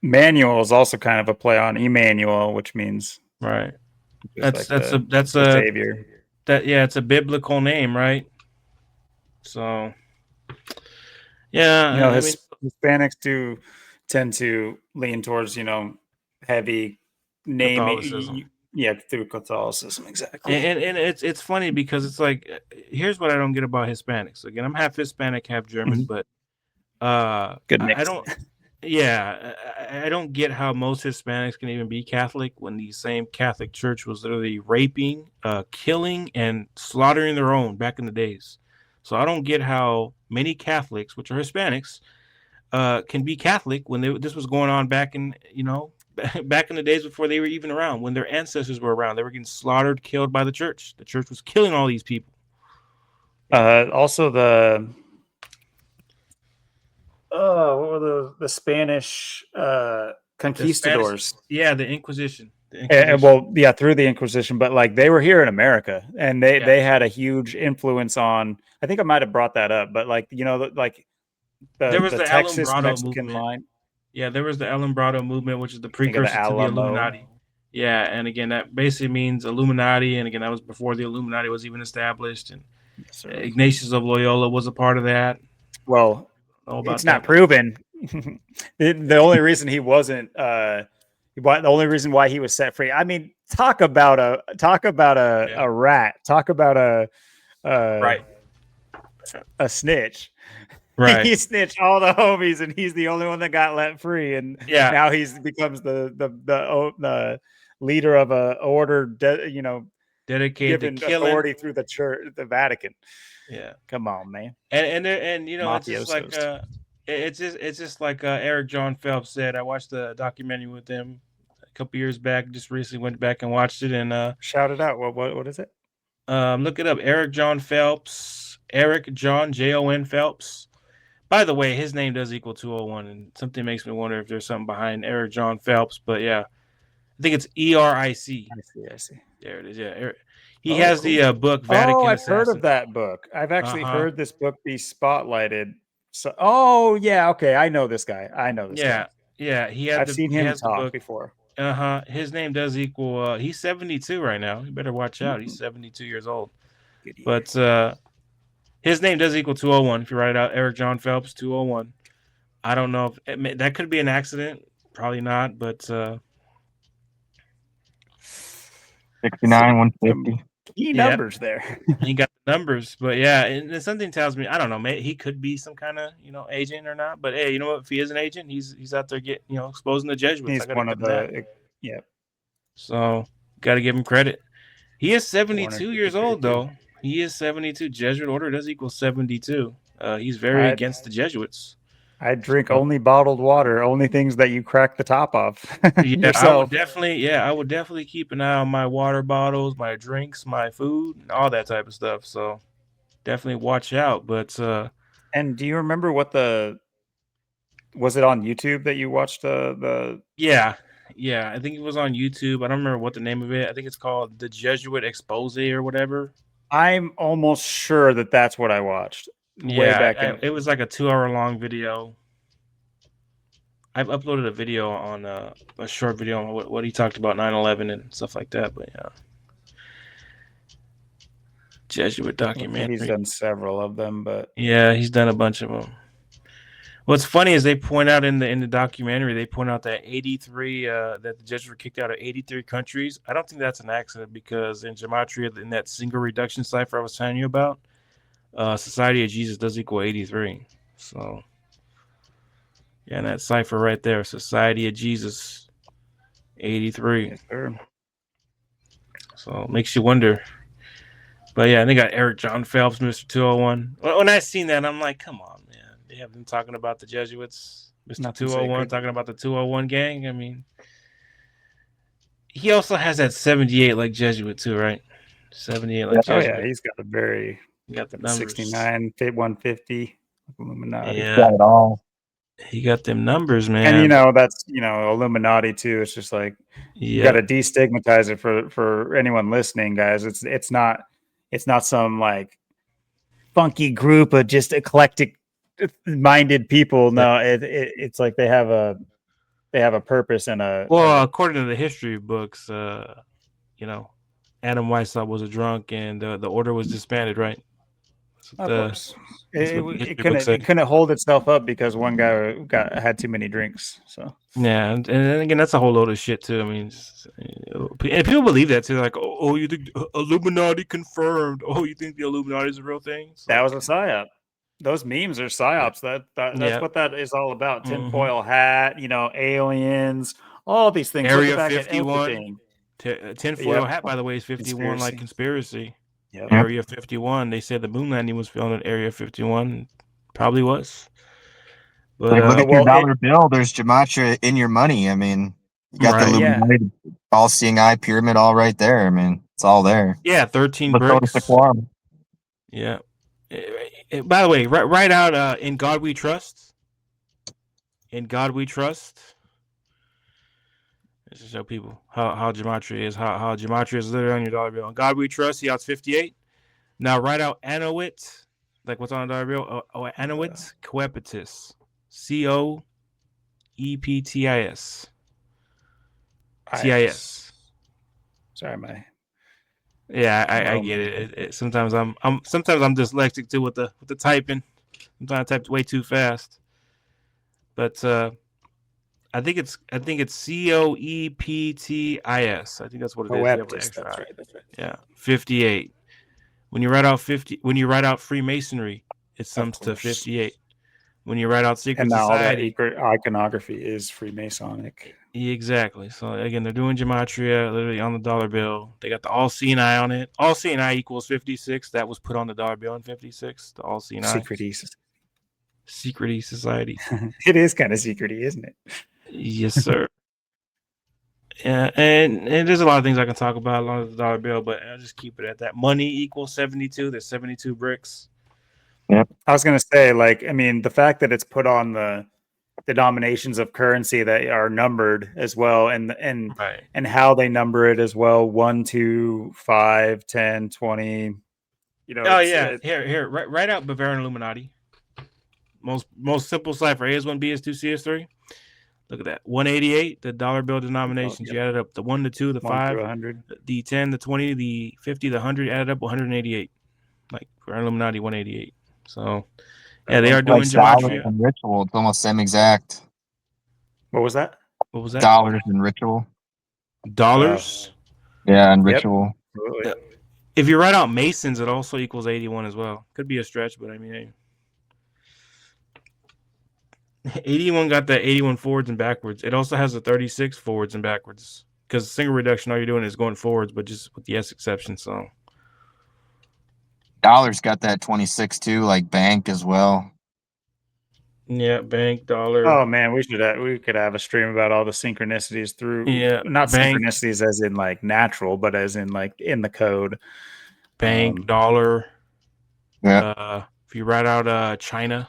Manuel is also kind of a play on Emmanuel, which means right. That's a savior. It's a biblical name, right? So yeah, Hispanics do tend to lean towards heavy naming. Catholicism. Through Catholicism, exactly. And it's funny because it's like, here's what I don't get about Hispanics. Again, I'm half Hispanic, half German, but good mix. I don't get how most Hispanics can even be Catholic when the same Catholic Church was literally raping, killing, and slaughtering their own back in the days. So I don't get how many Catholics, which are Hispanics, can be Catholic when this was going on back in back in the days before they were even around, when their ancestors were around. They were getting slaughtered, killed by the church. The church was killing all these people. Also the what were the Spanish conquistadors? The Inquisition. Through the Inquisition, but like they were here in America, and they had a huge influence on. I think I might have brought that up, but like there was the Texas Alumbrado Mexican movement. line. Yeah, there was the Alumbrado movement, which is the precursor to the Illuminati. Yeah, and again, that basically means Illuminati, and again, that was before the Illuminati was even established. And Ignatius of Loyola was a part of that. Well, it's not proven. The only reason he wasn't, the only reason why he was set free. I mean, talk about a rat. Talk about a snitch. Right. He snitched all the homies, and he's the only one that got let free. And now becomes the leader of a order, dedicated given to killing authority through the church, the Vatican. Yeah, come on, man. And it's just like it's just like Eric John Phelps said. I watched the documentary with him a couple years back. Just recently went back and watched it and shout it out. What is it? Look it up. Eric John Phelps. Eric John Jon Phelps. By the way, his name does equal 201, and something makes me wonder if there's something behind Eric John Phelps. But yeah, I think it's ERIC. I see. There it is. Yeah, he has cool. The book Vatican. Oh, I've heard of that book. I've actually heard this book be spotlighted. So, okay, I know this guy. Guy. Yeah. I've seen him talk before. His name does equal. He's 72 right now. You better watch out. He's 72 years old. But his name does equal 201. If you write it out, Eric John Phelps 201. I don't know if that could be an accident. Probably not, but 69, 150. Key numbers there. He got the numbers, but yeah, and something tells me, I don't know, he could be some kind of agent or not. But hey, you know what? If he is an agent, he's out there exposing the Jesuits. He's one of the So got to give him credit. He is 72 years old though. He is 72. Jesuit order does equal 72. He's very against the Jesuits. I drink only bottled water, only things that you crack the top of. I would definitely keep an eye on my water bottles, my drinks, my food, and all that type of stuff. So definitely watch out. But and do you remember was it on YouTube that you watched the Yeah, I think it was on YouTube. I don't remember what the name of it. I think it's called The Jesuit Expose or whatever. I'm almost sure that's what I watched. Way back in. It was like a 2-hour long video. I've uploaded a video on a short video on what he talked about 9/11 and stuff like that. But yeah, Jesuit documentary. He's done several of them, but yeah, he's done a bunch of them. What's funny is they point out in the documentary, they point out that 83 that the Jesuits were kicked out of 83 countries. I don't think that's an accident because in gematria, in that single reduction cipher I was telling you about, Society of Jesus does equal 83. So yeah, and that cipher right there, Society of Jesus, 83. Yes, sir. So it makes you wonder. But yeah, they got Eric John Phelps, Mr. 201. When I seen that, I'm like, come on, man. They have them talking about the Jesuits, Mr. Nothing 201, sacred. talking about the 201 gang. I mean, he also has that 78 like Jesuit too, right? 78 like Oh Jesuit. yeah, he's got a very He got the numbers. 69, 150 Illuminati. Yeah, Got it all. he got them numbers, man. And that's Illuminati too. It's just like you got to destigmatize it for anyone listening, guys. It's not some like funky group of just eclectic minded people. No, it's like they have a purpose and according to the history books, Adam Weishaupt was a drunk and the order was disbanded, right? of course. It couldn't hold itself up because one guy had too many drinks. So yeah, and again, that's a whole load of shit too. I mean, and people believe that too. Like, oh, you think Illuminati confirmed? Oh, you think the Illuminati is a real thing? So, that was a psyop. Those memes are psyops. That's what that is all about. Tinfoil hat, aliens, all these things. Area 51. Tinfoil hat, by the way, is 51 conspiracy. like conspiracy. Yep. Area 51. They said the moon landing was filmed at Area 51. Probably was. But look at your dollar bill. There's gematria in your money. I mean, you got the Illuminati, all-seeing eye pyramid all right there. I mean, it's all there. Yeah, 13 bricks. Yeah. By the way, write out "In God We Trust." In God We Trust. Just to show people how gematria is, how gematria is literally on your dollar bill. In God We Trust. See how it's 58. Now write out Anowit, like what's on the dollar bill. Anowit Coepitis. COEPTIS. TIS. Sorry, Yeah, I get it. Sometimes I'm dyslexic too with the typing. Sometimes I type way too fast. But I think it's COEPTIS. I think that's what it is. That's right. Yeah, 58. When you write out Freemasonry, it sums to 58. When you write out secret society, all that iconography is Freemasonic. Exactly. So again, they're doing gematria literally on the dollar bill. They got the all-seeing eye on it. All-seeing eye equals 56. That was put on the dollar bill in 56. The all-seeing eye. Secret society. It is kind of secrety, isn't it? Yes, sir. Yeah, and there's a lot of things I can talk about along the dollar bill, but I'll just keep it at that. Money equals 72. There's 72 bricks. Yep. I was going to say, the fact that it's put on the denominations of currency that are numbered as well, and how they number it as well, 1, 2, 5, 10, 20. Here, write out Bavarian Illuminati. Most simple cipher. A is 1, B is 2, C is 3. Look at that. 188, the dollar bill denominations. You added up the 1, the 2, the 5, 100. The 10, the 20, the 50, the 100, added up 188. Like for Illuminati 188. So yeah, they are doing gematria and ritual. It's almost same exact. What was that? Dollars and ritual. Dollars? Yeah, and ritual. If you write out Masons, it also equals 81 as well. Could be a stretch, but I mean, 81 got that 81 forwards and backwards. It also has a 36 forwards and backwards. Because single reduction, all you're doing is going forwards, but just with the S exception. So dollars got that 26 too, like bank as well. Yeah, bank, dollar. Oh man, we could have a stream about all the synchronicities through. Yeah, not bank. Synchronicities as in like natural, but as in like in the code. Bank, dollar. Yeah. If you write out China's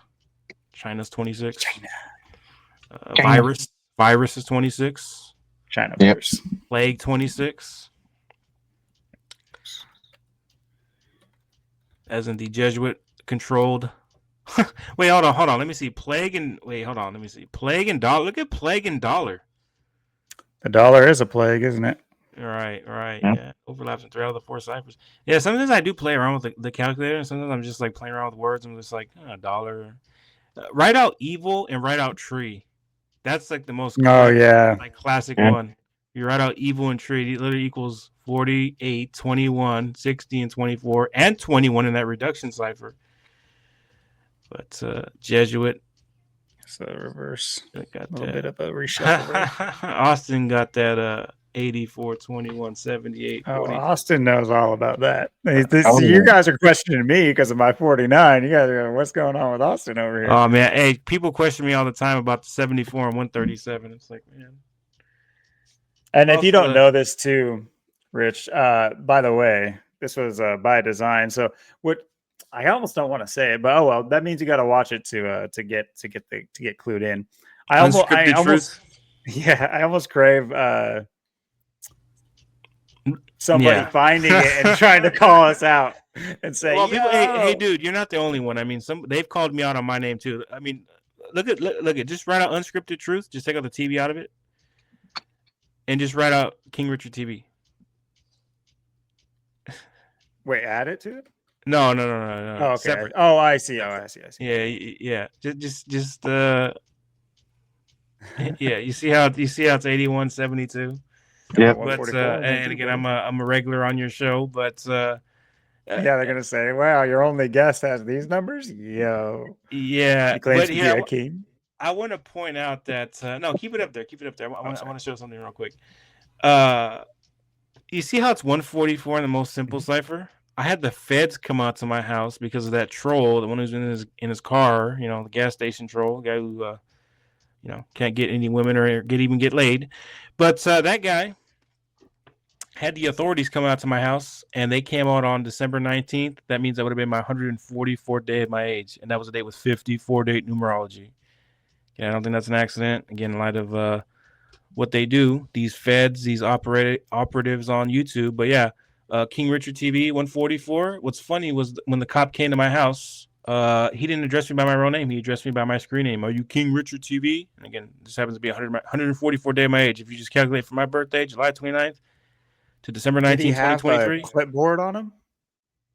26. China. Virus is 26. China virus. Plague 26. As in the Jesuit controlled. Wait, hold on. Let me see. Plague and dollar. Look at plague and dollar. The dollar is a plague, isn't it? Right. Yeah. Overlaps in 3 out of the 4 ciphers. Yeah, sometimes I do play around with the calculator, and sometimes I'm just like playing around with words. I'm just like, dollar. Write out evil and write out tree. That's like the most classic one. You write out evil and tree. It literally equals 48, 21, 60, and 24, and 21 in that reduction cipher. But Jesuit. So reverse. Got a little bit of a reshuffle. Austin got that 84, 21, 78, 40. Austin knows all about that. You guys are questioning me because of my 49. You guys are going, what's going on with Austin over here? Oh, man. Hey, people question me all the time about the 74 and 137. It's like, man. And if you don't know this too, Rich, by the way, this was by design. So what I almost don't want to say it, but oh well, that means you got to watch it to get clued in. I almost crave somebody finding it and trying to call us out and say, well, people, hey, dude, you're not the only one. I mean, they've called me out on my name too. I mean, look at just write out unscripted truth. Just take out the TV out of it, and just write out King Richard TV. Wait, add it to it? No. Oh, okay. Separate. Oh, I see. Yeah. Just yeah. You see how it's 8172. Yeah. But and again, I'm a regular on your show, but yeah, they're gonna say, "Wow, your only guest has these numbers." Yo, yeah. He claims to be a king. I want to point out that no, keep it up there. I want to show something real quick. You see how it's 144 in the most simple cipher? I had the feds come out to my house because of that troll, the one who's in his car, the gas station troll, guy who can't get any women or get laid. But that guy had the authorities come out to my house, and they came out on December 19th. That means that would have been my 144th day of my age, and that was a date with 54-date numerology. Yeah, I don't think that's an accident. Again, in light of what they do, these feds, these operatives on YouTube. But yeah, King Richard TV 144. What's funny was when the cop came to my house, he didn't address me by my real name. He addressed me by my screen name. Are you King Richard TV? And again, this happens to be 144 day of my age. If you just calculate from my birthday, July 29th to December 19th, 2023. Clipboard on him?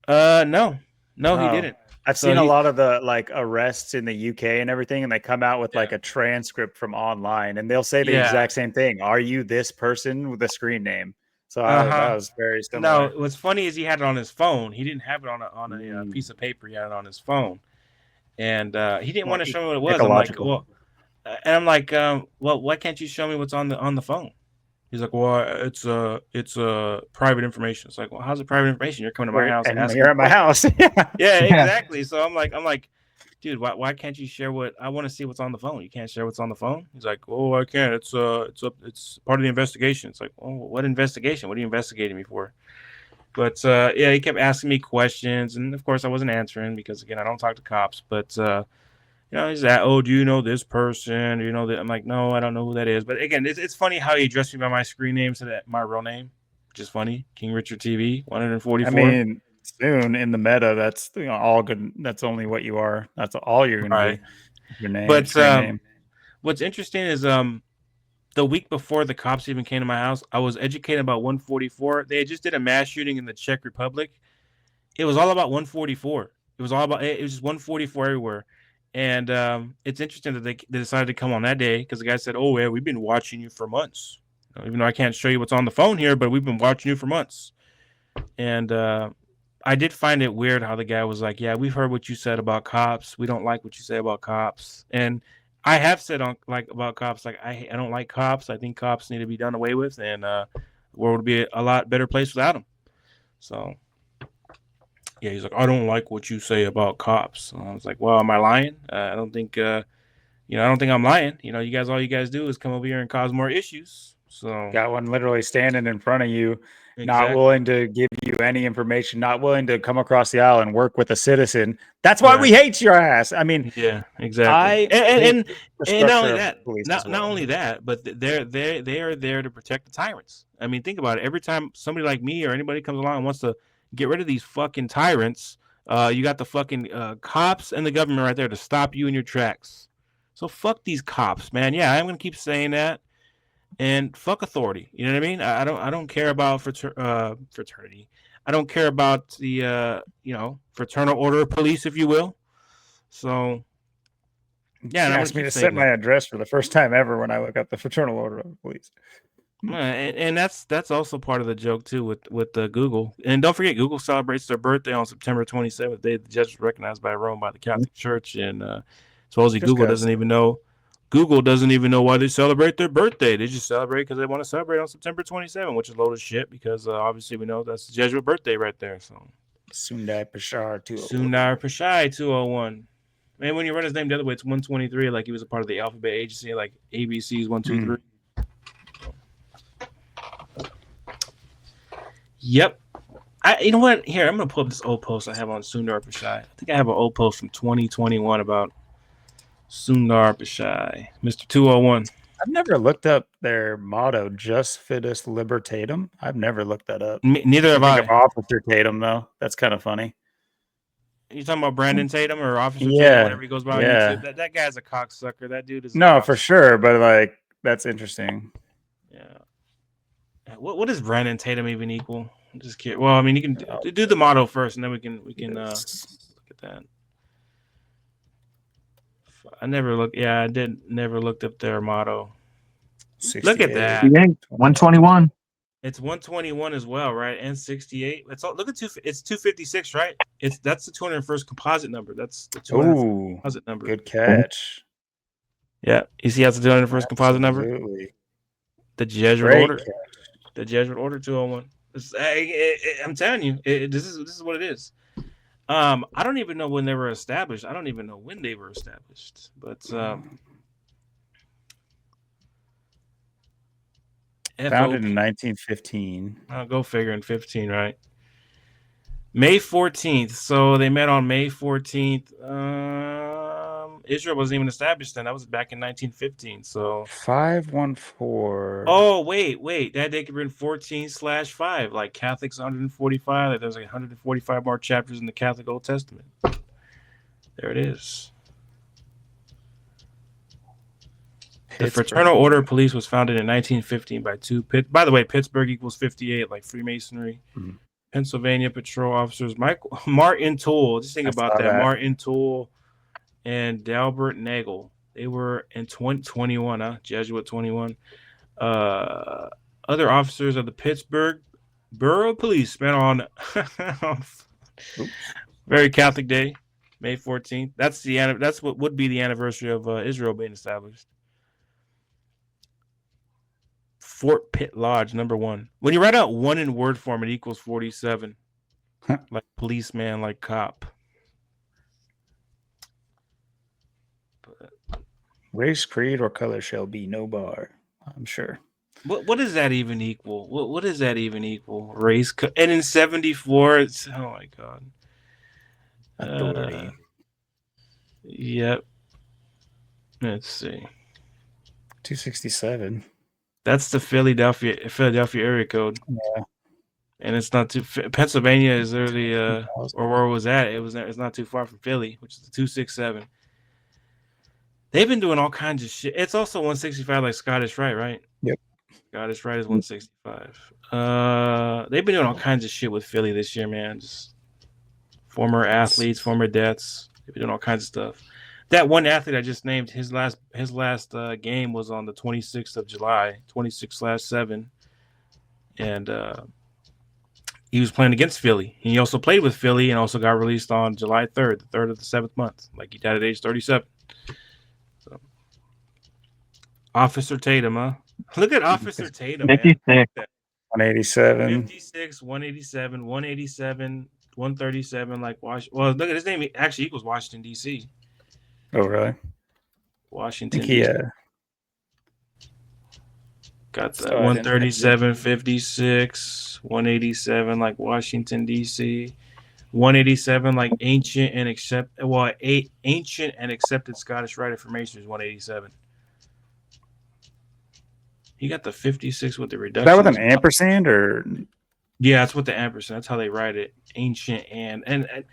No, he didn't. I've seen a lot of the arrests in the UK and everything, and they come out with a transcript from online, and they'll say the exact same thing. Are you this person with a screen name? So that was very similar. No, what's funny is he had it on his phone. He didn't have it on a piece of paper. He had it on his phone, and he didn't want to show me what it was. I'm like, well, why can't you show me what's on the phone? He's like, well, it's private information. It's like, well, how's it private information? You're coming to my house and you're at my house. Yeah, exactly. So I'm like, dude, why can't you share what I want to see? What's on the phone? You can't share what's on the phone. He's like, oh, I can't. It's part of the investigation. It's like, oh, what investigation? What are you investigating me for? But he kept asking me questions, and of course I wasn't answering because again I don't talk to cops. But he's like, oh, do you know this person? Do you know that? I'm like, no, I don't know who that is. But again, it's funny how he addressed me by my screen name instead of my real name, which is funny. King Richard TV 144. I mean, soon in the meta, that's all good. That's only what you are. That's all you're gonna be. Your name. But what's interesting is the week before the cops even came to my house, I was educated about 144. They just did a mass shooting in the Czech Republic. It was all about 144. It was just 144 everywhere. And it's interesting that they decided to come on that day because the guy said, oh, yeah, we've been watching you for months. Even though I can't show you what's on the phone here, but we've been watching you for months. And I did find it weird how the guy was like, yeah, we've heard what you said about cops. We don't like what you say about cops. And I have said about cops, like I don't like cops. I think cops need to be done away with, and the world would be a lot better place without them. So, yeah, he's like, I don't like what you say about cops. And I was like, well, am I lying? I don't think, I don't think I'm lying. All you guys do is come over here and cause more issues. So got one literally standing in front of you. Exactly. Not willing to give you any information, not willing to come across the aisle and work with a citizen. That's why we hate your ass. I mean, yeah, exactly. And not only that, but they are there to protect the tyrants. I mean, think about it. Every time somebody like me or anybody comes along and wants to get rid of these fucking tyrants, you got the fucking cops and the government right there to stop you in your tracks. So fuck these cops, man. Yeah, I'm gonna keep saying that. And fuck authority. You know what I mean? I don't care about fraternity. I don't care about the fraternal order of police, if you will. So Yeah, and I'm asked me gonna to keep set saying my that. address for the first time ever when I look up the Fraternal Order of the Police. And that's also part of the joke too with Google. And don't forget, Google celebrates their birthday on September 27th. Day the judge was recognized by Rome by the Catholic Church, and supposedly Just Google 'cause. doesn't even know. Google doesn't even know why they celebrate their birthday. They just celebrate because they want to celebrate on September 27th, which is a load of shit because obviously we know that's the Jesuit birthday right there. So Sundai Pashar 201. Sundar Pichai 201. And when you run his name the other way, it's 123, like he was a part of the alphabet agency, like ABC's 1, 2, 3. Yep. You know what? Here, I'm gonna pull up this old post I have on Sundar Pichai. I think I have an old post from 2021 about Sundar Pichai, Mr. 201. I've never looked up their motto, "Just Fittest Libertatum." I've never looked that up. Neither have I I. think of Officer Tatum though. That's kind of funny. You talking about Brandon Tatum or Officer Tatum, Yeah, whatever he goes by on yeah. YouTube? That guy's a cocksucker. That dude is a No, for cocksucker. sure, but like that's interesting. Yeah. What does Brandon Tatum even equal? I'm just kidding. Well, I mean, you can do the motto first, and then we can look at that. I never looked. Yeah, I did never looked up their motto. Look at that. 121. It's 121 as well, right? And 68. It's all. Look at it's 256, right? That's the 201st composite number. That's the 201st composite number. Good catch. Yeah, you see how it's the 201st composite number? Absolutely. The Jesuit Great order. catch. The Jesuit order 201. I'm telling you, this is what it is. I don't even know when they were established. I don't even know when they were established. But founded in 1915. Go figure, in 15, right? May 14th. So they met on May 14th. Israel wasn't even established then. That was back in 1915. So 514. Oh, wait. That they could bring 14/5. Like Catholics 145. Like there's like 145 more chapters in the Catholic Old Testament. There it is. The Fraternal Order of Police was founded in 1915 by two. By the way, Pittsburgh equals 58, like Freemasonry. Mm-hmm. Pennsylvania patrol officers, Martin Toole. Just think about that. Martin Toole and Dalbert Nagel. They were in 2021, Jesuit 21. Other officers of the Pittsburgh Borough Police met on very Catholic Day, May 14th. That's what would be the anniversary of Israel being established. Fort Pitt Lodge, number 1. When you write out 1 in word form, it equals 47. Like policeman, like cop. Race, creed, or color shall be no bar. I'm sure. What does that even equal? What does that even equal? Race, and in 74, it's oh my god. Authority. Yep. Let's see. 267. That's the Philadelphia area code. Yeah. And it's not too. Pennsylvania is literally or where was that? It's not too far from Philly, which is 267. They've been doing all kinds of shit. It's also 165, like Scottish Rite, right? Yep. Scottish Rite is 165. They've been doing all kinds of shit with Philly this year, man. Just former athletes, former deaths. They've been doing all kinds of stuff. That one athlete I just named, his last game was on the 26th of July, 26/7, and he was playing against Philly. He also played with Philly and also got released on July 3rd, the 3rd of the 7th month. Like he died at age 37. So. Officer Tatum, huh? Look at Officer Tatum, 56. Man. 187. 56, 187, 187, 137. Like Washington. Well, look at his name. Actually equals Washington D.C. Oh, really? Washington. Yeah. Got that 137, 56, 187, like Washington D.C. 187, like ancient and accepted Scottish Rite of Freemasonry is 187. You got the 56 with the reduction. Is that with an ampersand or? Yeah, that's with the ampersand. That's how they write it. Ancient and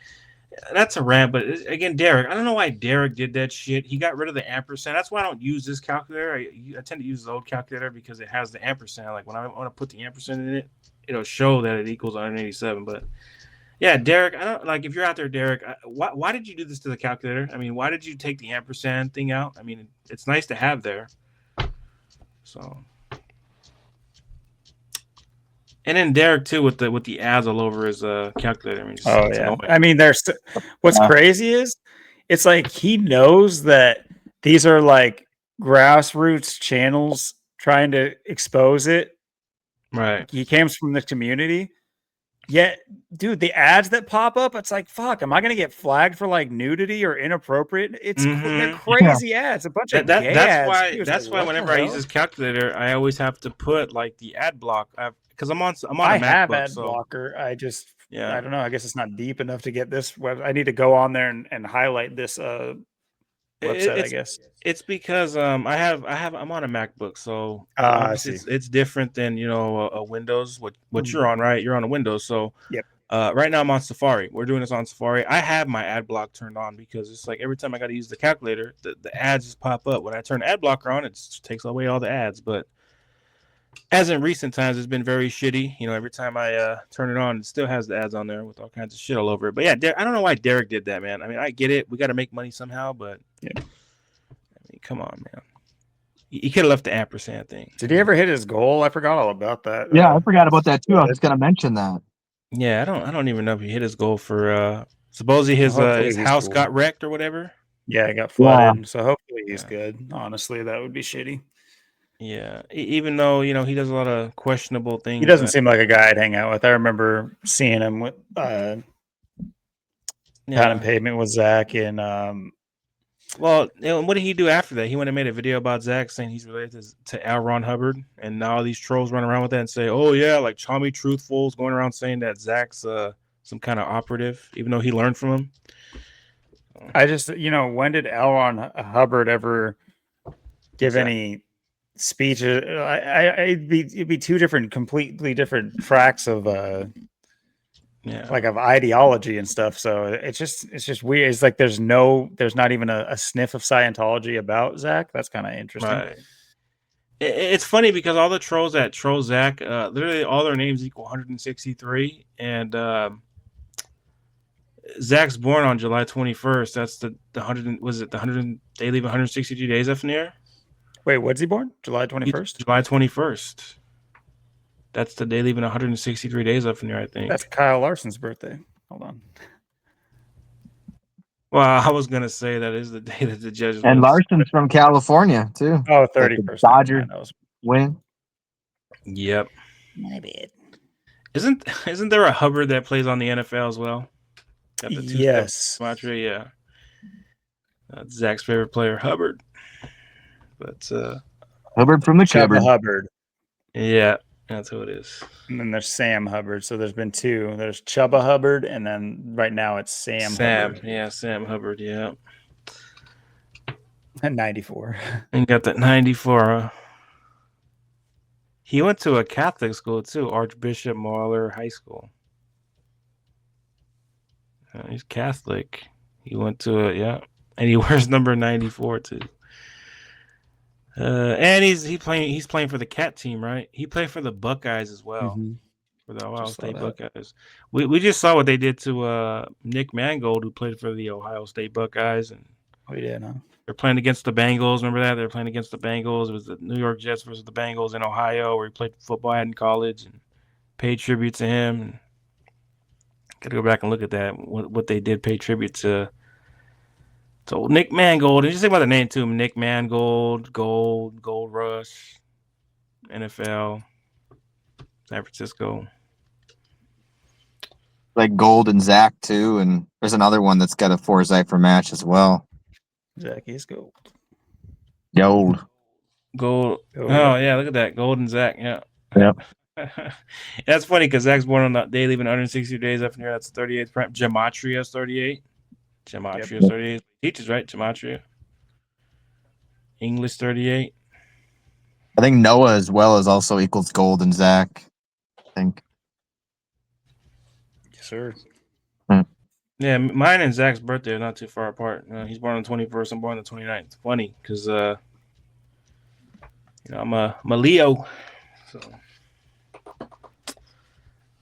that's a rant. But again, Derek, I don't know why Derek did that shit. He got rid of the ampersand. That's why I don't use this calculator. I tend to use the old calculator because it has the ampersand. Like when I want to put the ampersand in it, it'll show that it equals 187. But Yeah, Derek. I don't like if you're out there, Derek. Why did you do this to the calculator? I mean, why did you take the ampersand thing out? I mean, it's nice to have there. So, and then Derek too with the ads all over his calculator. I mean, it's Yeah. annoying. I mean, what's crazy is it's like he knows that these are like grassroots channels trying to expose it. Right. He came from the community. Yet, dude, the ads that pop up, it's like, fuck, am I going to get flagged for like nudity or inappropriate? They're crazy ads, a bunch of gay ads. That's why whenever I use this calculator, I always have to put like the ad block because I'm on a MacBook. Have ad blocker. I don't know. I guess it's not deep enough to get this web. I need to go on there and highlight this website. I guess it's because I'm on a MacBook, so obviously it's different than a Windows. What you're on, right? You're on a Windows, so yep. Right now I'm on Safari. We're doing this on Safari. I have my ad block turned on because it's like every time I got to use the calculator, the ads just pop up. When I turn ad blocker on, it takes away all the ads. But as in recent times, it's been very shitty. Every time I turn it on, it still has the ads on there with all kinds of shit all over it. But yeah, I don't know why Derek did that, man. I mean, I get it. We got to make money somehow, but yeah. I mean, come on, man. He could have left the ampersand thing. Did he ever hit his goal? I forgot all about that. Yeah, I forgot about that too. I was going to mention that. Yeah, I don't even know if he hit his goal for supposedly his house got wrecked or whatever. Yeah, it got flooded. Yeah. So hopefully he's good. Honestly, that would be shitty. Yeah, even though he does a lot of questionable things. He doesn't seem like a guy I'd hang out with. I remember seeing him with Pound and Pavement with Zach and well, what did he do after that? He went and made a video about Zach saying he's related to L. Ron Hubbard, and now all these trolls run around with that and say, "Oh yeah, like Chommy Truthful's going around saying that Zach's some kind of operative, even though he learned from him." I just, when did L. Ron Hubbard ever give any speech? It'd be two completely different tracks of like of ideology and stuff. So it's just weird. It's like there's not even a sniff of Scientology about Zach. That's kind of interesting. Right. It's funny because all the trolls that troll Zach, literally all their names equal 163, and Zach's born on July 21st. That's the 100. Was it the 100? They leave 162 days up in the air. Wait, when's he born? July 21st. July 21st. That's the day leaving 163 days up in there, I think. That's Kyle Larson's birthday. Hold on. Well, I was going to say that is the day that the judges and Larson's from California, too. Oh, 31st. Dodgers win. Yep. My bad. Isn't there a Hubbard that plays on the NFL as well? Got the yes. Yeah. That's Zach's favorite player, Hubbard. But Hubbard from the cupboard. Hubbard. Yeah. That's who it is. And then there's Sam Hubbard. So there's been two. There's Chubba Hubbard, and then right now it's Sam Hubbard. Yeah, Sam Hubbard, yeah. At 94. And got that 94. He went to a Catholic school, too, Archbishop Mahler High School. He's Catholic. He went to and he wears number 94, too. And he's playing for the Cat team, right? He played for the Buckeyes as well, for the Ohio State Buckeyes. We just saw what they did to Nick Mangold, who played for the Ohio State Buckeyes, and we did, huh? They're playing against the Bengals. Remember that? They're playing against the Bengals. It was the New York Jets versus the Bengals in Ohio, where he played football in college, and paid tribute to him. And got to go back and look at that. What they did, pay tribute to. So Nick Mangold, and just think about the name too. Nick Mangold, Gold Rush, NFL, San Francisco. Like Gold and Zach too, and there's another one that's got a Forsythe for match as well. Zach is gold. Gold. Oh yeah, look at that, Gold and Zach. Yeah. Yep. That's funny because Zach's born on that day, leaving 160 days up in here. That's the 38th prime. Gematria's 38. Gematria's 38. Teaches, right? Gematria. English 38. I think Noah as well is also equals Gold and Zach. I think. Yes, sir. Yeah, mine and Zach's birthday are not too far apart. He's born on the 21st. I'm born on the 29th. It's funny because, I'm a Leo. So,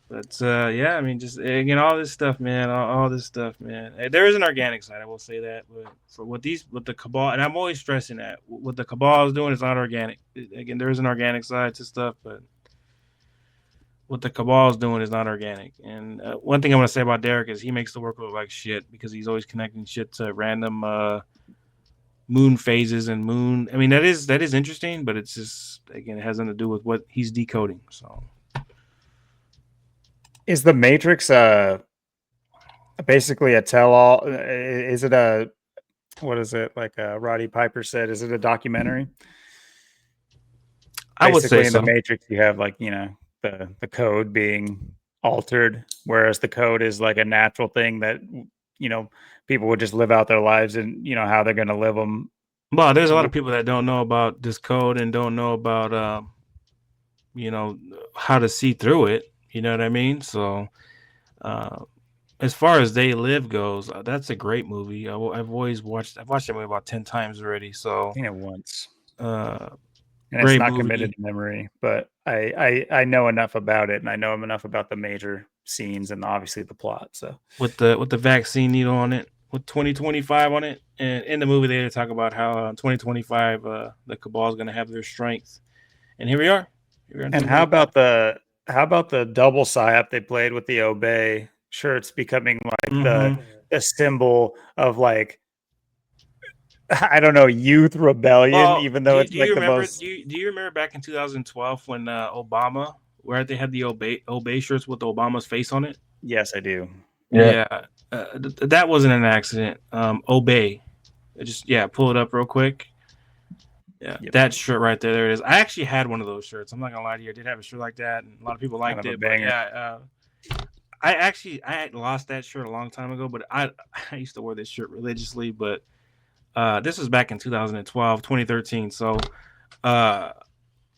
But yeah, I mean, just again, all this stuff, man, all this stuff, man. There is an organic side, I will say that, but for what the cabal, and I'm always stressing that what the cabal is doing is not organic. Again, there is an organic side to stuff, but what the cabal is doing is not organic. And one thing I'm gonna say about Derek is he makes the work look like shit because he's always connecting shit to random moon phases and moon. I mean, that is interesting, but it's just again, it has nothing to do with what he's decoding. So. Is the Matrix basically a tell-all? Is it a, what is it, like Roddy Piper said, is it a documentary? I would say in so. the Matrix you have, like, you know, the code being altered, whereas the code is like a natural thing that, you know, people would just live out their lives and, you know, how they're going to live them. Well, there's a lot of people that don't know about this code and don't know about you know, how to see through it. You know what I mean? So, as far as They Live goes, that's a great movie. I've watched that movie about 10 times already. So, I've seen it once. And it's not committed to memory, but I know enough about it, and I know enough about the major scenes and obviously the plot. So with the vaccine needle on it, with 2025 on it, and in the movie they talk about how 2025 the cabal is going to have their strength, and here we are. And how about the double psyop they played with the Obey shirts becoming like the symbol of, like, I don't know, youth rebellion, even though it's like the most. Do you remember back in 2012 when Obama, where they had the Obey shirts with Obama's face on it? Yes, I do. Yeah, that wasn't an accident. Obey, pull it up real quick. Yeah, that shirt right there. There it is. I actually had one of those shirts. I'm not gonna lie to you. I did have a shirt like that, and a lot of people liked it. But yeah, I had lost that shirt a long time ago. But I used to wear this shirt religiously. But this was back in 2012, 2013. So, but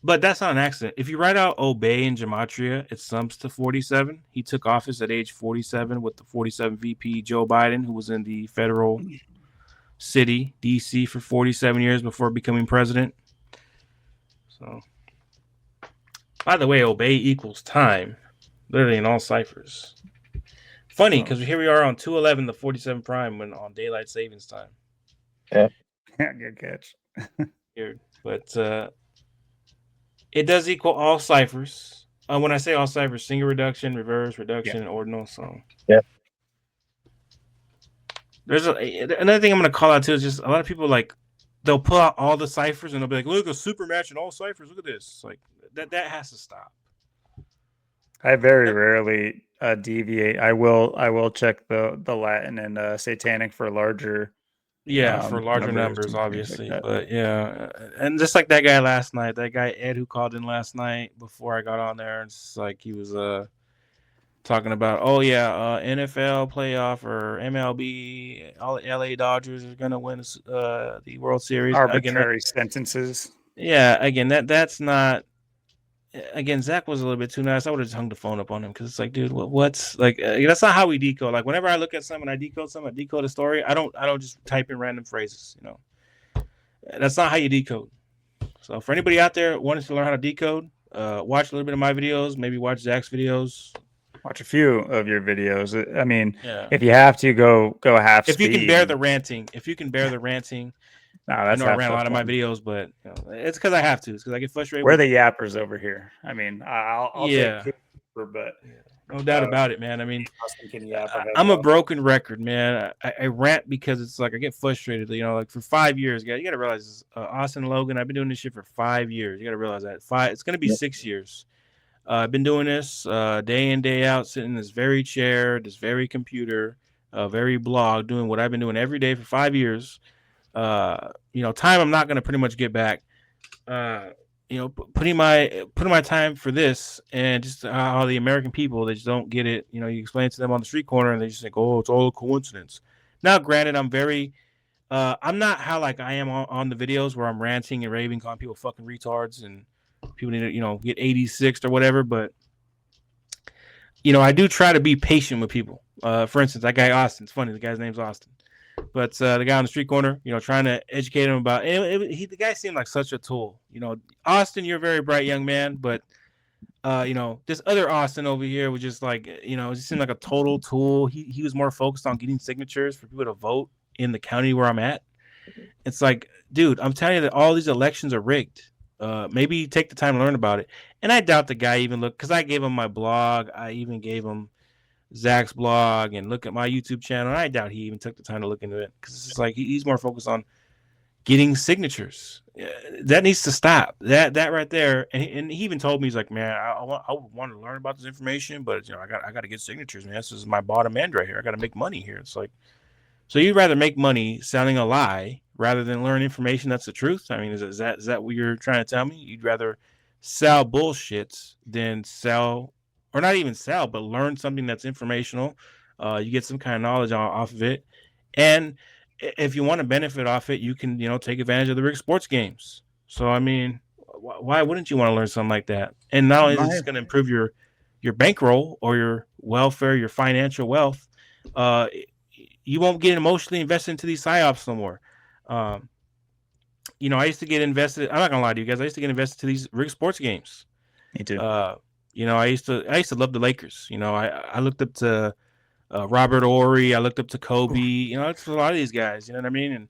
that's not an accident. If you write out Obey in gematria, it sums to 47. He took office at age 47 with the 47 VP Joe Biden, who was in the federal city, DC, for 47 years before becoming president. So, by the way, Obey equals time, literally in all ciphers. Funny, because here we are on 2/11, the 47 prime, when on daylight savings time. Yeah, good catch. Weird, but it does equal all ciphers. When I say all ciphers, single reduction, reverse reduction, and ordinal. So yeah. There's another thing I'm going to call out too is just a lot of people, like, they'll pull out all the ciphers and they'll be like, look, a super match in all ciphers. Look at this. Like that has to stop. I very rarely deviate. I will check the Latin and satanic for larger. Yeah, for larger numbers obviously. Like, but yeah, and just like that guy last night, that guy Ed who called in last night before I got on there, it's like he was talking about, NFL playoff or MLB, all the LA Dodgers are gonna win the World Series. Arbitrary sentences. Yeah, again, that's not. Again, Zach was a little bit too nice. I would have just hung the phone up on him because it's like, dude, what's like? That's not how we decode. Like, whenever I look at something, I decode a story. I don't just type in random phrases. You know, that's not how you decode. So, for anybody out there wanting to learn how to decode, watch a little bit of my videos. Maybe watch Zach's videos. Watch a few of your videos. I mean, if you have to, go half speed. If you can bear the ranting. No, that's I ran a lot of my videos, but you know, it's because I have to. It's because I get frustrated. We're the yappers over here. I mean, I'll take but no doubt about it, man. I mean, I'm a broken record, man. I rant because it's like I get frustrated. You know, like for 5 years, you got to realize, Austin and Logan, I've been doing this shit for 5 years. You got to realize that it's going to be 6 years. I've been doing this day in, day out, sitting in this very chair, this very computer, very blog, doing what I've been doing every day for 5 years. You know, time I'm not going to pretty much get back. You know, putting my time for this, and just how the American people, they just don't get it. You know, you explain it to them on the street corner and they just think, oh, it's all a coincidence. Now, granted, I'm not how like I am on the videos where I'm ranting and raving, calling people fucking retards and people need to, you know, get 86th or whatever. But, you know, I do try to be patient with people. For instance, that guy Austin, it's funny, the guy's name's Austin. But the guy on the street corner, you know, trying to educate him about the guy seemed like such a tool. You know, Austin, you're a very bright young man, but this other Austin over here was just like, it just seemed like a total tool. He was more focused on getting signatures for people to vote in the county where I'm at. It's like, dude, I'm telling you that all these elections are rigged. Maybe take the time to learn about it. And I doubt the guy even looked, because I gave him my blog. I even gave him Zach's blog and look at my YouTube channel. And I doubt he even took the time to look into it, because it's just like he's more focused on getting signatures. That needs to stop. That right there. And he even told me, he's like, man, I want to learn about this information, but I got to get signatures, man. This is my bottom end right here. I got to make money here. It's like, so you'd rather make money selling a lie rather than learn information that's the truth? I mean, is that what you're trying to tell me? You'd rather sell bullshit than sell, or not even sell, but learn something that's informational. You get some kind of knowledge off of it, and if you want to benefit off it, you can take advantage of the rigged sports games. So I mean, why wouldn't you want to learn something like that? And not only is this going to improve your bankroll or your welfare, your financial wealth, you won't get emotionally invested into these psyops no more. I used to get invested. I'm not gonna lie to you guys. I used to get invested to these rigged sports games. Me too. I used to love the Lakers. I looked up to Robert Horry. I looked up to Kobe. It's a lot of these guys. You know what I mean?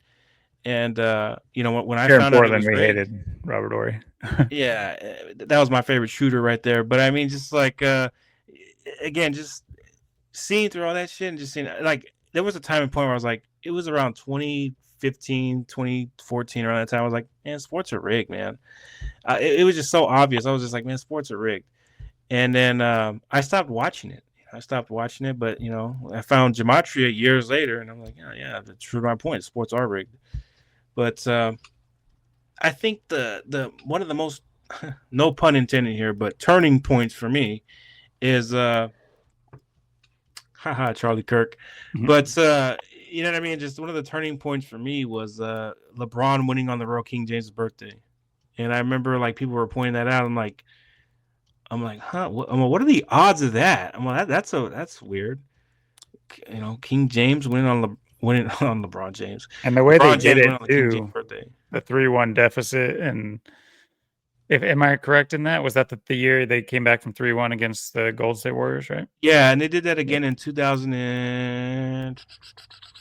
And when I Here in found out it Portland, was we rigged, hated Robert Horry. yeah, that was my favorite shooter right there. But I mean, just like again, just seeing through all that shit and just seeing, like, there was a time and point where I was like, it was around 2015, 2014, around that time. I was like, man, sports are rigged, man. It was just so obvious. I was just like, man, sports are rigged. And then I stopped watching it. But I found gematria years later, and I'm like, yeah, that's true to my point. Sports are rigged. But I think the one of the most, no pun intended here, but turning points for me is Charlie Kirk. Mhm. But you know what I mean? Just one of the turning points for me was LeBron winning on the road King James' birthday. And I remember like people were pointing that out. I'm like, huh? What are the odds of that? I'm like, that's weird. King James winning on LeBron James. And the way they LeBron did James it winning on the King James too, birthday. the 3-1 deficit, and am I correct in that? Was that the year they came back from 3-1 against the Golden State Warriors, right? Yeah, and they did that again in 2000.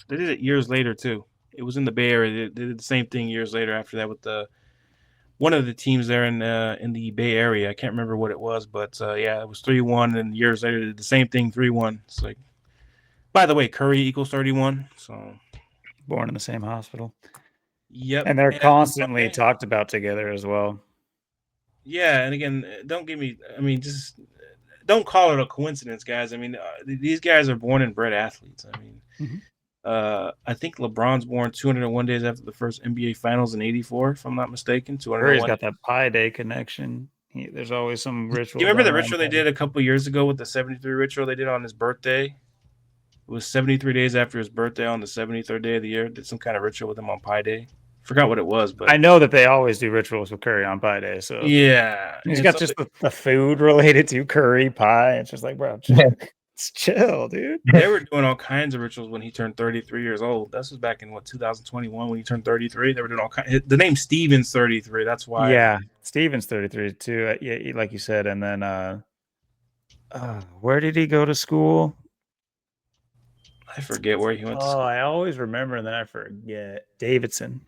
They did it years later too. It was in the Bay Area. They did the same thing years later after that with one of the teams there in the Bay Area. I can't remember what it was, but yeah, it was 3-1, and years later they did the same thing, 3-1. It's like, by the way, Curry equals 31. So Born in the same hospital. Yep. And they're constantly talked about together as well. Yeah, and again, just don't call it a coincidence, guys. I mean, these guys are born and bred athletes. I mean, I think LeBron's born 201 days after the first NBA Finals in '84, if I'm not mistaken. 201. Curry's got that Pi Day connection. There's always some ritual. You remember the ritual they did a couple years ago with the 73 ritual they did on his birthday? It was 73 days after his birthday on the 73rd day of the year. Did some kind of ritual with him on Pi Day. Forgot what it was, but I know that they always do rituals with Curry on Pi Day. So yeah, he's got just the food related to Curry pie. It's just like, bro, it's chill, dude. They were doing all kinds of rituals when he turned 33 years old. This was back in 2021 when he turned 33. They were doing all kinds. The name Steven's 33. That's why. Yeah, Steven's 33 too. Yeah, like you said. And then, where did he go to school? I forget where he went to school. I always remember, and then I forget. Davidson.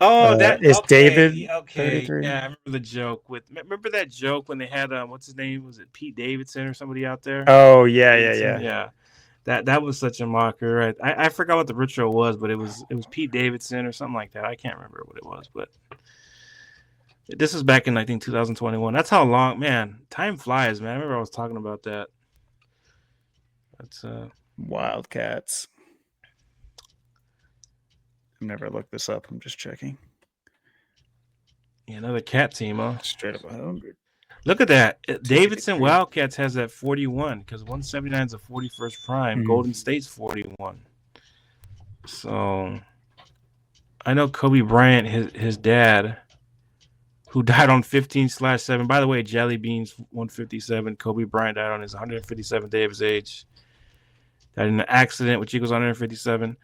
Oh, that is David. Okay, 33? yeah, I remember the joke remember that joke when they had what's his name? Was it Pete Davidson or somebody out there? Oh yeah. That was such a mocker, right? I forgot what the ritual was, but it was Pete Davidson or something like that. I can't remember what it was, but this was back in I think 2021. That's how long, man. Time flies, man. I remember I was talking about that. That's Wildcats. I've never looked this up. I'm just checking. Yeah, another cat team, huh? Straight up 100. Look at that. Davidson Wildcats has that 41 because 179 is a 41st prime. Golden State's 41. So I know Kobe Bryant, his dad, who died on 15/7. By the way, Jelly Beans 157. Kobe Bryant died on his 157th day of his age. Died in an accident, which equals 157.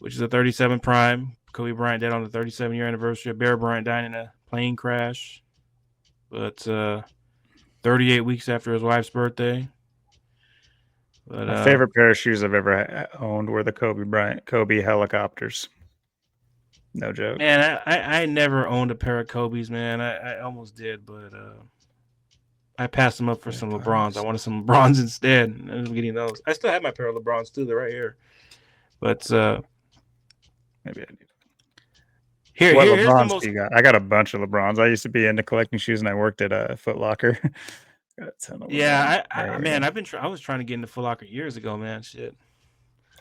Which is a 37 prime. Kobe Bryant died on the 37-year anniversary of Bear Bryant dying in a plane crash. but 38 weeks after his wife's birthday. But My favorite pair of shoes I've ever owned were the Kobe helicopters. No joke. Man, I never owned a pair of Kobe's, man. I almost did, but I passed them up for some LeBrons. I wanted some LeBrons instead. I ended up getting those. I still have my pair of LeBrons too. They're right here. But maybe I need. Here's LeBrons the most. You got? I got a bunch of LeBrons. I used to be into collecting shoes, and I worked at a Foot Locker. Got a ton of yeah, man, I was trying to get into Foot Locker years ago, man. Shit.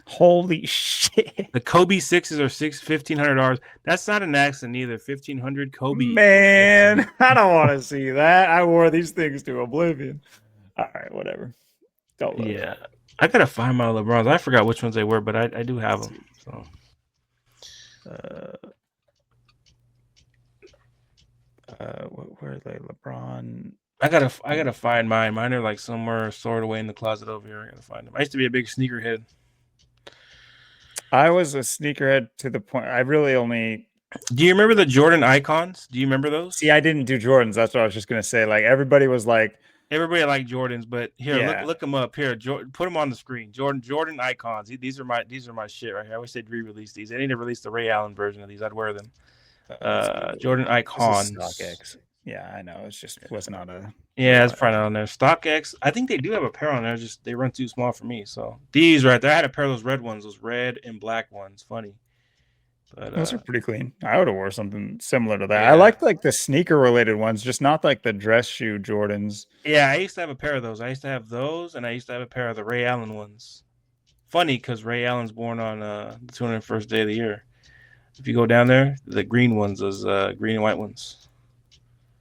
Holy shit! The Kobe 6s are $1,500. That's not an accident either. 1,500 Kobe. Man, I don't want to see that. I wore these things to oblivion. All right, whatever. Don't look. Yeah, I gotta find my LeBrons. I forgot which ones they were, but I do have them. So. Where are they? LeBron. I gotta find mine. Mine are like somewhere stored away in the closet over here. I gotta find them. I used to be a big sneakerhead. I was a sneakerhead to the point I really only. Do you remember the Jordan icons? Do you remember those? See, I didn't do Jordans. That's what I was just gonna say. Like everybody was like, everybody liked Jordans, but here, look them up. Here, put them on the screen. Jordan icons. These are my shit right here. I wish they'd re-release these. They need to release the Ray Allen version of these. I'd wear them. Jordan icons. StockX. Yeah, I know. Was not a. Yeah, it's probably not on there. StockX. I think they do have a pair on there. Just they run too small for me. So these right there. I had a pair of those red ones, those red and black ones. Funny. But those are pretty clean. I would have wore something similar to that. Yeah. I liked like the sneaker related ones, just not like the dress shoe Jordans. Yeah, I used to have a pair of those. I used to have those, and I used to have a pair of the Ray Allen ones. Funny because Ray Allen's born on the 201st day of the year. If you go down there, the green ones, those green and white ones.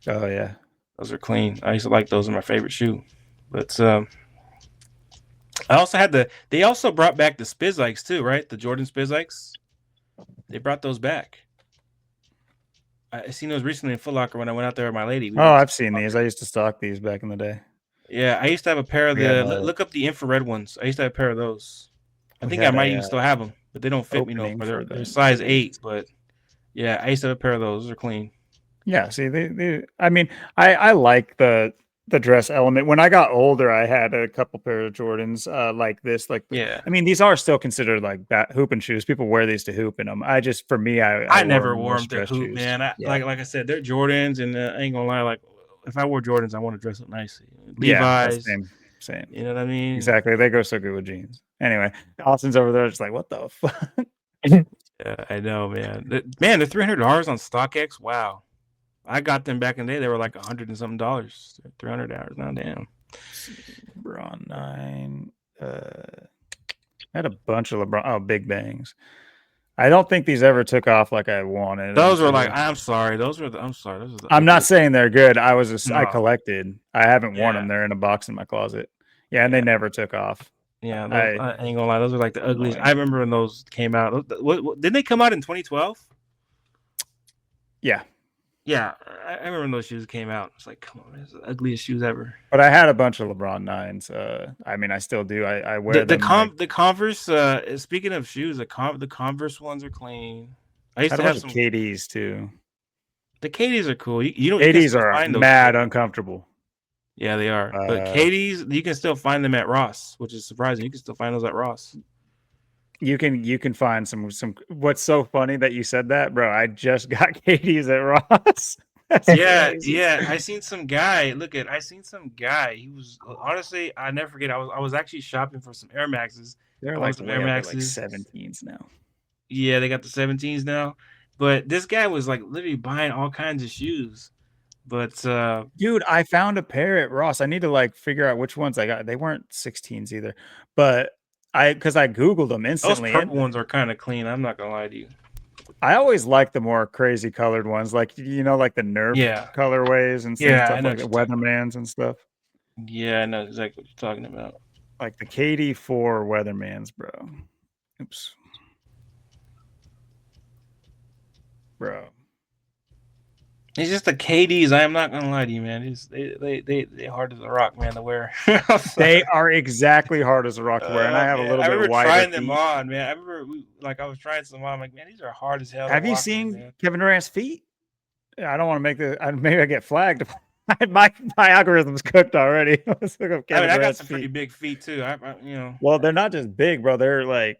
Oh yeah, those are clean. I used to like those. Are my favorite shoe. But I also had they also brought back the Spizikes too, right? The Jordan Spizikes. They brought those back. I seen those recently in Foot Locker when I went out there with my lady. I've seen these. I used to stock these back in the day. Yeah, I used to have a pair of look up the infrared ones. I used to have a pair of those. I think I might even still have them, but they don't fit me no more. They're size 8, but yeah, I used to have a pair of those. Those are clean. Yeah, see, I mean, I like the dress element. When I got older, I had a couple pair of Jordans like this. Yeah. I mean, these are still considered like hooping shoes. People wear these to hoop in them. For me, I never wore them to hoop, man. Like I said, they're Jordans, and I ain't gonna lie. Like if I wore Jordans, I want to dress up nicely. Levi's, same. You know what I mean? Exactly. They go so good with jeans. Anyway, Austin's over there, just like, what the fuck? Yeah, I know, man. They're $300 on StockX. Wow. I got them back in the day. They were like $100 and something. $300 now. Damn. LeBron 9. I had a bunch of LeBron. Oh, Big Bangs. I don't think these ever took off like I wanted. Those were like, I'm sorry. I'm not saying they're good. I collected. I haven't worn them. They're in a box in my closet. Yeah, and they never took off. Yeah, I ain't gonna lie. Those are like the ugliest. I remember when those came out. Didn't they come out in 2012? Yeah. Yeah, I remember when those shoes came out. It's like, come on, it's the ugliest shoes ever. But I had a bunch of LeBron 9s. I mean, I still do. I wear them. The Converse. Speaking of shoes, the Converse ones are clean. I used to have some KDs too. The KDs are cool. You don't. KDs are mad uncomfortable. Yeah, they are. But KDs, you can still find them at Ross, which is surprising. You can still find those at Ross. You can find some. What's so funny that you said that, bro? I just got KDs at Ross. Yeah. I seen some guy. I seen some guy. He was honestly, I never forget. I was actually shopping for some Air Maxes. They're like some Air Maxes, like 17s now. Yeah, they got the 17s now. But this guy was like literally buying all kinds of shoes. But dude, I found a pair at Ross. I need to like figure out which ones I got. They weren't 16s either, but because I Googled them instantly. Those purple ones are kind of clean. I'm not gonna lie to you. I always like the more crazy colored ones, like like the Nerf colorways and stuff like the Weathermans and stuff. Yeah, I know exactly what you're talking about. Like the KD4 Weathermans, bro. Oops, bro. It's just the KDs. I am not gonna lie to you, man. They hard as a rock, man, to wear. They are exactly hard as a rock to wear, and I have a little bit wider. I remember trying them on, man. I remember I was trying some on. I'm like, man, these are hard as hell. Have you seen Kevin Durant's feet? I don't want to make maybe I get flagged. my algorithm's cooked already. Let's look up I mean, Kevin I got Durant's some pretty feet. big feet too. Well, they're not just big, bro. They're like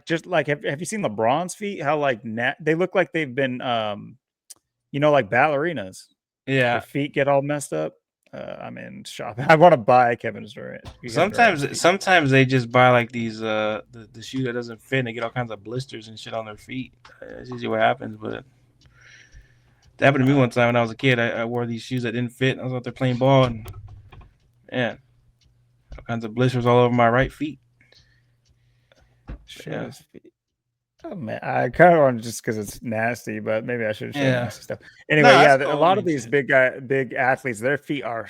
just like have you seen LeBron's feet? How like they look like they've been like ballerinas. Their yeah. feet get all messed up. I'm in shopping. I want to buy Kevin Durant's Sometimes they just buy like these the shoe that doesn't fit and they get all kinds of blisters and shit on their feet. That's usually what happens, but that happened to me one time when I was a kid. I wore these shoes that didn't fit. I was out there playing ball and man, all kinds of blisters all over my right feet. Yeah. Oh man, I kind of want just because it's nasty, but maybe I should have shown nasty stuff. Anyway, a lot of these big athletes, their feet are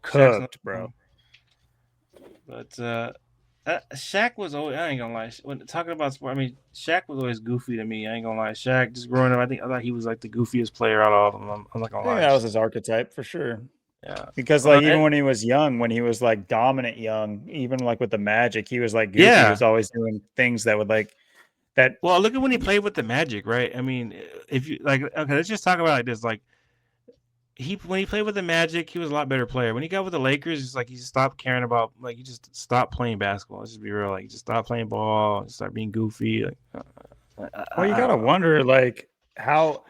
cooked, bro. But Shaq was always, I ain't gonna lie. When talking about sport, I mean, Shaq was always goofy to me. I ain't gonna lie. Shaq, just growing up, I thought he was like the goofiest player out of all of them. I'm not gonna lie. That was his archetype for sure. Yeah, because like even when he was young, when he was like dominant young, even like with the Magic, he was like goofy. Yeah. He was always doing things that would like that. Well, look at when he played with the Magic, right? I mean, if you like, okay, let's just talk about it like this. Like when he played with the Magic, he was a lot better player. When he got with the Lakers, it's like he just stopped caring about, like, he just stopped playing basketball. Let's just be real. Like, he just stopped playing ball, start being goofy. Like, well, you gotta wonder like how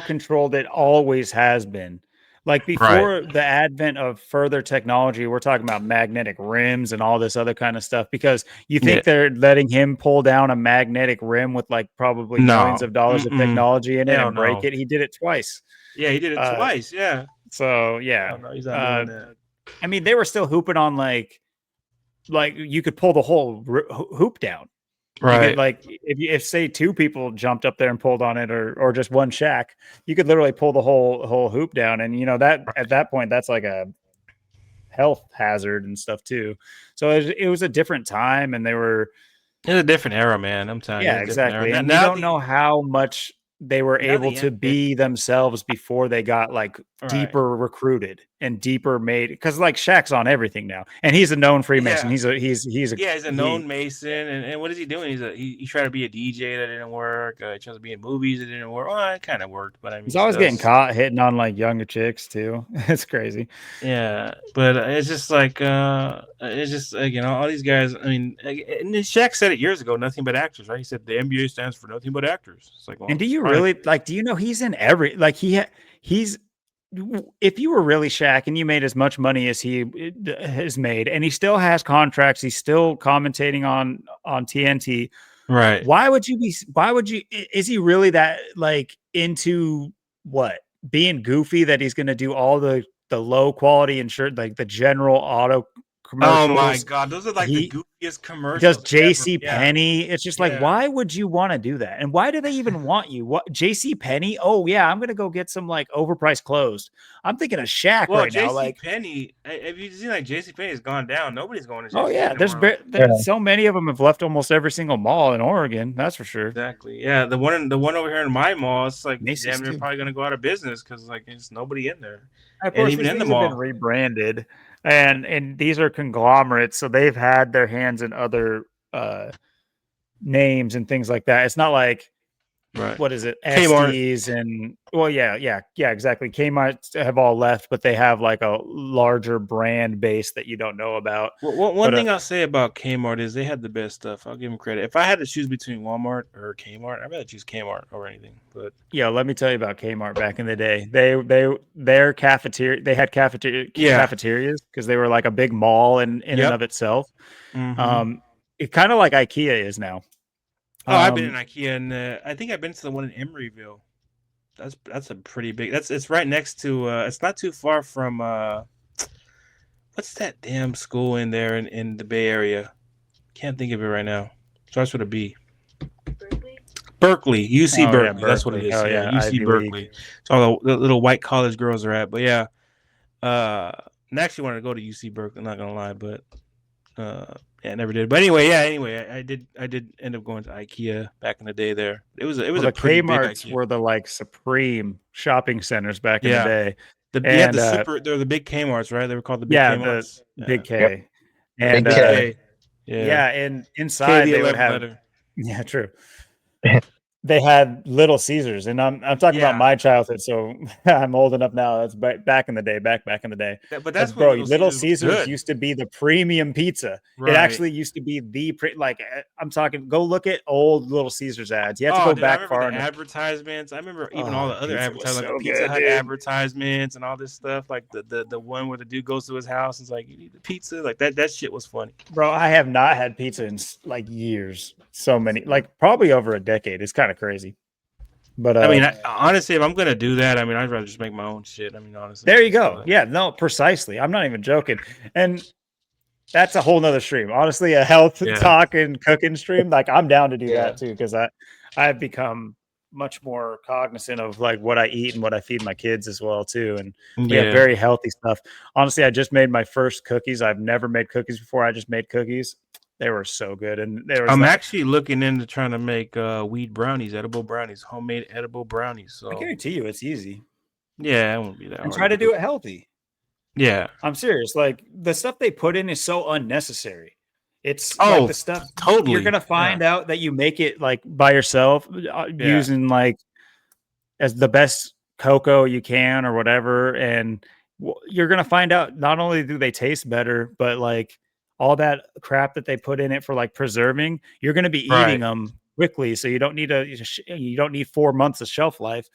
controlled it always has been. Like before the advent of further technology, we're talking about magnetic rims and all this other kind of stuff, because you think they're letting him pull down a magnetic rim with like probably millions of dollars of technology in it and break it. He did it twice. Yeah, he did it twice. Yeah. So yeah, no, he's not doing that. I mean, they were still hooping on like you could pull the whole hoop down. Right. You could, like if say two people jumped up there and pulled on it, or just one Shaq, you could literally pull the whole hoop down, and that at that point that's like a health hazard and stuff too. So it was a different time, and it was a different era, man. I'm telling you. Yeah, exactly. And you don't know how much they were able to be themselves before they got like deeper recruited and deeper made, because like Shaq's on everything now, and he's a known Freemason. He's a known Mason, and what is he doing? He tried to be a DJ, that didn't work. He tried to be in movies, that didn't work. Well, it kind of worked, but I mean, he's always getting caught hitting on like younger chicks too. It's crazy. Yeah, but it's just like all these guys. I mean, and Shaq said it years ago. Nothing but actors, right? He said the NBA stands for nothing but actors. It's like, well, and do you really like? Do you know he's in every like he's if you were really Shaq and you made as much money as he has made, and he still has contracts, he's still commentating on TNT, right? Why would you? Is he really that like into what being goofy that he's going to do all the low quality insured, like the General Auto commercials? Oh my god, those are like the goofiest commercials. Does JC Penney? It's just like, why would you want to do that? And why do they even want you? What, JC Penney? Oh yeah, I'm gonna go get some like overpriced clothes. I'm thinking of Shaq right now. Like Penney, have you seen like JC Penney has gone down? Nobody's going to. Oh yeah, there's so many of them have left almost every single mall in Oregon. That's for sure. Exactly. Yeah, the one over here in my mall, it's like damn, they're probably gonna go out of business because like there's nobody in there. Of course, even in the mall, have been rebranded. And these are conglomerates, so they've had their hands in other names and things like that. It's not like what is it? Estes and yeah, exactly. Kmart have all left, but they have like a larger brand base that you don't know about. Well, one thing I'll say about Kmart is they had the best stuff. I'll give them credit. If I had to choose between Walmart or Kmart, I'd rather choose Kmart over anything. But yeah, let me tell you about Kmart back in the day. Their cafeteria, they had cafeterias because they were like a big mall in and of itself. Mm-hmm. It's kind of like IKEA is now. Oh, I've been in IKEA, and I think I've been to the one in Emeryville. That's a pretty big. It's right next to. It's not too far from. What's that damn school in there in the Bay Area? Can't think of it right now. Starts with a B. Berkeley, UC Berkeley. That's what it is. UC Berkeley. It's all the little white college girls are at. But yeah, I actually wanted to go to UC Berkeley. I'm not gonna lie, but. Yeah, I never did. But anyway, I did end up going to IKEA back in the day there. It was a pretty Kmart's big IKEA. Were the like supreme shopping centers back in the day. They're the big Kmart's, right? They were called the big Kmart's. Big K. Yep. And big K. Yeah, and inside they would have letter. Yeah, true. they had Little Caesars, and I'm talking about Yeah. my childhood, so I'm old enough now. That's back in the day, back in the day. But That's that's when bro. Little Little Caesars was Caesars good. used to be the premium pizza. It Right. actually used to be I'm talking. Go look at old Little Caesars ads. You have to Oh, go dude, I back remember far the enough. advertisements. I remember even all Oh, the other pizza was advertisements, like the so Pizza good, Hut dude. advertisements and all this stuff. Like the one where the dude goes to his house and is like, "You need the pizza." Like that shit was funny. Bro, I have not had pizza in like years. So many, like probably over a decade. It's kind of crazy. But I mean, honestly, if I'm gonna do that, I mean, I'd rather just make my own shit. I mean, honestly. there you go. So, Yeah, no, precisely. I'm not even joking. And that's a whole nother stream. Honestly, a health yeah. talk and cooking stream. Like I'm down to do Yeah. that too, because I've become much more cognizant of like what I eat and what I feed my kids as well too. And we have Yeah. very healthy stuff. Honestly, I just made my first cookies. I've never made cookies before. I just made cookies. They were so good. And there was I'm like, actually looking into trying to make wheat brownies, edible brownies, homemade edible brownies. So I guarantee you it's easy. yeah, it won't be that And hard. try to do it healthy. Yeah. I'm serious. Like the stuff they put in is so unnecessary. It's Oh, like the stuff totally. you're gonna find out that you make it like by yourself using like as the best cocoa you can or whatever, and you're gonna find out not only do they taste better, but like all that crap that they put in it for like preserving, you're gonna be eating them quickly, so you don't need 4 months of shelf life.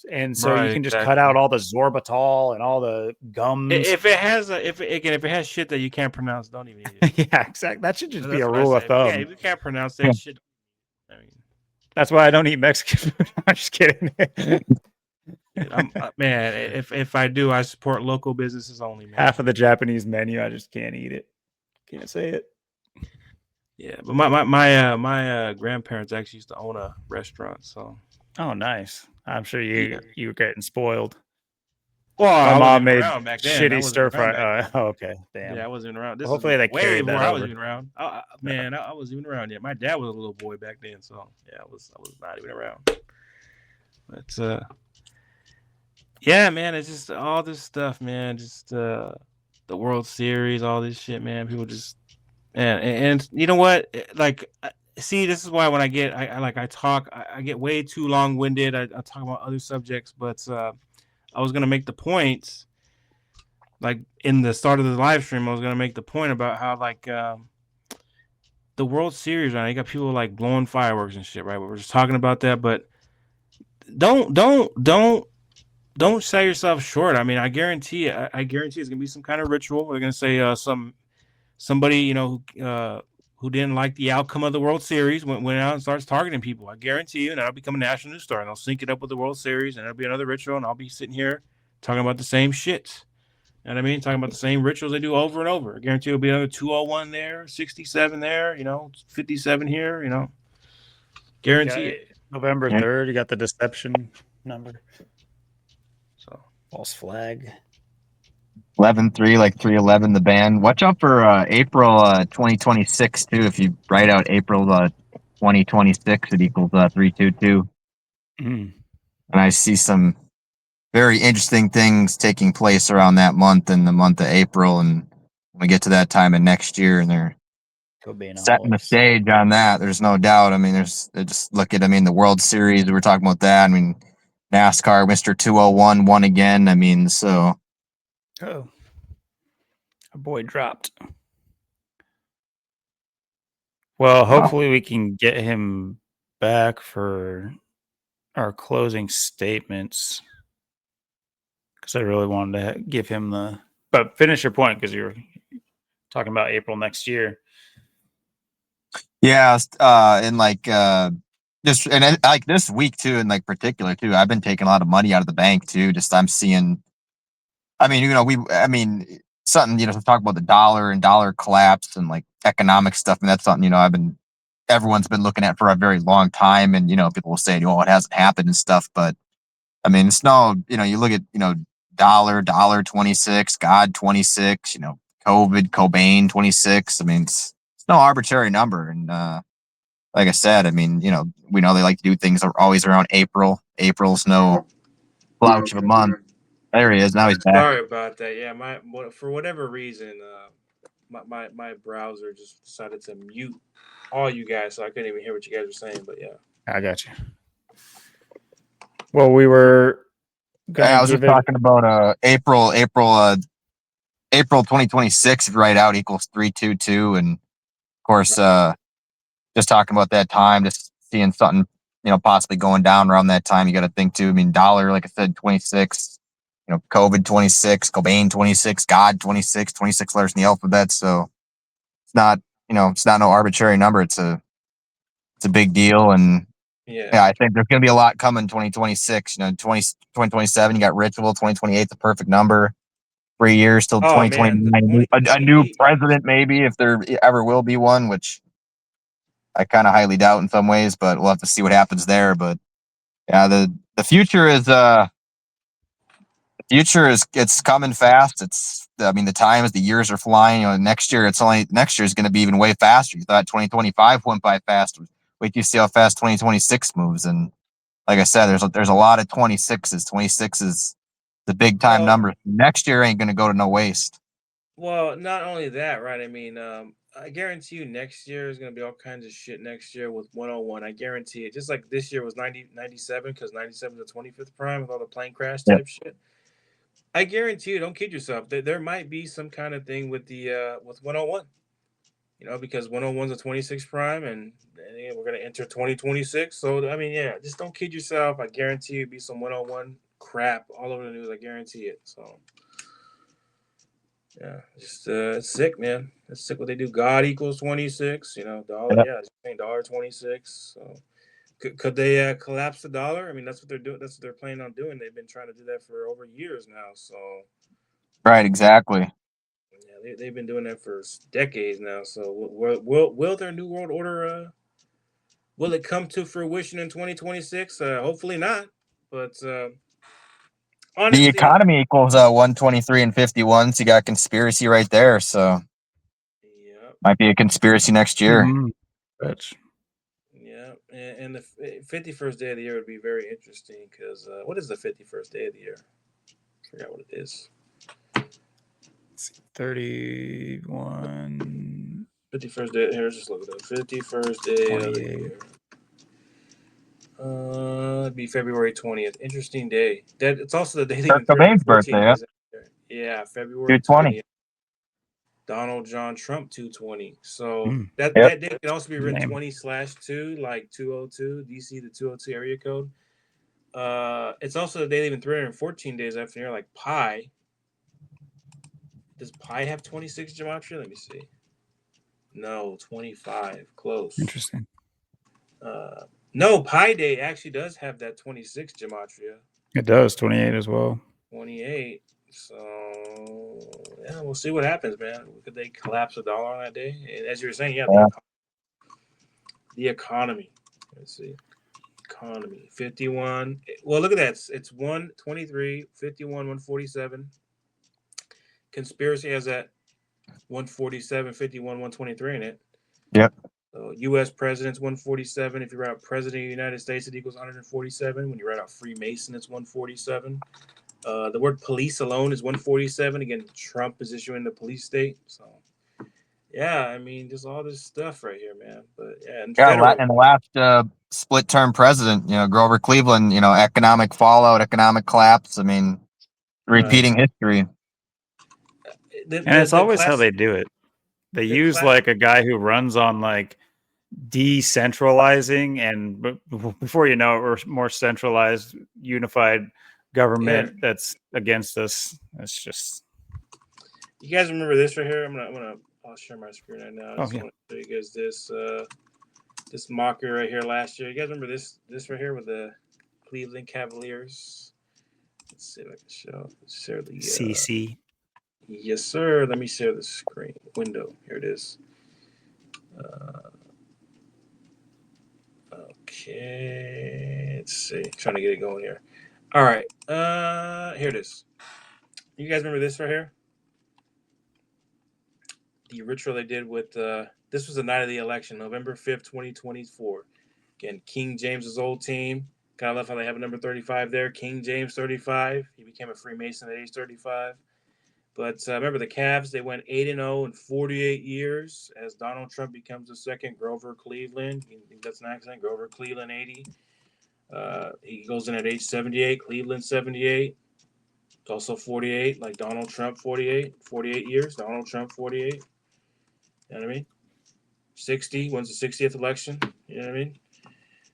And so you can just cut out all the sorbitol and all the gums. If it has if it has shit that you can't pronounce, don't even eat it. Yeah, exactly. That should just be a rule of thumb. Yeah, if you can't pronounce that shit, I mean, that's why I don't eat Mexican food. I'm just kidding. Man, if I do, I support local businesses only. Man. Half of the Japanese menu, I just can't eat it. Can't say it. Yeah, but my grandparents actually used to own a restaurant, so. Oh, nice. I'm sure you were getting spoiled. Well, my mom made back then. shitty stir fry. Okay, damn. Yeah, I wasn't around. This hopefully they carried that over. I wasn't even around. Man, I wasn't even around yet. My dad was a little boy back then, so yeah, I was not even around. But yeah, man, it's just all this stuff, man. Just the World Series, all this shit, man. People just and you know what? Like, see, this is why when I get I get way too long winded. I talk about other subjects, but I was gonna make the points, like in the start of the live stream. I was gonna make the point about how like the World Series, right? You got people like blowing fireworks and shit, right? We're just talking about that, but don't sell yourself short. I mean, I guarantee it's gonna be some kind of ritual. They're gonna say somebody, you know, who didn't like the outcome of the World Series went out and starts targeting people. I guarantee you, and that'll become a national news story, and they'll sync it up with the World Series, and it'll be another ritual, and I'll be sitting here talking about the same shit. You know what I mean? Talking about the same rituals they do over and over. I guarantee it'll be another 201 there, 67 there, 57 here, Guarantee it. November 3rd, you got the deception number. So false flag. 11-3, like 311, the band. Watch out for April 2026 too. If you write out April 2026, it equals 322. And I see some very interesting things taking place around that month, in the month of April, and when we get to that time of next year, and they're setting the stage on that. There's no doubt. I mean, just look at, the World Series. We were talking about that. I mean, NASCAR, Mr. 201 won again. I mean, so. Oh, our boy dropped. Well, hopefully we can get him back for our closing statements, because I really wanted to give him but finish your point, because you were talking about April next year. Yeah, and like just and like this week too, and like particular too, I've been taking a lot of money out of the bank too. Just I'm seeing, something, to talk about the dollar and dollar collapse and like economic stuff, and that's something everyone's been looking at for a very long time, and people will say, oh, it hasn't happened and stuff, but I mean, it's no, you look at dollar 26, God 26, COVID, Cobain 26. I mean, it's no arbitrary number, and like I said, I mean, we know they like to do things always around April. April's no slouch of a month. There he is. Now he's back. Sorry about that. Yeah, for whatever reason, my browser just decided to mute all you guys, so I couldn't even hear what you guys were saying. But yeah, I got you. Well, we were I gonna was just give it. talking about April 2026. If you write out equals 322, and of course just talking about that time, just seeing something possibly going down around that time. You got to think too. I mean, dollar, like I said, 26. COVID 26, Cobain 26, God 26, 26 letters in the alphabet. So it's not it's not no arbitrary number. It's a big deal, and yeah, I think there's going to be a lot coming 2026. 2027, you got Ritual. 2028, the perfect number. 3 years till Oh man, the 2029. A new 2028. president, maybe, if there ever will be one, which I kind of highly doubt in some ways, but we'll have to see what happens there. But yeah, the future is it's coming fast. I mean, the years are flying. Next year next year is going to be even way faster. You thought 2025 went by fast. Wait till you see how fast 2026 moves. And like I said, there's a lot of 26s. 26 is the big time Well, number. Next year ain't going to go to no waste. well, not only that, right? I mean, I guarantee you next year is going to be all kinds of shit next year with 101. I guarantee it. Just like this year was 97 because 97 is the 25th prime with all the plane crash Yeah. type shit. I guarantee you, don't kid yourself. There might be some kind of thing with the with 101. Because 101 is a 26 prime, and yeah, we're gonna enter 2026. So I mean, yeah, just don't kid yourself. I guarantee you, be some 101 crap all over the news. I guarantee it. So yeah, just it's sick, man. It's sick what they do. God equals 26. Dollar. Yeah. Yeah, it's saying $1.26. So could they collapse the dollar? I mean, that's what they're doing. That's what they're planning on doing. They've been trying to do that for over years now. So Right, exactly. yeah, they've been doing that for decades now. So will their new world order will it come to fruition in 2026? Hopefully not. But The honestly, economy equals 123 and 51. So you got conspiracy right there. So yeah, might be a conspiracy next year. Mhm. Bitch. yeah. And the 51st day of the year would be very interesting because what is the 51st day of the year? I forgot what it is. 31, 51st day. Here, let's just look it up. 51st day of the 28. year. It'd be February 20th. Interesting day. That it's also the day they Kurt even threw it Cobain's 14 birthday, yeah. days after. Yeah, February 220. 20th. Donald John Trump 220. So Mm, that Yep. that date can also be good written name. 20/2, like 202, DC the 202 area code. It's also the day even 314 days after year, like pi. Does pi have 26 gematria? Let me see. No, 25. Close. Interesting. Uh, no, pi day actually does have that 26 gematria. It does 28 as well. 28. So yeah, we'll see what happens, man. Could they collapse the dollar on that day? And as you were saying, yeah, Yeah. the economy. Let's see. Economy 51. Well, look at that. It's 123, 51, 147. Conspiracy has that 147, 51, 123 in it. Yep. So U.S. president's 147. If you write out president of the United States, it equals 147. When you write out Freemason, it's 147. The word police alone is 147. Again, Trump is issuing the police state. So yeah, I mean, just all this stuff right here, man. But yeah, and Yeah, federal. and the last split term president, Grover Cleveland, economic fallout, economic collapse. I mean, Right. repeating history. The And the, it's the always how class they do it. They the use class like a guy who runs on like decentralizing, and before you know it, we're more centralized, unified here. government that's against us. It's just, You guys remember this right here? I'll share my screen right now. I oh just yeah. want to show you guys this mocker right here last year. You guys remember this right here with the Cleveland Cavaliers? Let's see if I can share the CC. yes sir. Let me share the screen window. Here it is. Uh, okay, let's see. Trying to get it going here. All right. Here it is. You guys remember this right here? The ritual they did with this was the night of the election, November 5th, 2024. Again, King James's old team. Kind of love how they have a number 35 there. King James 35. He became a Freemason at age 35. But remember the Cavs, they went 8-0 in 48 years as Donald Trump becomes the second Grover Cleveland. You think that's an accident? Grover Cleveland 80. He goes in at age 78. Cleveland 78. It's also 48, like Donald Trump 48 years. Donald Trump 48. You know what I mean? 60 wins the 60th election. You know what I mean?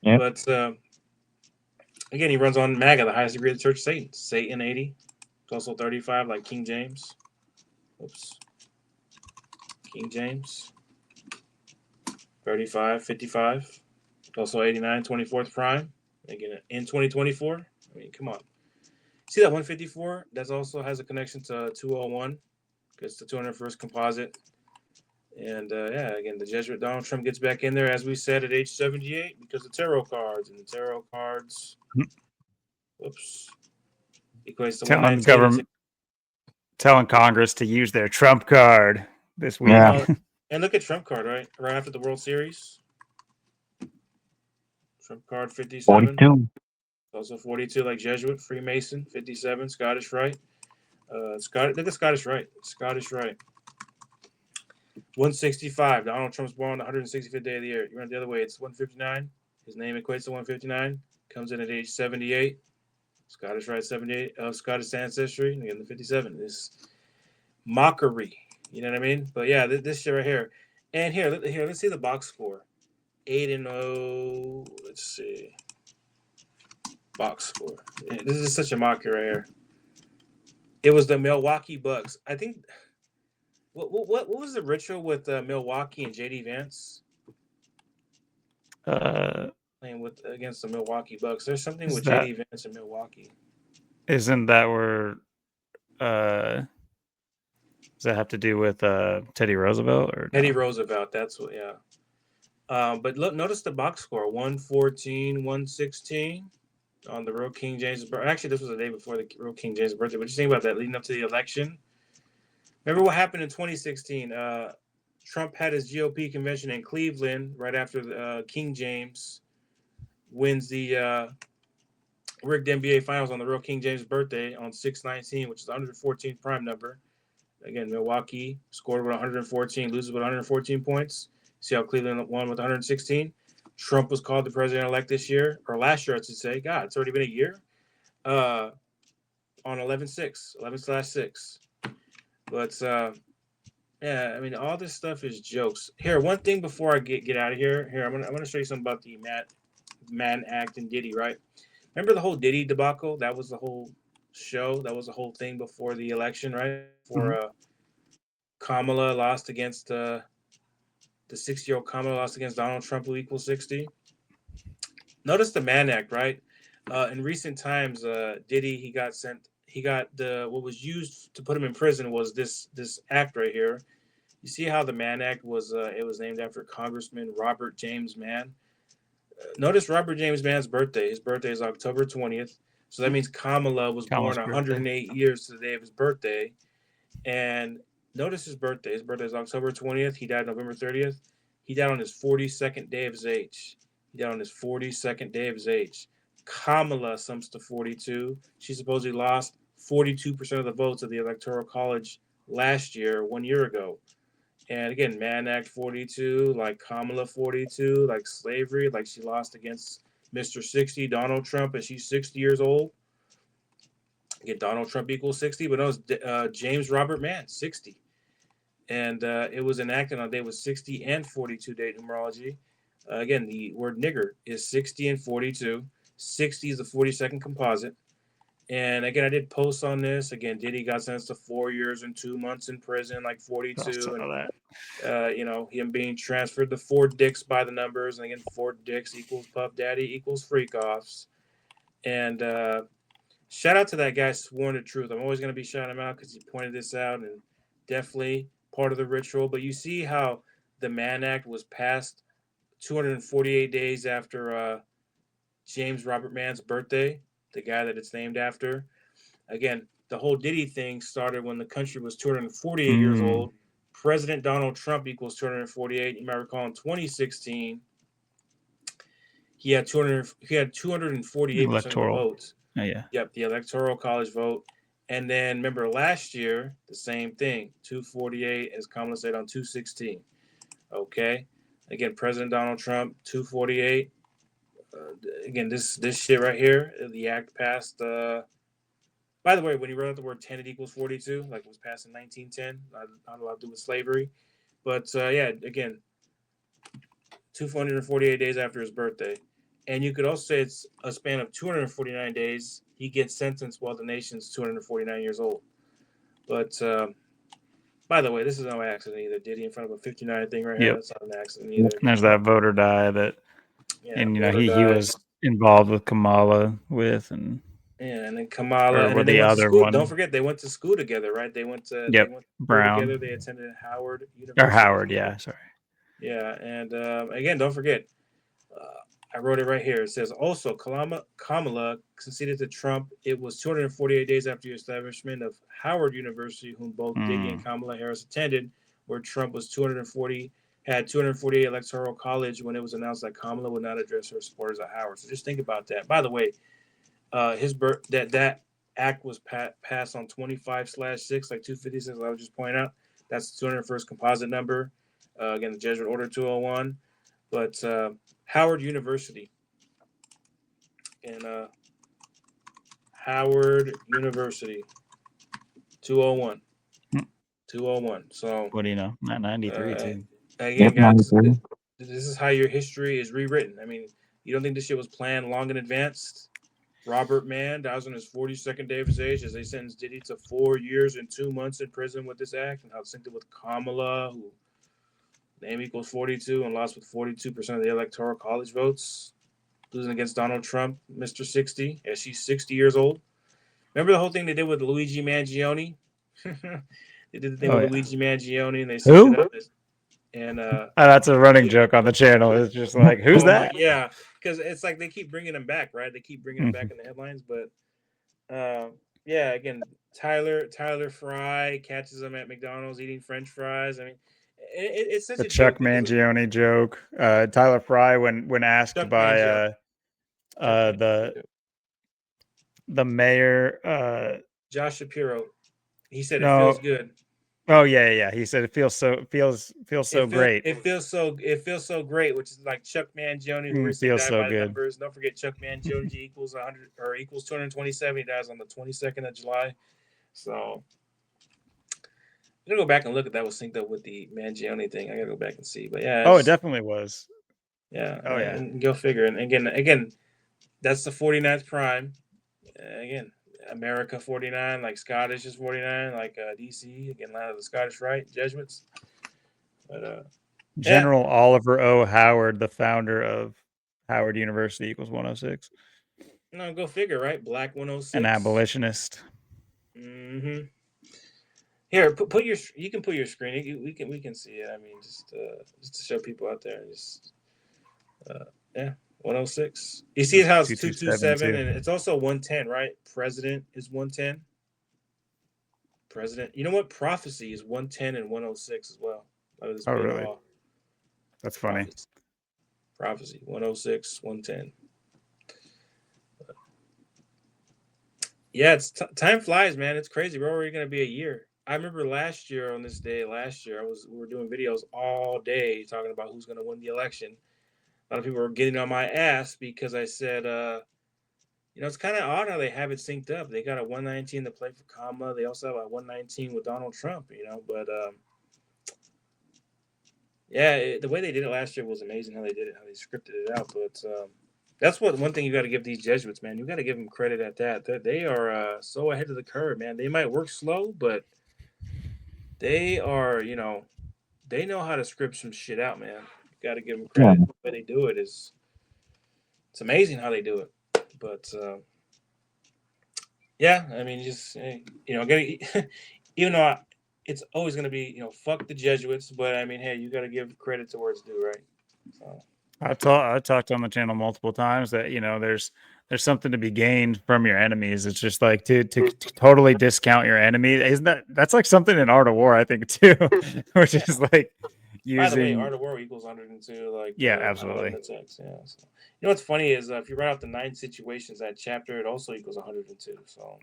Yep. But again, he runs on MAGA, the highest degree of the Church of Satan. Satan 80. It's also 35, like King James. Oops. King James. 35, 55. Also 89, 24th prime. Again, in 2024. I mean, come on. See that 154? That also has a connection to 201 because the 201st composite. And yeah, again, the Jesuit Donald Trump gets back in there, as we said, at age 78 because of tarot cards. And the tarot cards, whoops, equates to telling 119. telling Congress to use their Trump card this week. Yeah. And look at Trump card, right after the World Series. Trump card 57. 42. Also 42, like Jesuit, Freemason, 57, Scottish Rite. Look at Scottish Rite. Scottish Rite. 165. Donald Trump's born on the 165th day of the year. You run the other way, it's 159. His name equates to 159. Comes in at age 78. Scottish Rite 78 of Scottish ancestry. And again, the 57 is mockery. You know what I mean? But yeah, this shit right here. And here, let's see the box score. 8-0. Let's see. Box score. This is such a mockery right here. It was the Milwaukee Bucks. I think. What was the ritual with Milwaukee and JD Vance playing against the Milwaukee Bucks? There's something with JD Vance and Milwaukee. Isn't that where? Does that have to do with Teddy Roosevelt or Teddy Roosevelt? That's what. Yeah. But look, notice the box score: 114, 116 on the real King James' birthday. Actually, this was the day before the real King James' birthday. But just think about that leading up to the election. Remember what happened in 2016? Trump had his GOP convention in Cleveland right after King James wins the rigged NBA Finals on the real King James' birthday on 6/19, which is the 114th prime number. Again, Milwaukee scored with 114, loses with 114 points. See how Cleveland won with 116? Trump was called the president-elect this year, or last year, I should say. God, it's already been a year. On 11/6. But yeah, I mean, all this stuff is jokes. Here, one thing before I get out of here. Here, I'm gonna show you something about the Mann Act and Diddy. Right? Remember the whole Diddy debacle? That was the whole show. That was the whole thing before the election, right? For Kamala lost against the 60-year-old Kamala lost against Donald Trump, who equals 60. Notice the Mann Act, right? In recent times, Diddy he got what was used to put him in prison was this act right here. You see how the Mann Act was? It was named after Congressman Robert James Mann. Notice Robert James Mann's birthday. His birthday is October 20th. So that means Kamala was born 108 years to the day of his birthday. And notice his birthday. His birthday is October 20th. He died November 30th. He died on his 42nd day of his age. Kamala sums to 42. She supposedly lost 42% of the votes of the Electoral College last year, 1 year ago. And again, Mann Act 42, like Kamala 42, like slavery, like she lost against Mr. 60, Donald Trump, and she's 60 years old. Again, Donald Trump equals 60, but no, it's James Robert Mann, 60. And it was enacted on a day with 60 and 42 date numerology. Again, the word nigger is 60 and 42. 60 is the 42nd composite. And again, I did posts on this. Again, Diddy got sentenced to 4 years and 2 months in prison, like 42. And, him being transferred to Fort Dix by the numbers. And again, Fort Dix equals Puff Daddy equals freak offs. And shout out to that guy, Sworn to Truth. I'm always going to be shouting him out because he pointed this out and definitely part of the ritual. But you see how the Mann Act was passed 248 days after James Robert Mann's birthday, the guy that it's named after. Again, the whole Diddy thing started when the country was 248 years old. President Donald Trump equals 248. You might recall in 2016, he had 248% of the votes. Oh, yeah. Yep, the Electoral College vote. And then remember last year, the same thing, 248, as Kamala said, on 216. Okay. Again, President Donald Trump, 248. again, this shit right here, the act passed. By the way, when you wrote out the word 10, it equals 42, like it was passed in 1910. Not a lot to do with slavery. But yeah, again, 248 days after his birthday. And you could also say it's a span of 249 days. He gets sentenced while the nation's 249 years old. But by the way, this is no accident either. Did he in front of a 59 thing right here? That's not an accident either. There's that voter die that, and he was involved with Kamala and then Kamala, and then they the went other to school. one. Don't forget, they went to school together, right? They went to Brown together. They attended Howard University. Or Howard, yeah, sorry. Yeah, and again, don't forget, I wrote it right here. It says also Kamala conceded to Trump. It was 248 days after the establishment of Howard University, whom both Diggy and Kamala Harris attended, where Trump was 248 electoral college when it was announced that Kamala would not address her supporters at Howard. So just think about that. By the way, that act was passed on 25/6, like 256. I would just point out that's the 201st composite number. Again, the Jesuit Order 201, but Howard University and Howard University 201. 201. So what do you know? Not 93 too. Again, guys, this is how your history is rewritten. I mean, you don't think this shit was planned long in advance? Robert Mann dies on his 42nd day of his age as they sentenced Diddy to 4 years and 2 months in prison with this act, and how it's synced with Kamala, who name equals 42 and lost with 42% of the electoral college votes, losing against Donald Trump, Mr. 60, as she's 60 years old. Remember the whole thing they did with Luigi Mangione? They did the thing with Luigi Mangione, and they synced it up. And that's a running joke on the channel. It's just like, who's that? Yeah, because it's like they keep bringing him back, right? They keep bringing him back in the headlines, but yeah, again, Tyler Fry catches him at McDonald's eating French fries. I mean, it's such the a Chuck joke. Mangione joke. Tyler Fry, when asked Chuck by the mayor, Josh Shapiro, he said it feels good. Oh yeah. He said it feels so great. It feels so great, which is like Chuck Mangione, who recently died by the numbers. Don't forget, Chuck Mangione equals 100 or equals 227. He dies on the 22nd of July. So I'm gonna go back and look at that was synced up with the Mangione thing. I gotta go back and see. But yeah, it definitely was. Yeah. Oh yeah. And go figure. And again, that's the 49th prime. Again, America 49, like Scottish is 49, like DC. Again, a lot of the Scottish Rite Jesuits. But General Oliver O. Howard, the founder of Howard University, equals 106. No, go figure, right? Black 106. An abolitionist. Mm-hmm. Here, put your. You can put your screen. We can see it. I mean, just to show people out there. Just 106. You see how it's 227 and it's also 110, right? President is 110. President. You know what? Prophecy is 110 and 106 as well. Really? That's funny. Prophecy 106, 110. Yeah, it's time flies, man. It's crazy. We're already going to be a year. I remember last year on this day, we were doing videos all day talking about who's going to win the election. A lot of people were getting on my ass because I said, it's kind of odd how they have it synced up. They got a 119 to play for Kamala. They also have a 119 with Donald Trump, but the way they did it last year was amazing how they did it, how they scripted it out. But that's one thing you got to give these Jesuits, man. You got to give them credit at that. They are so ahead of the curve, man. They might work slow, but they are, they know how to script some shit out, man. You got to give them credit. Yeah. The way they do it it's amazing how they do it. But I mean, just even though it's always going to be, fuck the Jesuits, but I mean, hey, you got to give credit to where it's due, right? So I talked on the channel multiple times that there's something to be gained from your enemies. It's just like to totally discount your enemy. Isn't that's like something in Art of War, I think, too, which is like using. By the way, Art of War equals 102. Like absolutely. So, you know what's funny is if you write out the 9 situations that chapter, it also equals 102. So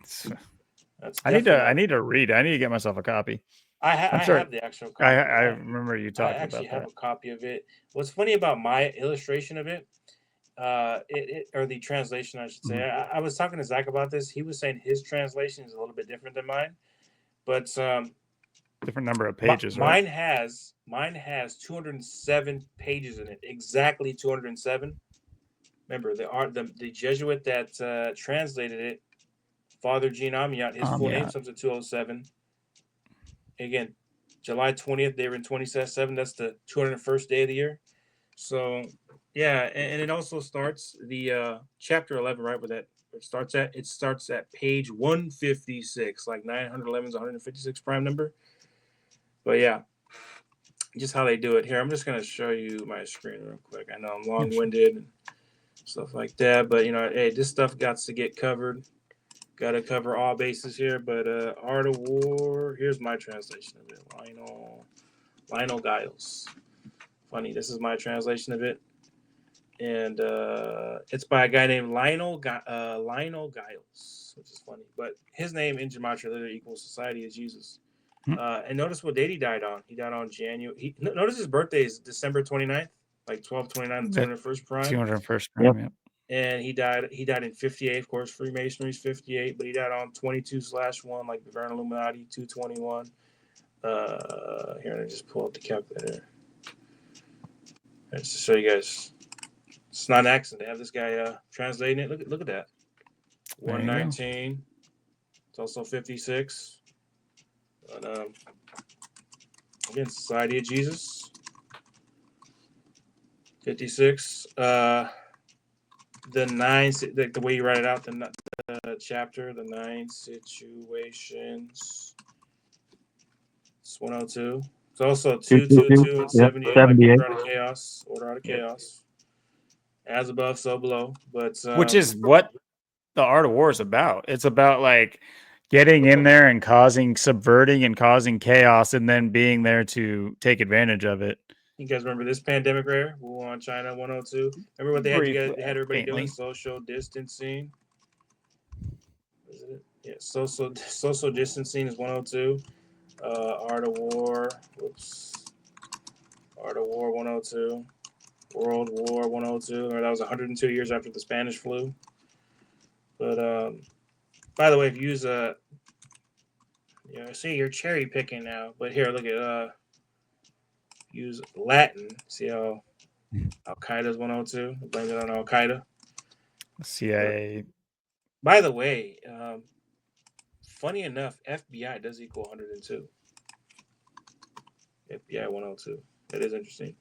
that's I need to read. I need to get myself a copy. I have the actual copy. I remember you talking about that. I actually have a copy of it. What's funny about my illustration of it or the translation, I should say. I was talking to Zach about this. He was saying his translation is a little bit different than mine, but different number of pages, right? Mine has 207 pages in it, exactly 207. Remember, the Jesuit that translated it, Father Jean Amiot, his full name comes to 207. Again, July 20th, they were in 2007. That's the 201st day of the year. So, yeah, and it also starts the chapter 11, right? Where that it starts at page 156, like 911 is 156 prime number. But yeah, just how they do it here. I'm just gonna show you my screen real quick. I know I'm long-winded and stuff like that, but hey, this stuff got to get covered. Got to cover all bases here. But Art of War. Here's my translation of it. Lionel Giles. Funny, this is my translation of it, and it's by a guy named Lionel Giles, which is funny. But his name in Gematria literally equals Society is Jesus. And notice what date he died on. He died on January. Notice his birthday is December 29th, like 1229, the 201st prime. 201st prime, yep. And he died in 58, of course. Freemasonry's 58, but he died on 22/1, like the Bavarian Illuminati, 221. Here, let me just pull up the calculator. Just to show you guys, it's not an accident to have this guy translating it. Look at that. 119. It's also 56. But, again, Society of Jesus. 56. The way you write it out, the chapter, the 9 situations. It's 102. It's also 222 and 78, like Order Out of Chaos. Order Out of Chaos. As above, so below. But which is what the Art of War is about. It's about like getting in there and subverting and causing chaos, and then being there to take advantage of it. You guys remember this pandemic right here? Wuhan, China, 102. Remember what they had everybody doing? Social distancing. Is it? Yeah, social distancing is 102. Art of War. Whoops. Art of War 102. World War 102. That was 102 years after the Spanish flu. But by the way, if you use see you're cherry picking now. But here, look at use Latin. See how Al Qaeda is 102. Blame it on Al Qaeda. CIA. By the way, funny enough, FBI does equal 102. FBI 102. That is interesting.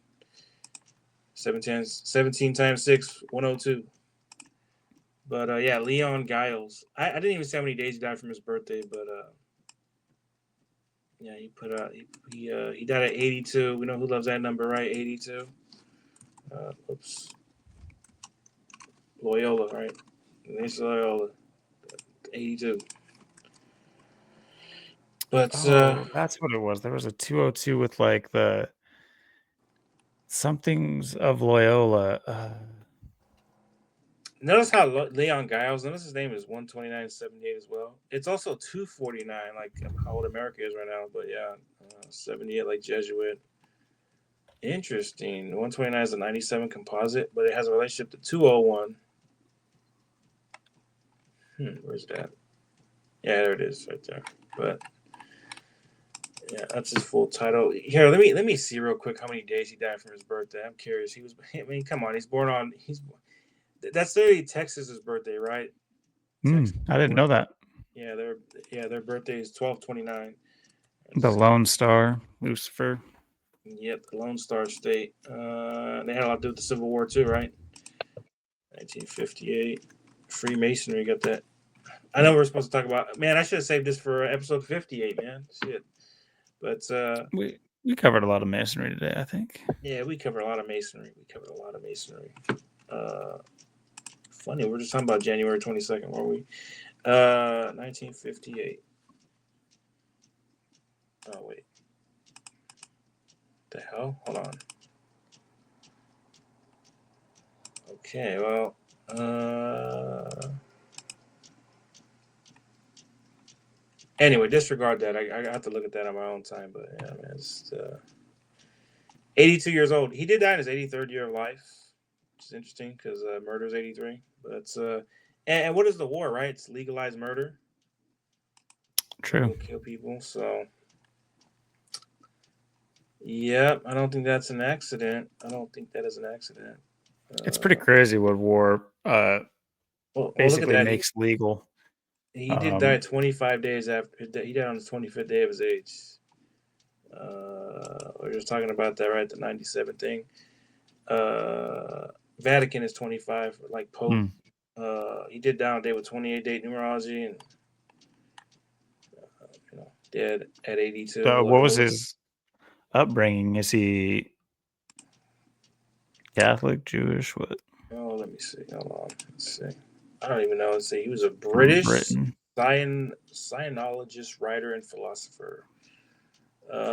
17 times 6, 102. But yeah, Leon Giles. I didn't even say how many days he died from his birthday, but yeah, he put out he died at 82. We know who loves that number, right? 82. Oops. Loyola, right? Loyola. 82. But that's what it was. There was a 202 with like the somethings of Loyola. Notice how Leon Giles, notice his name is 12978 as well. It's also 249, like how old America is right now. But yeah, 78 like Jesuit. Interesting. 129 is a 97 composite, but it has a relationship to 201. Where's that? Yeah, there it is, right there. But yeah, that's his full title. Here, let me see real quick how many days he died from his birthday. I'm curious. Come on, that's literally Texas's birthday, right? I didn't know that. Yeah, their birthday is 12/29. The Lone Star, Lucifer. Yep, the Lone Star State. They had a lot to do with the Civil War too, right? 1958. Freemasonry got that. I know we're supposed to talk about. Man, I should have saved this for episode 58. Man, shit. But we covered a lot of masonry today, I think. Yeah, we covered a lot of masonry. Funny, we're just talking about January 22nd, weren't we? 1958. Oh, wait. The hell? Hold on. Okay, well, anyway, disregard that. I have to look at that on my own time, but yeah, man, it's 82 years old. He did die in his 83rd year of life. which is interesting because murder is 83. But it's and what is the war, right? It's legalized murder. True. Go kill people. So, yep, I don't think that's an accident. I don't think that is an accident. It's pretty crazy what war Well, look at basically that. makes legal. He did die 25 days after. He died on the 25th day of his age. We were just talking about that, right? The 97 thing. Vatican is 25, like Pope. He did die on a day with 28 date numerology and dead at 82. So what was his upbringing? Is he Catholic, Jewish? What? Oh, let me see. Hold on. Let's see. I don't even know. Let's see. He was a British Scientologist, writer, and philosopher.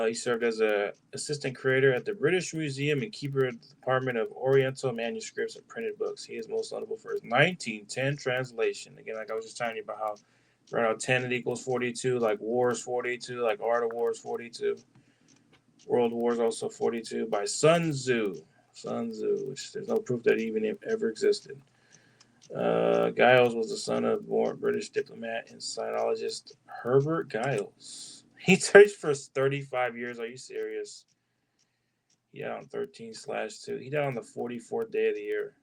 He served as an assistant curator at the British Museum and keeper of the Department of Oriental Manuscripts and Printed Books. He is most notable for his 1910 translation. Again, like I was just telling you about how right now 10 equals 42, like war is 42, like art of war is 42. World War is also 42 by Sun Tzu. Sun Tzu, which there's no proof that even ever existed. Giles was the son of born British diplomat and Scientologist Herbert Giles. He searched for 35 years. Are you serious? He died on 13/2. He died on the 44th day of the year.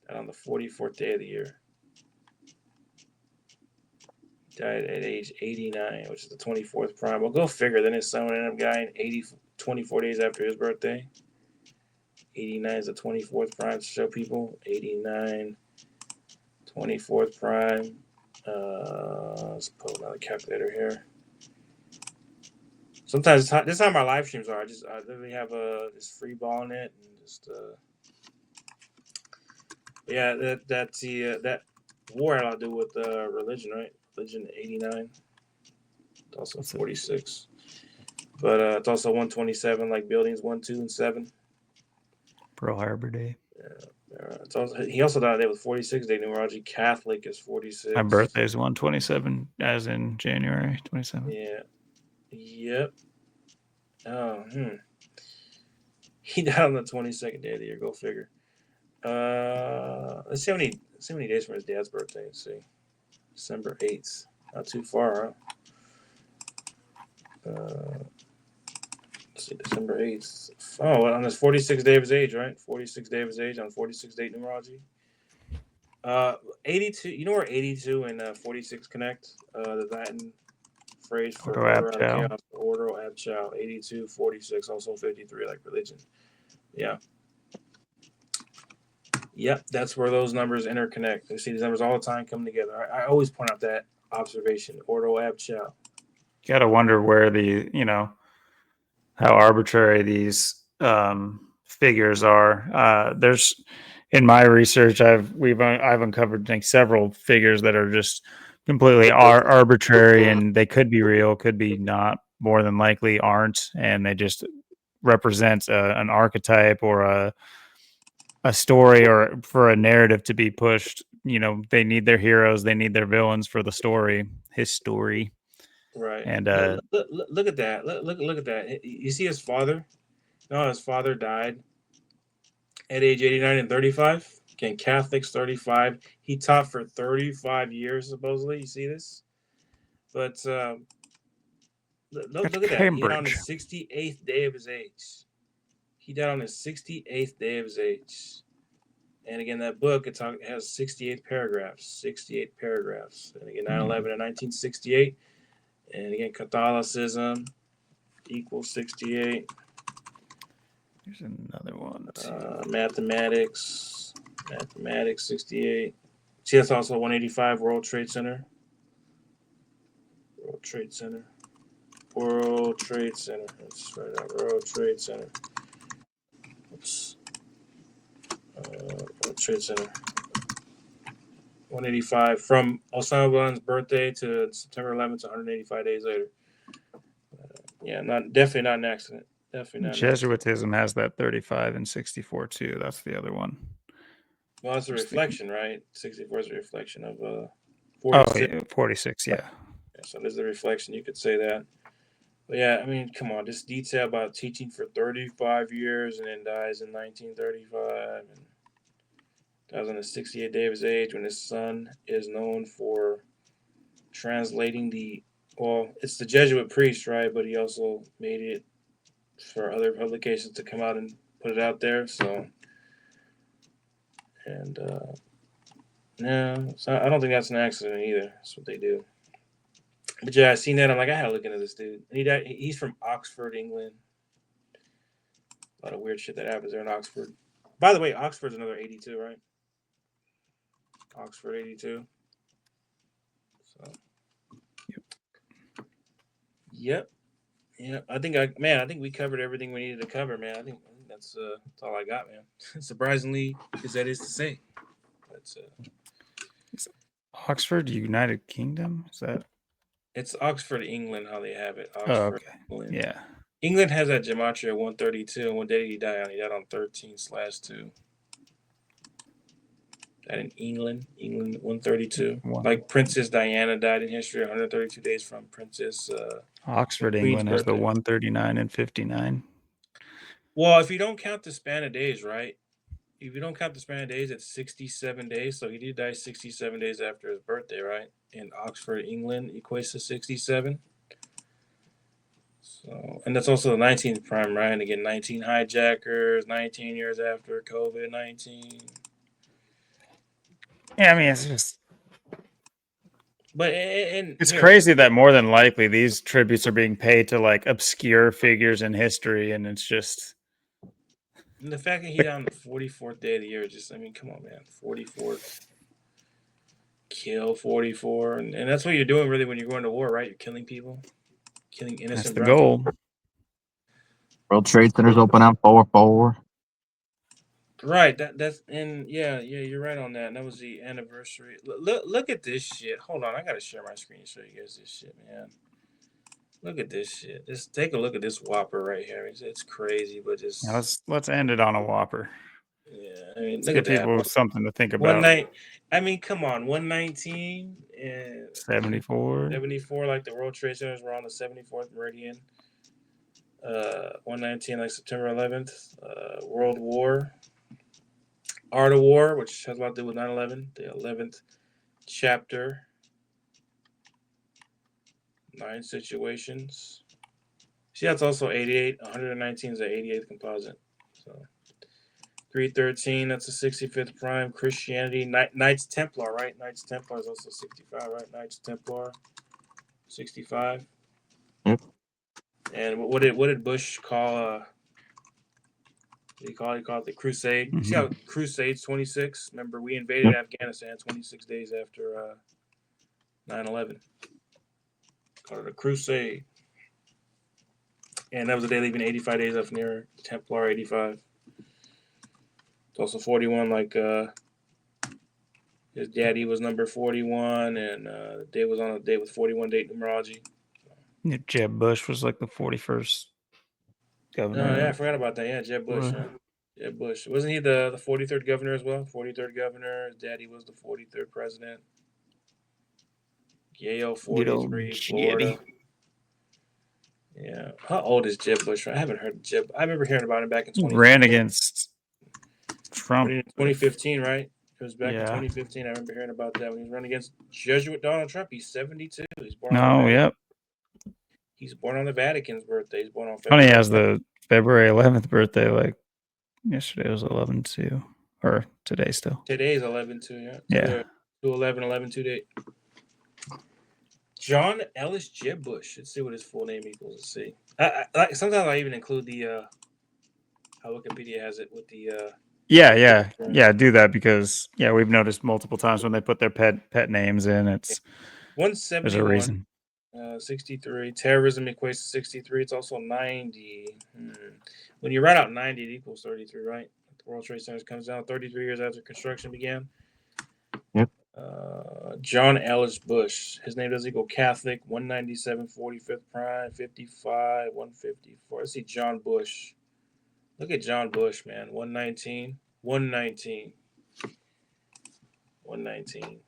Died on the 44th day of the year. Died at age 89, which is the 24th prime. Well, go figure. Then his son ended up dying 24 days after his birthday. 89 is the 24th prime to show people. 89, 24th prime. Let's pull another calculator here. Sometimes this is how my live streams are. I literally have just free balling it and just yeah. That's the that war had a lot to do with religion, right? Religion 89. It's also 46, but it's also 127, like buildings 1, 2, and 7. Pearl Harbor Day. Yeah. He also died there with 46 day numerology. Catholic is 46. My birthday is 127, as in January 27. Yeah. Yep. Oh, He died on the 22nd day of the year. Go figure. Let's see how many days from his dad's birthday. Let's see. December 8th. Not too far, huh? Let's see, December 8th. Oh, on his 46th day of his age, right? 46th day of his age on 46 date numerology. 82. You know where 82 and 46 connect? The Latin phrase for order out of chaos. Ordo ab chao. 82, 46, also 53, like religion. Yeah. Yep, that's where those numbers interconnect. You see these numbers all the time come together. I always point out that observation. Ordo ab chao. You got to wonder where how arbitrary these figures are. There's in my research, I've uncovered like several figures that are just completely arbitrary, and they could be real, could be not. More than likely, aren't, and they just represent an archetype or a story or for a narrative to be pushed. They need their heroes, they need their villains for the story, his story. Right. And look at that. Look at that. You see his father? No, his father died at age 89 and 35. Again, Catholics 35. He taught for 35 years, supposedly. You see this? But look at that. He died on the 68th day of his age. He died on the 68th day of his age. And again, that book, it has 68 paragraphs. 68 paragraphs. And again, 9/11 in 1968. And again, Catholicism equals 68. Here's another one. Mathematics 68. See, that's also 185 World Trade Center. World Trade Center. Let's write out World Trade Center. Oops. World Trade Center. 185 from Osama bin Laden's birthday to September 11th, 185 days later. Yeah, definitely not an accident. Definitely not. Jesuitism has that 35 and 64 too. That's the other one. Well, it's a reflection, right? 64 is a reflection of 46. 46, yeah. So there's the reflection. You could say that. But yeah, I mean, come on, this detail about teaching for 35 years and then dies in 1935 and dies on the 68th day of his age when his son is known for translating it's the Jesuit priest, right? But he also made it for other publications to come out and put it out there. So, and no, so I don't think that's an accident either. That's what they do. But yeah, I seen that. I'm like, I had to look into this dude. And he's from Oxford, England. A lot of weird shit that happens there in Oxford. By the way, Oxford's another 82, right? Oxford 82. So, yep. I think we covered everything we needed to cover, man. I think that's all I got, man. Surprisingly, is that is to say. That's Oxford, United Kingdom? Is that? It's Oxford, England, how they have it. Oh, Oxford, okay. England. Yeah. England has that gematria 132, and what day did he die on? He died on 13/2. Died in England 132. Like Princess Diana died in history 132 days from Princess Oxford, Queen's England has the birthday. 139 and 59. Well, if you don't count the span of days, right? If you don't count the span of days, it's 67 days. So he did die 67 days after his birthday, right? In Oxford, England, equates to 67. So, and that's also the 19th prime, right? And again, 19 hijackers, 19 years after COVID-19. Yeah, I mean, it's just. But It's crazy that more than likely these tributes are being paid to like obscure figures in history, and it's just. And the fact that he died on the 44th day of the year, just, I mean, come on, man. 44th. Kill 44. And that's what you're doing really when you're going to war, right? You're killing people. Killing innocent That's the brown people. goal. World Trade Center's open on 4/4. Right. That's and yeah, you're right on that. And that was the anniversary. Look at this shit. Hold on, I gotta share my screen to show you guys this shit, man. Look at this shit. Just take a look at this whopper right here. It's crazy, but just Now let's end it on a whopper. yeah. I mean, Let's look give at that. people something to think One about. night. I mean, come on. 119 and 74. 74, like the World Trade Centers were on the 74th meridian. 119, like September 11th. World War. Art of War, which has a lot to do with 9/11. The 11th chapter. 9 situations. See, that's also 88. 119 is the 88th composite. So 313, that's the 65th prime. Christianity, Knights Templar, right? Knights Templar is also 65, right? Knights Templar, 65. Yep. And what did Bush call? What did he call it? He called it the Crusade. Mm-hmm. See how Crusades 26? Remember, we invaded Afghanistan 26 days after 9/11. Called it a Crusade. And that was the day leaving 85 days up near Templar 85. It's also 41, like his daddy was number 41, and the day was on a day with 41 date numerology. Yeah, Jeb Bush was like the 41st governor. Yeah, I forgot about that. Yeah, Jeb Bush. Yeah. Jeb Bush. Wasn't he the 43rd governor as well? 43rd governor. His daddy was the 43rd president. Yale 43, Florida. Yeah. How old is Jeb Bush? I haven't heard of Jeb. I remember hearing about him back in 2015. Ran against Trump. In 2015, right? It was back in Yeah. 2015. I remember hearing about that when he was running against Jesuit Donald Trump. He's 72. He's born He's born on the Vatican's birthday. He's born on February. Funny, he has the February 11th birthday. Like yesterday was 11/2, or today still. Today's 11/2. Yeah. Yeah. 2/11/11/2 date. John Ellis Jeb Bush. Let's see what his full name equals. Let's see. Sometimes I even include the how Wikipedia has it with the. Yeah. Do that because we've noticed multiple times when they put their pet names in, it's 171. there's a reason. 63. Terrorism equates to 63. It's also 90. When you write out 90, it equals 33, right? The World Trade Center comes down 33 years after construction began. Yep. John Ellis Bush. His name does equal Catholic. 197, 45th prime, 55, 154. Let's see John Bush. Look at John Bush, man. 119. 119. 119.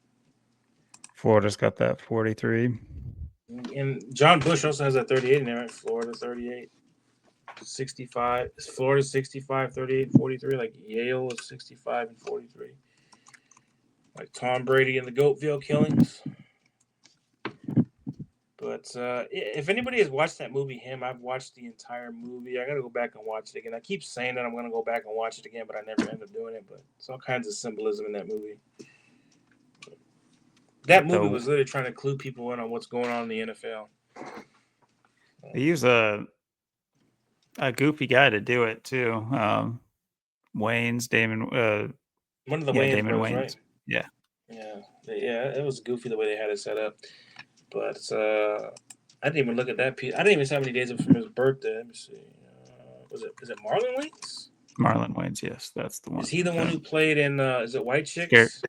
Florida's got that 43. And John Bush also has that 38 in there, right? Florida 38. 65. Florida 65, 38, 43. Like Yale is 65 and 43. Like Tom Brady and the Goatville killings. But if anybody has watched that movie, I've watched the entire movie. I got to go back and watch it again. I keep saying that I'm going to go back and watch it again, but I never end up doing it. But it's all kinds of symbolism in that movie. That movie was literally trying to clue people in on what's going on in the NFL. They use a goofy guy to do it too. Damon. One of the Wayans Damon brothers, Wayans. right? Yeah. Yeah. It was goofy the way they had it set up. But I didn't even look at that piece. I didn't even see how many days it was from his birthday. Let me see. Is it Marlon Wayans? Marlon Wayans, yes, that's the one. Is he the one who played in? Is it White Chicks?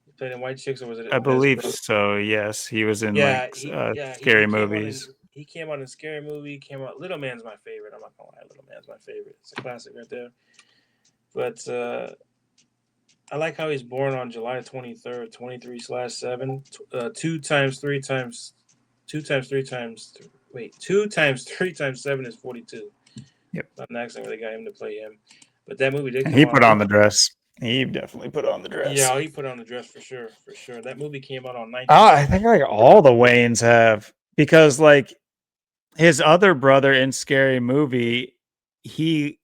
He played in White Chicks, or was it? I believe so. Yes, he was in scary movies. He came out in Scary Movie. Little Man's my favorite. I'm not gonna lie, Little Man's my favorite. It's a classic right there. But I like how he's born on July 23rd, 23/7. 2 times 3 times 3 times 7 is 42. Yep. Not an accident where they got him to play him. But that movie did come He out. put on the dress. He definitely put on the dress. Yeah, he put on the dress for sure. That movie came out on 19. I think like all the Wayans have, because like his other brother in Scary Movie, I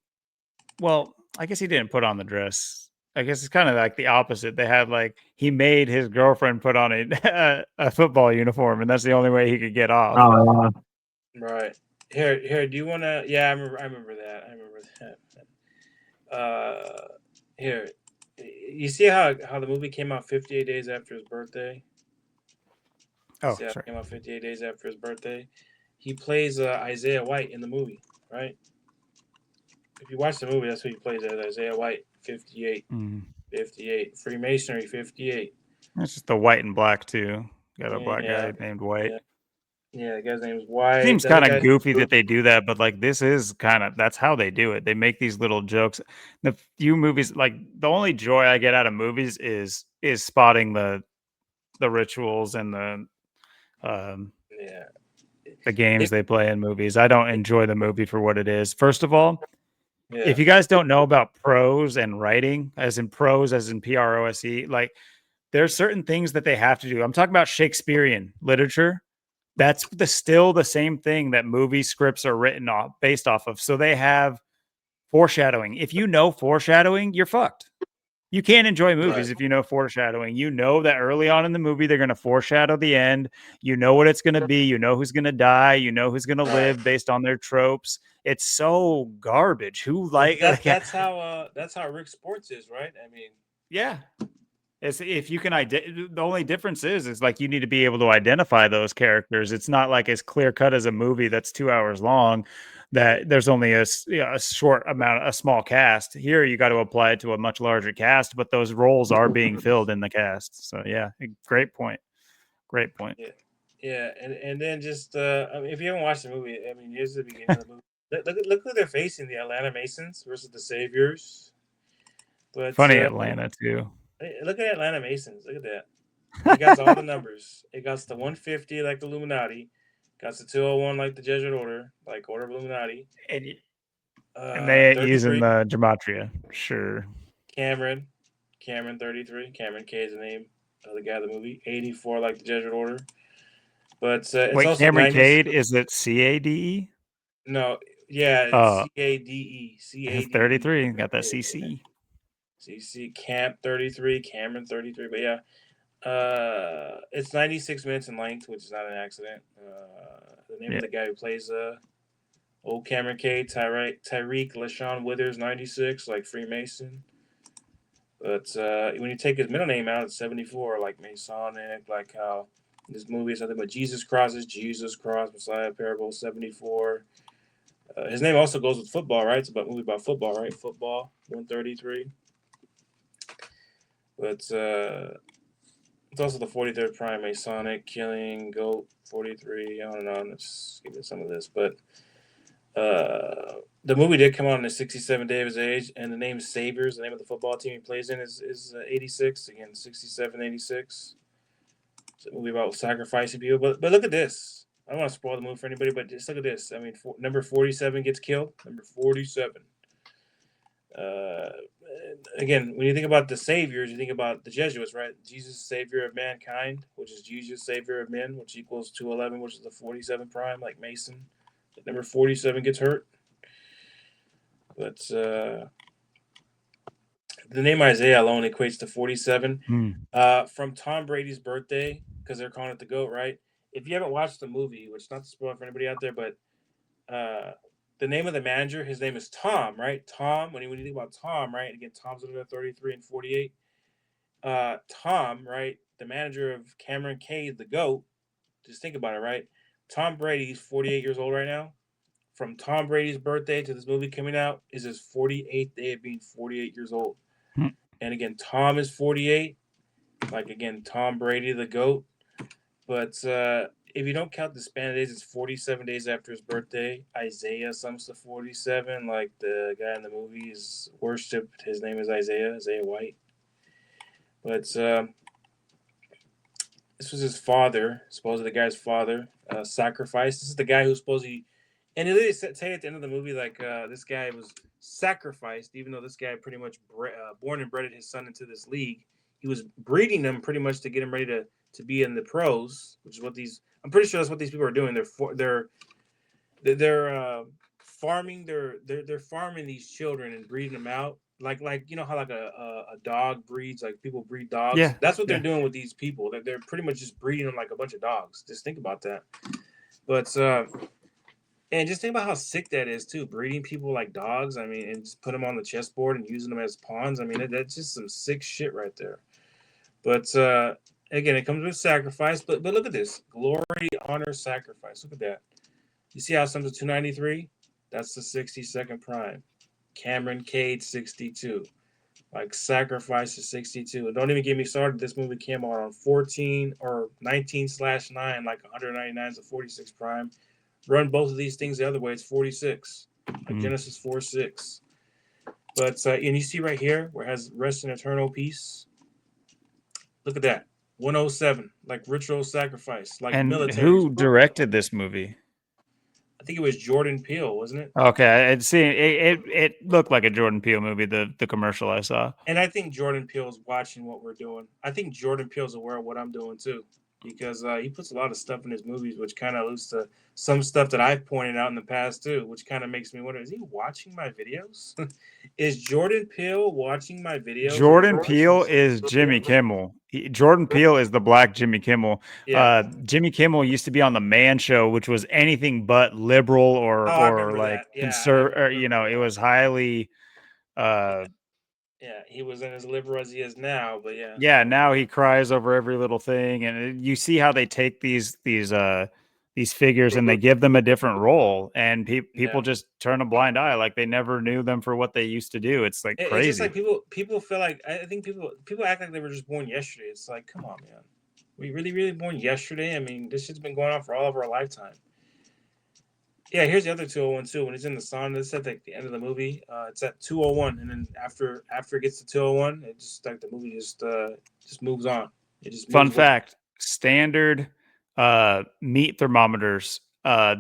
guess he didn't put on the dress. I guess it's kind of like the opposite. They had like he made his girlfriend put on a football uniform, and that's the only way he could get off. Oh, right. Here. Do you want to? Yeah, I remember that. Here. You see how the movie came out 58 days after his birthday? Oh, sorry. It came out 58 days after his birthday. He plays Isaiah White in the movie, right? If you watch the movie, that's who he plays as, Isaiah White, 58. 58. Freemasonry, 58. It's just the white and black too. Got a black guy named White. Yeah, the guy's name is White. It seems kind of goofy that they do that, but like this is that's how they do it. They make these little jokes. The few movies, like the only joy I get out of movies is spotting the rituals and the games they play in movies. I don't enjoy the movie for what it is. First of all, if you guys don't know about prose and writing, as in prose, as in prose, like there's certain things that they have to do. I'm talking about Shakespearean literature. That's still the same thing that movie scripts are based off of. So they have foreshadowing. If you know foreshadowing, you're fucked. You can't enjoy movies if you know foreshadowing. You know that early on in the movie, they're going to foreshadow the end. You know what it's going to be. You know who's going to die. You know who's going to live based on their tropes. It's so garbage. That's how Rick Sports is, right? I mean, yeah. If you can the only difference is like you need to be able to identify those characters. It's not like as clear cut as a movie that's 2 hours long that there's only a short amount, a small cast. Here you got to apply it to a much larger cast, but those roles are being filled in the cast. So yeah, great point. Yeah, and then just I mean, if you haven't watched the movie, I mean, here's the beginning of the movie. Look who they're facing: the Atlanta Masons versus the Saviors. But funny Atlanta too. Look at Atlanta Masons. Look at that. It got all the numbers. It got the 150 like the Illuminati. Got the 201 like the Jesuit Order, like Order of Illuminati. And they ain't using the gematria. Sure. Cameron 33. Cameron K is the name of the guy of the movie. 84 like the Jesuit Order. But it's also Cameron Cade, is it CADE? No, yeah, CADE. CADE. 33. Got that CC. CC Camp 33, Cameron 33, but yeah, it's 96 minutes in length, which is not an accident. The name of the guy who plays old Cameron Cade, Tyreek LaShawn Withers, 96, like Freemason. But when you take his middle name out, it's 74, like Masonic, like how this movie is something about Jesus Cross, Messiah Parable, 74. His name also goes with football, right? It's about movie about football, right? Football, 133. But it's also the 43rd Prime Masonic Killing Goat 43 on and on. Let's give it some of this, but the movie did come out on the 67th day of his age, and the name Saviors, the name of the football team he plays in, is 86 again, 67, 86. It's a movie about sacrificing people. But look at this. I don't want to spoil the movie for anybody, but just look at this. I mean, number 47 gets killed. Number 47. Again, when you think about the saviors, you think about the Jesuits, right? Jesus, savior of mankind, which is Jesus, savior of men, which equals 211, which is the 47 prime, like Mason. Number 47 gets hurt. But the name Isaiah alone equates to 47. From Tom Brady's birthday, because they're calling it the GOAT, right? If you haven't watched the movie, which not to spoil for anybody out there, but the name of the manager, his name is Tom, right? Tom, when you think about Tom, right? Again, Tom's under 33 and 48. Tom, right? The manager of Cameron Cade, the GOAT. Just think about it, right? Tom Brady's 48 years old right now. From Tom Brady's birthday to this movie coming out is his 48th day of being 48 years old. And again, Tom is 48. Like, again, Tom Brady, the GOAT. But if you don't count the span of days, it's 47 days after his birthday. Isaiah sums to 47. Like the guy in the movie is worshipped. His name is Isaiah White. But this was his father, supposedly the guy's father, sacrificed. This is the guy who's supposedly, and they literally say at the end of the movie, like this guy was sacrificed, even though this guy pretty much born and bred his son into this league. He was breeding them pretty much to get him ready to be in the pros, which is what I'm pretty sure that's what these people are doing. They're farming they're farming these children and breeding them out. Like you know how like a dog breeds, like people breed dogs. Yeah, that's what they're doing with these people. They're pretty much just breeding them like a bunch of dogs. Just think about that. But and just think about how sick that is too. Breeding people like dogs. I mean, and just put them on the chessboard and using them as pawns. I mean, that's just some sick shit right there. But again, it comes with sacrifice. But look at this: glory, honor, sacrifice. Look at that. You see how it comes to 293? That's the 62nd prime. Cameron Cade 62. Like sacrifice is 62. Don't even get me started. This movie came out on 14 or 19/9, like 199 is a 46 prime. Run both of these things the other way, it's 46. Like Genesis 4:6. But and you see right here where it has rest in eternal peace. Look at that. 107, like ritual sacrifice, like and military. who directed this movie? I think it was Jordan Peele, wasn't it? Okay, it looked like a Jordan Peele movie, the commercial I saw. And I think Jordan Peele's watching what we're doing. I think Jordan Peele's aware of what I'm doing too, because he puts a lot of stuff in his movies, which kind of alludes to some stuff that I've pointed out in the past too, which kind of makes me wonder: is he watching my videos? Is Jordan Peele watching my videos? Jordan Peele is Jimmy Kimmel. Jordan Peele is the black Jimmy Kimmel. Yeah. Jimmy Kimmel used to be on the Man Show, which was anything but liberal or like conservative. You know, it was highly. Yeah, he wasn't as liberal as he is now, but yeah. Yeah, now he cries over every little thing, and you see how they take these figures and they give them a different role, and people just turn a blind eye, like they never knew them for what they used to do. It's like crazy. It's just like people feel like, I think people act like they were just born yesterday. It's like, come on, man, we really born yesterday? I mean, this shit's been going on for all of our lifetime. Yeah, here's the other 201 too. When he's in the sauna, it's at like the end of the movie. It's at 201, and then after it gets to 201, it just like the movie just moves on. It just fun fact: standard meat thermometers,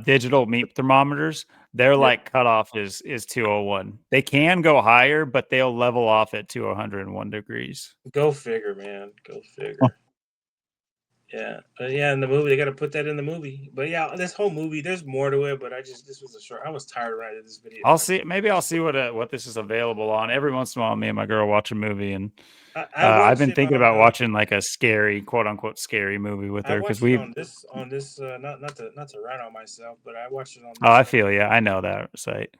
digital meat thermometers, their like cutoff is 201. They can go higher, but they'll level off at 101 degrees. Go figure, man. Go figure. Yeah, but yeah, in the movie, they got to put that in the movie. But yeah, this whole movie, there's more to it. But this was a short. I was tired when I did this video. Maybe I'll see what this is available on. Every once in a while, me and my girl watch a movie, and I've been thinking about watching like a scary, quote unquote, scary movie with her because we on this not to rat on myself, but I watched it on. Oh, I feel you. I know that site.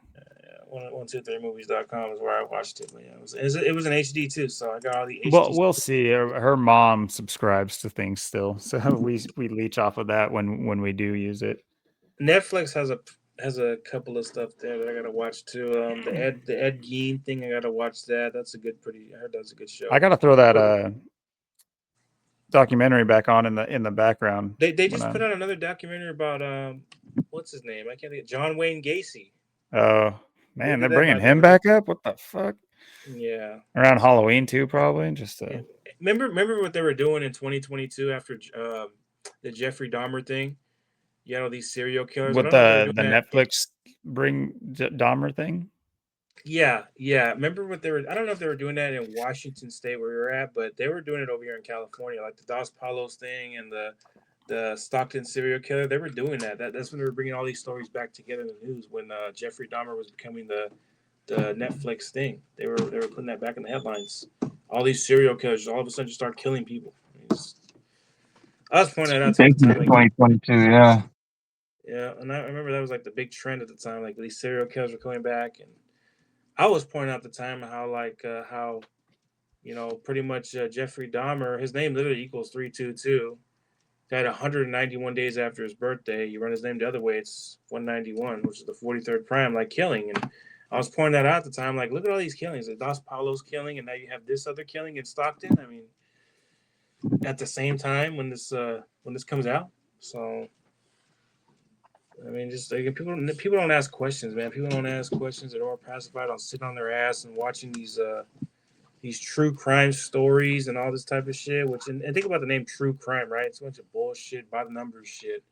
123movies.com is where I watched it. But yeah, it was an HD too, so I got all the HD. Well, we'll see. Her mom subscribes to things still, so we leech off of that when we do use it. Netflix has a couple of stuff there that I gotta watch too. The Ed Gein thing, I gotta watch that. That's I heard that's a good show. I gotta throw that documentary back on in the background. They just put out another documentary about what's his name? I can't think. John Wayne Gacy. Oh man, they're bringing him back up. What the fuck? Yeah. Around Halloween too, probably. remember what they were doing in 2022 after the Jeffrey Dahmer thing? You had all these serial killers. I With don't know if they were the doing that. Netflix bring Dahmer thing. Yeah. Remember what they were? I don't know if they were doing that in Washington State where we were at, but they were doing it over here in California, like the Dos Palos thing and the Stockton serial killer. They were doing that. That's when they were bringing all these stories back together in the news when Jeffrey Dahmer was becoming the Netflix thing. They were putting that back in the headlines. All these serial killers all of a sudden just start killing people. I was pointing that out to the time, like, 2022, yeah. yeah, and I remember that was like the big trend at the time. Like these serial killers were coming back, and I was pointing out the time how pretty much Jeffrey Dahmer, his name literally equals 322. Died 191 days after his birthday. You run his name the other way, it's 191, which is the 43rd prime, like killing. And I was pointing that out at the time, like, look at all these killings. The Dos Palos killing, and now you have this other killing in Stockton. I mean, at the same time when this comes out. So, I mean, just like, people don't ask questions, man. People don't ask questions. They're all pacified on sitting on their ass and watching these true crime stories and all this type of shit. And think about the name true crime, right? It's a bunch of bullshit, by the numbers shit.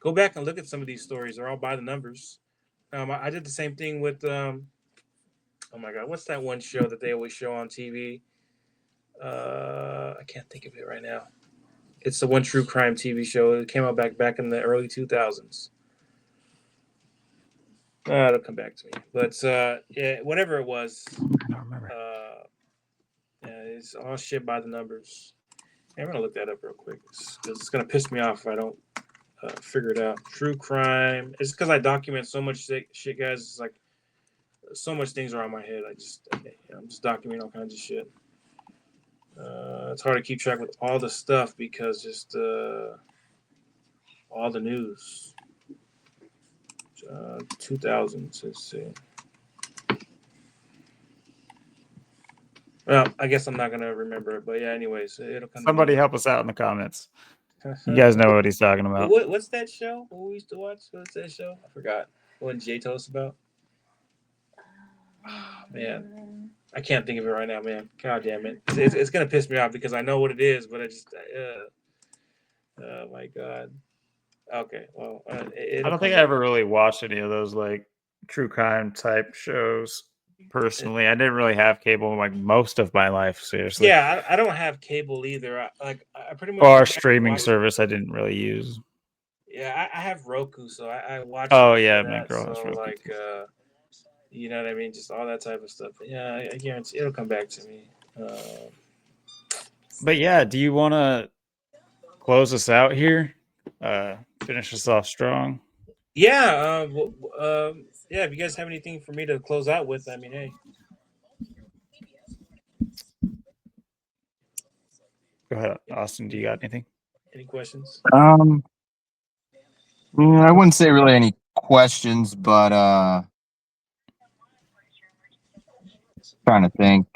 Go back and look at some of these stories. They're all by the numbers. I did the same thing with oh my god, what's that one show that they always show on TV? I can't think of it right now. It's the one true crime TV show. It came out back in the early 2000s. It'll come back to me. But yeah, whatever it was. I don't remember. Yeah, it's all shit by the numbers. I'm gonna look that up real quick because it's gonna piss me off if I don't figure it out. True crime. It's because I document so much shit, guys. It's like so much things are on my head. I'm just documenting all kinds of shit. It's hard to keep track with all the stuff because just all the news. 2000s. Let's see. Well, I guess I'm not gonna remember it, but yeah. Anyways, it'll come. Somebody help us out in the comments. You guys know what he's talking about. What's that show? What we used to watch? What's that show? I forgot. What Jay told us about? Oh, man, I can't think of it right now, man. God damn it! It's gonna piss me off because I know what it is, but I just oh my god. Okay, well, I don't think I ever really watched any of those like true crime type shows. Personally, I didn't really have cable like most of my life. Seriously, yeah, I don't have cable either. I pretty much. Or our streaming service, I didn't really use. Yeah, I have Roku, so I watch. Oh yeah, my girl has Roku. Like, you know what I mean? Just all that type of stuff. But yeah, I guarantee it'll come back to me. But yeah, do you want to close us out here? Finish us off strong. Yeah. Yeah. If you guys have anything for me to close out with, I mean, hey. Go ahead, Austin. Do you got anything? Any questions? I wouldn't say really any questions, but trying to think.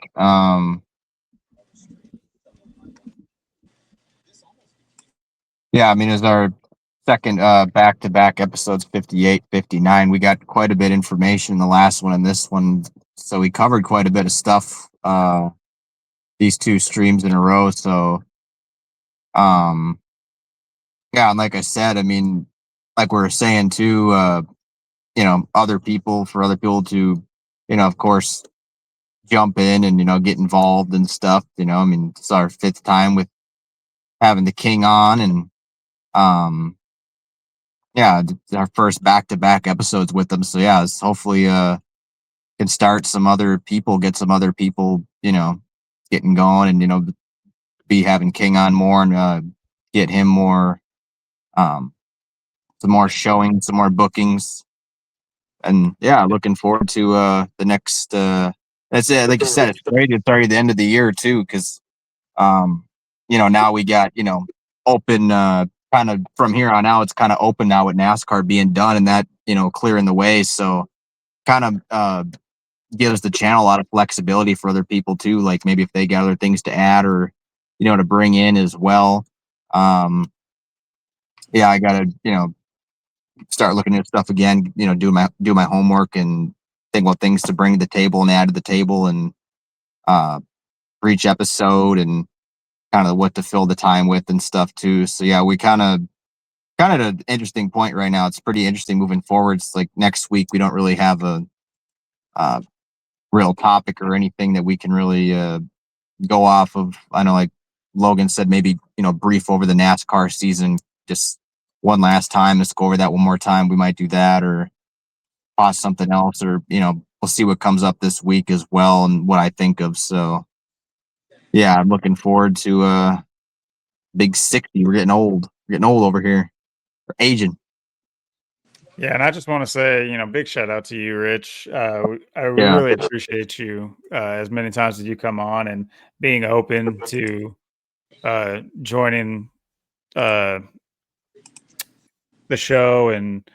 Yeah, I mean, as our second back-to-back episodes 58, 59, we got quite a bit of information in the last one and this one, so we covered quite a bit of stuff these two streams in a row. So yeah, and like I said, I mean, like we were saying too, other people to, of course, jump in and get involved and stuff. I mean, it's our 5th time with having the king on, and yeah, it's our first back-to-back episodes with them. So yeah, it's hopefully can start get some other people, getting going, and be having King on more and get him more some more showing, some more bookings. And yeah, looking forward to the next that's it. Like you said, it's great. It's already the end of the year too, because now we got open kind of from here on out. It's kind of open now with NASCAR being done and that clearing the way. So kind of gives the channel a lot of flexibility for other people too. Like maybe if they got other things to add or to bring in as well. Yeah, I gotta start looking at stuff again. Do my homework and think about things to bring to the table and add to the table and for each episode. And kind of what to fill the time with and stuff too. So yeah, we kind of an interesting point right now. It's pretty interesting moving forward. It's like next week we don't really have a real topic or anything that we can really go off of. I know, like Logan said, maybe brief over the NASCAR season just one last time. Let's go over that one more time. We might do that, or pause something else, or we'll see what comes up this week as well and what I think of. So yeah, I'm looking forward to big 60. We're getting old. We're getting old over here. We're aging. Yeah, and I just want to say, big shout out to you, Rich. I really appreciate you as many times as you come on and being open to joining the show, and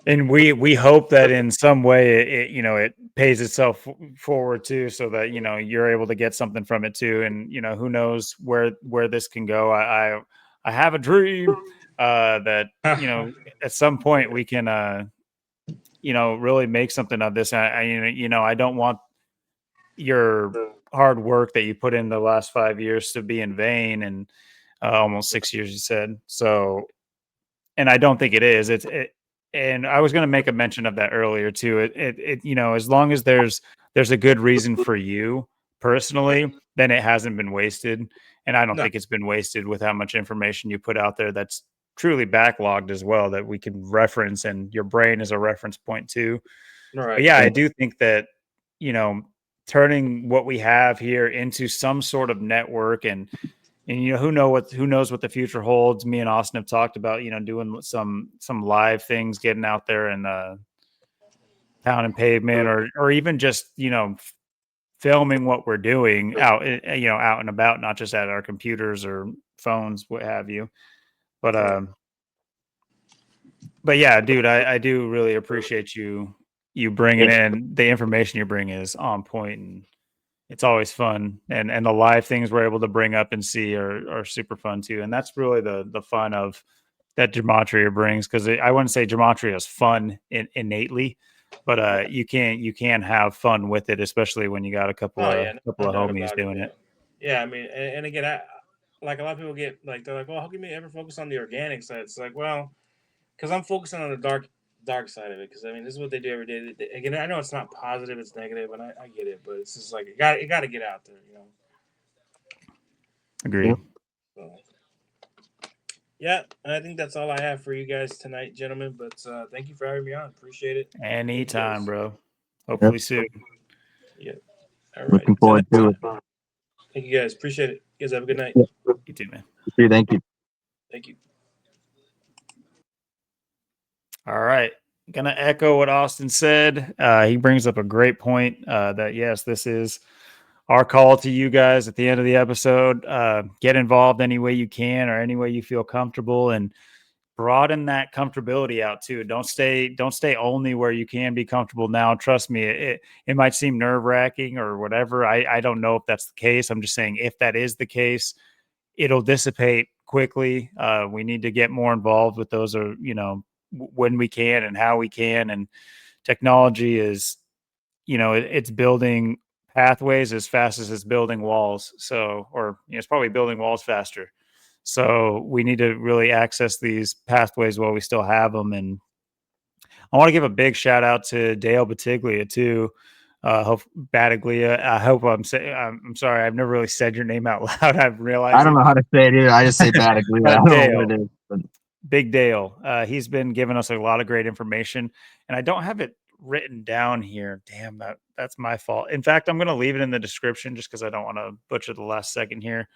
we hope that in some way it pays itself forward too, so that you're able to get something from it too, and who knows where this can go. I have a dream that at some point we can really make something of this. I don't want your hard work that you put in the last 5 years to be in vain, and almost 6 years, you said. So, and I don't think it is. And I was going to make a mention of that earlier too. As long as there's a good reason for you personally, then it hasn't been wasted. And I don't think it's been wasted with how much information you put out there that's truly backlogged as well, that we can reference, and your brain is a reference point too. Right. But yeah, I do think that, turning what we have here into some sort of network, and who knows what the future holds. Me and Austin have talked about doing some live things, getting out there and Pound and Pavement, or even just filming what we're doing out out and about, not just at our computers or phones, what have you. But yeah, dude, I do really appreciate you bringing in the information you bring is on point, and it's always fun. And the live things we're able to bring up and see are super fun too. And that's really the fun of that gematria brings, because I wouldn't say gematria is fun innately, but you can have fun with it, especially when you got a couple of homies doing it. Yeah, I mean, and again, like a lot of people get like, they're like, well, how can you ever focus on the organic side? It's like, well, because I'm focusing on the dark side of it. Because I mean, this is what they do every day. Again, I know it's not positive, it's negative, and I get it, but it's just like it got to get out there, Agreed. So, yeah, I think that's all I have for you guys tonight, gentlemen. But thank you for having me on. Appreciate it. Anytime, bro. Hopefully soon. Yeah. All right. Looking forward to it. Thank you guys. Appreciate it. You guys have a good night. You too, man. Thank you. Thank you. All right. Gonna echo what Austin said. He brings up a great point, that yes, this is our call to you guys at the end of the episode. Get involved any way you can, or any way you feel comfortable, and broaden that comfortability out too. Don't stay only where you can be comfortable now. Trust me, it might seem nerve-wracking or whatever. I don't know if that's the case. I'm just saying, if that is the case, it'll dissipate quickly. We need to get more involved with those, or when we can and how we can. And technology is, it's building pathways as fast as it's building walls. So, or it's probably building walls faster. So we need to really access these pathways while we still have them. And I want to give a big shout out to Dale Batiglia too. Batiglia. I hope I'm saying. I'm sorry. I've never really said your name out loud. I've realized. I don't know how to say it either. I just say Batiglia. I don't know what it is. But... Big Dale. He's been giving us a lot of great information, and I don't have it written down here. Damn, that's my fault. In fact, I'm going to leave it in the description just because I don't want to butcher the last second here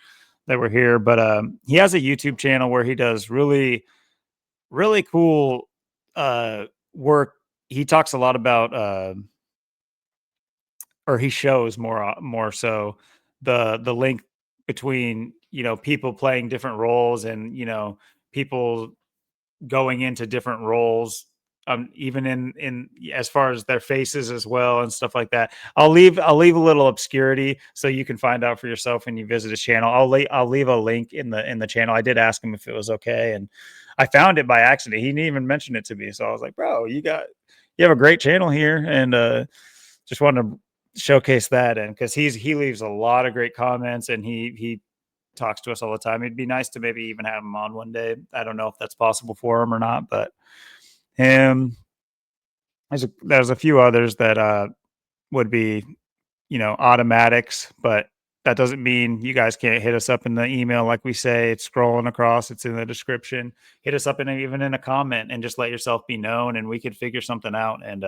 that we're here. But he has a YouTube channel where he does really, really cool work. He talks a lot about, or he shows more so the link between people playing different roles, and people going into different roles, even in as far as their faces as well, and stuff like that. I'll leave a little obscurity so you can find out for yourself when you visit his channel. I'll leave a link in the channel. I did ask him if it was okay, and I found it by accident. He didn't even mention it to me, so I was like, bro, you have a great channel here, and just wanted to showcase that. And because he leaves a lot of great comments, and he talks to us all the time. It'd be nice to maybe even have him on one day. I don't know if that's possible for him or not, but him, there's a few others that would be, automatics, but that doesn't mean you guys can't hit us up in the email. Like we say, it's scrolling across, it's in the description. Hit us up even in a comment and just let yourself be known, and we could figure something out. And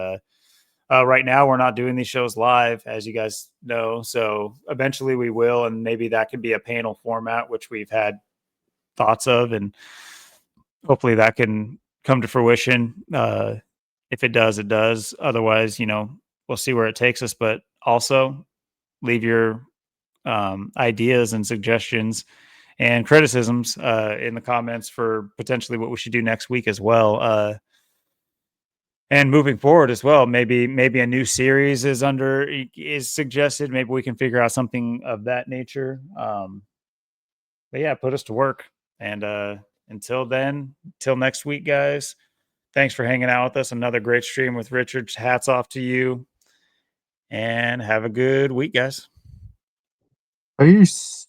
right now we're not doing these shows live, as you guys know. So eventually we will, and maybe that could be a panel format, which we've had thoughts of, and hopefully that can come to fruition. If it does, it does. Otherwise, we'll see where it takes us. But also leave your ideas and suggestions and criticisms in the comments for potentially what we should do next week as well. And moving forward as well, maybe a new series is suggested. Maybe we can figure out something of that nature. But yeah, put us to work. And until next week, guys, thanks for hanging out with us. Another great stream with Richard. Hats off to you. And have a good week, guys. Peace.